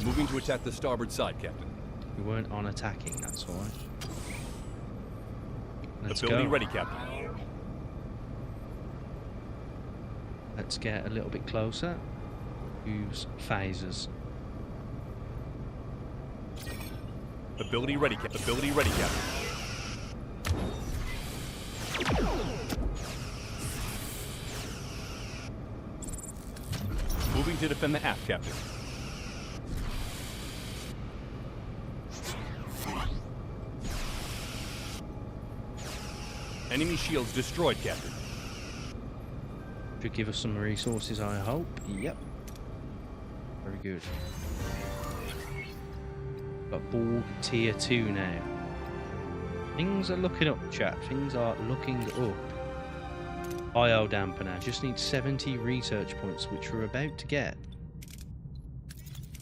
[SPEAKER 2] Moving to attack the starboard side, Captain.
[SPEAKER 1] We weren't on attacking, that's why. Let's
[SPEAKER 2] Ability
[SPEAKER 1] go.
[SPEAKER 2] ready, Captain.
[SPEAKER 1] Let's get a little bit closer. Use phasers.
[SPEAKER 2] Ability ready, Captain. Ability ready, Captain. Moving to defend the aft, Captain. Enemy shields destroyed, Captain.
[SPEAKER 1] Should give us some resources, I hope. Yep. Very good. Got Borg tier 2 now. Things are looking up, chat. Things are looking up. Bio dampener. Just need 70 research points, which we're about to get.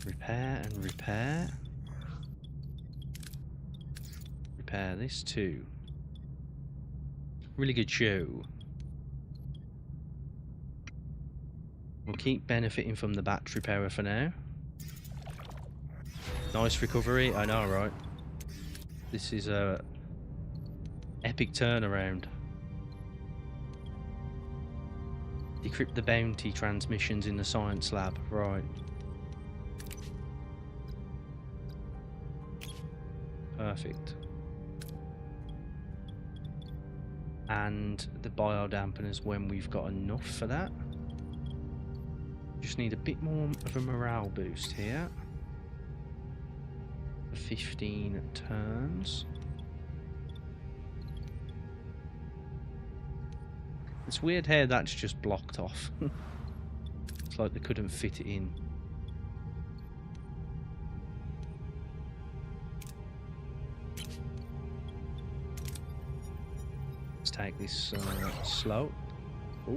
[SPEAKER 1] Repair and repair. Repair this too. Really good show. We'll keep benefiting from the battery power for now. Nice recovery, I know, right? This is a epic turnaround. Decrypt the bounty transmissions in the science lab, right. Perfect. And the biodampeners when we've got enough for that. Just need a bit more of a morale boost here. 15 turns. It's weird how that's just blocked off. It's like they couldn't fit it in. Let's take this slow. Oh.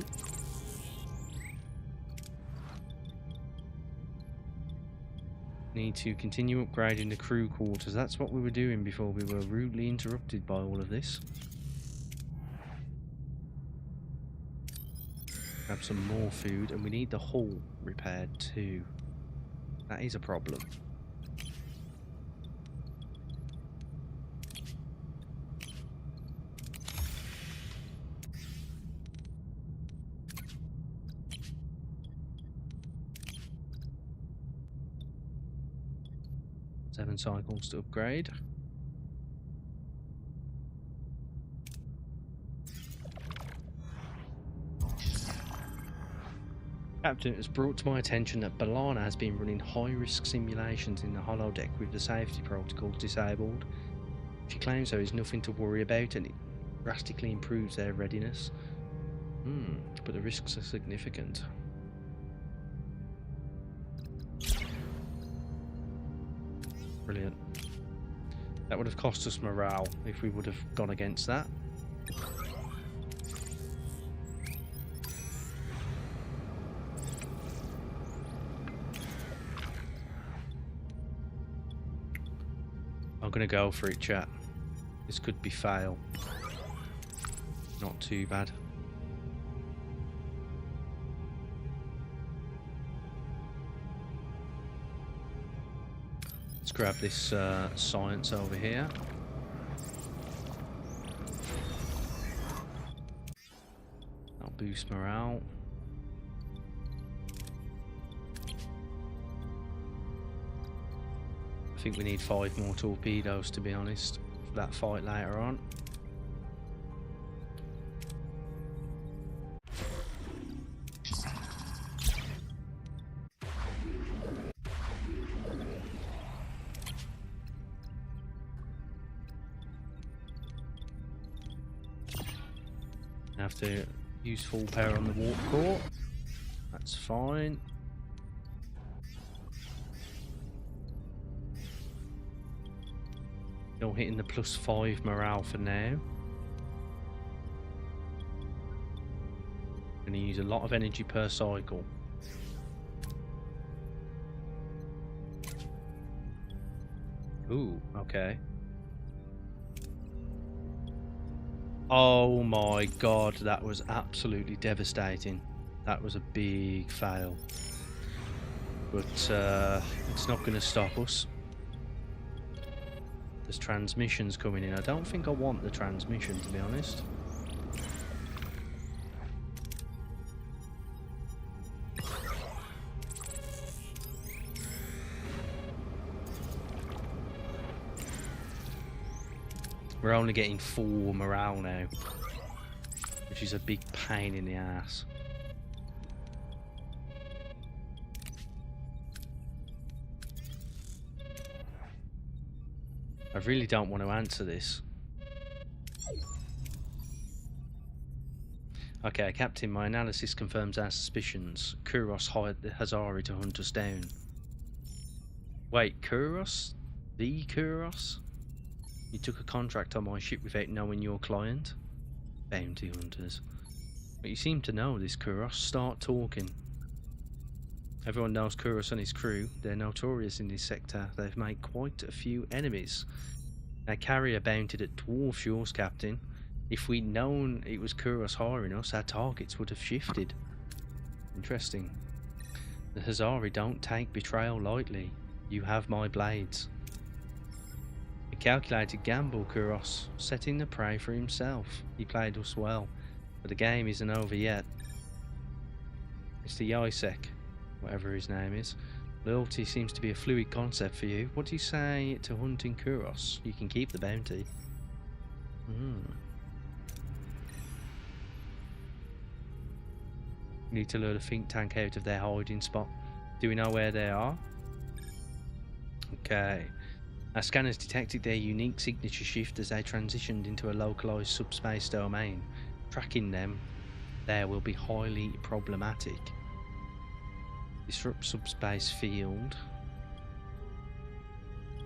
[SPEAKER 1] Need to continue upgrading the crew quarters. That's what we were doing before we were rudely interrupted by all of this. Grab some more food, and we need the hull repaired too. That is a problem. 7 cycles to upgrade. Captain, it was brought to my attention that Balana has been running high-risk simulations in the holodeck with the safety protocols disabled. She claims there is nothing to worry about and it drastically improves their readiness. But the risks are significant. Brilliant. That would have cost us morale if we would have gone against that. I'm gonna go for it, chat. This could be fail. Not too bad. Let's grab this science over here. That'll boost morale. I think we need 5 more torpedoes, to be honest, for that fight later on. Have to use full power on the warp core. That's fine. Still hitting the +5 morale for now. Gonna use a lot of energy per cycle. Ooh, okay. Oh my god, that was absolutely devastating. That was a big fail. But it's not going to stop us. There's transmissions coming in. I don't think I want the transmission, to be honest. We're only getting 4 morale now, which is a big pain in the ass. I really don't want to answer this. Okay, Captain, my analysis confirms our suspicions. Kuros hired the Hazari to hunt us down. Wait, Kuros? The Kuros? You took a contract on my ship without knowing your client? Bounty hunters. But you seem to know this, Kuros. Start talking. Everyone knows Kuros and his crew. They're notorious in this sector. They've made quite a few enemies. Our carrier bountied at dwarf shores, Captain. If we'd known it was Kuros hiring us, our targets would have shifted. Interesting. The Hazari don't take betrayal lightly. You have my blades. A calculated gamble, Kuros, setting the prey for himself. He played us well, but the game isn't over yet. Mr. Yisek, whatever his name is. Loyalty seems to be a fluid concept for you. What do you say to hunting Kuros? You can keep the bounty. Need to lure the think tank out of their hiding spot. Do we know where they are? Okay. Our scanners detected their unique signature shift as they transitioned into a localized subspace domain. Tracking them there will be highly problematic. Disrupt subspace field.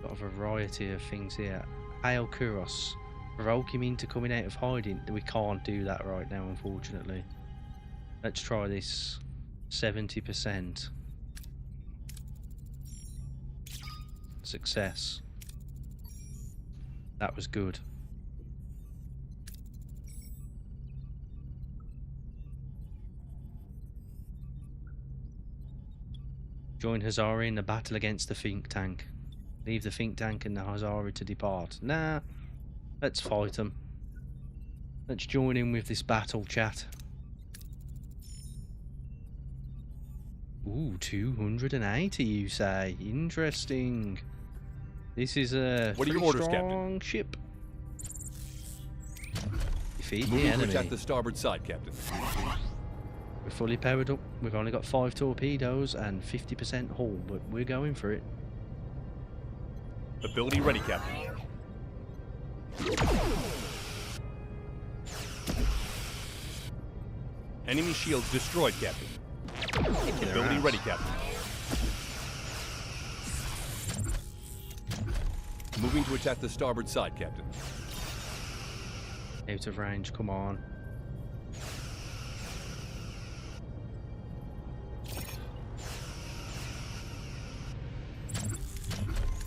[SPEAKER 1] Got a variety of things here. Hail Kuros. Provoke him into coming out of hiding. We can't do that right now, unfortunately. Let's try this. 70%. Success. That was good. Join Hazari in the battle against the think tank. Leave the think tank and the Hazari to depart. Nah, let's fight them. Let's join in with this battle, chat. Ooh, 280 you say. Interesting. This is a
[SPEAKER 2] What are your
[SPEAKER 1] pretty
[SPEAKER 2] orders,
[SPEAKER 1] strong ship. Defeat the
[SPEAKER 2] Moving to
[SPEAKER 1] enemy.
[SPEAKER 2] attack the starboard side, Captain.
[SPEAKER 1] We're fully powered up. We've only got 5 torpedoes and 50% hull, but we're going for it.
[SPEAKER 2] Ability ready, Captain. Enemy shields destroyed, Captain. Ability ready, Captain. Moving to attack the starboard side, Captain.
[SPEAKER 1] Out of range, come on.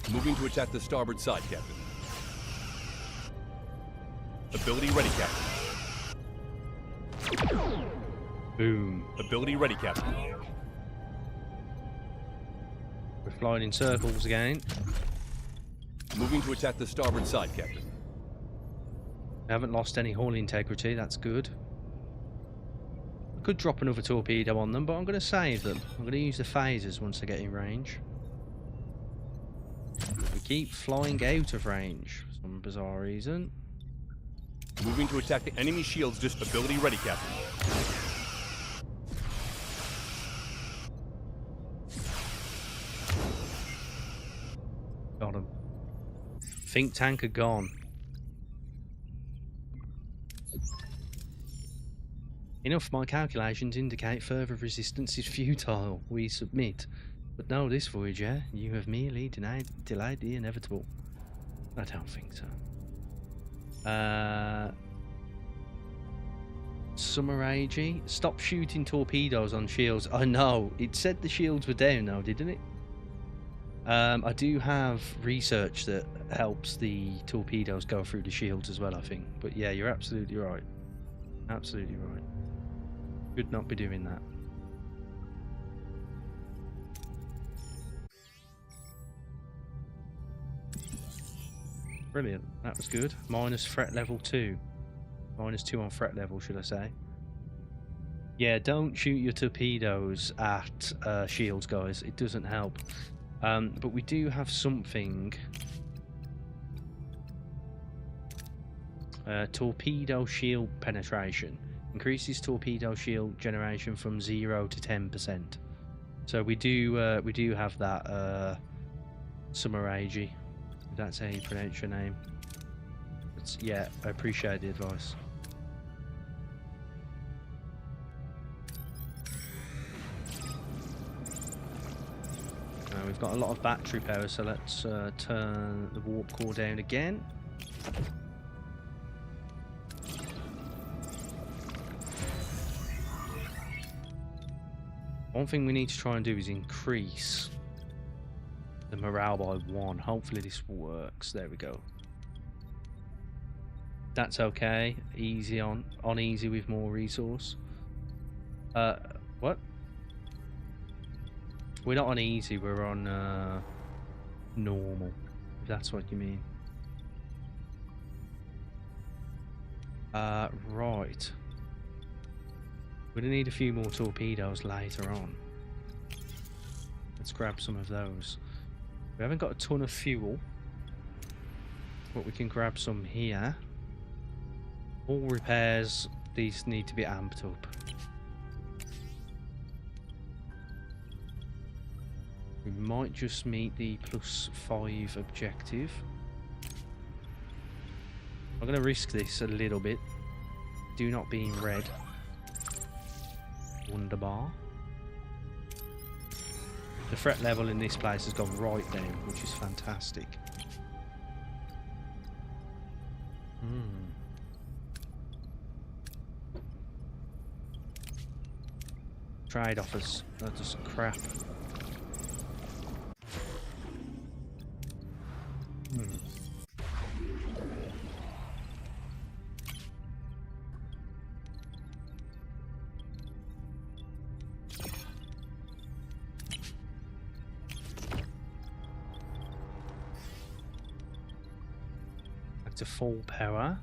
[SPEAKER 2] Moving to attack the starboard side, Captain. Ability ready, Captain.
[SPEAKER 1] Boom.
[SPEAKER 2] Ability ready, Captain.
[SPEAKER 1] We're flying in circles again.
[SPEAKER 2] Moving to attack the starboard side, Captain.
[SPEAKER 1] We haven't lost any hull integrity, that's good. I could drop another torpedo on them, but I'm going to save them. I'm going to use the phasers once I get in range. We keep flying out of range for some bizarre reason.
[SPEAKER 2] Moving to attack the enemy shields. Just ability ready, Captain.
[SPEAKER 1] Got him. Think tank are gone. Enough, my calculations indicate further resistance is futile. We submit. But no, this Voyager, you have merely delayed the inevitable. I don't think so. Summer Agey, stop shooting torpedoes on shields. I know, it said the shields were down now, didn't it? I do have research that helps the torpedoes go through the shields as well, I think. But yeah, you're absolutely right. Absolutely right. Should not be doing that. Brilliant, that was good. Minus threat level 2. Minus 2 on threat level, should I say. Yeah, don't shoot your torpedoes at shields, guys. It doesn't help. But we do have something. Torpedo shield penetration. Increases torpedo shield generation from 0 to 10%. So we do have that Summer Agey. If that's how you pronounce your name. Yeah, I appreciate the advice. We've got a lot of battery power, so let's turn the warp core down again. One thing we need to try and do is increase the morale by 1. Hopefully this works. There we go. That's okay. Easy on easy with more resource. What? We're not on easy, we're on normal, if that's what you mean. Right. We're gonna need a few more torpedoes later on. Let's grab some of those. We haven't got a ton of fuel, but we can grab some here. All repairs, these need to be amped up. We might just meet the +5 objective. I'm going to risk this a little bit. Do not be in red. Wunderbar. The threat level in this place has gone right down, which is fantastic. Trade offers. That's just crap. Back to full power.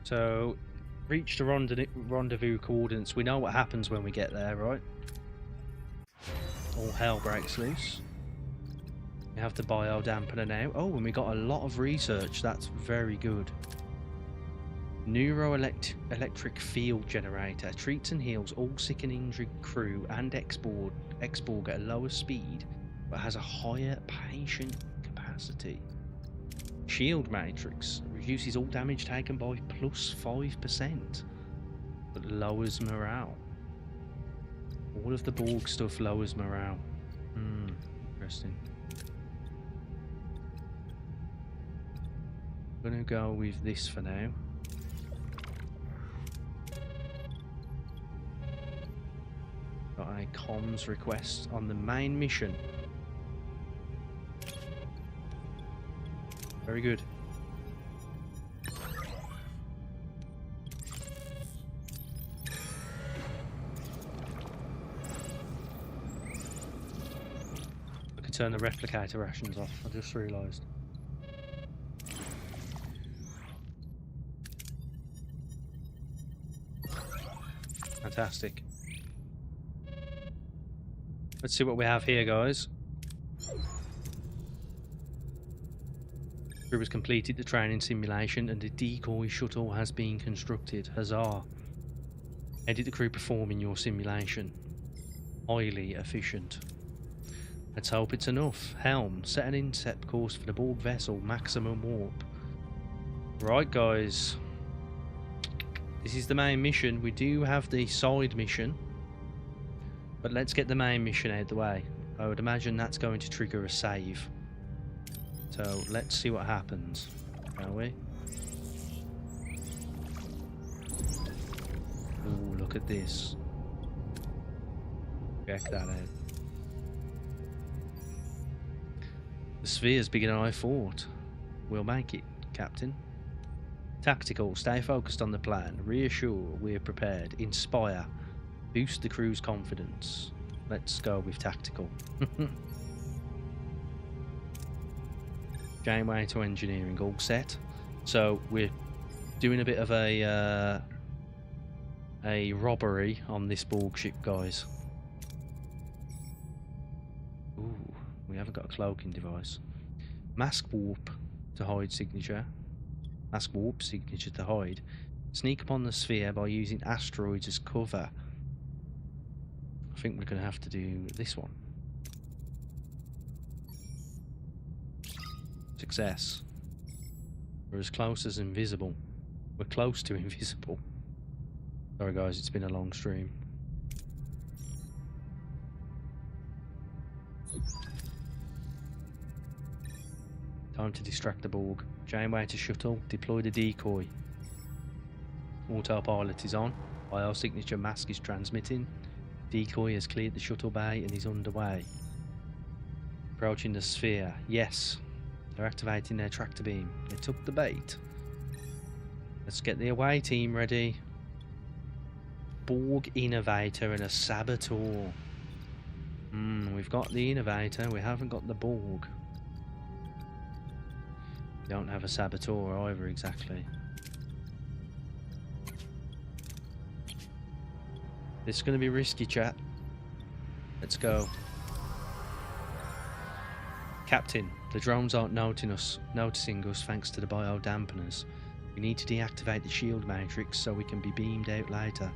[SPEAKER 1] So, reach the rendezvous coordinates. We know what happens when we get there, right? All hell breaks loose. We have the biodampener now. Oh, and we got a lot of research. That's very good. Neuroelectric field generator treats and heals all sick and injured crew and exborg at a lower speed, but has a higher patient capacity. Shield matrix reduces all damage taken by +5%, but lowers morale. All of the Borg stuff lowers morale. Interesting. I'm gonna go with this for now. Got a comms request on the main mission. Very good. I could turn the replicator rations off, I just realised. Fantastic. Let's see what we have here, guys. Crew has completed the training simulation and a decoy shuttle has been constructed. Huzzah. How did the crew perform in your simulation? Highly efficient. Let's hope it's enough. Helm, set an intercept course for the Borg vessel, maximum warp. Right, guys. This is the main mission. We do have the side mission, but let's get the main mission out of the way. I would imagine that's going to trigger a save. So let's see what happens, shall we? Ooh, look at this. Check that out. The sphere's bigger than I thought. We'll make it, Captain. Tactical, stay focused on the plan. Reassure, we're prepared. Inspire, boost the crew's confidence. Let's go with tactical. Janeway to engineering, all set. So we're doing a bit of a robbery on this Borg ship, guys. Ooh, we haven't got a cloaking device. Mask warp to hide signature. Mask warp signature to hide. Sneak upon the sphere by using asteroids as cover. I think we're going to have to do this one. Success. We're as close as invisible. We're close to invisible. Sorry guys, it's been a long stream. Time to distract the Borg. Janeway to shuttle. Deploy the decoy. Autopilot is on. Biosignature mask is transmitting. Decoy has cleared the shuttle bay and is underway. Approaching the sphere. Yes. They're activating their tractor beam. They took the bait. Let's get the away team ready. Borg innovator and a saboteur. We've got the innovator. We haven't got the Borg. We don't have a saboteur either, exactly. This is going to be risky, chat. Let's go. Captain, the drones aren't noticing us thanks to the biodampeners. We need to deactivate the shield matrix so we can be beamed out later.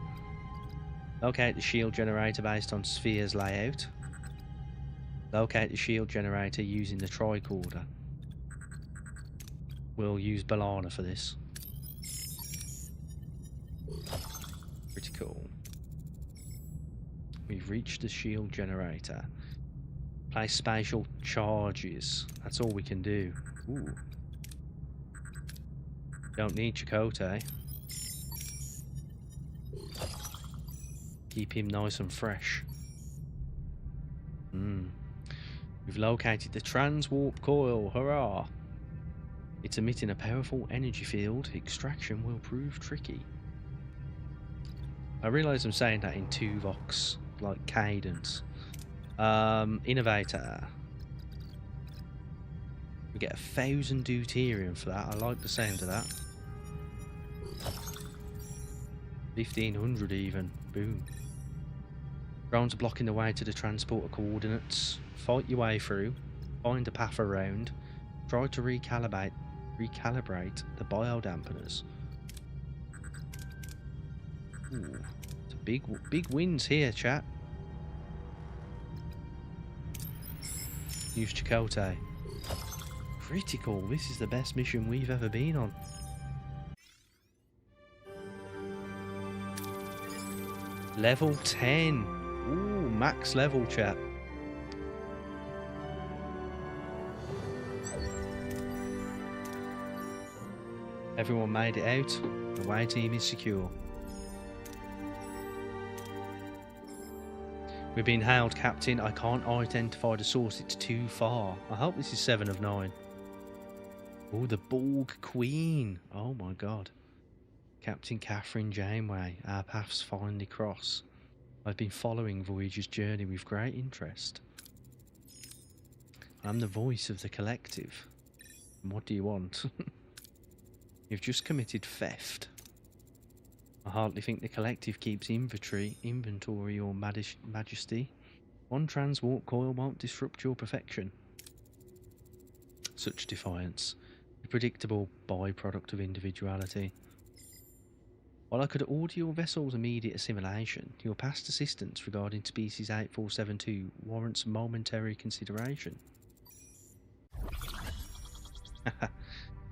[SPEAKER 1] Locate the shield generator based on Sphere's layout. Locate the shield generator using the tricorder. We'll use Balana for this. Pretty cool. We've reached the shield generator. Place spatial charges. That's all we can do. Ooh. Don't need Chakotay. Keep him nice and fresh. We've located the transwarp coil. Hurrah! It's emitting a powerful energy field. Extraction will prove tricky. I realise I'm saying that in 2 vox, like cadence. Innovator. We get 1,000 deuterium for that. I like the sound of that. 1,500 even. Boom. Drones are blocking the way to the transporter coordinates. Fight your way through. Find a path around. Try to recalibrate the biodampeners. Ooh, it's a big wins here, chat. Use Chakotay. Critical. This is the best mission we've ever been on. Level 10. Ooh, max level, chat. Everyone made it out. The away team is secure. We've been hailed, Captain. I can't identify the source. It's too far. I hope this is 7 of 9. Oh, the Borg Queen. Oh my god. Captain Catherine Janeway. Our paths finally cross. I've been following Voyager's journey with great interest. I'm the voice of the collective. And what do you want? You've just committed theft. I hardly think the collective keeps inventory or majesty. One transwarp coil won't disrupt your perfection. Such defiance. A predictable byproduct of individuality. While I could order your vessel's immediate assimilation, your past assistance regarding species 8472 warrants momentary consideration.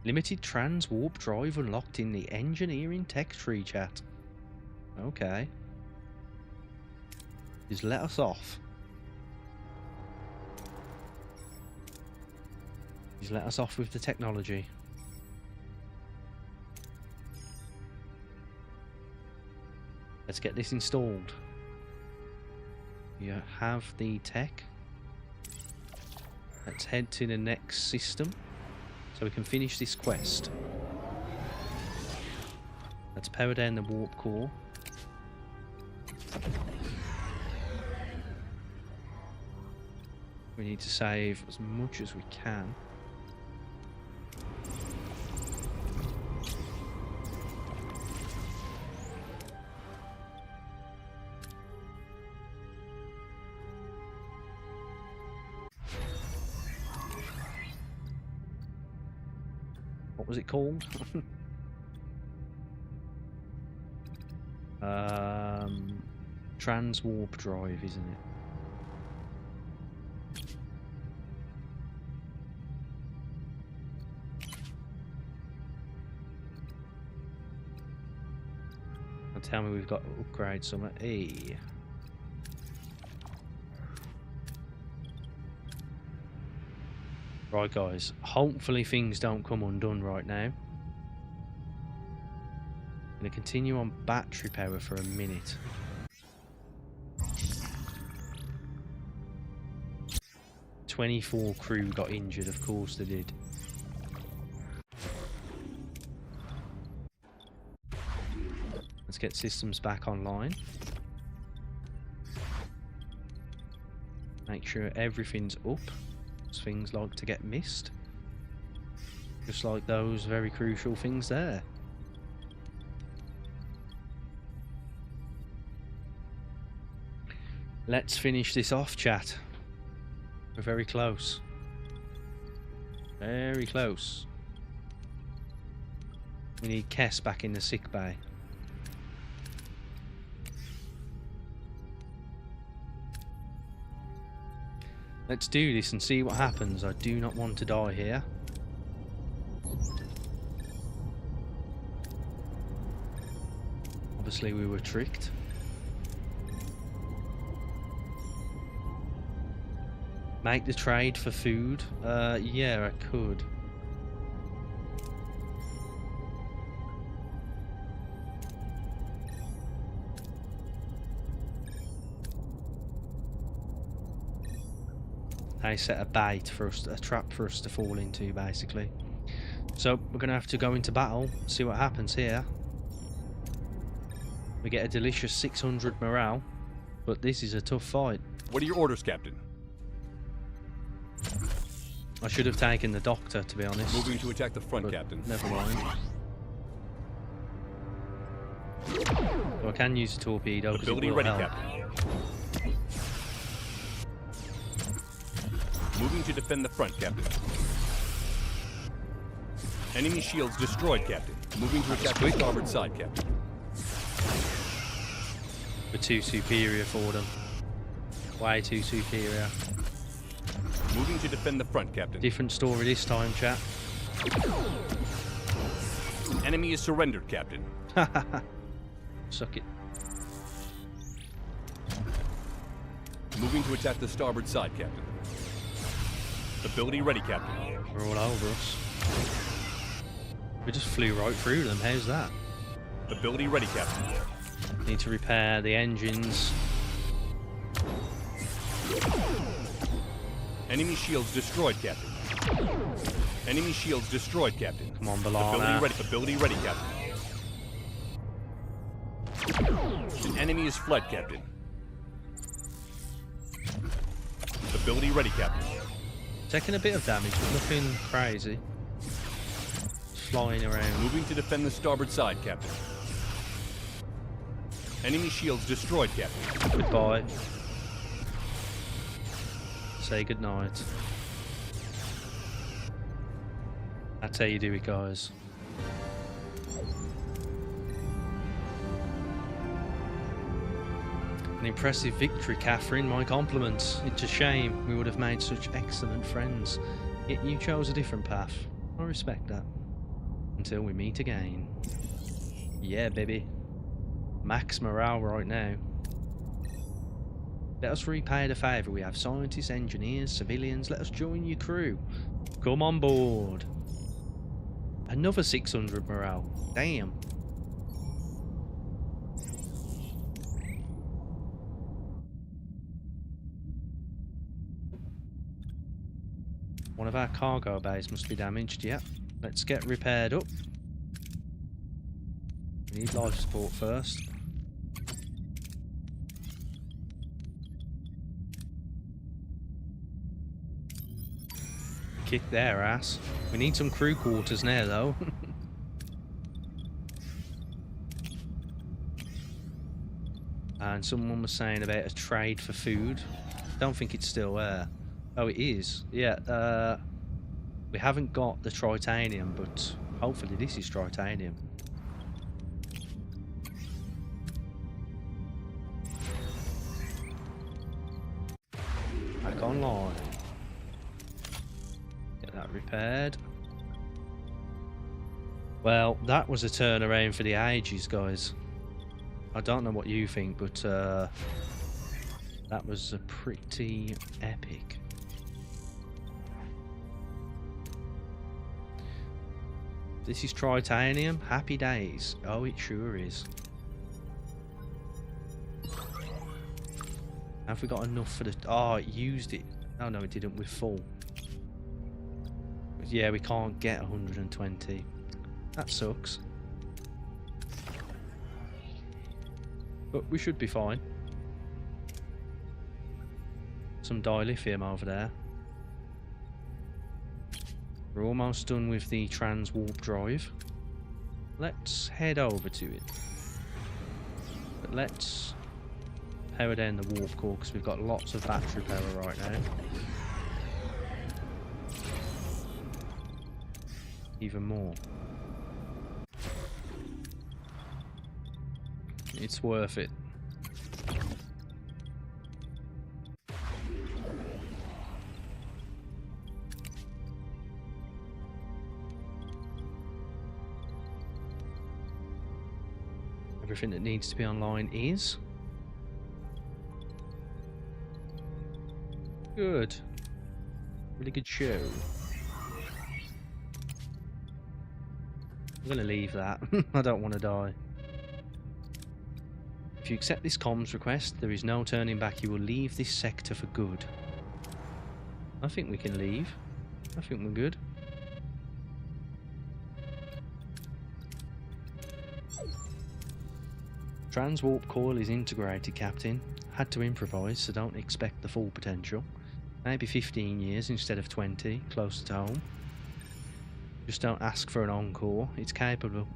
[SPEAKER 1] Limited transwarp drive unlocked in the engineering tech tree, chat. Okay. Just let us off. Just let us off with the technology. Let's get this installed. You have the tech. Let's head to the next system so we can finish this quest. Let's power down the warp core. We need to save as much as we can. What was it called? Transwarp drive, isn't it? And tell me we've got to upgrade some at E. Right guys, hopefully things don't come undone right now. I'm going to continue on battery power for a minute. "24 crew got injured, of course they did. Let's get systems back online. Make sure everything's up. Things like to get missed. Just like those very crucial things there. Let's finish this off, chat. We're very close. Very close. We need Kess back in the sick bay. Let's do this and see what happens. I do not want to die here. Obviously we were tricked. Make the trade for food? Yeah, I could. They set a bait for us, a trap for us to fall into, basically. So we're going to have to go into battle, see what happens here. We get a delicious 600 morale, but this is a tough fight.
[SPEAKER 2] What are your orders, Captain?
[SPEAKER 1] I should have taken the doctor, to be honest.
[SPEAKER 2] Moving to attack the front,
[SPEAKER 1] but
[SPEAKER 2] Captain.
[SPEAKER 1] never mind. So I can use a torpedo.
[SPEAKER 2] Ability ready, Captain. Moving to defend the front, Captain. Enemy shields destroyed, Captain. Moving to attack the starboard side, Captain.
[SPEAKER 1] We're too superior for them. Way too superior.
[SPEAKER 2] Moving to defend the front, Captain.
[SPEAKER 1] Different story this time, chat.
[SPEAKER 2] Enemy is surrendered, Captain.
[SPEAKER 1] Suck it.
[SPEAKER 2] Moving to attack the starboard side, Captain. Ability ready, Captain.
[SPEAKER 1] They're all over us. We just flew right through them. How's that?
[SPEAKER 2] Ability ready, Captain.
[SPEAKER 1] Need to repair the engines.
[SPEAKER 2] Enemy shields destroyed, Captain. Enemy shields destroyed, Captain.
[SPEAKER 1] Come on, Balana.
[SPEAKER 2] Ability ready, Captain. An enemy is fled, Captain. Ability ready, Captain.
[SPEAKER 1] Taking a bit of damage, but nothing crazy. Just flying around.
[SPEAKER 2] Moving to defend the starboard side, Captain. Enemy shields destroyed, Captain.
[SPEAKER 1] Goodbye. Say goodnight. That's how you do it, guys. An impressive victory, Catherine. My compliments. It's a shame we would have made such excellent friends. Yet you chose a different path. I respect that. Until we meet again. Yeah, baby. Max morale right now. Let us repay the favour. We have scientists, engineers, civilians. Let us join your crew. Come on board. Another 600 morale. Damn. One of our cargo bays must be damaged. Yep. Let's get repaired up. We need life support first. Kick their ass. We need some crew quarters now, though. And someone was saying about a trade for food. Don't think it's still there. Oh, it is. Yeah, we haven't got the tritanium, but hopefully this is tritanium. Back online. Get that repaired. Well, that was a turnaround for the ages, guys. I don't know what you think, but that was a pretty epic. This is tritanium. Happy days. Oh, it sure is. Have we got enough for the... Oh, it used it. Oh, no, it didn't. We're full. But yeah, we can't get 120. That sucks. But we should be fine. Some dilithium over there. We're almost done with the trans warp drive. Let's head over to it. But let's power down the warp core because we've got lots of battery power right now. Even more. It's worth it. Everything that needs to be online is. Good. Really good show. I'm gonna leave that. I don't want to die. If you accept this comms request, there is no turning back. You will leave this sector for good. I think we can leave. I think we're good. Transwarp coil is integrated, Captain. Had to improvise, so don't expect the full potential. Maybe 15 years instead of 20, closer to home. Just don't ask for an encore. It's capable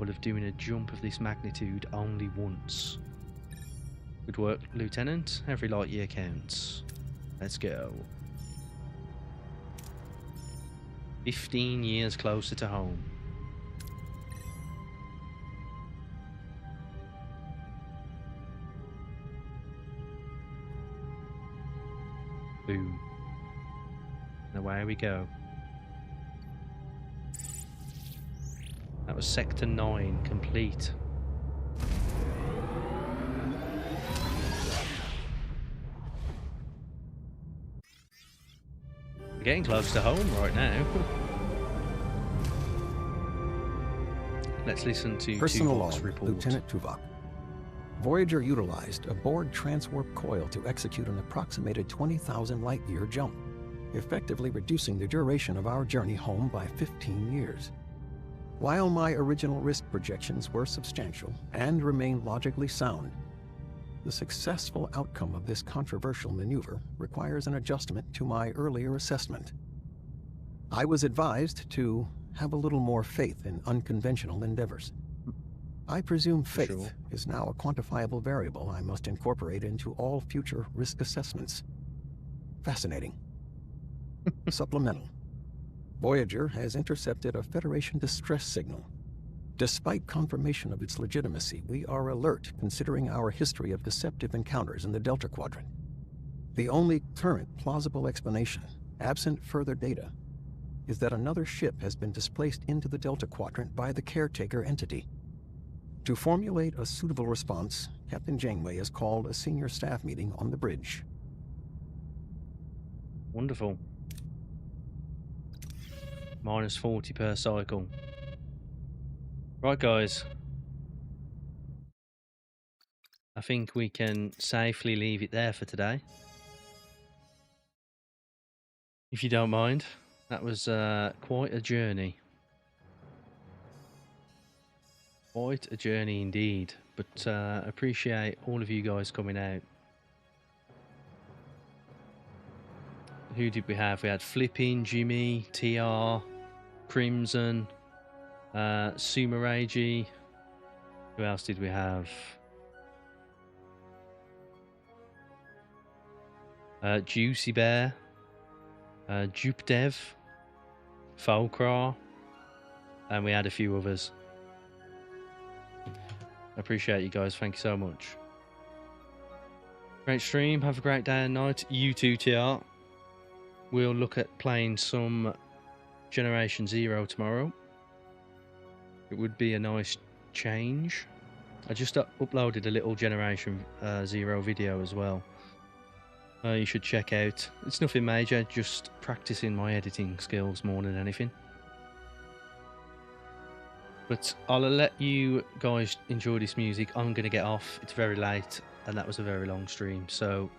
[SPEAKER 1] of doing a jump of this magnitude only once. Good work, Lieutenant. Every light year counts. Let's go. 15 years closer to home. Boom. And away we go. That was Sector 9 complete. We're getting close to home right now. Let's listen to
[SPEAKER 4] Personal
[SPEAKER 1] Tuvok's
[SPEAKER 4] log,
[SPEAKER 1] report.
[SPEAKER 4] Lieutenant Tuvok. Voyager utilized a bored transwarp coil to execute an approximated 20,000 light-year jump, effectively reducing the duration of our journey home by 15 years. While my original risk projections were substantial and remain logically sound, the successful outcome of this controversial maneuver requires an adjustment to my earlier assessment. I was advised to have a little more faith in unconventional endeavors. I presume faith is now a quantifiable variable I must incorporate into all future risk assessments. Fascinating. Supplemental. Voyager has intercepted a Federation distress signal. Despite confirmation of its legitimacy, we are alert considering our history of deceptive encounters in the Delta Quadrant. The only current plausible explanation, absent further data, is that another ship has been displaced into the Delta Quadrant by the caretaker entity. To formulate a suitable response, Captain Janeway has called a senior staff meeting on the bridge.
[SPEAKER 1] Wonderful. Minus 40 per cycle. Right, guys. I think we can safely leave it there for today. If you don't mind. That was quite a journey. Quite a journey indeed. But appreciate all of you guys coming out. Who did we have? We had Flipping, Jimmy, TR, Crimson, Sumeragi. Who else did we have? Juicy Bear, Jupdev, Folkrar, and we had a few others. I appreciate you guys. Thank you so much. Great stream. Have a great day and night. You too, TR. We'll look at playing some Generation Zero tomorrow. It would be a nice change. I just uploaded a little Generation Zero video as well. You should check out. It's nothing major, just practicing my editing skills more than anything. But I'll let you guys enjoy this music. I'm going to get off. It's very late, and that was a very long stream. So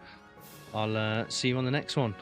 [SPEAKER 1] I'll see you on the next one.